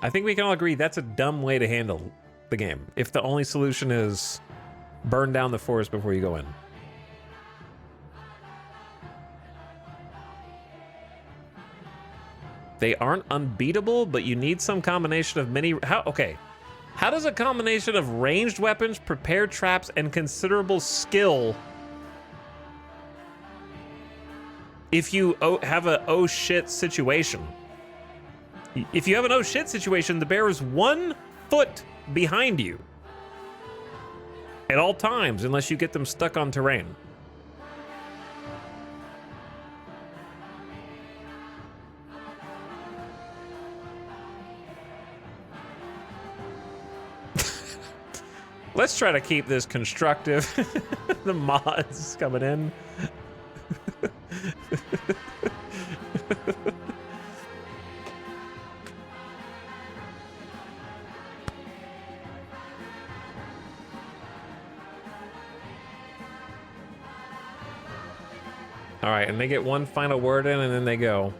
I think we can all agree that's a dumb way to handle the game if the only solution is burn down the forest before you go in. They aren't unbeatable, but you need some combination of many. How does a combination of ranged weapons, prepared traps, and considerable skill, if you have a oh shit situation? If you have an oh shit situation, the bear is 1 foot behind you at all times, unless you get them stuck on terrain. Let's try to keep this constructive. The mods coming in. All right, and they get one final word in, and then they go.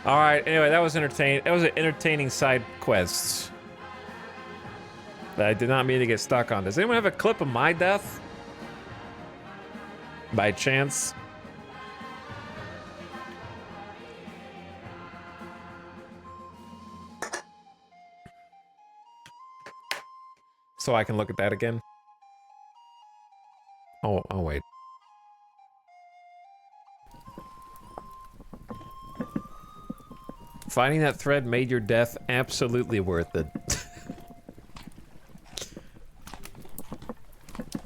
All right. Anyway, that was entertaining. That was an entertaining side quest that I did not mean to get stuck on. Does anyone have a clip of my death? By chance? So I can look at that again? Oh wait. Finding that thread made your death absolutely worth it.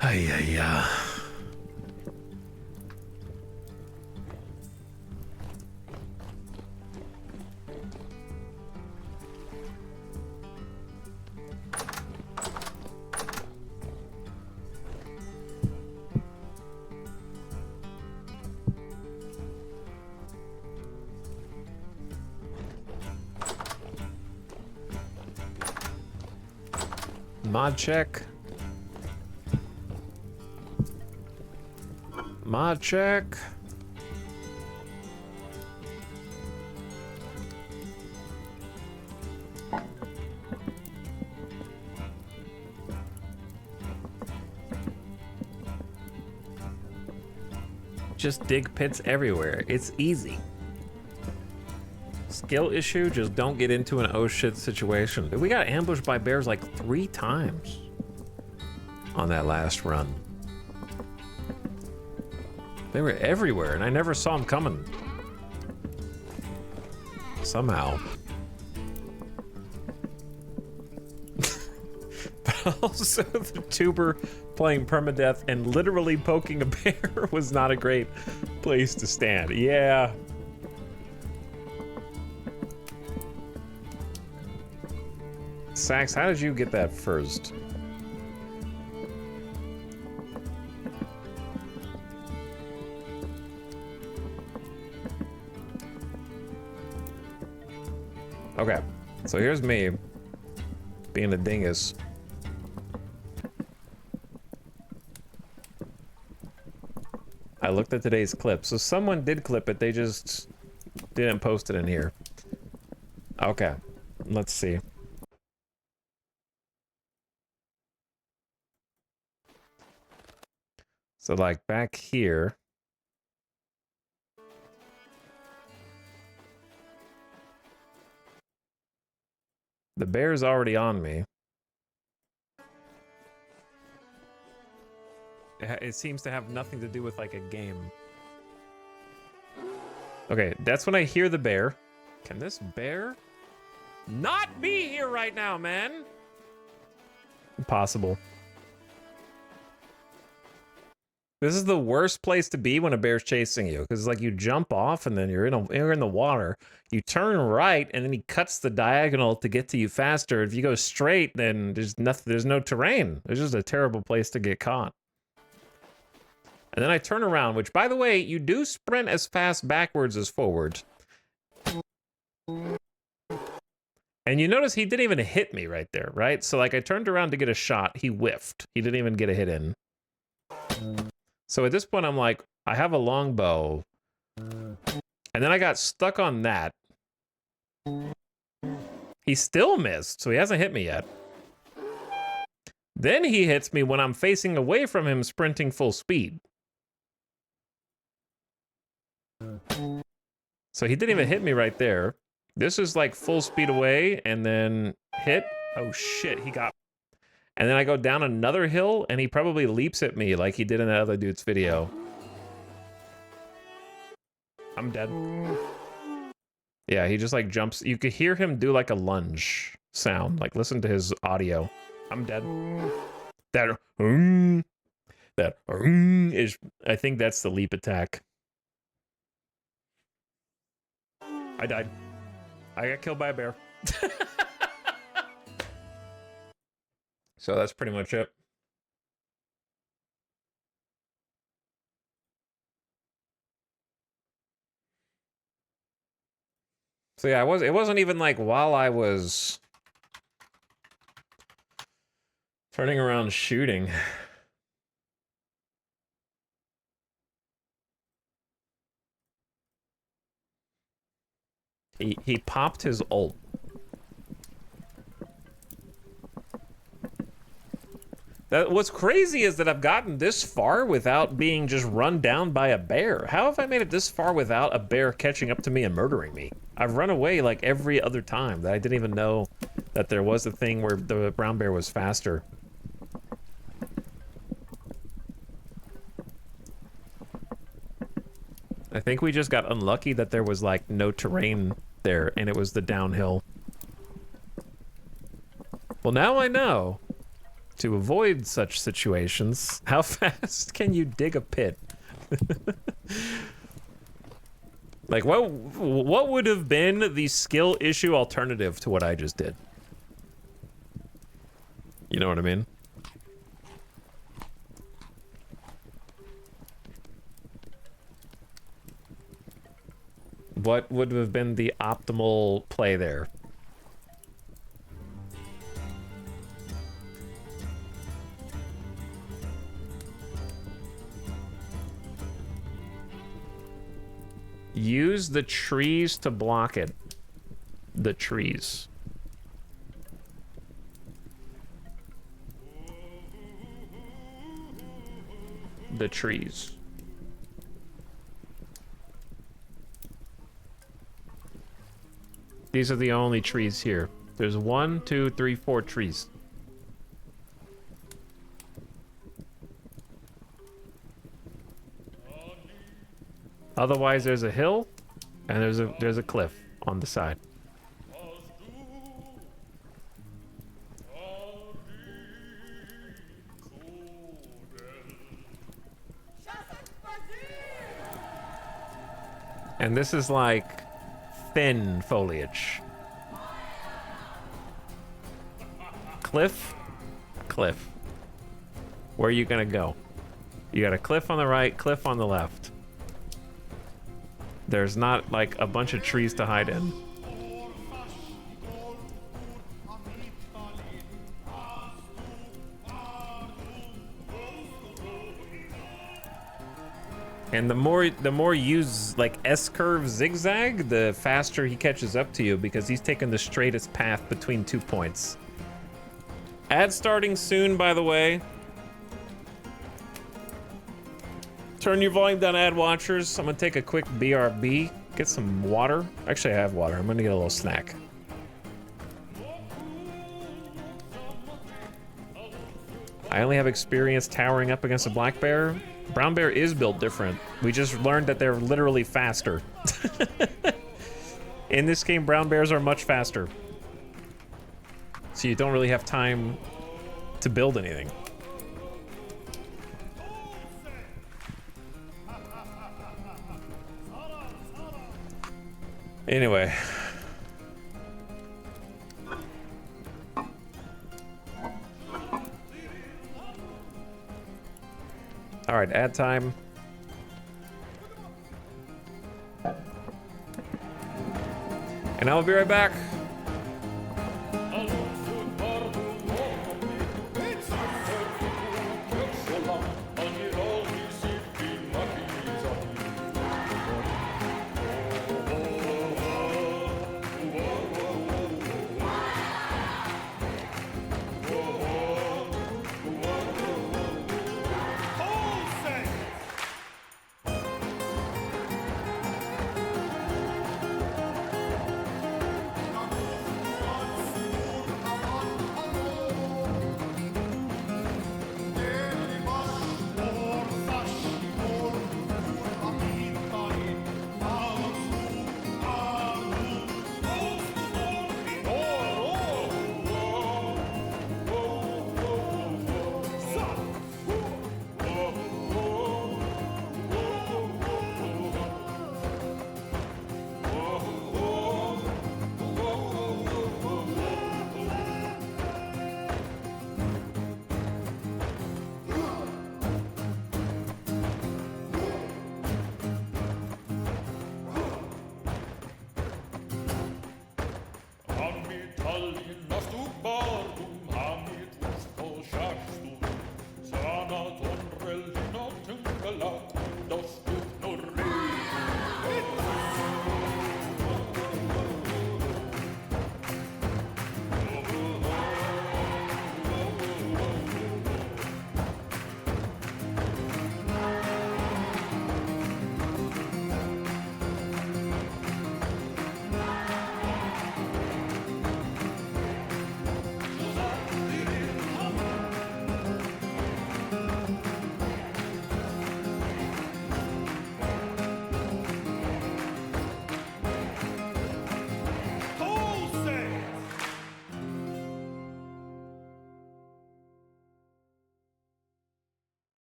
Ay. Mod check. Mod check. Just dig pits everywhere. It's easy. Skill issue, just don't get into an oh shit situation. We got ambushed by bears like 3 times on that last run. They were everywhere, and I never saw them coming. Somehow. Also, the tuber playing permadeath and literally poking a bear was not a great place to stand. Yeah. Sax, how did you get that first? Okay, so here's me being a dingus. I looked at today's clip, so someone did clip it, they just didn't post it in here. Okay, let's see. So like back here. The bear's already on me. It seems to have nothing to do with like a game. Okay, that's when I hear the bear. Can this bear not be here right now, man? Impossible. This is the worst place to be when a bear's chasing you, because like you jump off and then you're in the water. You turn right and then he cuts the diagonal to get to you faster. If you go straight, then there's nothing. There's no terrain. It's just a terrible place to get caught. And then I turn around, which, by the way, you do sprint as fast backwards as forwards. And you notice he didn't even hit me right there, right? So like I turned around to get a shot, he whiffed. He didn't even get a hit in. So at this point, I'm like, I have a longbow. And then I got stuck on that. He still missed, so he hasn't hit me yet. Then he hits me when I'm facing away from him, sprinting full speed. So he didn't even hit me right there. This is like full speed away and then hit. Oh shit, he got. And then I go down another hill and he probably leaps at me like he did in that other dude's video. I'm dead. Yeah, he just like jumps. You could hear him do like a lunge sound. Like listen to his audio. I'm dead. That is, I think that's the leap attack. I died. I got killed by a bear. So that's pretty much it. So yeah, it wasn't even like while I was turning around shooting. He popped his ult. What's crazy is that I've gotten this far without being just run down by a bear. How have I made it this far without a bear catching up to me and murdering me? I've run away like every other time that I didn't even know that there was a thing where the brown bear was faster. I think we just got unlucky that there was like no terrain there and it was the downhill. Well, now I know. To avoid such situations, how fast can you dig a pit? Like, what would have been the skill issue alternative to what I just did? You know what I mean? What would have been the optimal play there? Use the trees to block it. The trees. The trees. These are the only trees here. There's 1, 2, 3, 4 trees. Otherwise, there's a hill, and there's a cliff on the side. And this is like thin foliage. Cliff, cliff. Where are you gonna go? You got a cliff on the right, cliff on the left. There's not like a bunch of trees to hide in. And the more you use like S-curve zigzag, the faster he catches up to you because he's taking the straightest path between 2 points. Ad starting soon, by the way. Turn your volume down, ad watchers. I'm gonna take a quick BRB, get some water. Actually, I have water. I'm gonna get a little snack. I only have experience towering up against a black bear. Brown bear is built different. We just learned that they're literally faster. In this game, brown bears are much faster. So you don't really have time to build anything. Anyway. All right, ad time. And I'll be right back.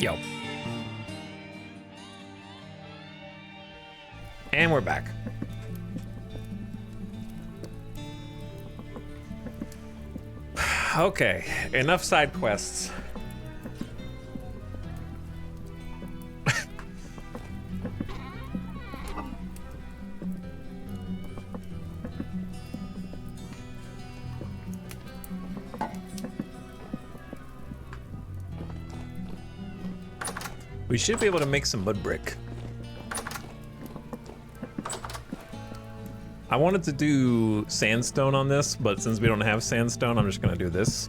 Yo. And we're back. Okay, enough side quests. We should be able to make some mud brick. I wanted to do sandstone on this, but since we don't have sandstone, I'm just gonna do this.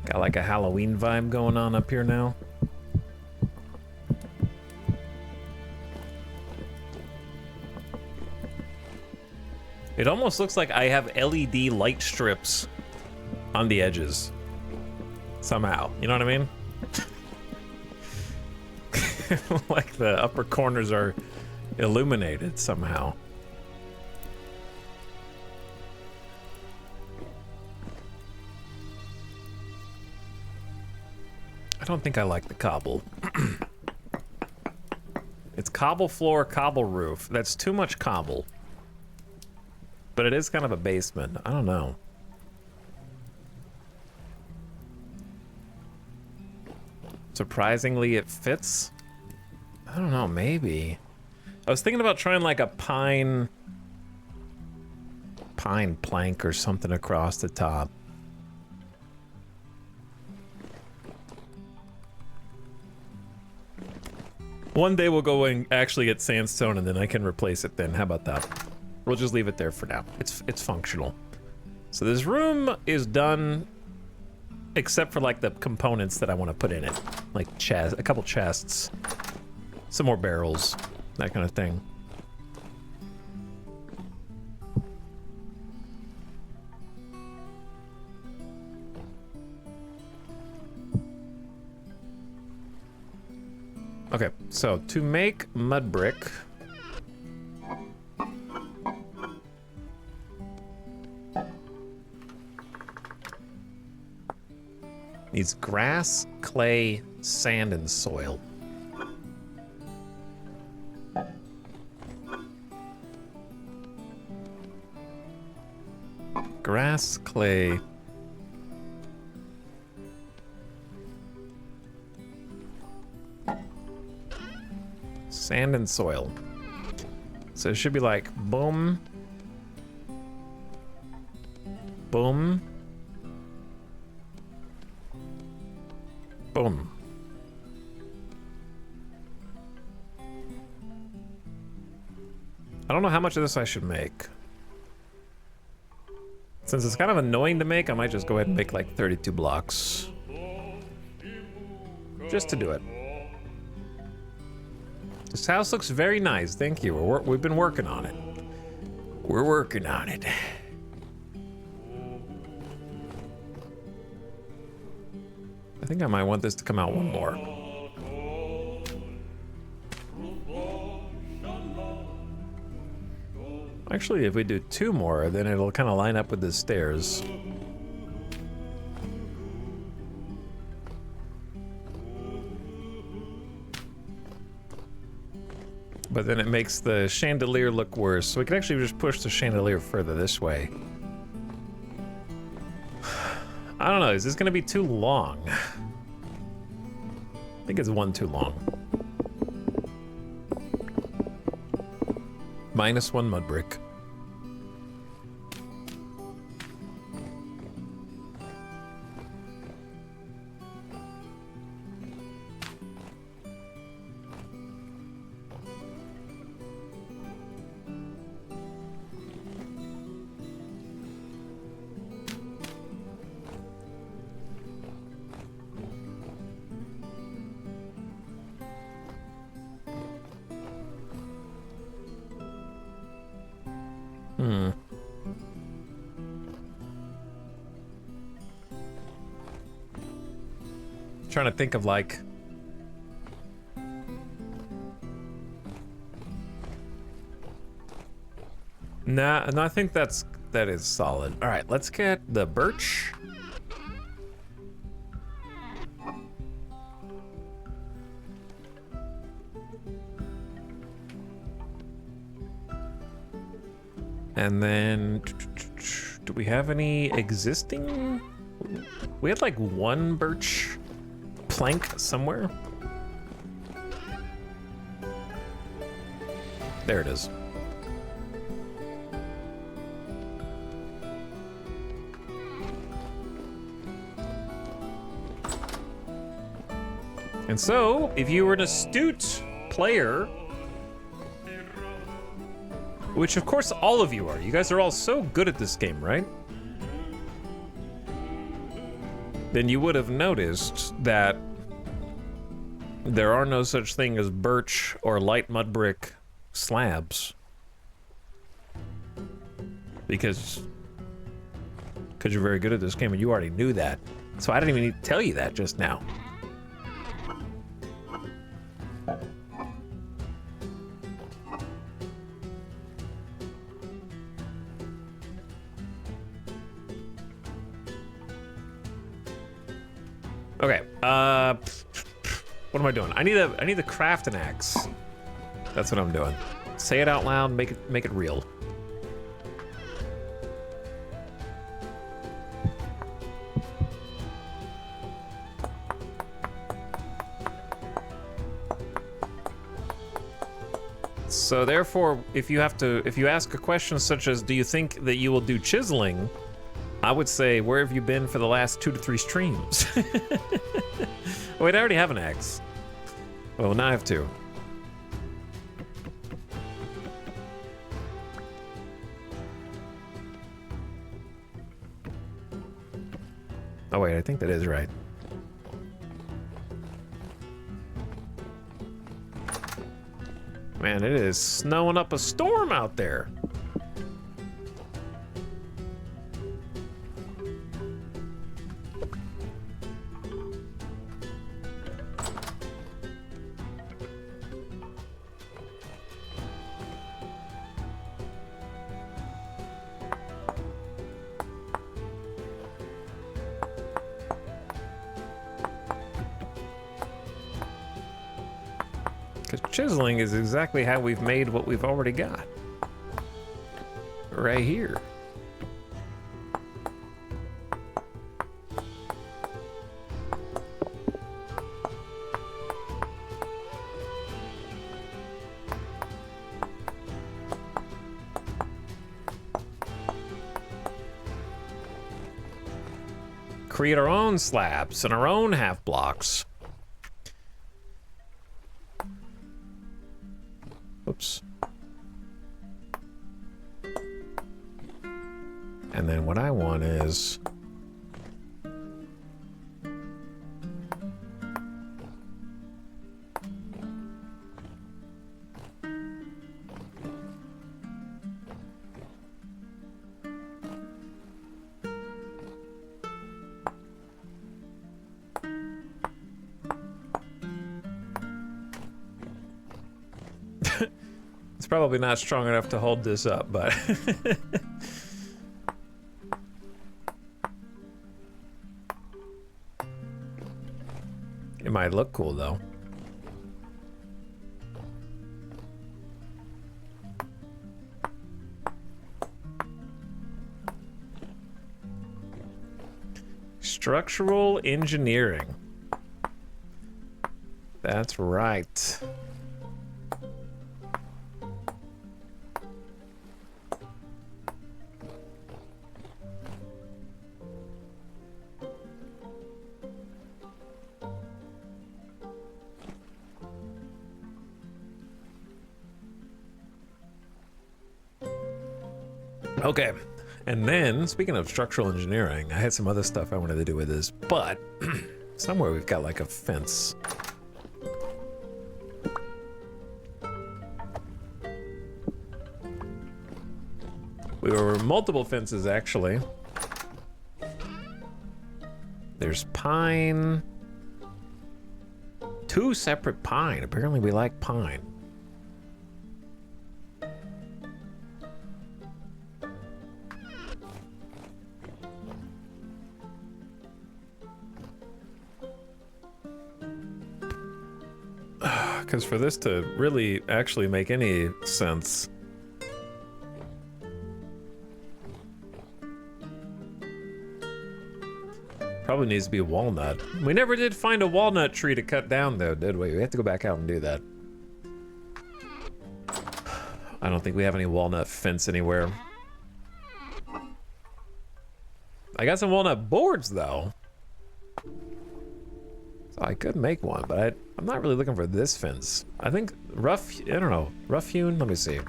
Got like a Halloween vibe going on up here now. It almost looks like I have LED light strips on the edges. Somehow, you know what I mean? Like the upper corners are illuminated somehow. I don't think I like the cobble. It's cobble floor, cobble roof. That's too much cobble. But it is kind of a basement. I don't know. Surprisingly, it fits. I don't know, maybe. I was thinking about trying like a pine plank or something across the top. One day we'll go and actually get sandstone and then I can replace it then. How about that? We'll just leave it there for now. It's functional. So this room is done except for like the components that I want to put in it. Like a couple chests. Some more barrels, that kind of thing. Okay, so to make mud brick, needs grass, clay, sand, and soil. Grass, clay. Sand and soil. So it should be like boom. Boom. Boom. I don't know how much of this I should make. Since it's kind of annoying to make, I might just go ahead and make like 32 blocks. Just to do it. This house looks very nice, thank you. We've been working on it. We're working on it. I think I might want this to come out one more. Actually, if we do 2 more, then it'll kind of line up with the stairs. But then it makes the chandelier look worse, so we can actually just push the chandelier further this way. I don't know, is this gonna be too long? I think it's one too long. -1 mud brick. Trying to think of like nah, no, I think that is solid. All right, let's get the birch. And then, do we have any existing? We had like one birch plank somewhere. There it is. And so, if you were an astute player, which of course all of you are, you guys are all so good at this game, right? Then you would have noticed that there are no such thing as birch or light mud brick slabs. Because you're very good at this game and you already knew that. So I didn't even need to tell you that just now. Okay, what am I doing? I need to craft an axe. That's what I'm doing. Say it out loud, make it real. So therefore, if you ask a question such as, do you think that you will do chiseling? I would say, where have you been for the last 2 to 3 streams? Wait, I already have an axe. Well, now I have 2. Oh wait, I think that is right. Man, it is snowing up a storm out there. Chiseling is exactly how we've made what we've already got. Right here. Create our own slabs and our own half blocks. Oops. And then what I want is it's probably not strong enough to hold this up, but it might look cool though. Structural engineering. That's right. Okay, and then, speaking of structural engineering, I had some other stuff I wanted to do with this, but somewhere we've got like a fence. We were multiple fences, actually. There's pine. 2 separate pine. Apparently we like pine. Because for this to really actually make any sense, Probably needs to be a walnut. We never did find a walnut tree to cut down though, did we? We have to go back out and do that. I don't think we have any walnut fence anywhere. I got some walnut boards though. So I could make one, but I'm not really looking for this fence. I think rough, I don't know, rough hewn, let me see.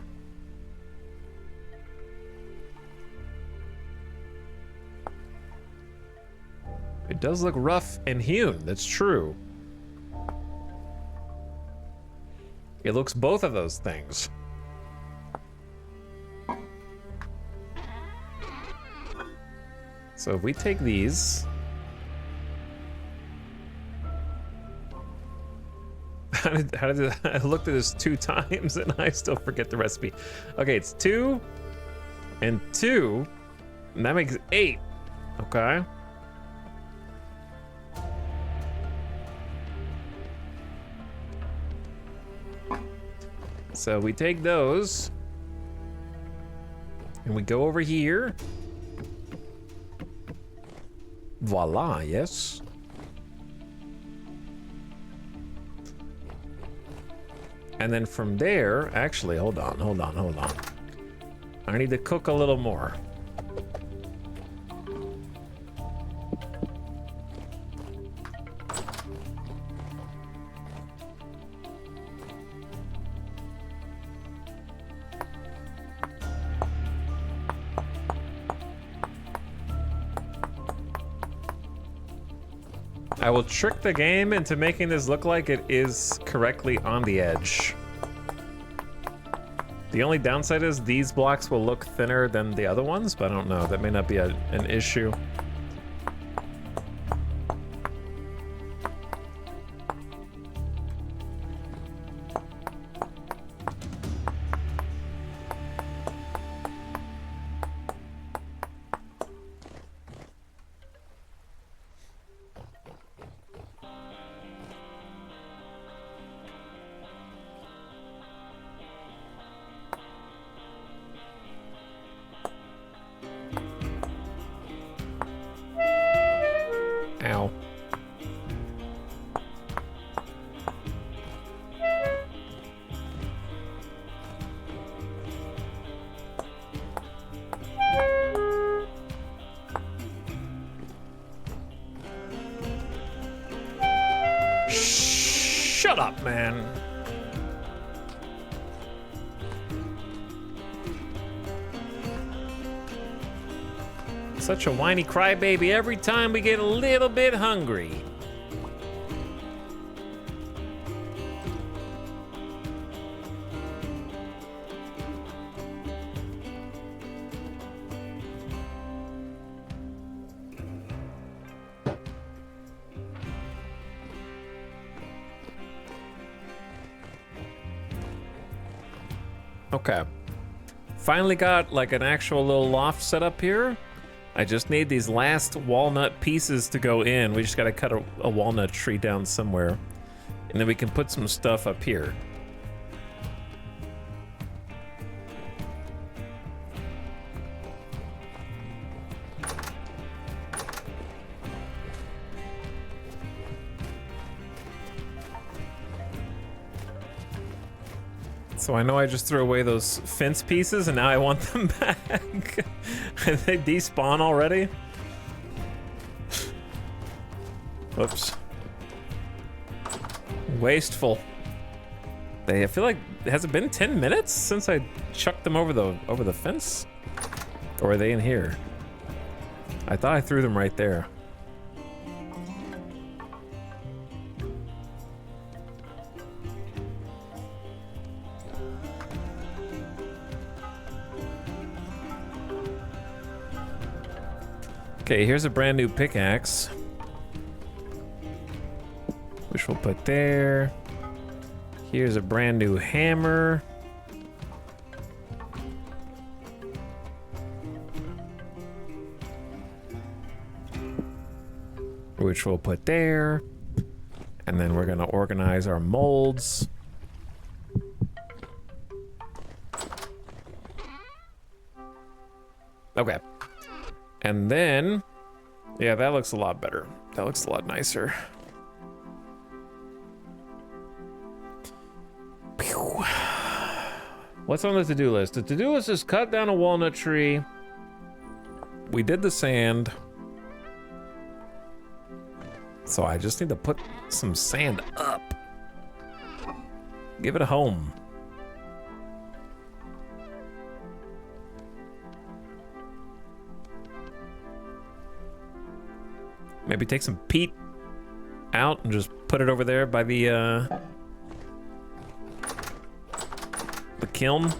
It does look rough and hewn, that's true. It looks both of those things. So if we take these. How did I looked at this 2 times and I still forget the recipe. Okay, it's 2 and 2, and that makes 8. Okay. So we take those and we go over here. Voila, yes. And then from there, actually, hold on. I need to cook a little more. I will trick the game into making this look like it is correctly on the edge. The only downside is these blocks will look thinner than the other ones, but I don't know. That may not be an issue. Ow. Shut up, man. Such a whiny crybaby every time we get a little bit hungry. Okay. Finally got like an actual little loft set up here. I just need these last walnut pieces to go in. We just gotta cut a walnut tree down somewhere. And then we can put some stuff up here. So I know I just threw away those fence pieces and now I want them back. Did they despawn already? Whoops. Wasteful. I feel like, has it been 10 minutes since I chucked them over the fence? Or are they in here? I thought I threw them right there. Okay, here's a brand new pickaxe, which we'll put there. Here's a brand new hammer. Which we'll put there. And then we're gonna organize our molds. Okay. And then Yeah, that looks a lot better. That looks a lot nicer. Pew. What's on the to-do list? The to-do list is cut down a walnut tree. We did the sand. So I just need to put some sand up. Give it a home. Maybe take some peat out and just put it over there by the kiln.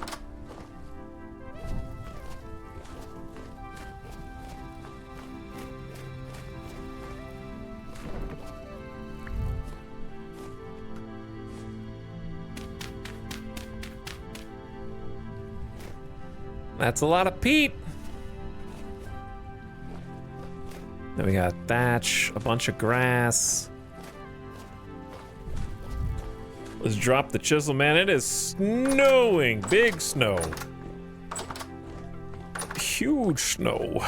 That's a lot of peat. Then we got thatch, a bunch of grass. Let's drop the chisel, man. It is snowing. Big snow. Huge snow.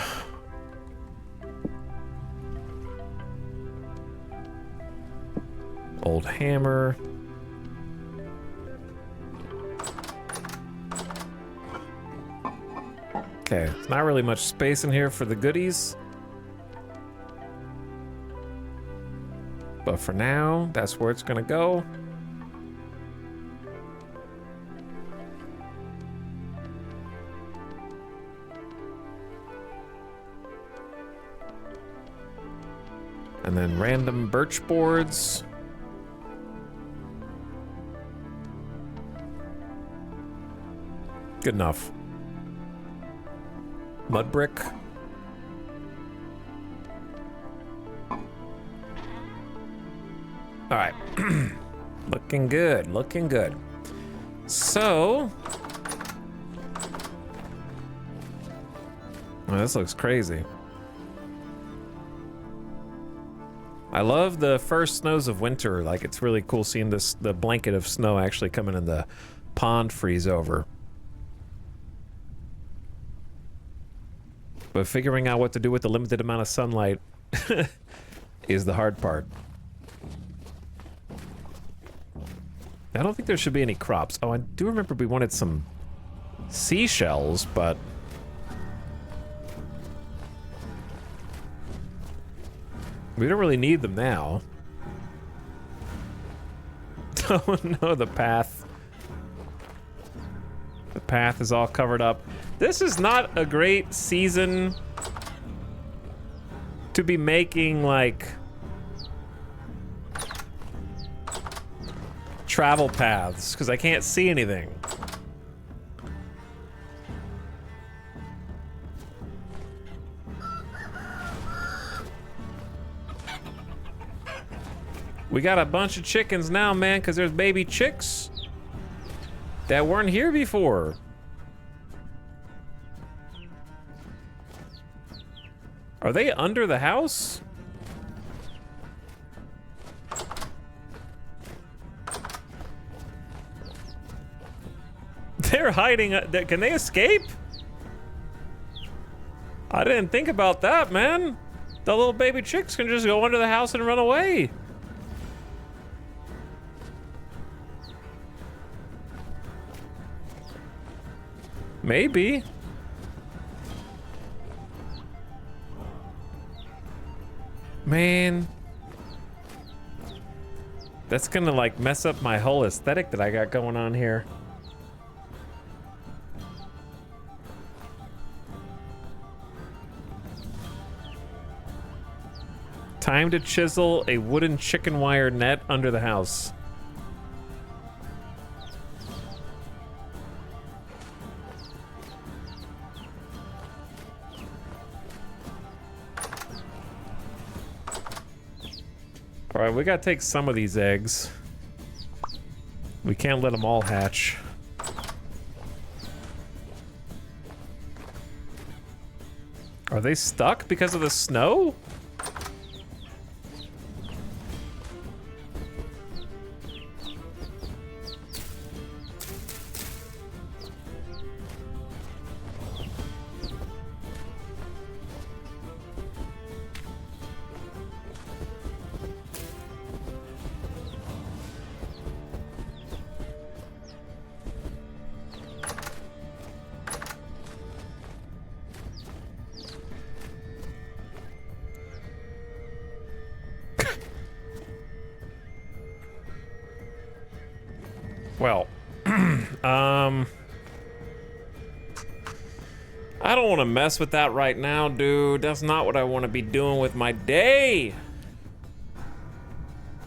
Old hammer. Okay, not really much space in here for the goodies. But for now, that's where it's gonna go. And then random birch boards. Good enough. Mud brick. All right. Looking good, looking good. So, well, this looks crazy. I love the first snows of winter. Like, it's really cool seeing this, the blanket of snow actually coming in the pond freeze over. But figuring out what to do with the limited amount of sunlight is the hard part. I don't think there should be any crops. Oh, I do remember we wanted some seashells, but we don't really need them now. Oh no, the path. The path is all covered up. This is not a great season to be making, like, travel paths, because I can't see anything. We got a bunch of chickens now, man, because there's baby chicks that weren't here before. Are they under the house? They're hiding. Can they escape? I didn't think about that, man. The little baby chicks can just go under the house and run away. Maybe. Man. That's gonna, like, mess up my whole aesthetic that I got going on here. Time to chisel a wooden chicken wire net under the house. All right, we gotta take some of these eggs. We can't let them all hatch. Are they stuck because of the snow? Well, I don't want to mess with that right now, dude. That's not what I want to be doing with my day.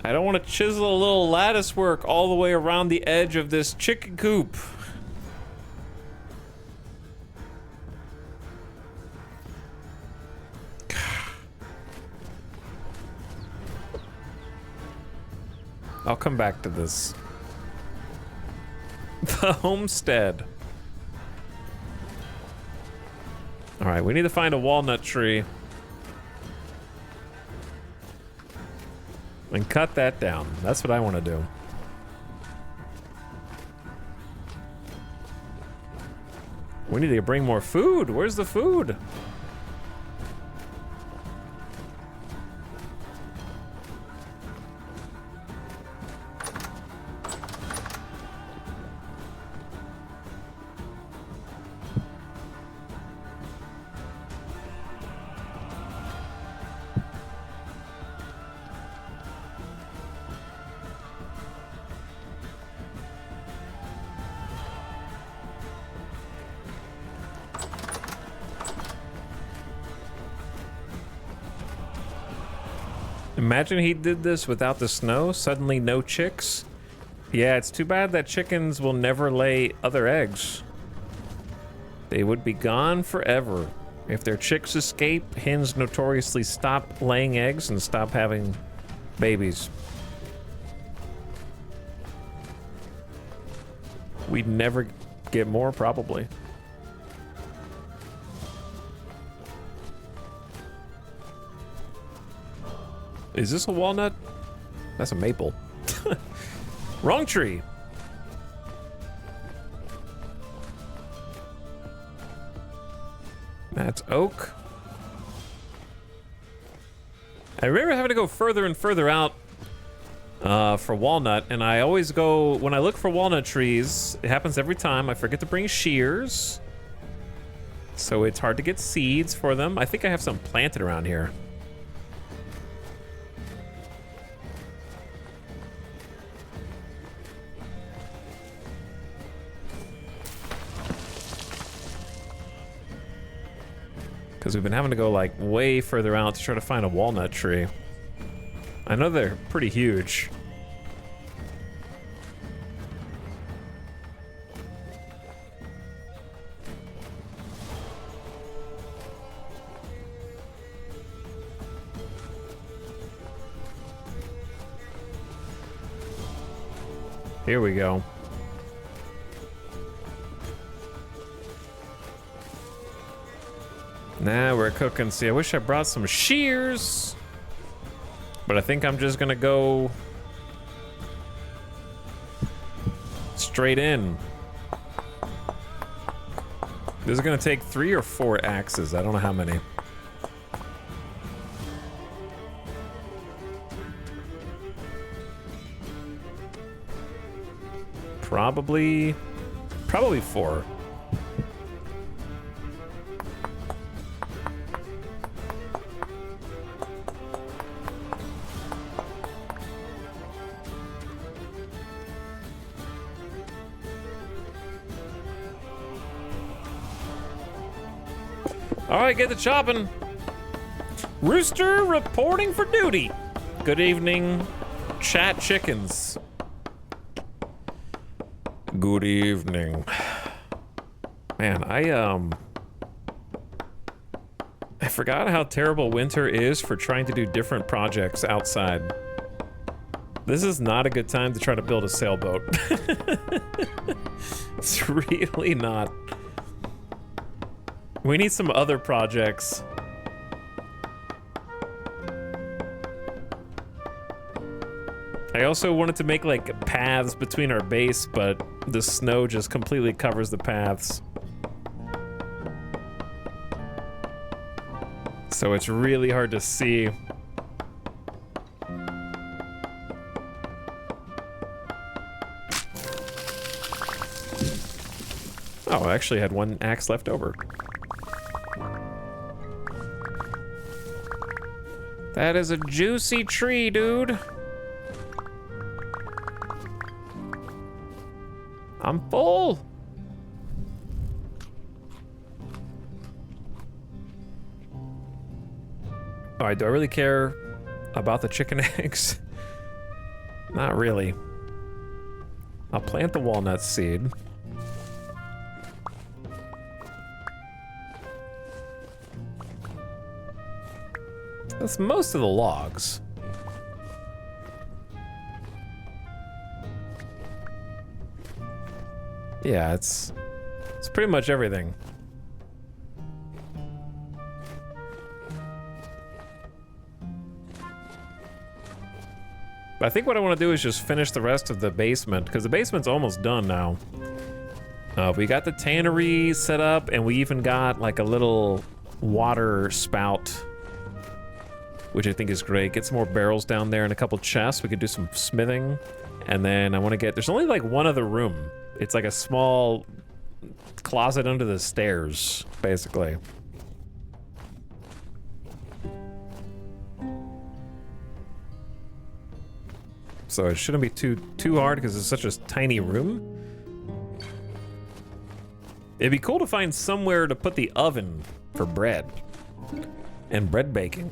I don't want to chisel a little lattice work all the way around the edge of this chicken coop. I'll come back to this. The homestead. All right, we need to find a walnut tree. And cut that down. That's what I want to do. We need to bring more food. Where's the food? Imagine he did this without the snow, suddenly no chicks. Yeah, it's too bad that chickens will never lay other eggs. They would be gone forever. If their chicks escape, hens notoriously stop laying eggs and stop having babies. We'd never get more, probably. Is this a walnut? That's a maple. Wrong tree. That's oak. I remember having to go further and further out for walnut, and I always go, when I look for walnut trees, it happens every time, I forget to bring shears. So it's hard to get seeds for them. I think I have some planted around here. Because we've been having to go like way further out to try to find a walnut tree. I know they're pretty huge. Here we go. Now we're cooking. See, I wish I brought some shears, but I think I'm just gonna go straight in. This is gonna take 3 or 4 axes. I don't know how many. Probably 4. All right, get the chopping. Rooster reporting for duty. Good evening, chat chickens. Good evening. Man, I forgot how terrible winter is for trying to do different projects outside. This is not a good time to try to build a sailboat. It's really not. We need some other projects. I also wanted to make like paths between our base, but the snow just completely covers the paths. So it's really hard to see. Oh, I actually had 1 axe left over. That is a juicy tree, dude. I'm full. All right, do I really care about the chicken eggs? Not really. I'll plant the walnut seed. That's most of the logs. Yeah, it's pretty much everything. But I think what I want to do is just finish the rest of the basement, because the basement's almost done now. We got the tannery set up, and we even got like a little water spout, which I think is great. Get some more barrels down there and a couple chests. We could do some smithing. And then I want to get, there's only like one other room. It's like a small closet under the stairs, basically. So it shouldn't be too hard because it's such a tiny room. It'd be cool to find somewhere to put the oven for bread and bread baking.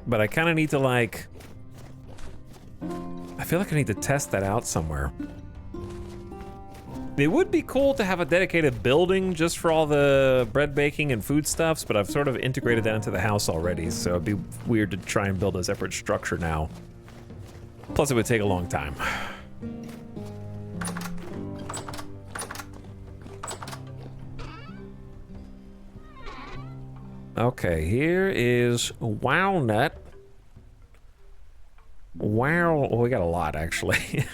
But I kind of need to like, I feel like I need to test that out somewhere. It would be cool to have a dedicated building just for all the bread baking and foodstuffs, but I've sort of integrated that into the house already, so it'd be weird to try and build a separate structure now. Plus it would take a long time. Okay, here is walnut. Wow, well, we got a lot actually.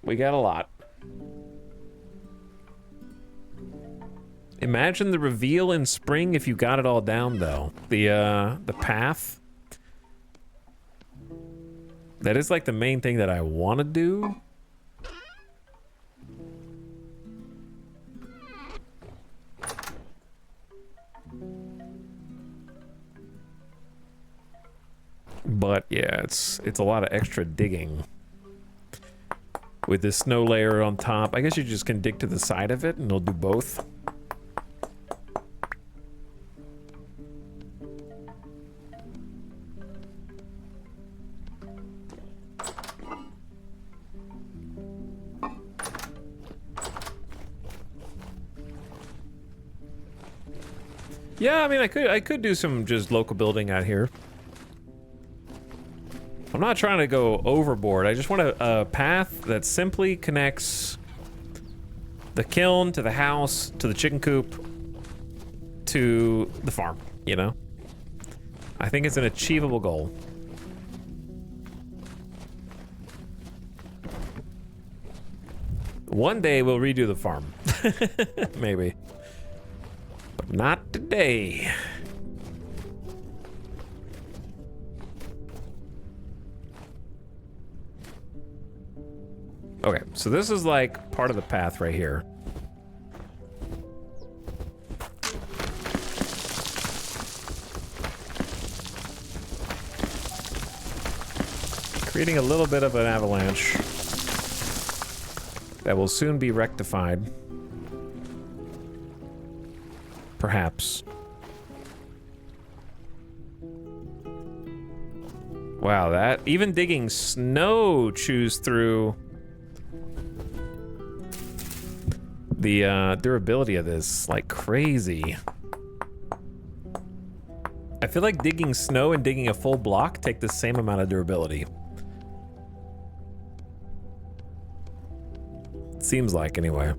We got a lot. Imagine the reveal in spring if you got it all down though. The path. That is like the main thing that I want to do. But yeah, it's a lot of extra digging. With this snow layer on top, I guess you just can dig to the side of it and it'll do both. Yeah, I mean, I could do some just local building out here. I'm not trying to go overboard. I just want a path that simply connects the kiln to the house, to the chicken coop, to the farm, you know? I think it's an achievable goal. One day we'll redo the farm. Maybe. But not today. Okay, so this is like part of the path right here. Creating a little bit of an avalanche that will soon be rectified. Perhaps. Wow, that even digging snow chews through the durability of this like crazy. I feel like digging snow and digging a full block take the same amount of durability. Seems like, anyway.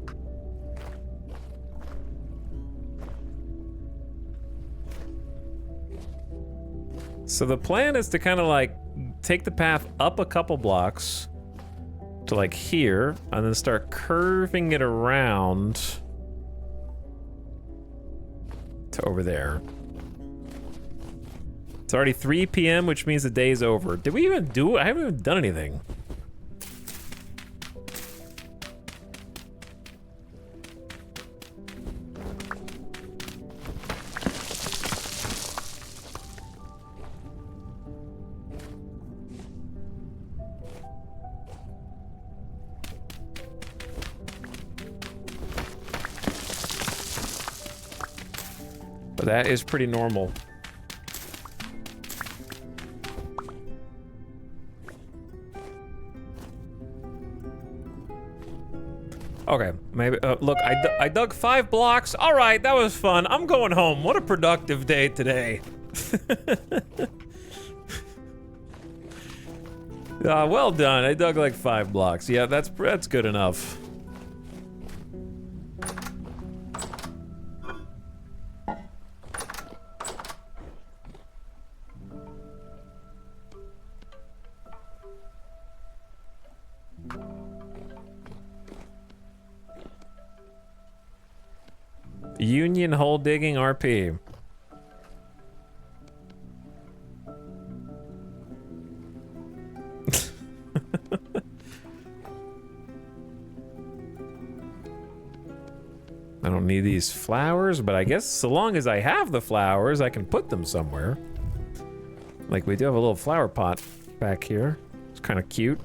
So the plan is to kind of like take the path up a couple blocks to like here, and then start curving it around to over there. It's already 3 p.m., which means the day's over. Did we even do it? I haven't even done anything. But that is pretty normal. Okay, maybe, look, I dug 5 blocks. All right, that was fun. I'm going home. What a productive day today. Well done. I dug like 5 blocks. Yeah, that's good enough. Union hole digging RP. I don't need these flowers, but I guess so long as I have the flowers, I can put them somewhere. Like we do have a little flower pot back here. It's kind of cute.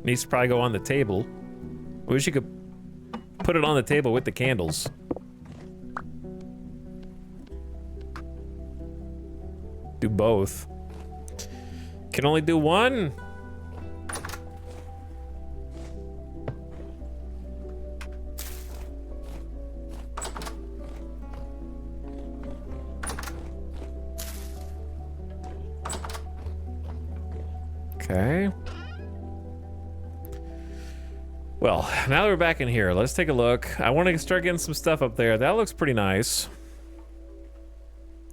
Needs to probably go on the table. I wish you could put it on the table with the candles. Do both. Can only do one. Okay. Well, now that we're back in here, let's take a look. I want to start getting some stuff up there. That looks pretty nice.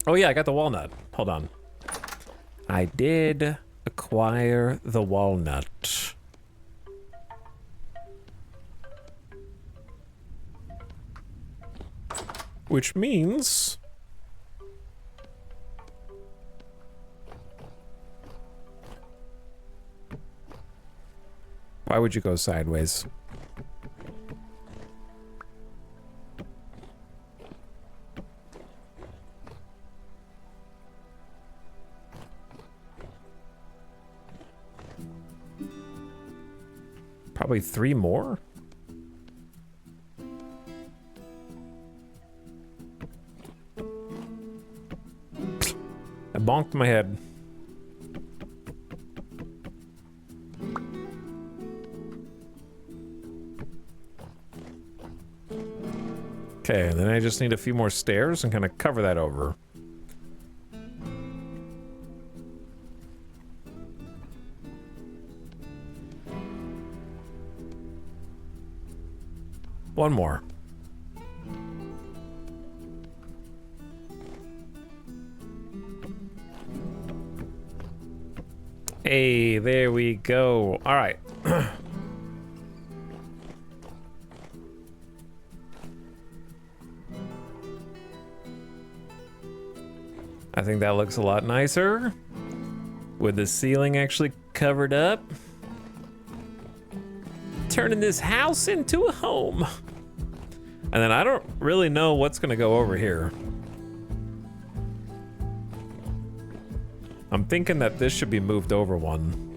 Oh yeah, I got the walnut. Hold on. I did acquire the walnut. Which means... Why would you go sideways? Probably 3 more? I bonked my head. Okay, and then I just need a few more stairs and kind of cover that over. One more. Hey, there we go. All right. I think that looks a lot nicer with the ceiling actually covered up. Turning this house into a home. And then I don't really know what's gonna go over here. I'm thinking that this should be moved over one.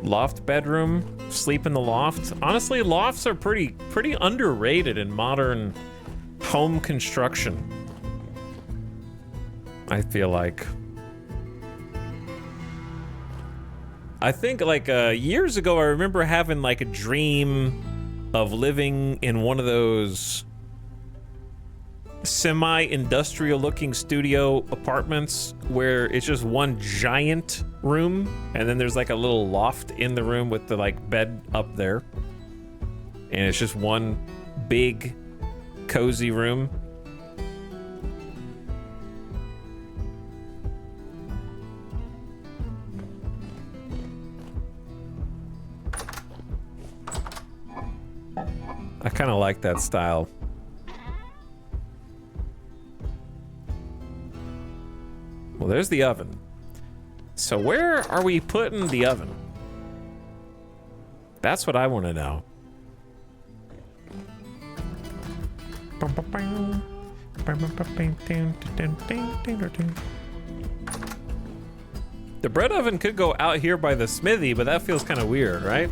Loft bedroom, sleep in the loft. Honestly, lofts are pretty underrated in modern home construction. I feel like. I think like years ago, I remember having like a dream of living in one of those semi-industrial looking studio apartments where it's just one giant room and then there's like a little loft in the room with the like bed up there. And it's just one big cozy room. I kind of like that style. Well, there's the oven. So where are we putting the oven? That's what I want to know. The bread oven could go out here by the smithy, but that feels kind of weird, right?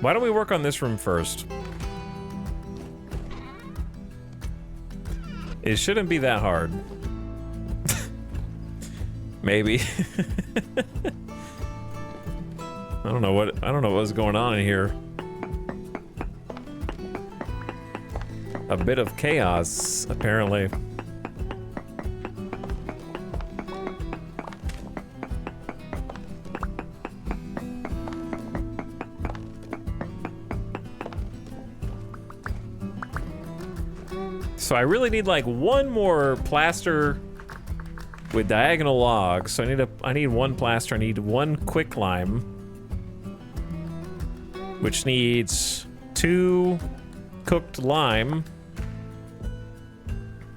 Why don't we work on this room first? It shouldn't be that hard. Maybe. I don't know what's going on in here. A bit of chaos, apparently. So I really need like one more plaster with diagonal logs. So I need one plaster. I need one quicklime, which needs 2 cooked lime,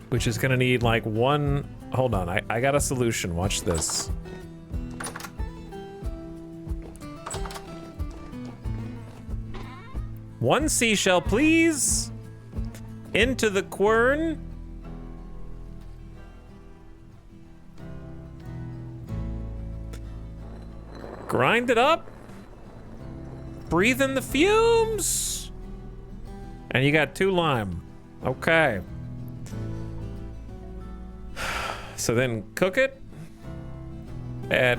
which is gonna need like 1. Hold on, I got a solution. Watch this. One seashell, please. Into the quern. Grind it up. Breathe in the fumes. And you got 2 lime. Okay. So then cook it at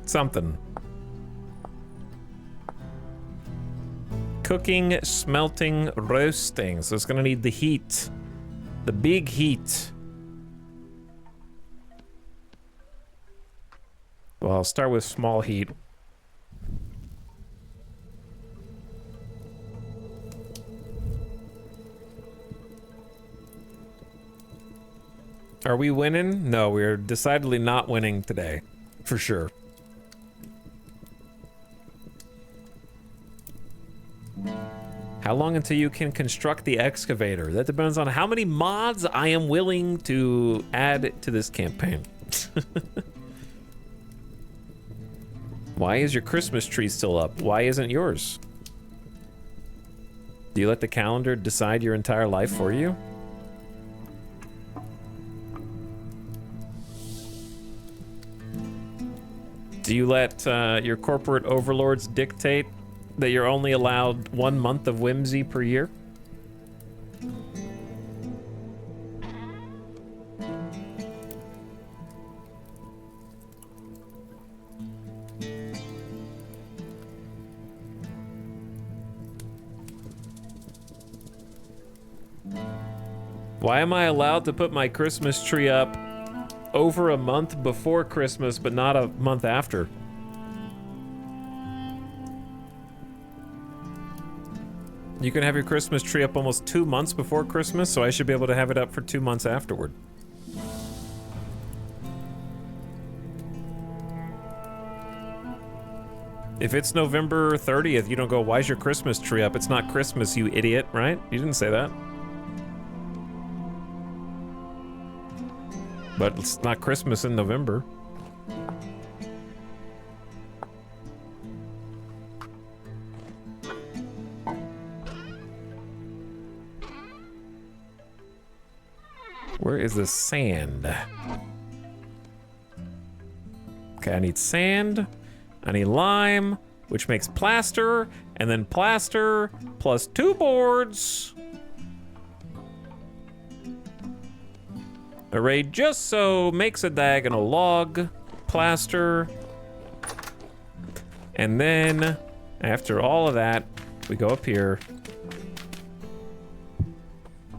something. Cooking, smelting, roasting. So it's gonna need the heat. The big heat. Well, I'll start with small heat. Are we winning? No, we're decidedly not winning today. For sure. How long until you can construct the excavator? That depends on how many mods I am willing to add to this campaign. Why is your Christmas tree still up? Why isn't yours? Do you let the calendar decide your entire life for you? Do you let your corporate overlords dictate that you're only allowed 1 month of whimsy per year? Why am I allowed to put my Christmas tree up over a month before Christmas, but not a month after? You can have your Christmas tree up almost 2 months before Christmas, so I should be able to have it up for 2 months afterward. If it's November 30th, you don't go, why's your Christmas tree up? It's not Christmas, you idiot, right? You didn't say that. But it's not Christmas in November. Where is the sand? Okay, I need sand. I need lime, which makes plaster, and then plaster plus 2 boards. Array just so makes a diagonal log. Plaster. And then, after all of that, we go up here.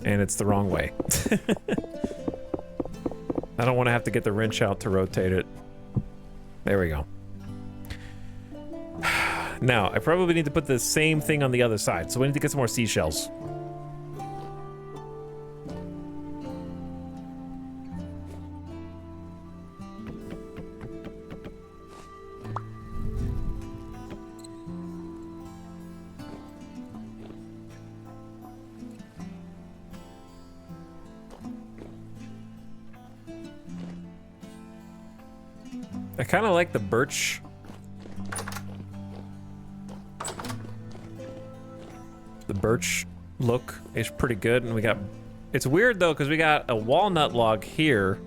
And it's the wrong way. I don't want to have to get the wrench out to rotate it. There we go. Now, I probably need to put the same thing on the other side, so we need to get some more seashells. I kind of like the birch. The birch look is pretty good, and we got... It's weird, though, because we got a walnut log here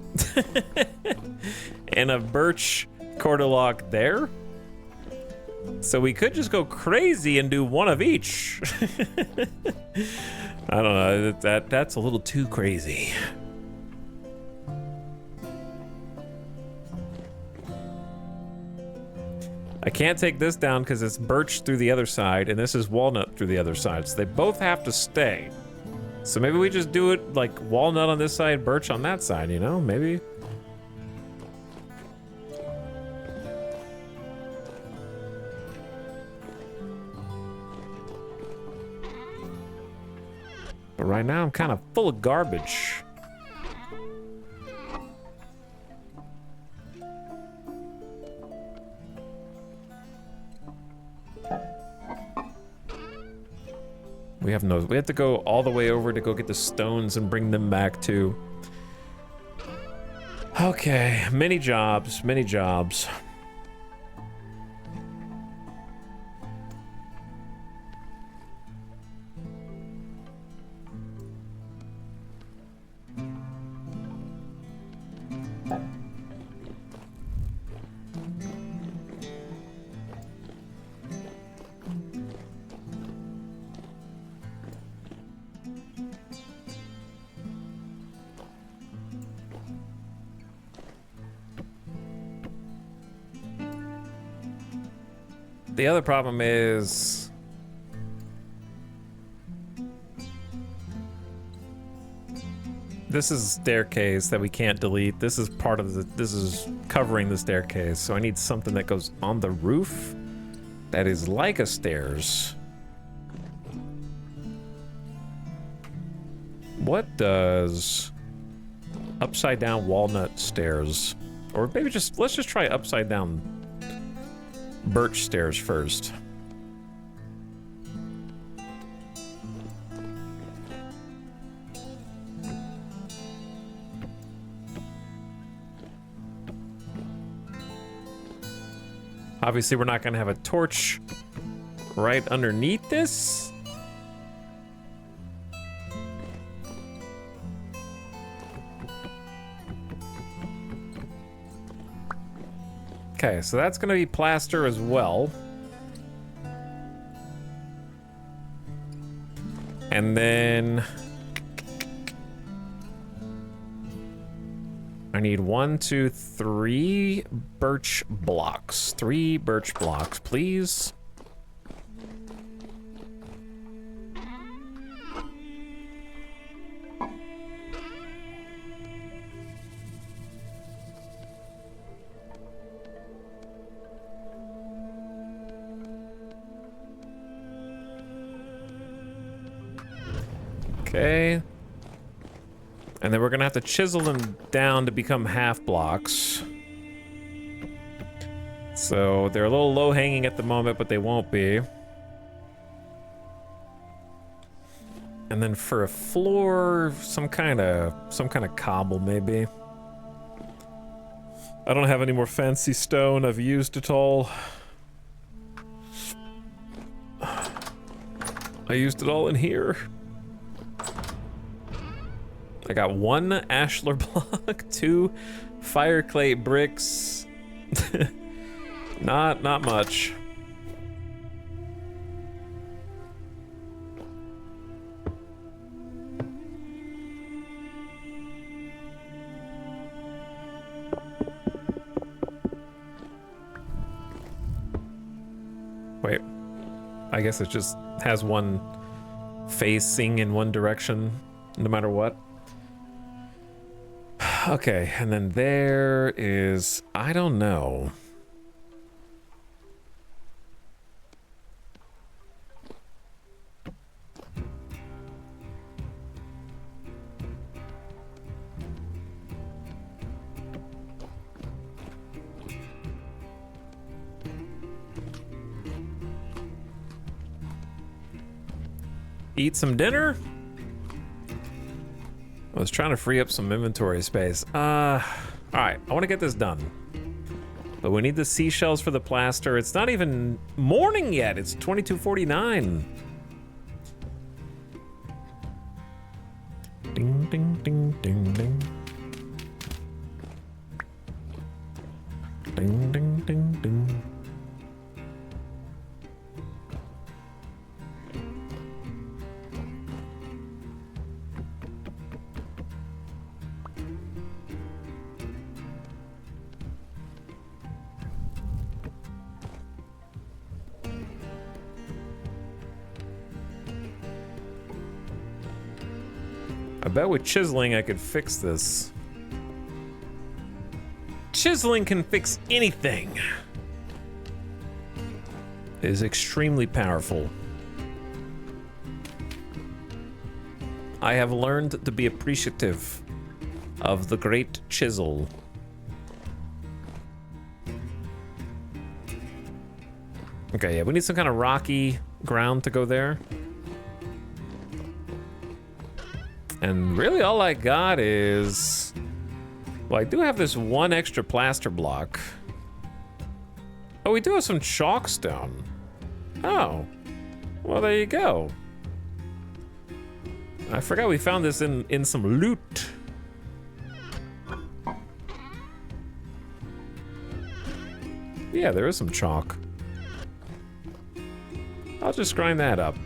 and a birch corda log there. So we could just go crazy and do one of each. I don't know, that's a little too crazy. I can't take this down because it's birch through the other side, and this is walnut through the other side, so they both have to stay. So maybe we just do it like walnut on this side, birch on that side, you know? Maybe. But right now I'm kind of full of garbage. We have to go all the way over to go get the stones and bring them back too. Okay, many jobs, many jobs. The other problem is this is a staircase that we can't delete. This is part of the, this is covering the staircase. So I need something that goes on the roof that is like a stairs. What does upside down walnut stairs, or maybe just, let's just try upside down birch stairs first. Obviously, we're not going to have a torch right underneath this. Okay, so that's going to be plaster as well. And then I need 1, 2, 3 birch blocks. 3 birch blocks, please. Okay. And then we're gonna have to chisel them down to become half blocks. So they're a little low hanging at the moment, but they won't be. And then for a floor, some kind of cobble maybe. I don't have any more fancy stone. I've used it all. I used it all in here. I got 1 ashlar block, 2 fire clay bricks. Not much. Wait, I guess it just has one facing in one direction, no matter what. Okay, and then there is, I don't know. Eat some dinner? I was trying to free up some inventory space. All right, I want to get this done. But we need the seashells for the plaster. It's not even morning yet. It's 22:49. Ding, ding, ding, ding, ding. Ding, ding, ding, ding. I bet with chiseling I could fix this. Chiseling can fix anything. It is extremely powerful. I have learned to be appreciative of the great chisel. Okay, yeah, we need some kind of rocky ground to go there. And really all I got is... Well, I do have this 1 extra plaster block. Oh, we do have some chalk stone. Oh. Well, there you go. I forgot we found this in some loot. Yeah, there is some chalk. I'll just grind that up.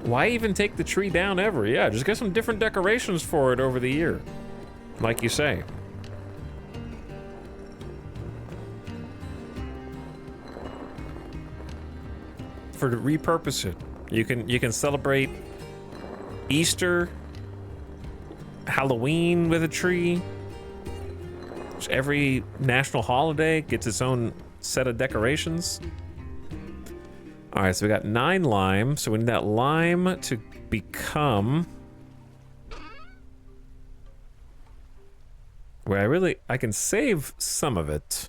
Why even take the tree down ever? Yeah, just get some different decorations for it over the year. Like you say. To repurpose it. You can celebrate Easter, Halloween with a tree. Every national holiday gets its own set of decorations. All right, so we got 9 lime. So we need that lime to become... Where I can save some of it.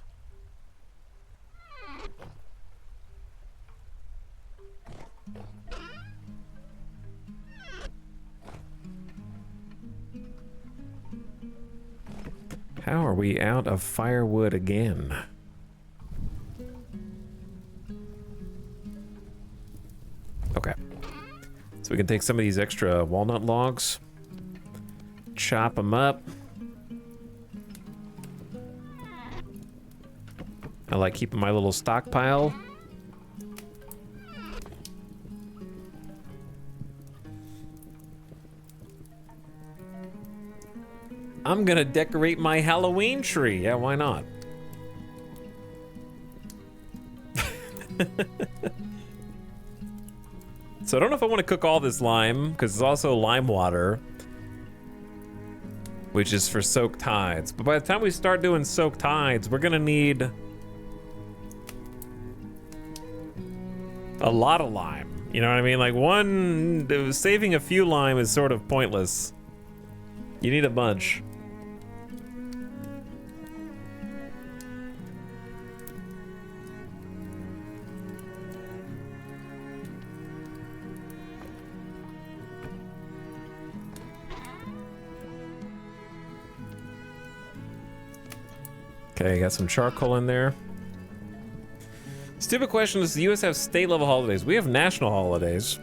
How are we out of firewood again? Okay. So we can take some of these extra walnut logs, chop them up. I like keeping my little stockpile. I'm gonna decorate my Halloween tree. Yeah, why not? So I don't know if I want to cook all this lime, because it's also lime water, which is for soaked hides. But by the time we start doing soaked hides, we're gonna need a lot of lime. You know what I mean? Like saving a few lime is sort of pointless. You need a bunch. Okay, got some charcoal in there. Stupid question, does the US have state level holidays? We have national holidays.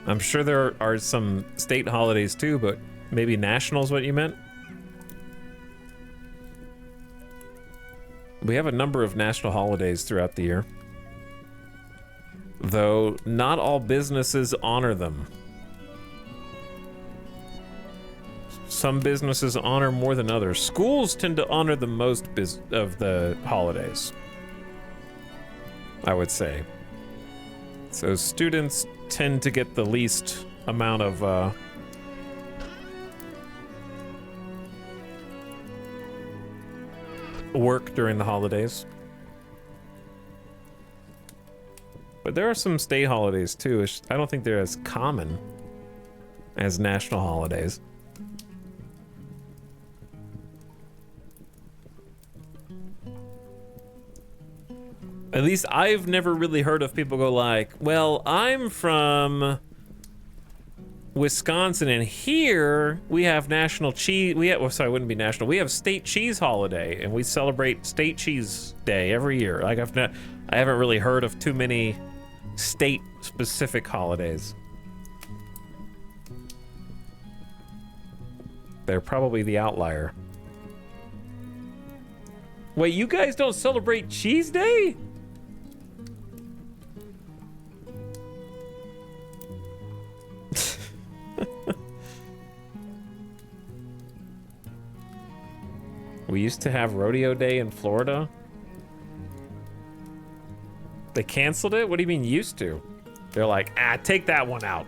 I'm sure there are some state holidays too, but maybe national is what you meant? We have a number of national holidays throughout the year. Though not all businesses honor them. Some businesses honor more than others. Schools tend to honor the most of the holidays, I would say. So students tend to get the least amount of work during the holidays. But there are some state holidays too. I don't think they're as common as national holidays. At least I've never really heard of people go like, well, I'm from Wisconsin and here we have national cheese. Well, sorry, it wouldn't be national. We have state cheese holiday and we celebrate state cheese day every year. Like I haven't really heard of too many state specific holidays. They're probably the outlier. Wait, you guys don't celebrate Cheese Day? We used to have Rodeo Day in Florida. They canceled it? What do you mean used to? They're like, take that one out.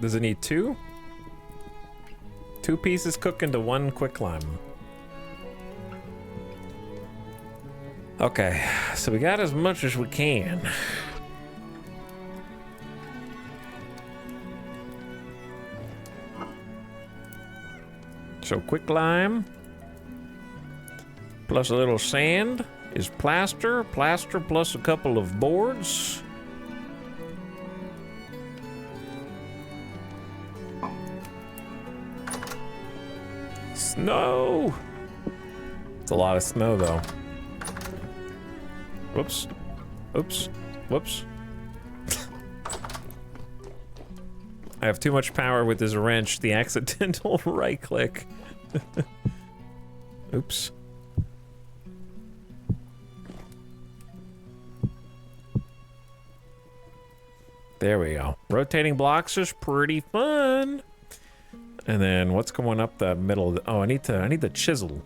Does it need two? Two pieces cook into one quicklime. Okay, so we got as much as we can. So quicklime plus a little sand is plaster. Plaster plus a couple of boards. Snow! It's a lot of snow, though. Whoops. Oops. Whoops. I have too much power with this wrench. The accidental right click. Oops. There we go. Rotating blocks is pretty fun. And then what's going up the middle? Oh, I need the chisel.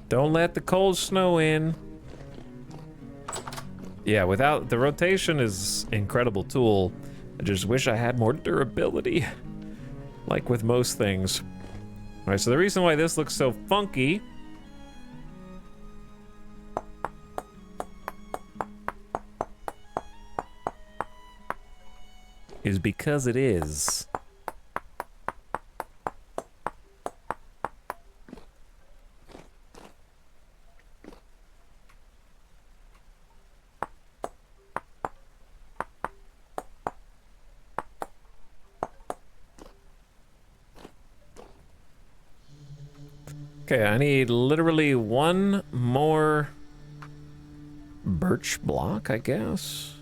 Don't let the cold snow in. Yeah, without the rotation is an incredible tool. I just wish I had more durability, like with most things. All right, so the reason why this looks so funky is because it is. Okay, I need literally one more birch block, I guess.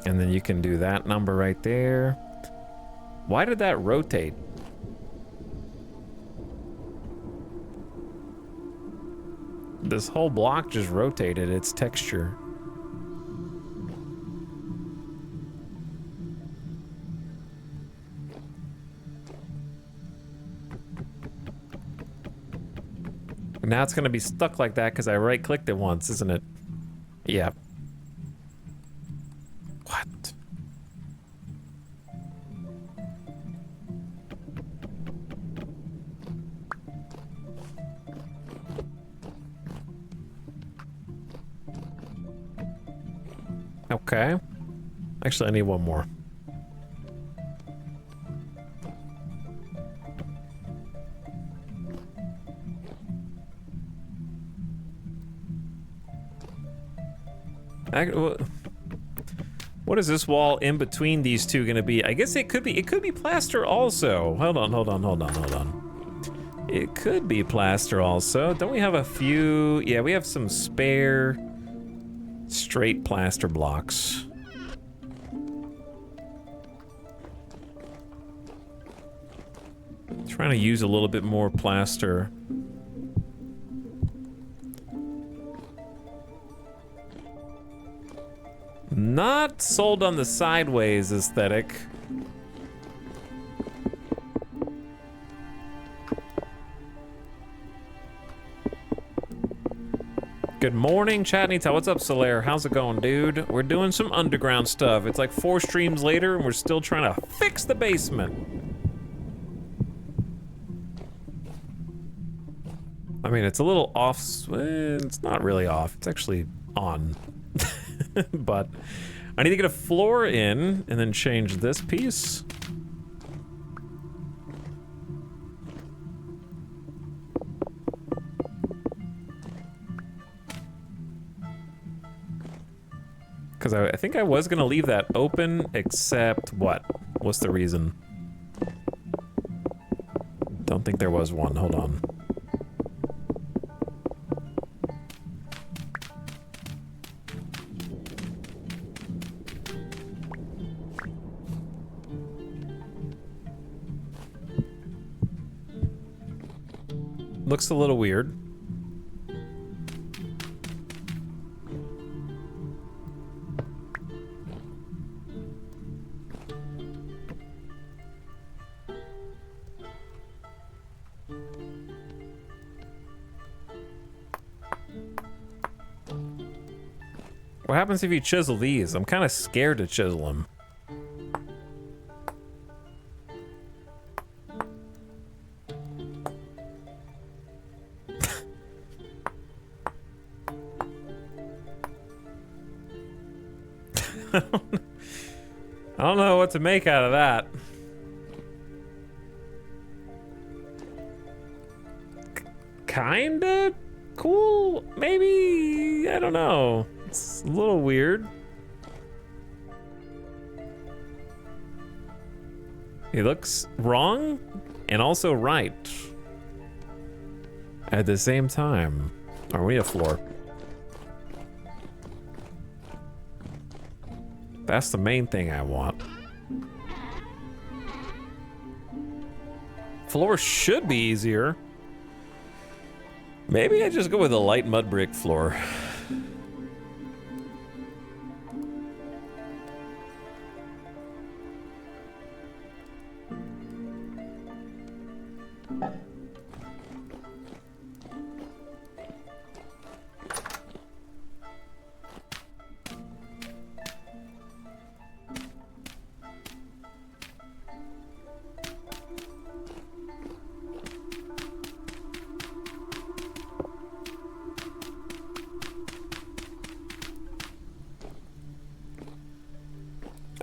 And then you can do that number right there. Why did that rotate? This whole block just rotated its texture. Now it's gonna be stuck like that because I right-clicked it once, isn't it? Yeah. What? Okay. Actually, I need one more. What is this wall in between these two gonna be? I guess it could be plaster also. Hold on. It could be plaster also. Don't we have a few? Yeah, we have some spare straight plaster blocks. Trying to use a little bit more plaster. Not sold on the sideways aesthetic. Good morning, Chatnita. What's up, Solaire? How's it going, dude? We're doing some underground stuff. It's like 4 streams later, and we're still trying to fix the basement. I mean, it's a little off. It's not really off. It's actually on. But I need to get a floor in and then change this piece. Because I think I was going to leave that open, except what? What's the reason? Don't think there was one. Hold on. Looks a little weird. What happens if you chisel these? I'm kind of scared to chisel them. I don't know what to make out of that. Kinda cool, maybe? I don't know. It's a little weird. He looks wrong and also right at the same time. Are we a floor? That's the main thing I want. Floor should be easier. Maybe I just go with a light mud brick floor.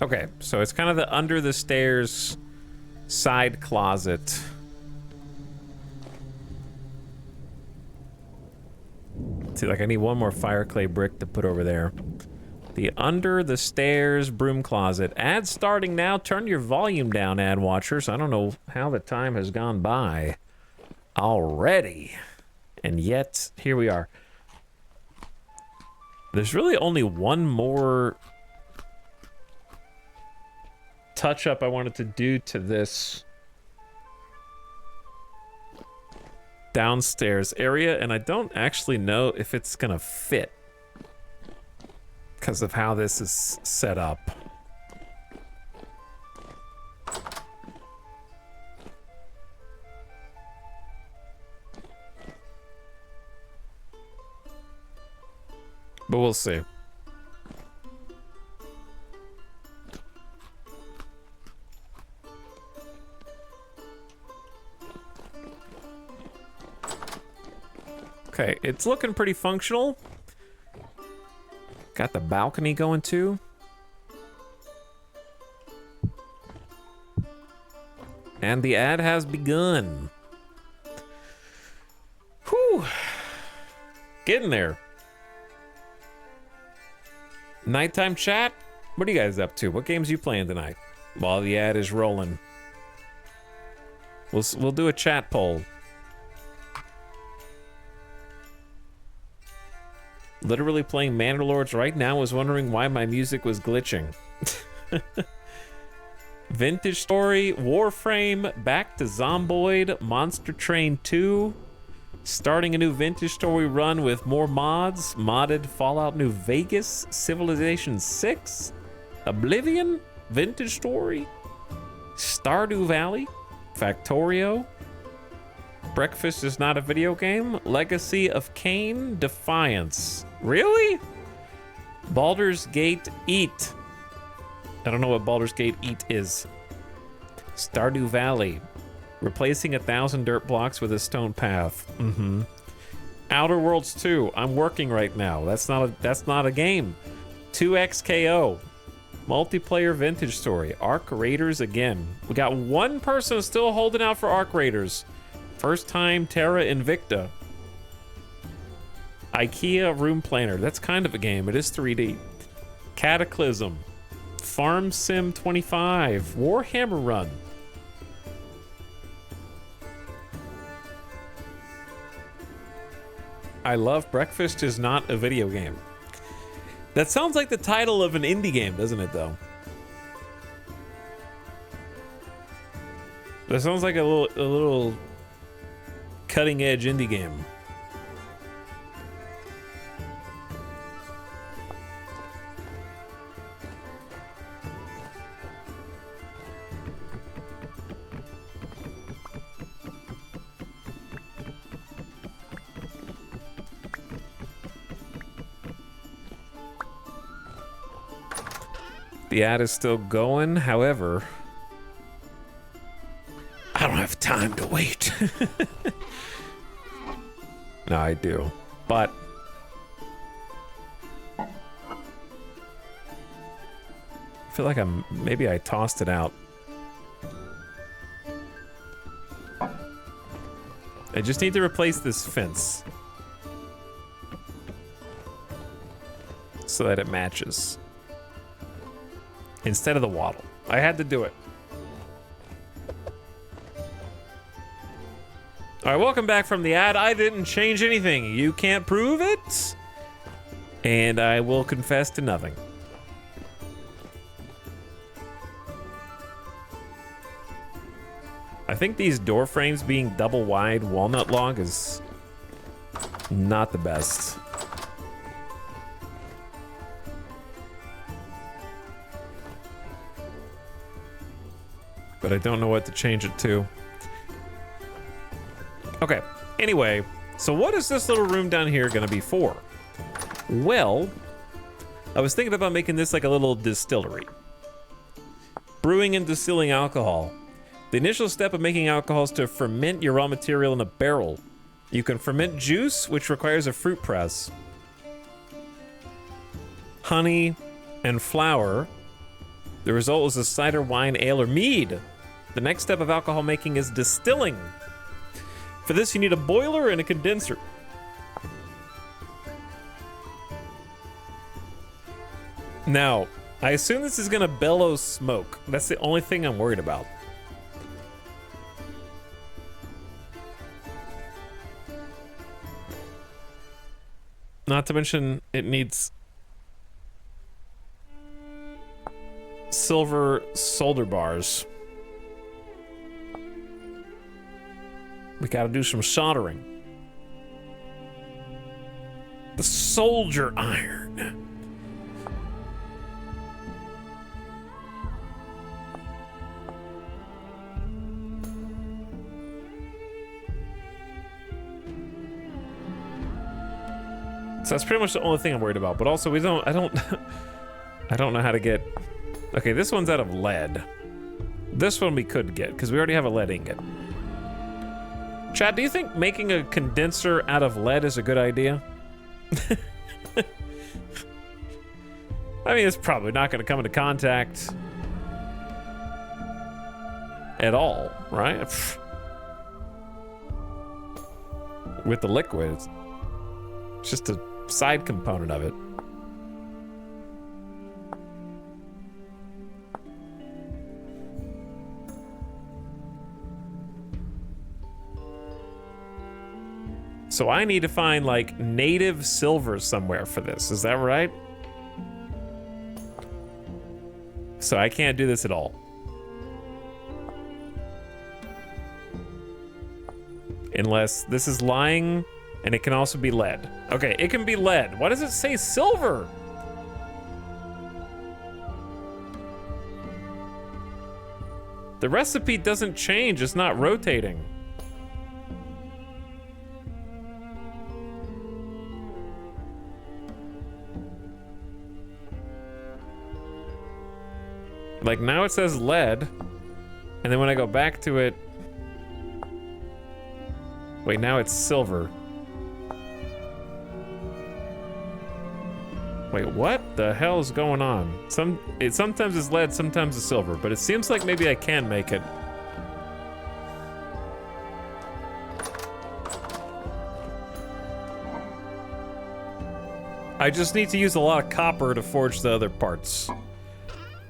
Okay, so it's kind of the under the stairs side closet. See, like I need one more fire clay brick to put over there. The under the stairs broom closet. Ad starting now. Turn your volume down, ad watchers. I don't know how the time has gone by already. And yet, here we are. There's really only one more touch-up I wanted to do to this downstairs area, and I don't actually know if it's gonna fit because of how this is set up. But we'll see. Okay, it's looking pretty functional. Got the balcony going too. And the ad has begun. Whew. Getting there. Nighttime chat? What are you guys up to? What games are you playing tonight? While the ad is rolling. We'll do a chat poll. Literally playing Mandalords right now, was wondering why my music was glitching. Vintage Story, Warframe, back to Zomboid, Monster Train 2, starting a new Vintage Story run with more mods, modded Fallout New Vegas, Civilization 6, Oblivion, Vintage Story, Stardew Valley, Factorio, Breakfast is Not a Video Game, Legacy of Kain, Defiance. Really? Baldur's Gate Eat. I don't know what Baldur's Gate Eat is. Stardew Valley. Replacing 1,000 dirt blocks with a stone path. Outer Worlds 2. I'm working right now. That's not a game. 2XKO. Multiplayer Vintage Story. Arc Raiders again. We got one person still holding out for Arc Raiders. First time Terra Invicta. IKEA Room Planner. That's kind of a game. It is 3D. Cataclysm. Farm Sim 25. Warhammer Run. I love Breakfast is Not a Video Game. That sounds like the title of an indie game, doesn't it, though? That sounds like a little cutting edge indie game. The ad is still going, however, I don't have time to wait. No, I do, but I feel like maybe I tossed it out. I just need to replace this fence so that it matches. Instead of the waddle. I had to do it. All right, welcome back from the ad. I didn't change anything. You can't prove it. And I will confess to nothing. I think these door frames being double wide walnut log is not the best. But I don't know what to change it to. Okay, anyway, so what is this little room down here gonna be for? Well, I was thinking about making this like a little distillery. Brewing and distilling alcohol. The initial step of making alcohol is to ferment your raw material in a barrel. You can ferment juice, which requires a fruit press, honey, and flour. The result is a cider, wine, ale, or mead. The next step of alcohol making is distilling. For this, you need a boiler and a condenser. Now, I assume this is gonna bellow smoke. That's the only thing I'm worried about. Not to mention, it needs silver solder bars. We gotta do some soldering. The soldier iron. So that's pretty much the only thing I'm worried about. But also, I don't I don't know how to get... Okay, this one's out of lead. This one we could get, because we already have a lead ingot. Chad, do you think making a condenser out of lead is a good idea? I mean, it's probably not going to come into contact at all, right? With the liquid. It's just a side component of it. So I need to find, like, native silver somewhere for this. Is that right? So I can't do this at all. Unless this is lying, and it can also be lead. Okay, it can be lead. Why does it say silver? The recipe doesn't change. It's not rotating. Like, now it says lead, and then when I go back to it... Wait, now it's silver. Wait, what the hell is going on? Sometimes it's lead, sometimes it's silver, but it seems like maybe I can make it. I just need to use a lot of copper to forge the other parts.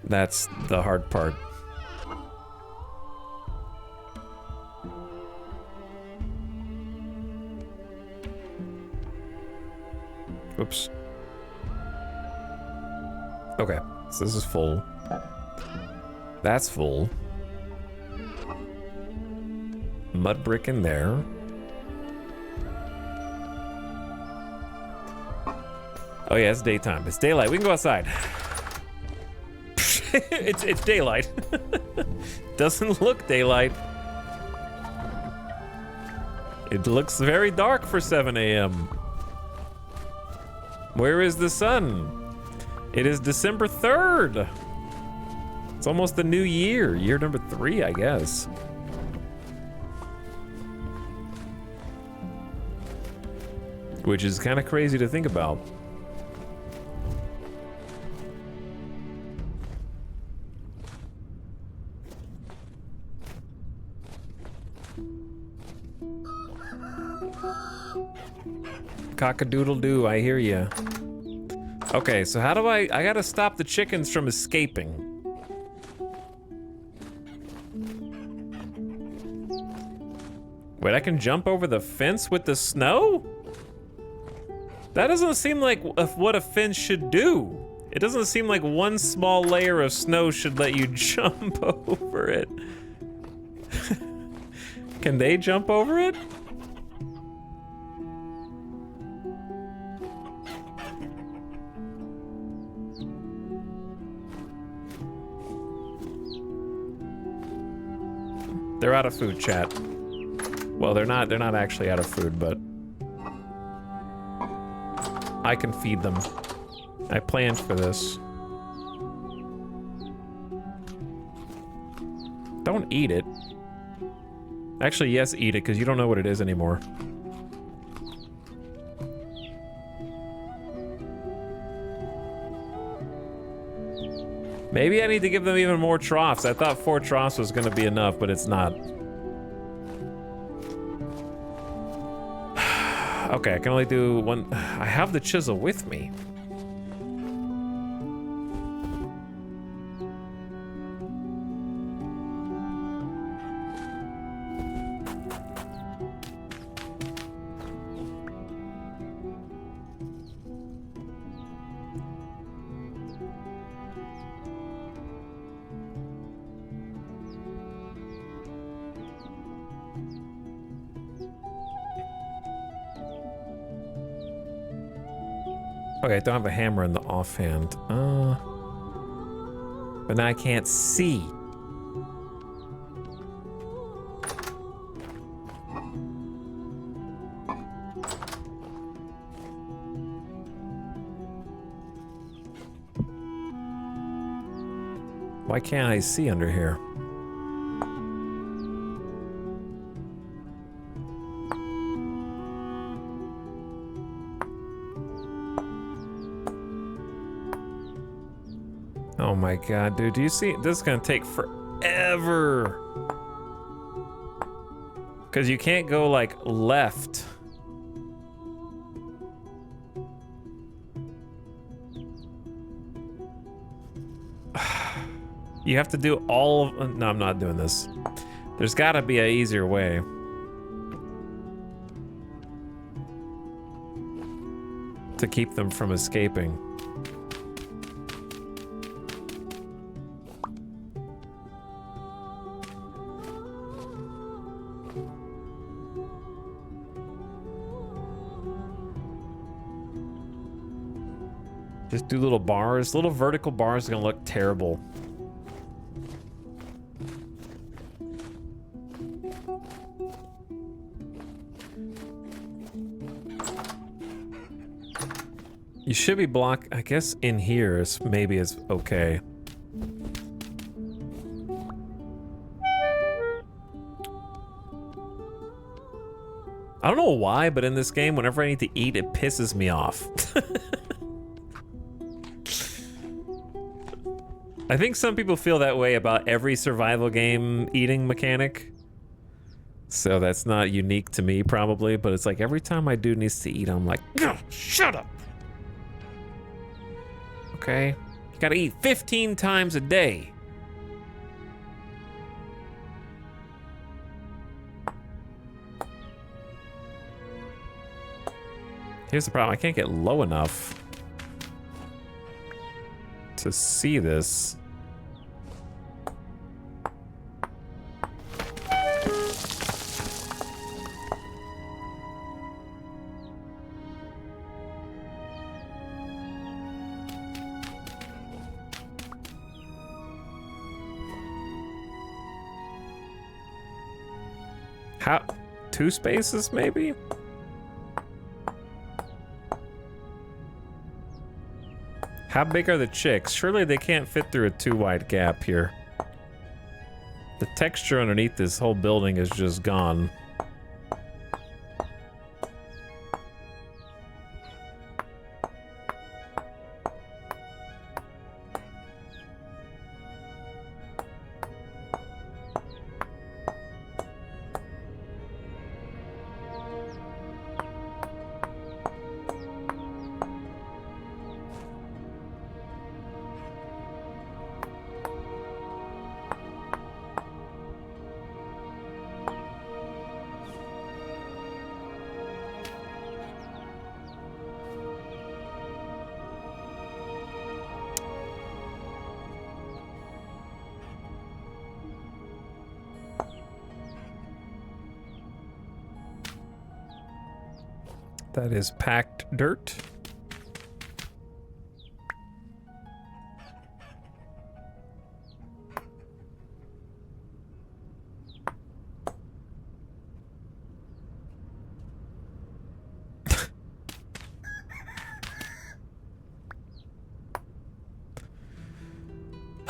That's the hard part. Oops. Okay, so this is full. That's full. Mud brick in there. Oh yeah, it's daytime. It's daylight. We can go outside. It's daylight. Doesn't look daylight. It looks very dark for 7 a.m. Where is the sun? It is December 3rd. It's almost the new year. Year number 3, I guess. Which is kind of crazy to think about. Cock-a-doodle-doo, I hear ya. Okay, so how do I gotta stop the chickens from escaping. Wait, I can jump over the fence with the snow? That doesn't seem like what a fence should do. It doesn't seem like one small layer of snow should let you jump over it. Can they jump over it? They're out of food, chat. Well, they're not actually out of food, but I can feed them. I planned for this. Don't eat it. Actually, yes, eat it, because you don't know what it is anymore. Maybe I need to give them even more troughs. I thought 4 troughs was gonna be enough, but it's not. Okay, I can only do one. I have the chisel with me. Okay, I don't have a hammer in the offhand. But now I can't see. Why can't I see under here? Oh my god, dude, do you see? This is gonna take forever. Because you can't go, like, left. You have to do all of... No, I'm not doing this. There's gotta be an easier way. To keep them from escaping. Just do little bars. Little vertical bars are gonna look terrible. You should be blocked. I guess in here is maybe is okay. I don't know why, but in this game, whenever I need to eat, it pisses me off. I think some people feel that way about every survival game eating mechanic. So that's not unique to me, probably, but it's like every time my dude needs to eat, I'm like, shut up. Okay? You gotta eat 15 times a day. Here's the problem, I can't get low enough to see this. How? 2 spaces, maybe? How big are the chicks? Surely they can't fit through a too wide gap here. The texture underneath this whole building is just gone. That is packed dirt.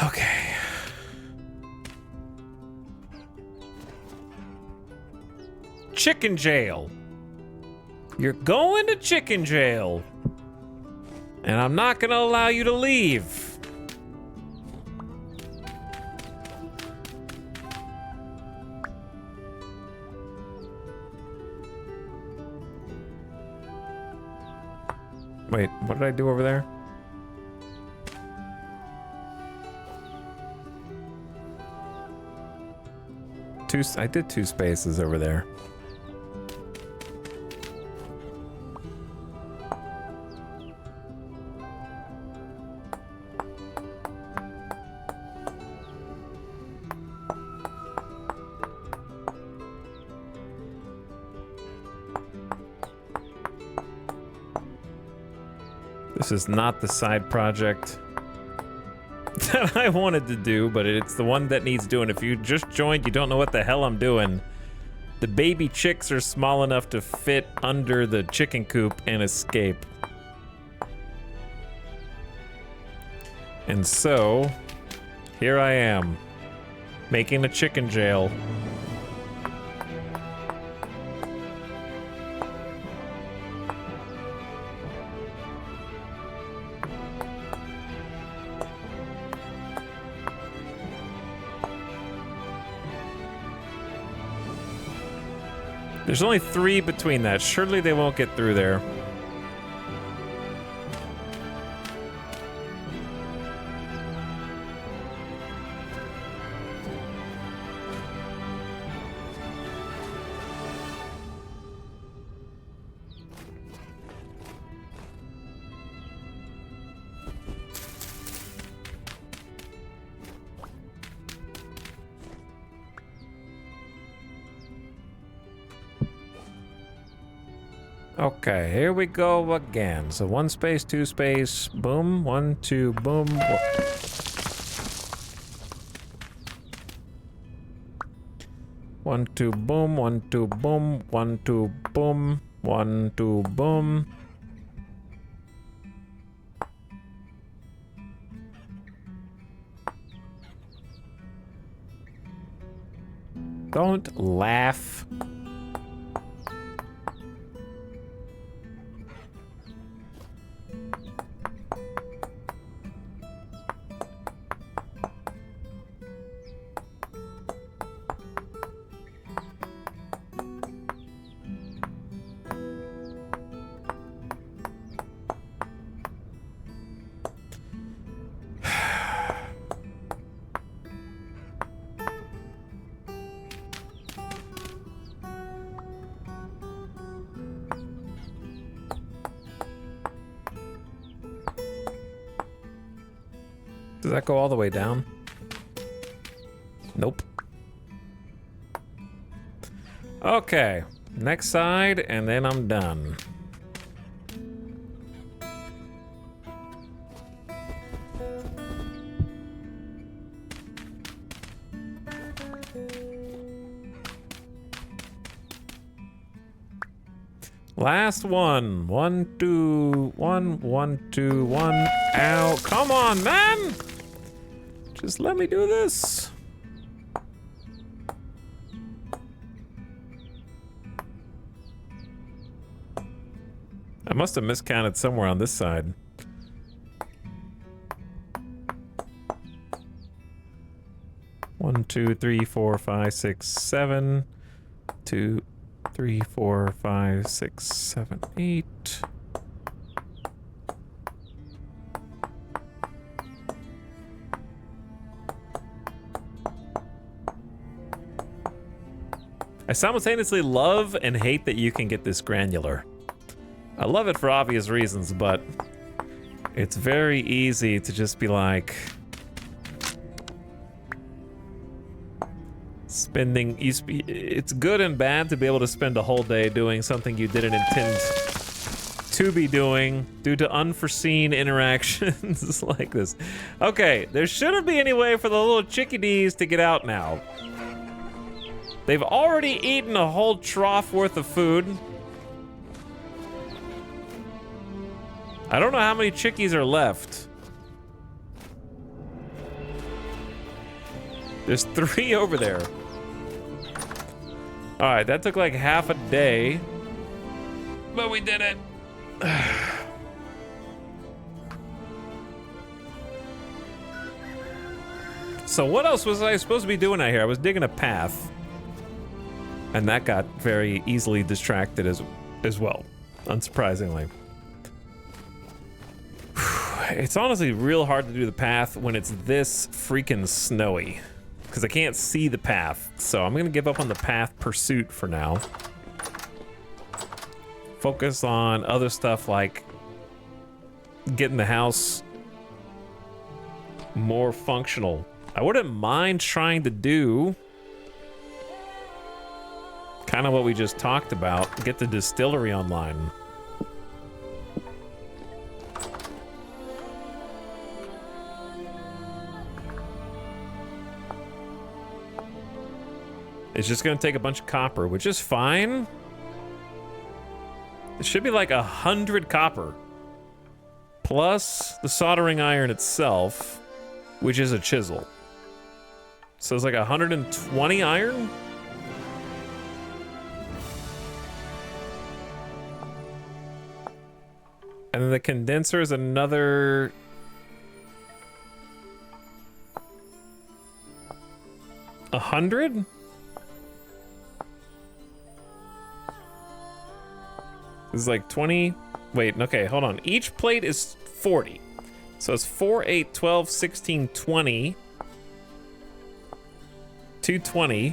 Okay. Chicken jail. You're going to chicken jail. And I'm not gonna allow you to leave. Wait, what did I do over there? I did 2 spaces over there. This is not the side project that I wanted to do, but it's the one that needs doing. If you just joined, you don't know what the hell I'm doing. The baby chicks are small enough to fit under the chicken coop and escape. And so, Here I am, making a chicken jail. There's only 3 between that. Surely they won't get through there. Okay, here we go again. So 1 space, 2 space, boom, 1, 2, boom. 1, 2, boom, 1, 2, boom, 1, 2, boom, 1, 2, boom. Don't laugh. Does that go all the way down? Nope. Okay, next side, and then I'm done. Last one. 1, 2, 1, 1, 2, 1. Ow. Come on, man! Just let me do this. I must have miscounted somewhere on this side. One, 2, 3, 4, 5, 6, 7. 2, 3, 4, 5, 6, 7, 8. I simultaneously love and hate that you can get this granular. I love it for obvious reasons, but it's very easy to just be like spending. It's good and bad to be able to spend a whole day doing something you didn't intend to be doing due to unforeseen interactions like this. Okay, there shouldn't be any way for the little chickadees to get out now. They've already eaten a whole trough worth of food. I don't know how many chickies are left. There's 3 over there. All right, that took like half a day, but we did it. So what else was I supposed to be doing out here? I was digging a path. And that got very easily distracted as well, unsurprisingly. It's honestly real hard to do the path when it's this freaking snowy, because I can't see the path. So I'm gonna give up on the path pursuit for now. Focus on other stuff like getting the house more functional. I wouldn't mind trying to do kind of what we just talked about, get the distillery online. It's just gonna take a bunch of copper, which is fine. It should be like 100 copper. Plus the soldering iron itself, which is a chisel. So it's like 120 iron? And then the condenser is another... $100? This is like 20. Wait, okay, hold on. Each plate is 40. So it's 4, 8, 12, 16, 20. 220.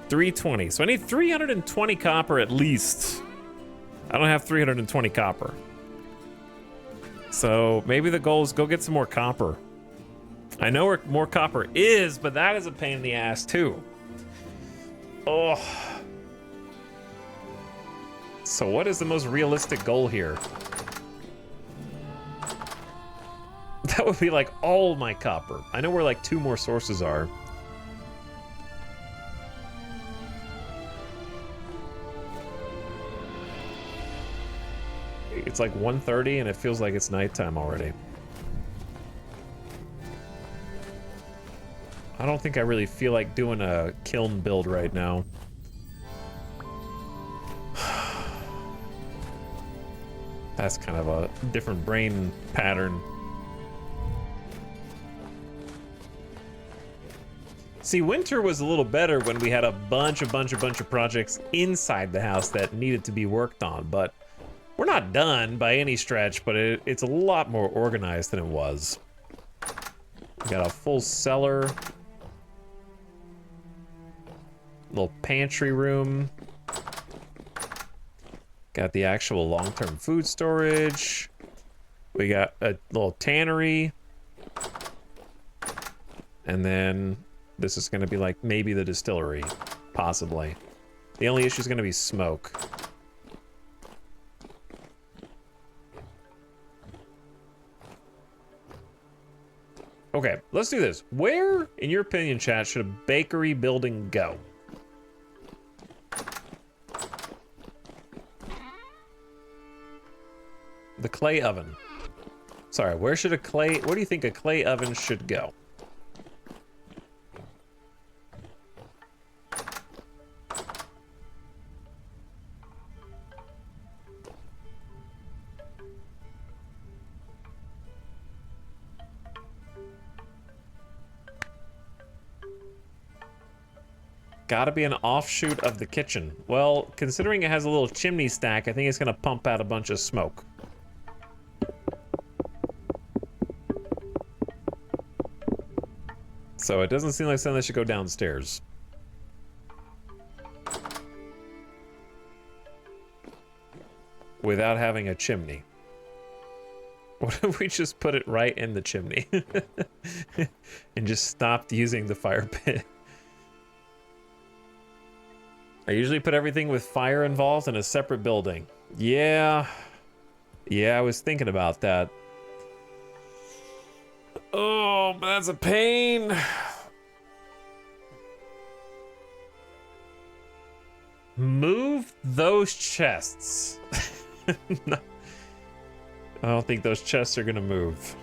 320. So I need 320 copper at least. I don't have 320 copper. So maybe the goal is go get some more copper. I know where more copper is, but that is a pain in the ass too. Oh. So what is the most realistic goal here? That would be like all my copper. I know where like 2 more sources are. It's like 1:30 and it feels like it's nighttime already. I don't think I really feel like doing a kiln build right now. That's kind of a different brain pattern. See, winter was a little better when we had a bunch of projects inside the house that needed to be worked on, but we're not done by any stretch, but it's a lot more organized than it was. We got a full cellar. Little pantry room. Got the actual long-term food storage. We got a little tannery. And then this is gonna be like maybe the distillery, possibly. The only issue is gonna be smoke. Okay, let's do this. Where, in your opinion, chat, should a bakery building go? The clay oven. Sorry, where should a clay... Where do you think a clay oven should go? Gotta be an offshoot of the kitchen. Well, considering it has a little chimney stack, I think it's gonna pump out a bunch of smoke. So it doesn't seem like something that should go downstairs. Without having a chimney. What if we just put it right in the chimney? And just stopped using the fire pit? I usually put everything with fire involved in a separate building. Yeah, I was thinking about that. Oh, but that's a pain. Move those chests. No, I don't think those chests are gonna move.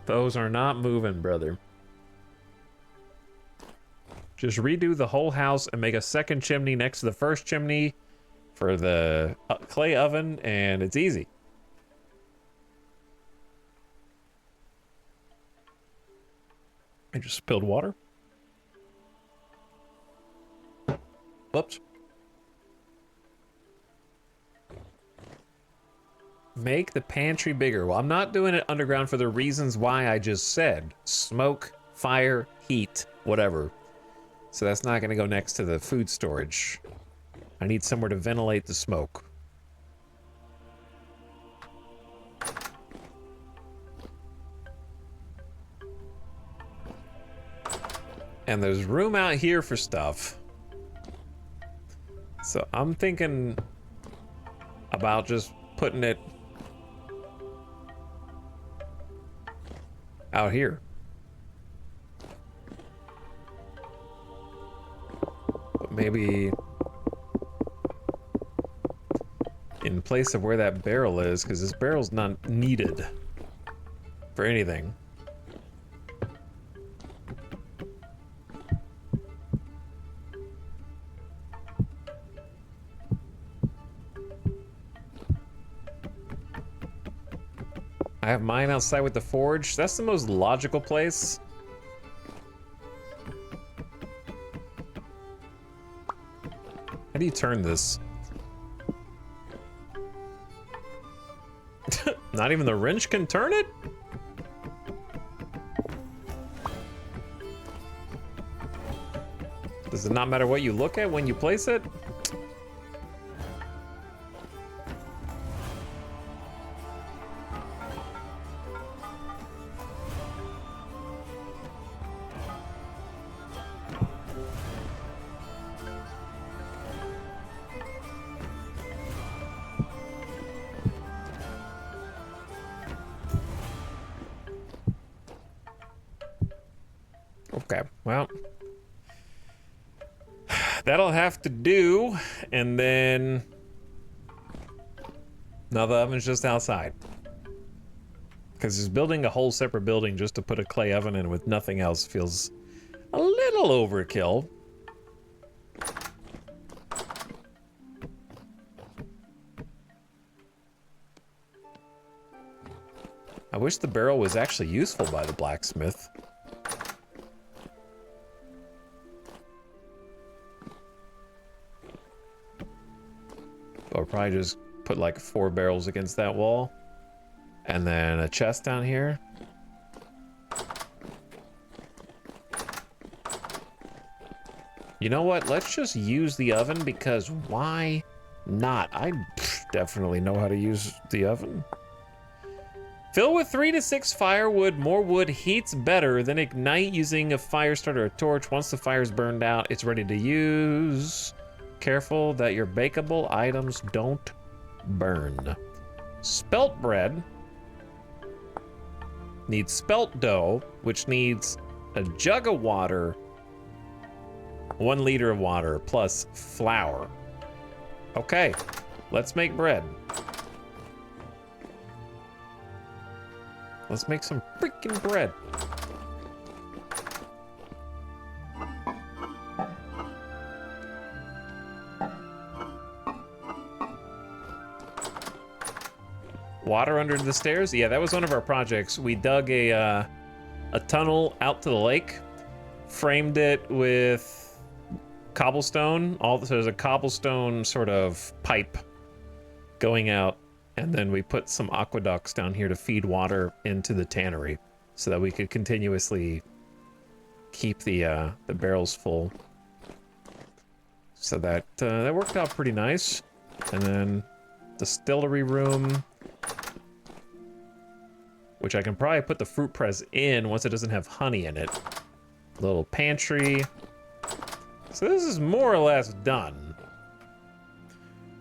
Those are not moving, brother. Just redo the whole house and make a second chimney next to the first chimney for the clay oven, and it's easy. I just spilled water. Whoops. Make the pantry bigger. Well, I'm not doing it underground for the reasons why I just said. Smoke, fire, heat, whatever. So that's not going to go next to the food storage. I need somewhere to ventilate the smoke. And there's room out here for stuff. So I'm thinking about just putting it out here. But maybe in place of where that barrel is, because this barrel's not needed for anything. I have mine outside with the forge. That's the most logical place. How do you turn this? Not even the wrench can turn it? Does it not matter what you look at when you place it? Okay, well, that'll have to do, and then now the oven's just outside. Because just building a whole separate building just to put a clay oven in with nothing else feels a little overkill. I wish the barrel was actually useful by the blacksmith. Or probably just put like 4 barrels against that wall. And then a chest down here. You know what? Let's just use the oven, because why not? I definitely know how to use the oven. Fill with 3 to 6 firewood. More wood heats better than ignite using a fire starter or torch. Once the fire's burned out, it's ready to use. Careful that your bakeable items don't burn. Spelt bread needs spelt dough, which needs a jug of water, 1 liter of water, plus flour. Okay, let's make bread. Let's make some freaking bread. Water under the stairs? Yeah, that was one of our projects. We dug a tunnel out to the lake, framed it with cobblestone. So there's a cobblestone sort of pipe going out, and then we put some aqueducts down here to feed water into the tannery so that we could continuously keep the barrels full. So that worked out pretty nice. And then distillery room, which I can probably put the fruit press in once it doesn't have honey in it. Little pantry. So this is more or less done.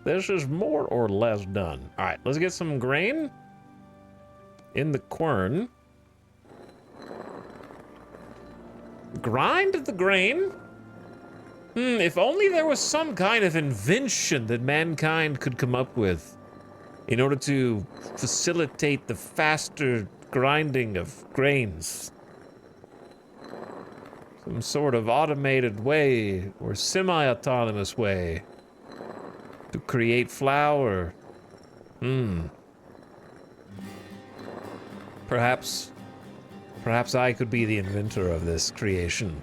This is more or less done. All right, let's get some grain in the quern. Grind the grain. If only there was some kind of invention that mankind could come up with in order to facilitate the faster grinding of grains. Some sort of automated way or semi-autonomous way to create flour. Perhaps I could be the inventor of this creation.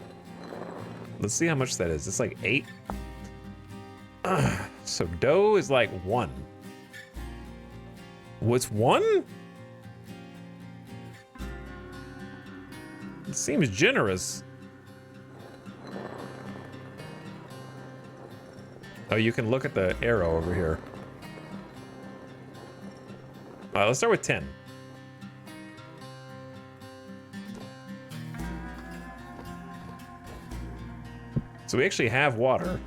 Let's see how much that is. It's like 8. So dough is like 1. What's 1? It seems generous. Oh, you can look at the arrow over here. All right, let's start with 10. So we actually have water.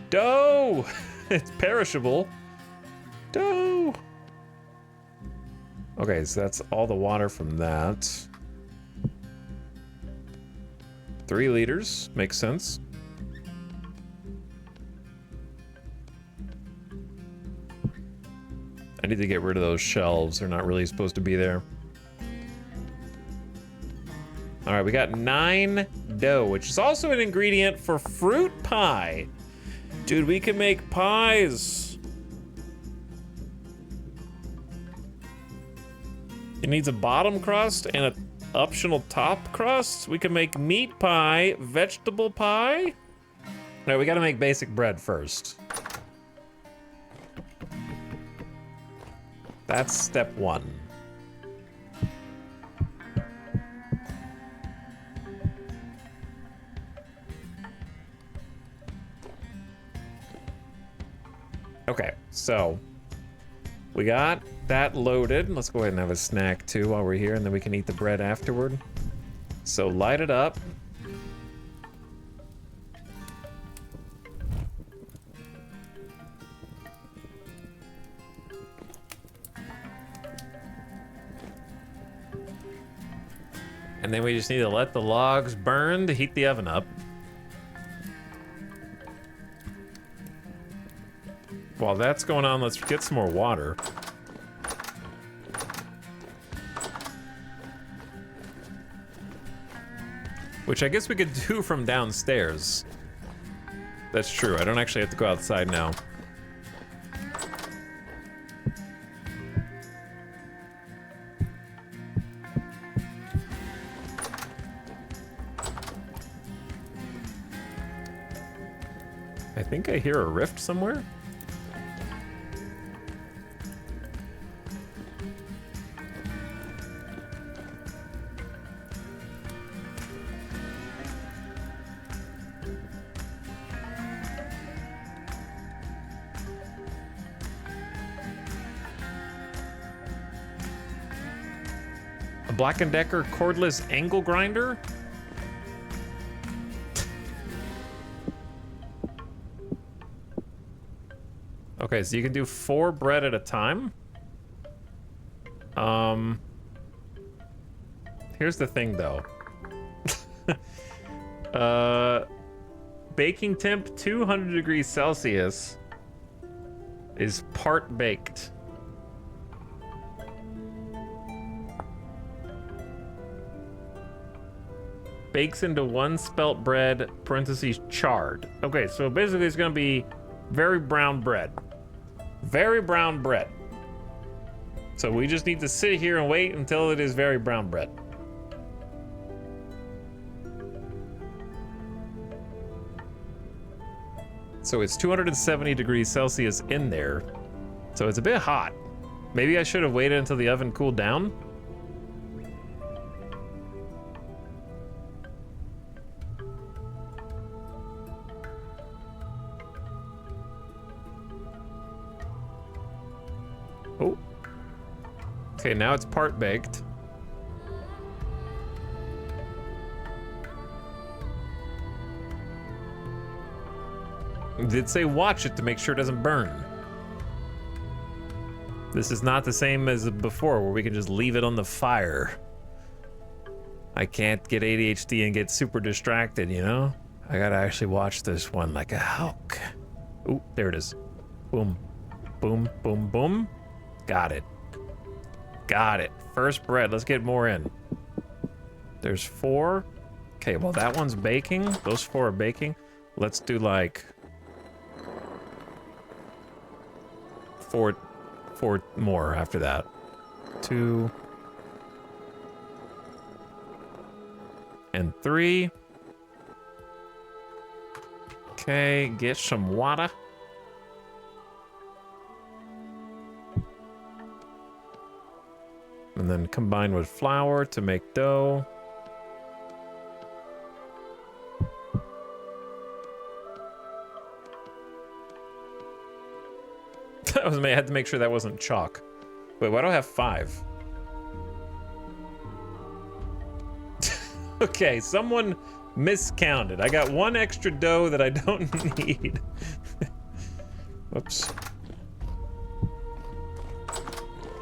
Dough! It's perishable. Dough! Okay, so that's all the water from that. 3 liters, makes sense. I need to get rid of those shelves. They're not really supposed to be there. All right, we got 9 dough, which is also an ingredient for fruit pie. Dude, we can make pies. It needs a bottom crust and an optional top crust. We can make meat pie, vegetable pie. No, we gotta make basic bread first. That's step 1. Okay, so we got that loaded. Let's go ahead and have a snack too while we're here, and then we can eat the bread afterward. So light it up. And then we just need to let the logs burn to heat the oven up. While that's going on, let's get some more water. Which I guess we could do from downstairs. That's true, I don't actually have to go outside now. I think I hear a rift somewhere. A Black & Decker cordless angle grinder? Okay, so you can do 4 bread at a time. Here's the thing though. Baking temp 200 degrees Celsius is part baked. Bakes into 1 spelt bread, parentheses charred. Okay, so basically it's gonna be very brown bread. Very brown bread. So we just need to sit here and wait until it is very brown bread. So it's 270 degrees Celsius in there. So it's a bit hot. Maybe I should have waited until the oven cooled down. Oh. Okay, now it's part baked. It did say watch it to make sure it doesn't burn. This is not the same as before where we can just leave it on the fire. I can't get ADHD and get super distracted, you know? I gotta actually watch this one like a hawk. Ooh, there it is. Boom, boom, boom, boom. Got it. Got it. First bread. Let's get more in. There's 4. Okay, well that one's baking. Those 4 are baking. Let's do like 4 more after that. 2 and 3. Okay, get some water. And then combine with flour to make dough. That was me. I had to make sure that wasn't chalk. Wait, why do I have 5? Okay, someone miscounted. I got 1 extra dough that I don't need. Whoops.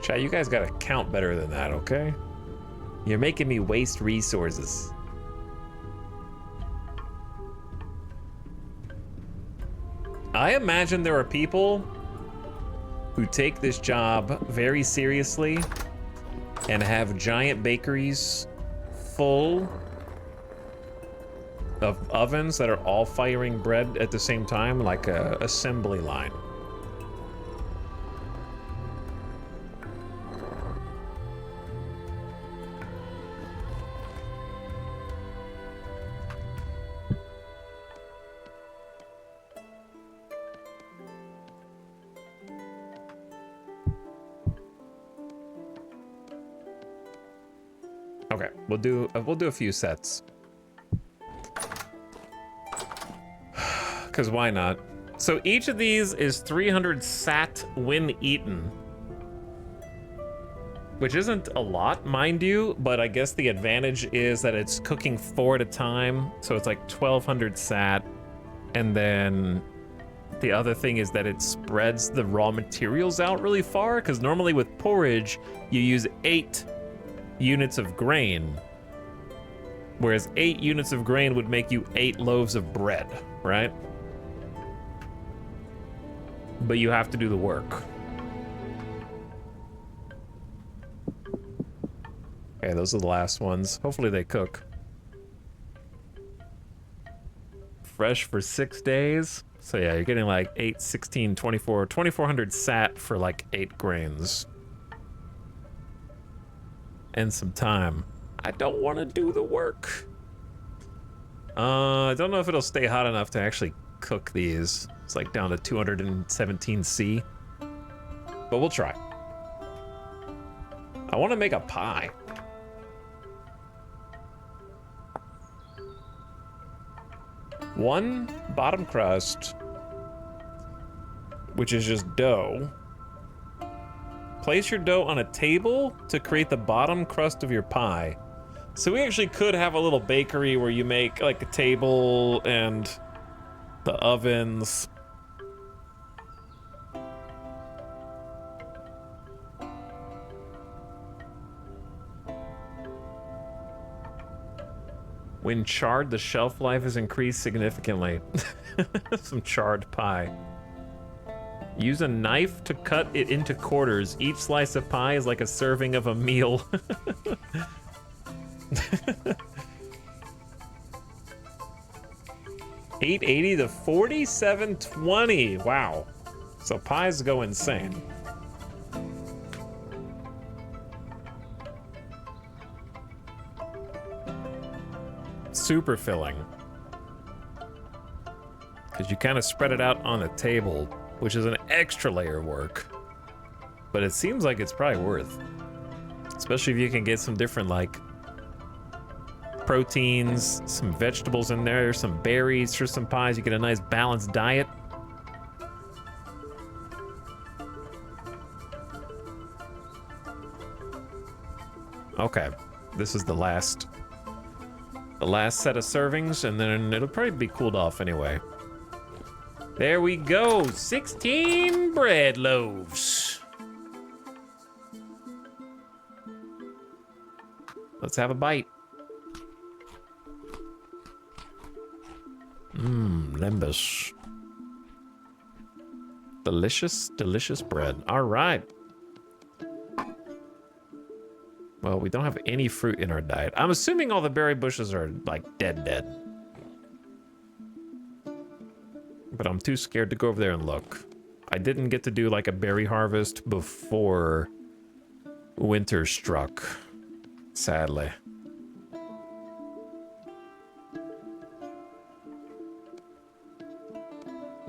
Chat, you guys gotta count better than that, okay? You're making me waste resources. I imagine there are people who take this job very seriously and have giant bakeries full of ovens that are all firing bread at the same time, like a assembly line. Okay, we'll do a few sets. Because why not? So each of these is 300 sat when eaten. Which isn't a lot, mind you, but I guess the advantage is that it's cooking 4 at a time. So it's like 1200 sat. And then the other thing is that it spreads the raw materials out really far. Because normally with porridge, you use 8 units of grain. Whereas 8 units of grain would make you 8 loaves of bread, right? But you have to do the work. Okay, those are the last ones. Hopefully they cook. Fresh for 6 days. So yeah, you're getting like 8, 16, 24, 2400 sat for like 8 grains. And some time. I don't want to do the work. I don't know if it'll stay hot enough to actually cook these. It's like down to 217 C. But we'll try. I want to make a pie. One bottom crust, which is just dough. Place your dough on a table to create the bottom crust of your pie. So we actually could have a little bakery where you make like a table and the ovens. When charred, the shelf life is increased significantly. Some charred pie. Use a knife to cut it into quarters. Each slice of pie is like a serving of a meal. $8.80 to $47.20. Wow. So pies go insane. Super filling. Because you kind of spread it out on the table, which is an extra layer of work. But it seems like it's probably worth. Especially if you can get some different, like, proteins, some vegetables in there, some berries for some pies. You get a nice balanced diet. Okay, this is the last set of servings, and then it'll probably be cooled off anyway. There we go, 16 bread loaves. Let's have a bite. Limbus. Delicious, delicious bread. All right. Well, we don't have any fruit in our diet. I'm assuming all the berry bushes are, like, dead. But I'm too scared to go over there and look. I didn't get to do, like, a berry harvest before winter struck, sadly.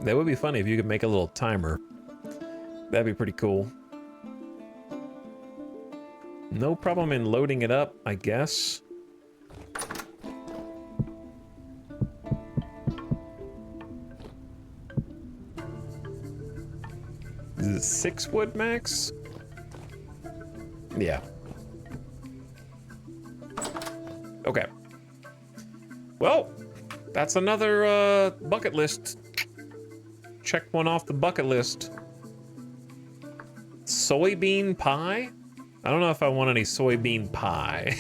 That would be funny if you could make a little timer. That'd be pretty cool. No problem in loading it up, I guess. Is it 6 wood max? Yeah. Okay. Well, that's another bucket list. Check one off the bucket list. Soybean pie? I don't know if I want any soybean pie.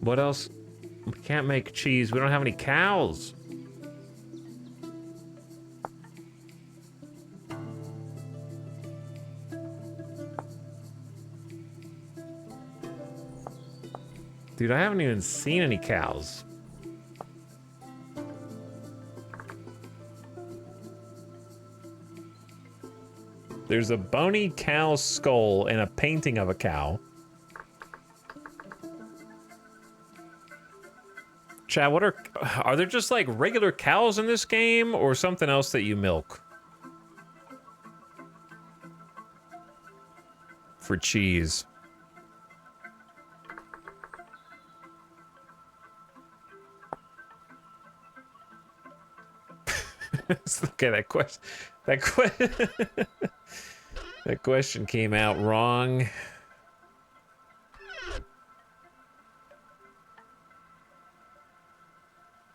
What else? We can't make cheese. We don't have any cows. Dude, I haven't even seen any cows. There's a bony cow skull and a painting of a cow. Chad, what are there just like regular cows in this game or something else that you milk? For cheese. Okay, that question came out wrong.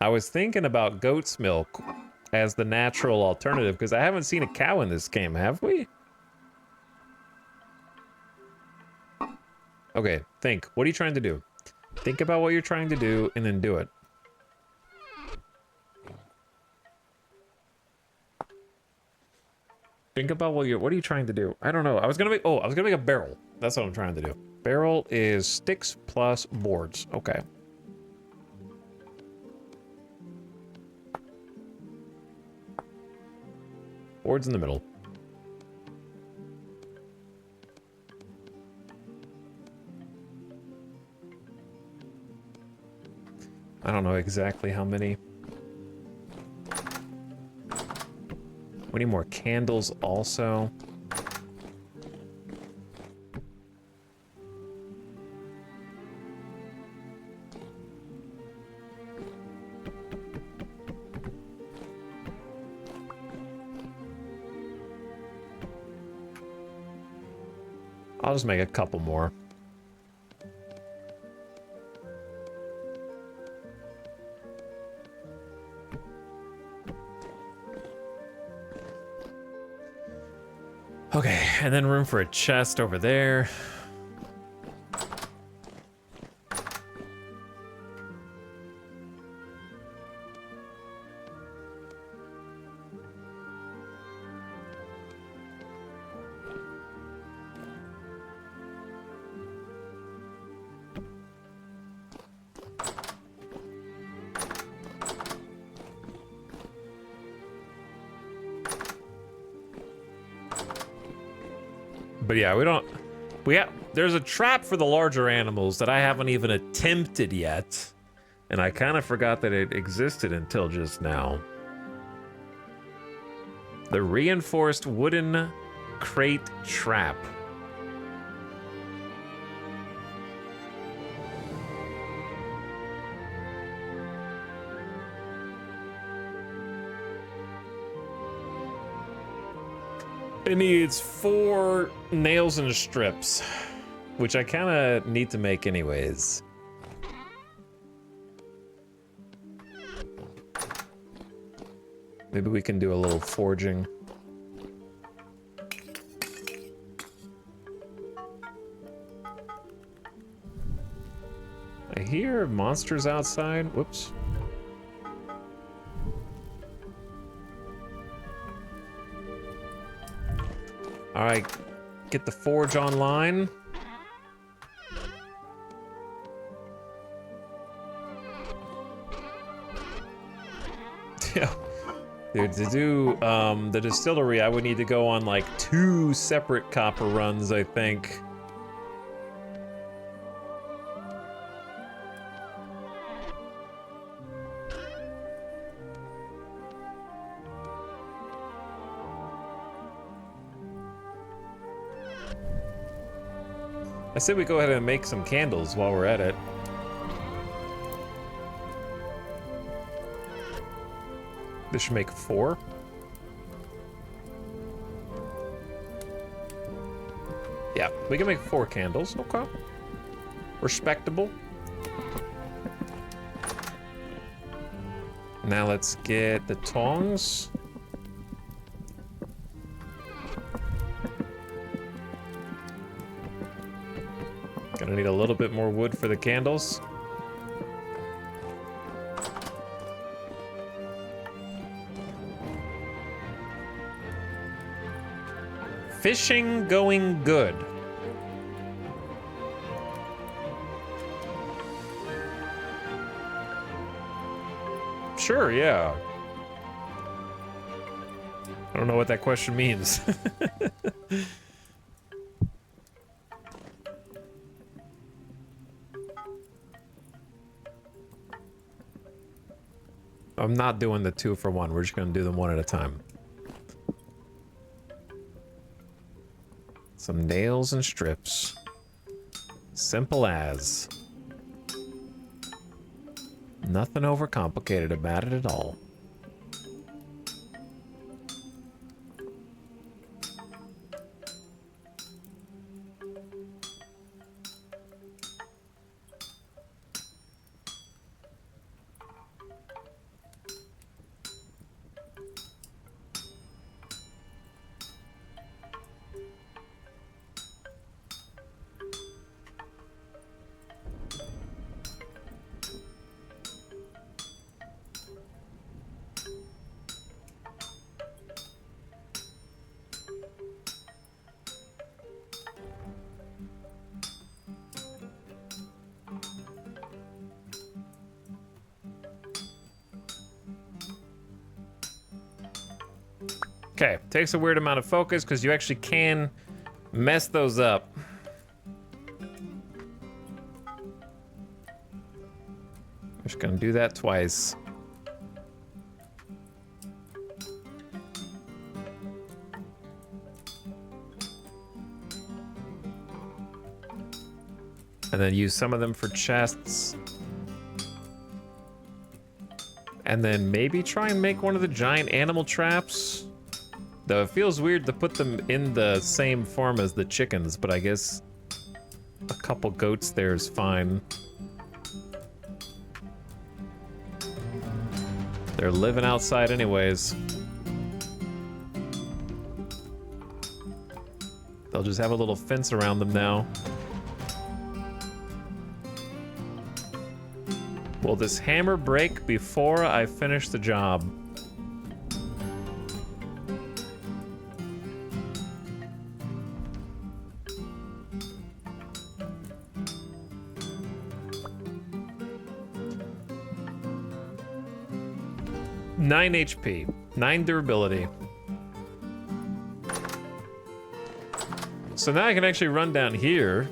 I was thinking about goat's milk as the natural alternative because I haven't seen a cow in this game, have we? Okay, think. What are you trying to do? Think about what you're trying to do and then do it. Think about what are you trying to do? I don't know. I was gonna make a barrel. That's what I'm trying to do. Barrel is sticks plus boards. Okay. Boards in the middle. I don't know exactly how many. We need more candles also. I'll just make a couple more. Okay, and then room for a chest over there. But yeah, there's a trap for the larger animals that I haven't even attempted yet. And I kind of forgot that it existed until just now. The reinforced wooden crate trap. It needs 4 nails and strips, which I kind of need to make anyways. Maybe we can do a little forging. I hear monsters outside. Whoops. All right, get the forge online. Yeah, dude, to do the distillery, I would need to go on like 2 separate copper runs, I think. I said we go ahead and make some candles while we're at it. This should make 4. Yeah, we can make 4 candles. Okay. Respectable. Now let's get the tongs. Gonna need a little bit more wood for the candles. fishing going good? Sure, yeah. I don't know what that question means. I'm not doing the 2 for 1. We're just going to do them one at a time. Some nails and strips. Simple as. Nothing overcomplicated about it at all. Okay, takes a weird amount of focus because you actually can mess those up. Just gonna do that twice. And then use some of them for chests. And then maybe try and make one of the giant animal traps. Though it feels weird to put them in the same form as the chickens, but I guess a couple goats there is fine. They're living outside anyways. They'll just have a little fence around them now. Will this hammer break before I finish the job? Nine HP, 9 durability. So now I can actually run down here.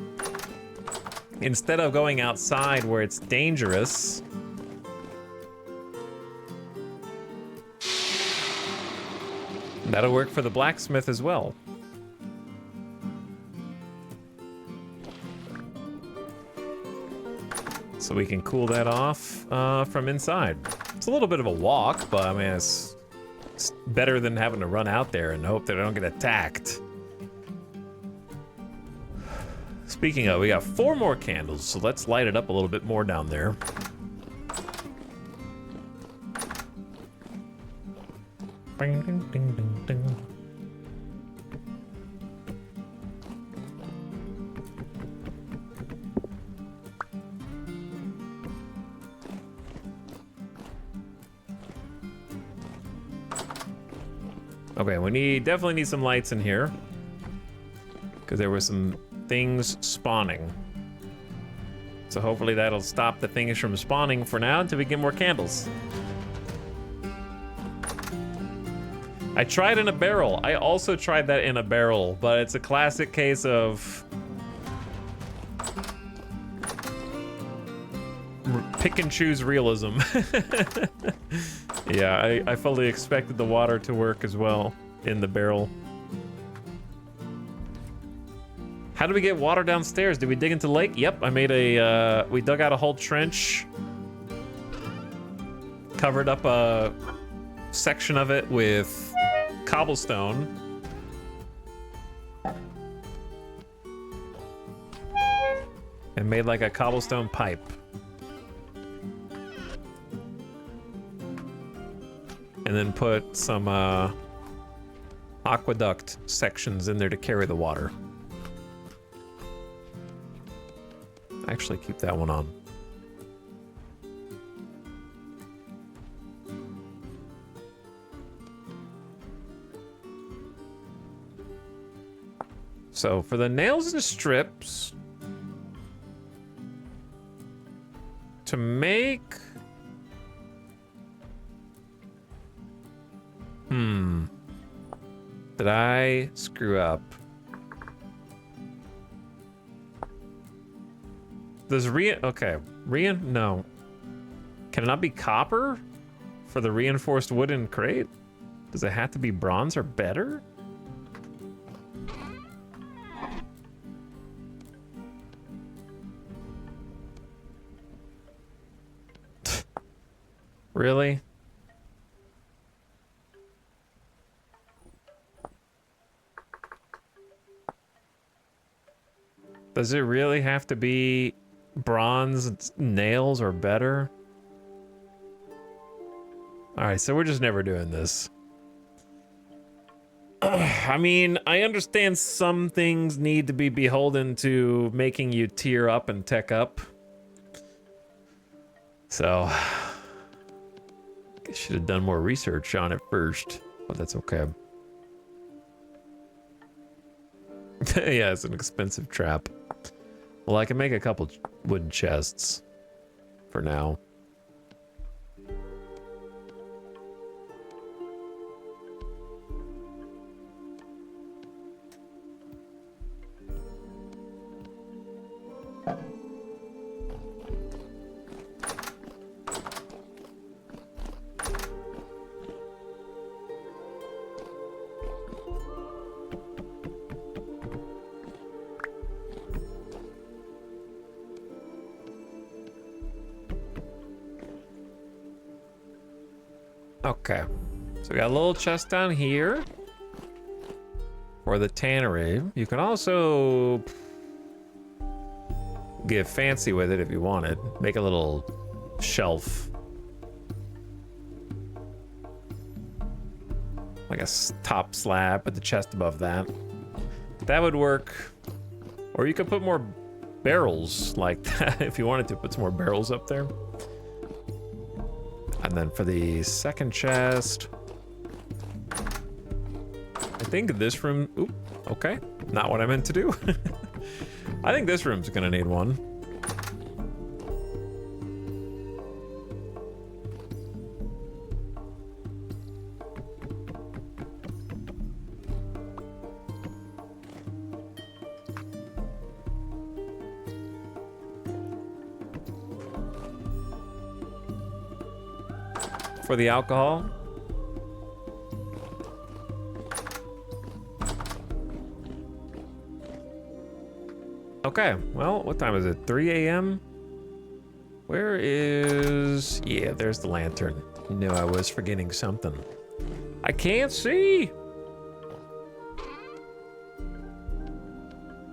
Instead of going outside where it's dangerous. That'll work for the blacksmith as well. So we can cool that off from inside. It's a little bit of a walk, but I mean, it's better than having to run out there and hope that I don't get attacked. Speaking of, we got 4 more candles, so let's light it up a little bit more down there. Ding, ding, ding, ding, ding. Okay, we definitely need some lights in here. Because there were some things spawning. So hopefully that'll stop the things from spawning for now until we get more candles. I tried in a barrel. I also tried that in a barrel, but it's a classic case of pick and choose realism. Yeah, I fully expected the water to work as well in the barrel. How did we get water downstairs? Did we dig into the lake? Yep, I made a, we dug out a whole trench. Covered up a section of it with cobblestone. And made like a cobblestone pipe. And then put some aqueduct sections in there to carry the water. Actually, keep that one on. So for the nails and strips, to make... Did I screw up? Does okay, no. Can it not be copper for the reinforced wooden crate? Does it have to be bronze or better? Really? Does it really have to be bronze nails or better? All right, so we're just never doing this. I mean, I understand some things need to be beholden to making you tier up and tech up. So, I should have done more research on it first, but that's okay. Yeah, it's an expensive trap. Well, I can make a couple wooden chests for now. Okay, so we got a little chest down here for the tannery. You can also get fancy with it if you want it. Make a little shelf. Like a top slab with the chest above that. That would work. Or you could put more barrels like that if you wanted to put some more barrels up there. And then for the second chest, I think this room, oop, okay, not what I meant to do. I think this room's gonna need one. For the alcohol. Okay, well, what time is it? 3 a.m.? Where is... Yeah, there's the lantern. You knew I was forgetting something. I can't see!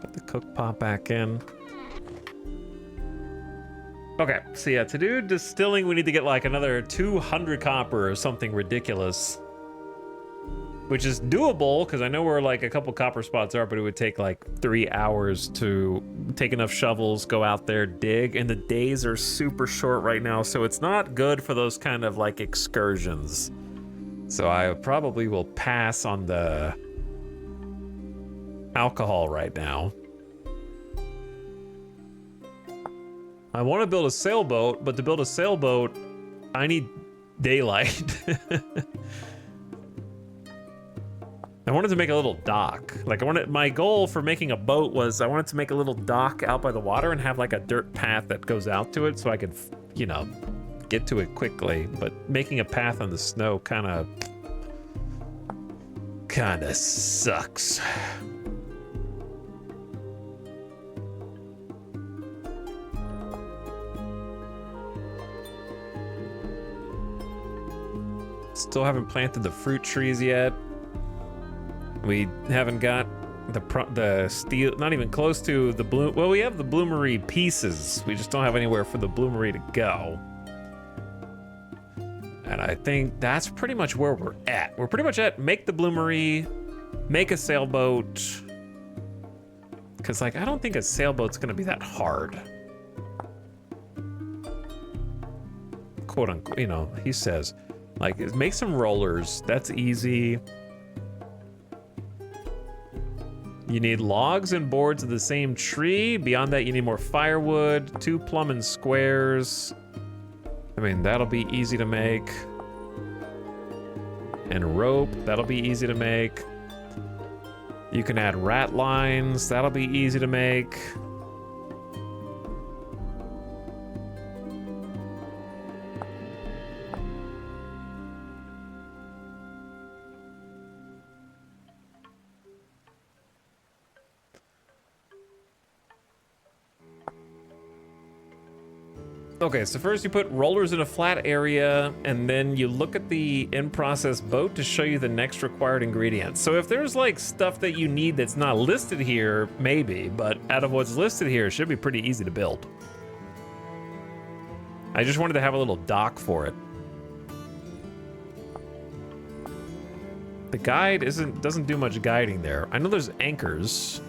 Put the cook pot back in. Okay, so yeah, to do distilling, we need to get like another 200 copper or something ridiculous. Which is doable, because I know where like a couple copper spots are, but it would take like 3 hours to take enough shovels, go out there, dig, and the days are super short right now, so it's not good for those kind of like excursions. So I probably will pass on the alcohol right now. I want to build a sailboat, but to build a sailboat, I need daylight. I wanted to make a little dock. Like my goal for making a boat was I wanted to make a little dock out by the water and have like a dirt path that goes out to it so I could, you know, get to it quickly. But making a path on the snow kind of sucks. Still haven't planted the fruit trees yet. We haven't got the steel, not even close to the bloom. Well, we have the bloomery pieces. We just don't have anywhere for the bloomery to go. And I think that's pretty much where we're at. We're pretty much at make the bloomery, make a sailboat. Because, like, I don't think a sailboat's gonna be that hard. Quote unquote, you know, he says. Like, make some rollers. That's easy. You need logs and boards of the same tree. Beyond that, you need more firewood, 2 plumbing squares. I mean, that'll be easy to make. And rope, that'll be easy to make. You can add rat lines, that'll be easy to make. Okay, so first you put rollers in a flat area, and then you look at the in-process boat to show you the next required ingredients. So if there's like stuff that you need that's not listed here, maybe, but out of what's listed here, it should be pretty easy to build. I just wanted to have a little dock for it. The guide doesn't do much guiding there. I know there's anchors.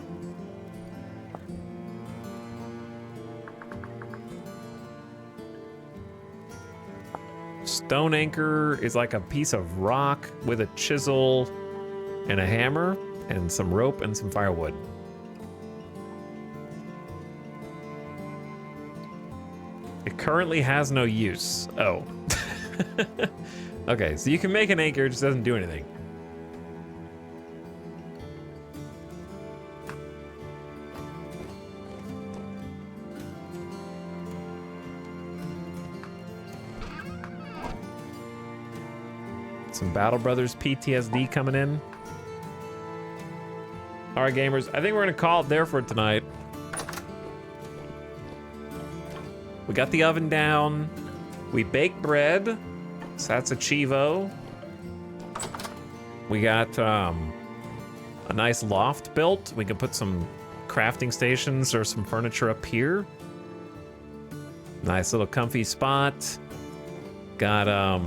Stone anchor is like a piece of rock with a chisel and a hammer and some rope and some firewood. It currently has no use. Oh. Okay, so you can make an anchor, it just doesn't do anything. Some Battle Brothers PTSD coming in. All right, gamers, I think we're gonna call it there for tonight. We got the oven down. We baked bread, so that's a Chivo. We got a nice loft built. We can put some crafting stations or some furniture up here. Nice little comfy spot. Got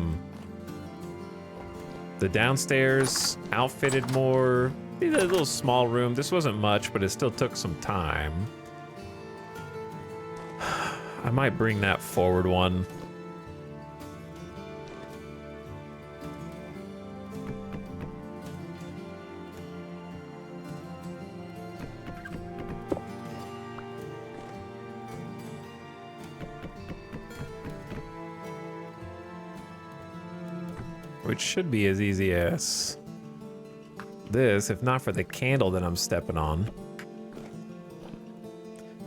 the downstairs outfitted more. A little small room. This wasn't much, but it still took some time. I might bring that forward one. Which should be as easy as this, if not for the candle that I'm stepping on.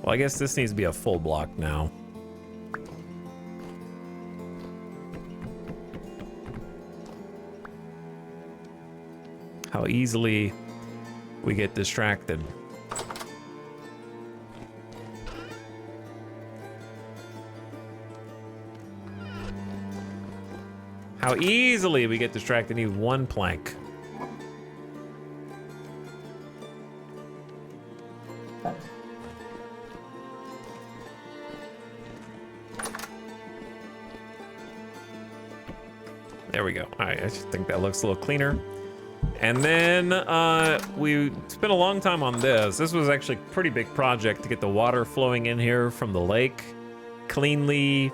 Well, I guess this needs to be a full block now. How easily we get distracted. How easily we get distracted. Need one plank. There we go. All right, I just think that looks a little cleaner. And then we spent a long time on this. This was actually a pretty big project to get the water flowing in here from the lake cleanly.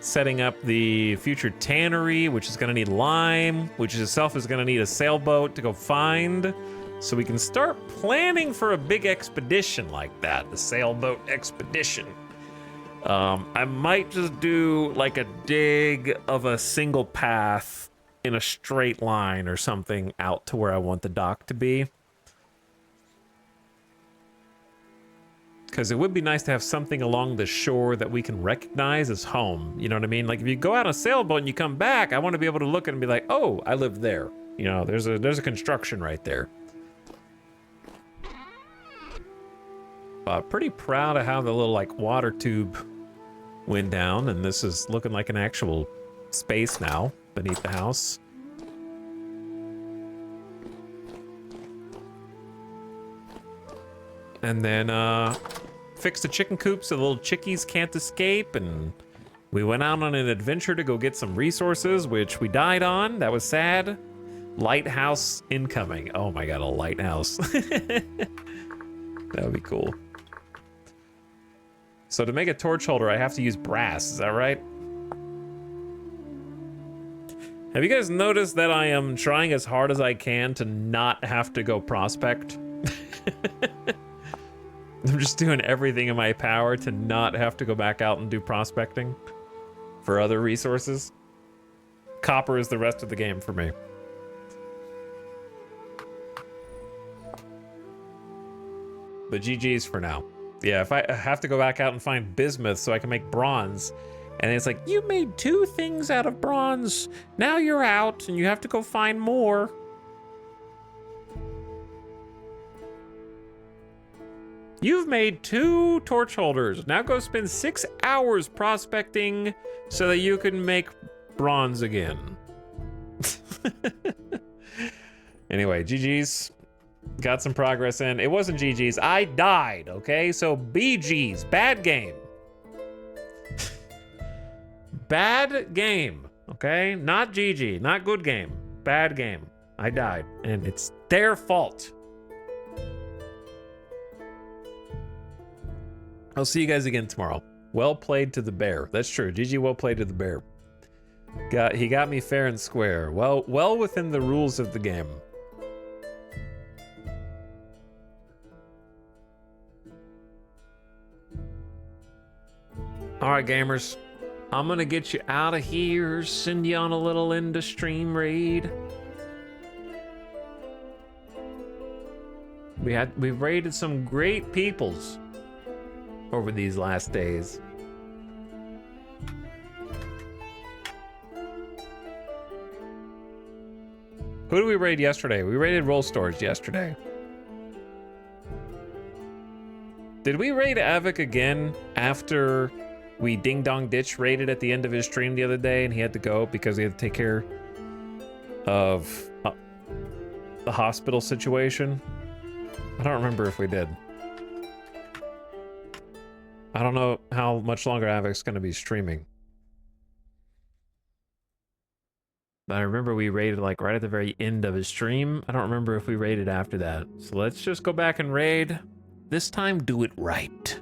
Setting up the future tannery, which is gonna need lime, which itself is gonna need a sailboat to go find. So we can start planning for a big expedition like that, the sailboat expedition. I might just do like a dig of a single path in a straight line or something out to where I want the dock to be. Because it would be nice to have something along the shore that we can recognize as home. You know what I mean? Like if you go out on a sailboat and you come back, I want to be able to look at it and be like, oh, I live there. You know, there's a construction right there. Pretty proud of how the little like water tube went down, and this is looking like an actual space now beneath the house. And then fixed the chicken coop so the little chickies can't escape, and we went out on an adventure to go get some resources, which we died on. That was sad. Lighthouse incoming. Oh my god, a lighthouse. That would be cool. So to make a torch holder, I have to use brass, is that right? Have you guys noticed that I am trying as hard as I can to not have to go prospect? I'm just doing everything in my power to not have to go back out and do prospecting for other resources. Copper is the rest of the game for me. But GG's for now. Yeah, if I have to go back out and find bismuth so I can make bronze, and it's like, you made 2 things out of bronze. Now you're out and you have to go find more. You've made 2 torch holders. Now go spend 6 hours prospecting so that you can make bronze again. Anyway, GG's. Got some progress in. It wasn't GG's. I died, okay? So BG's. Bad game. Bad game, okay? Not GG. Not good game. Bad game. I died. And it's their fault. I'll see you guys again tomorrow. Well played to the bear. That's true. GG well played to the bear. He got me fair and square. Well within the rules of the game. All right, gamers. I'm gonna get you out of here, send you on a little into stream raid. We've raided some great peoples over these last days. Who did we raid yesterday? We raided Roll Storage yesterday. Did we raid Avik again after we Ding Dong Ditch raided at the end of his stream the other day and he had to go because he had to take care of the hospital situation? I don't remember if we did. I don't know how much longer Avik's going to be streaming. But I remember we raided like right at the very end of his stream. I don't remember if we raided after that. So let's just go back and raid. This time, do it right.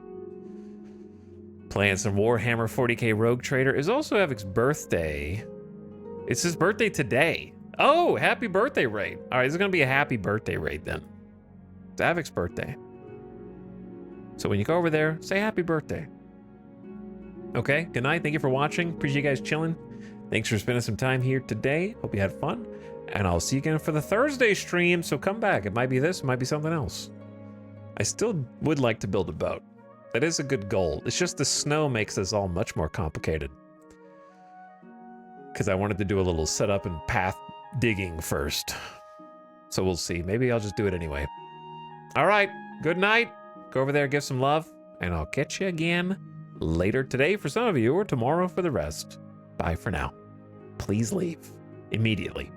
Playing some Warhammer 40k Rogue Trader. It's also Avik's birthday. It's his birthday today. Oh, happy birthday raid. All right, this is going to be a happy birthday raid then. It's Avik's birthday. So when you go over there, say happy birthday. Okay, good night. Thank you for watching. Appreciate you guys chilling. Thanks for spending some time here today. Hope you had fun. And I'll see you again for the Thursday stream, so come back. It might be this, it might be something else. I still would like to build a boat. That is a good goal. It's just the snow makes this all much more complicated. Because I wanted to do a little setup and path digging first. So we'll see. Maybe I'll just do it anyway. All right, good night. Go over there, give some love, and I'll catch you again later today for some of you or tomorrow for the rest. Bye for now. Please leave immediately.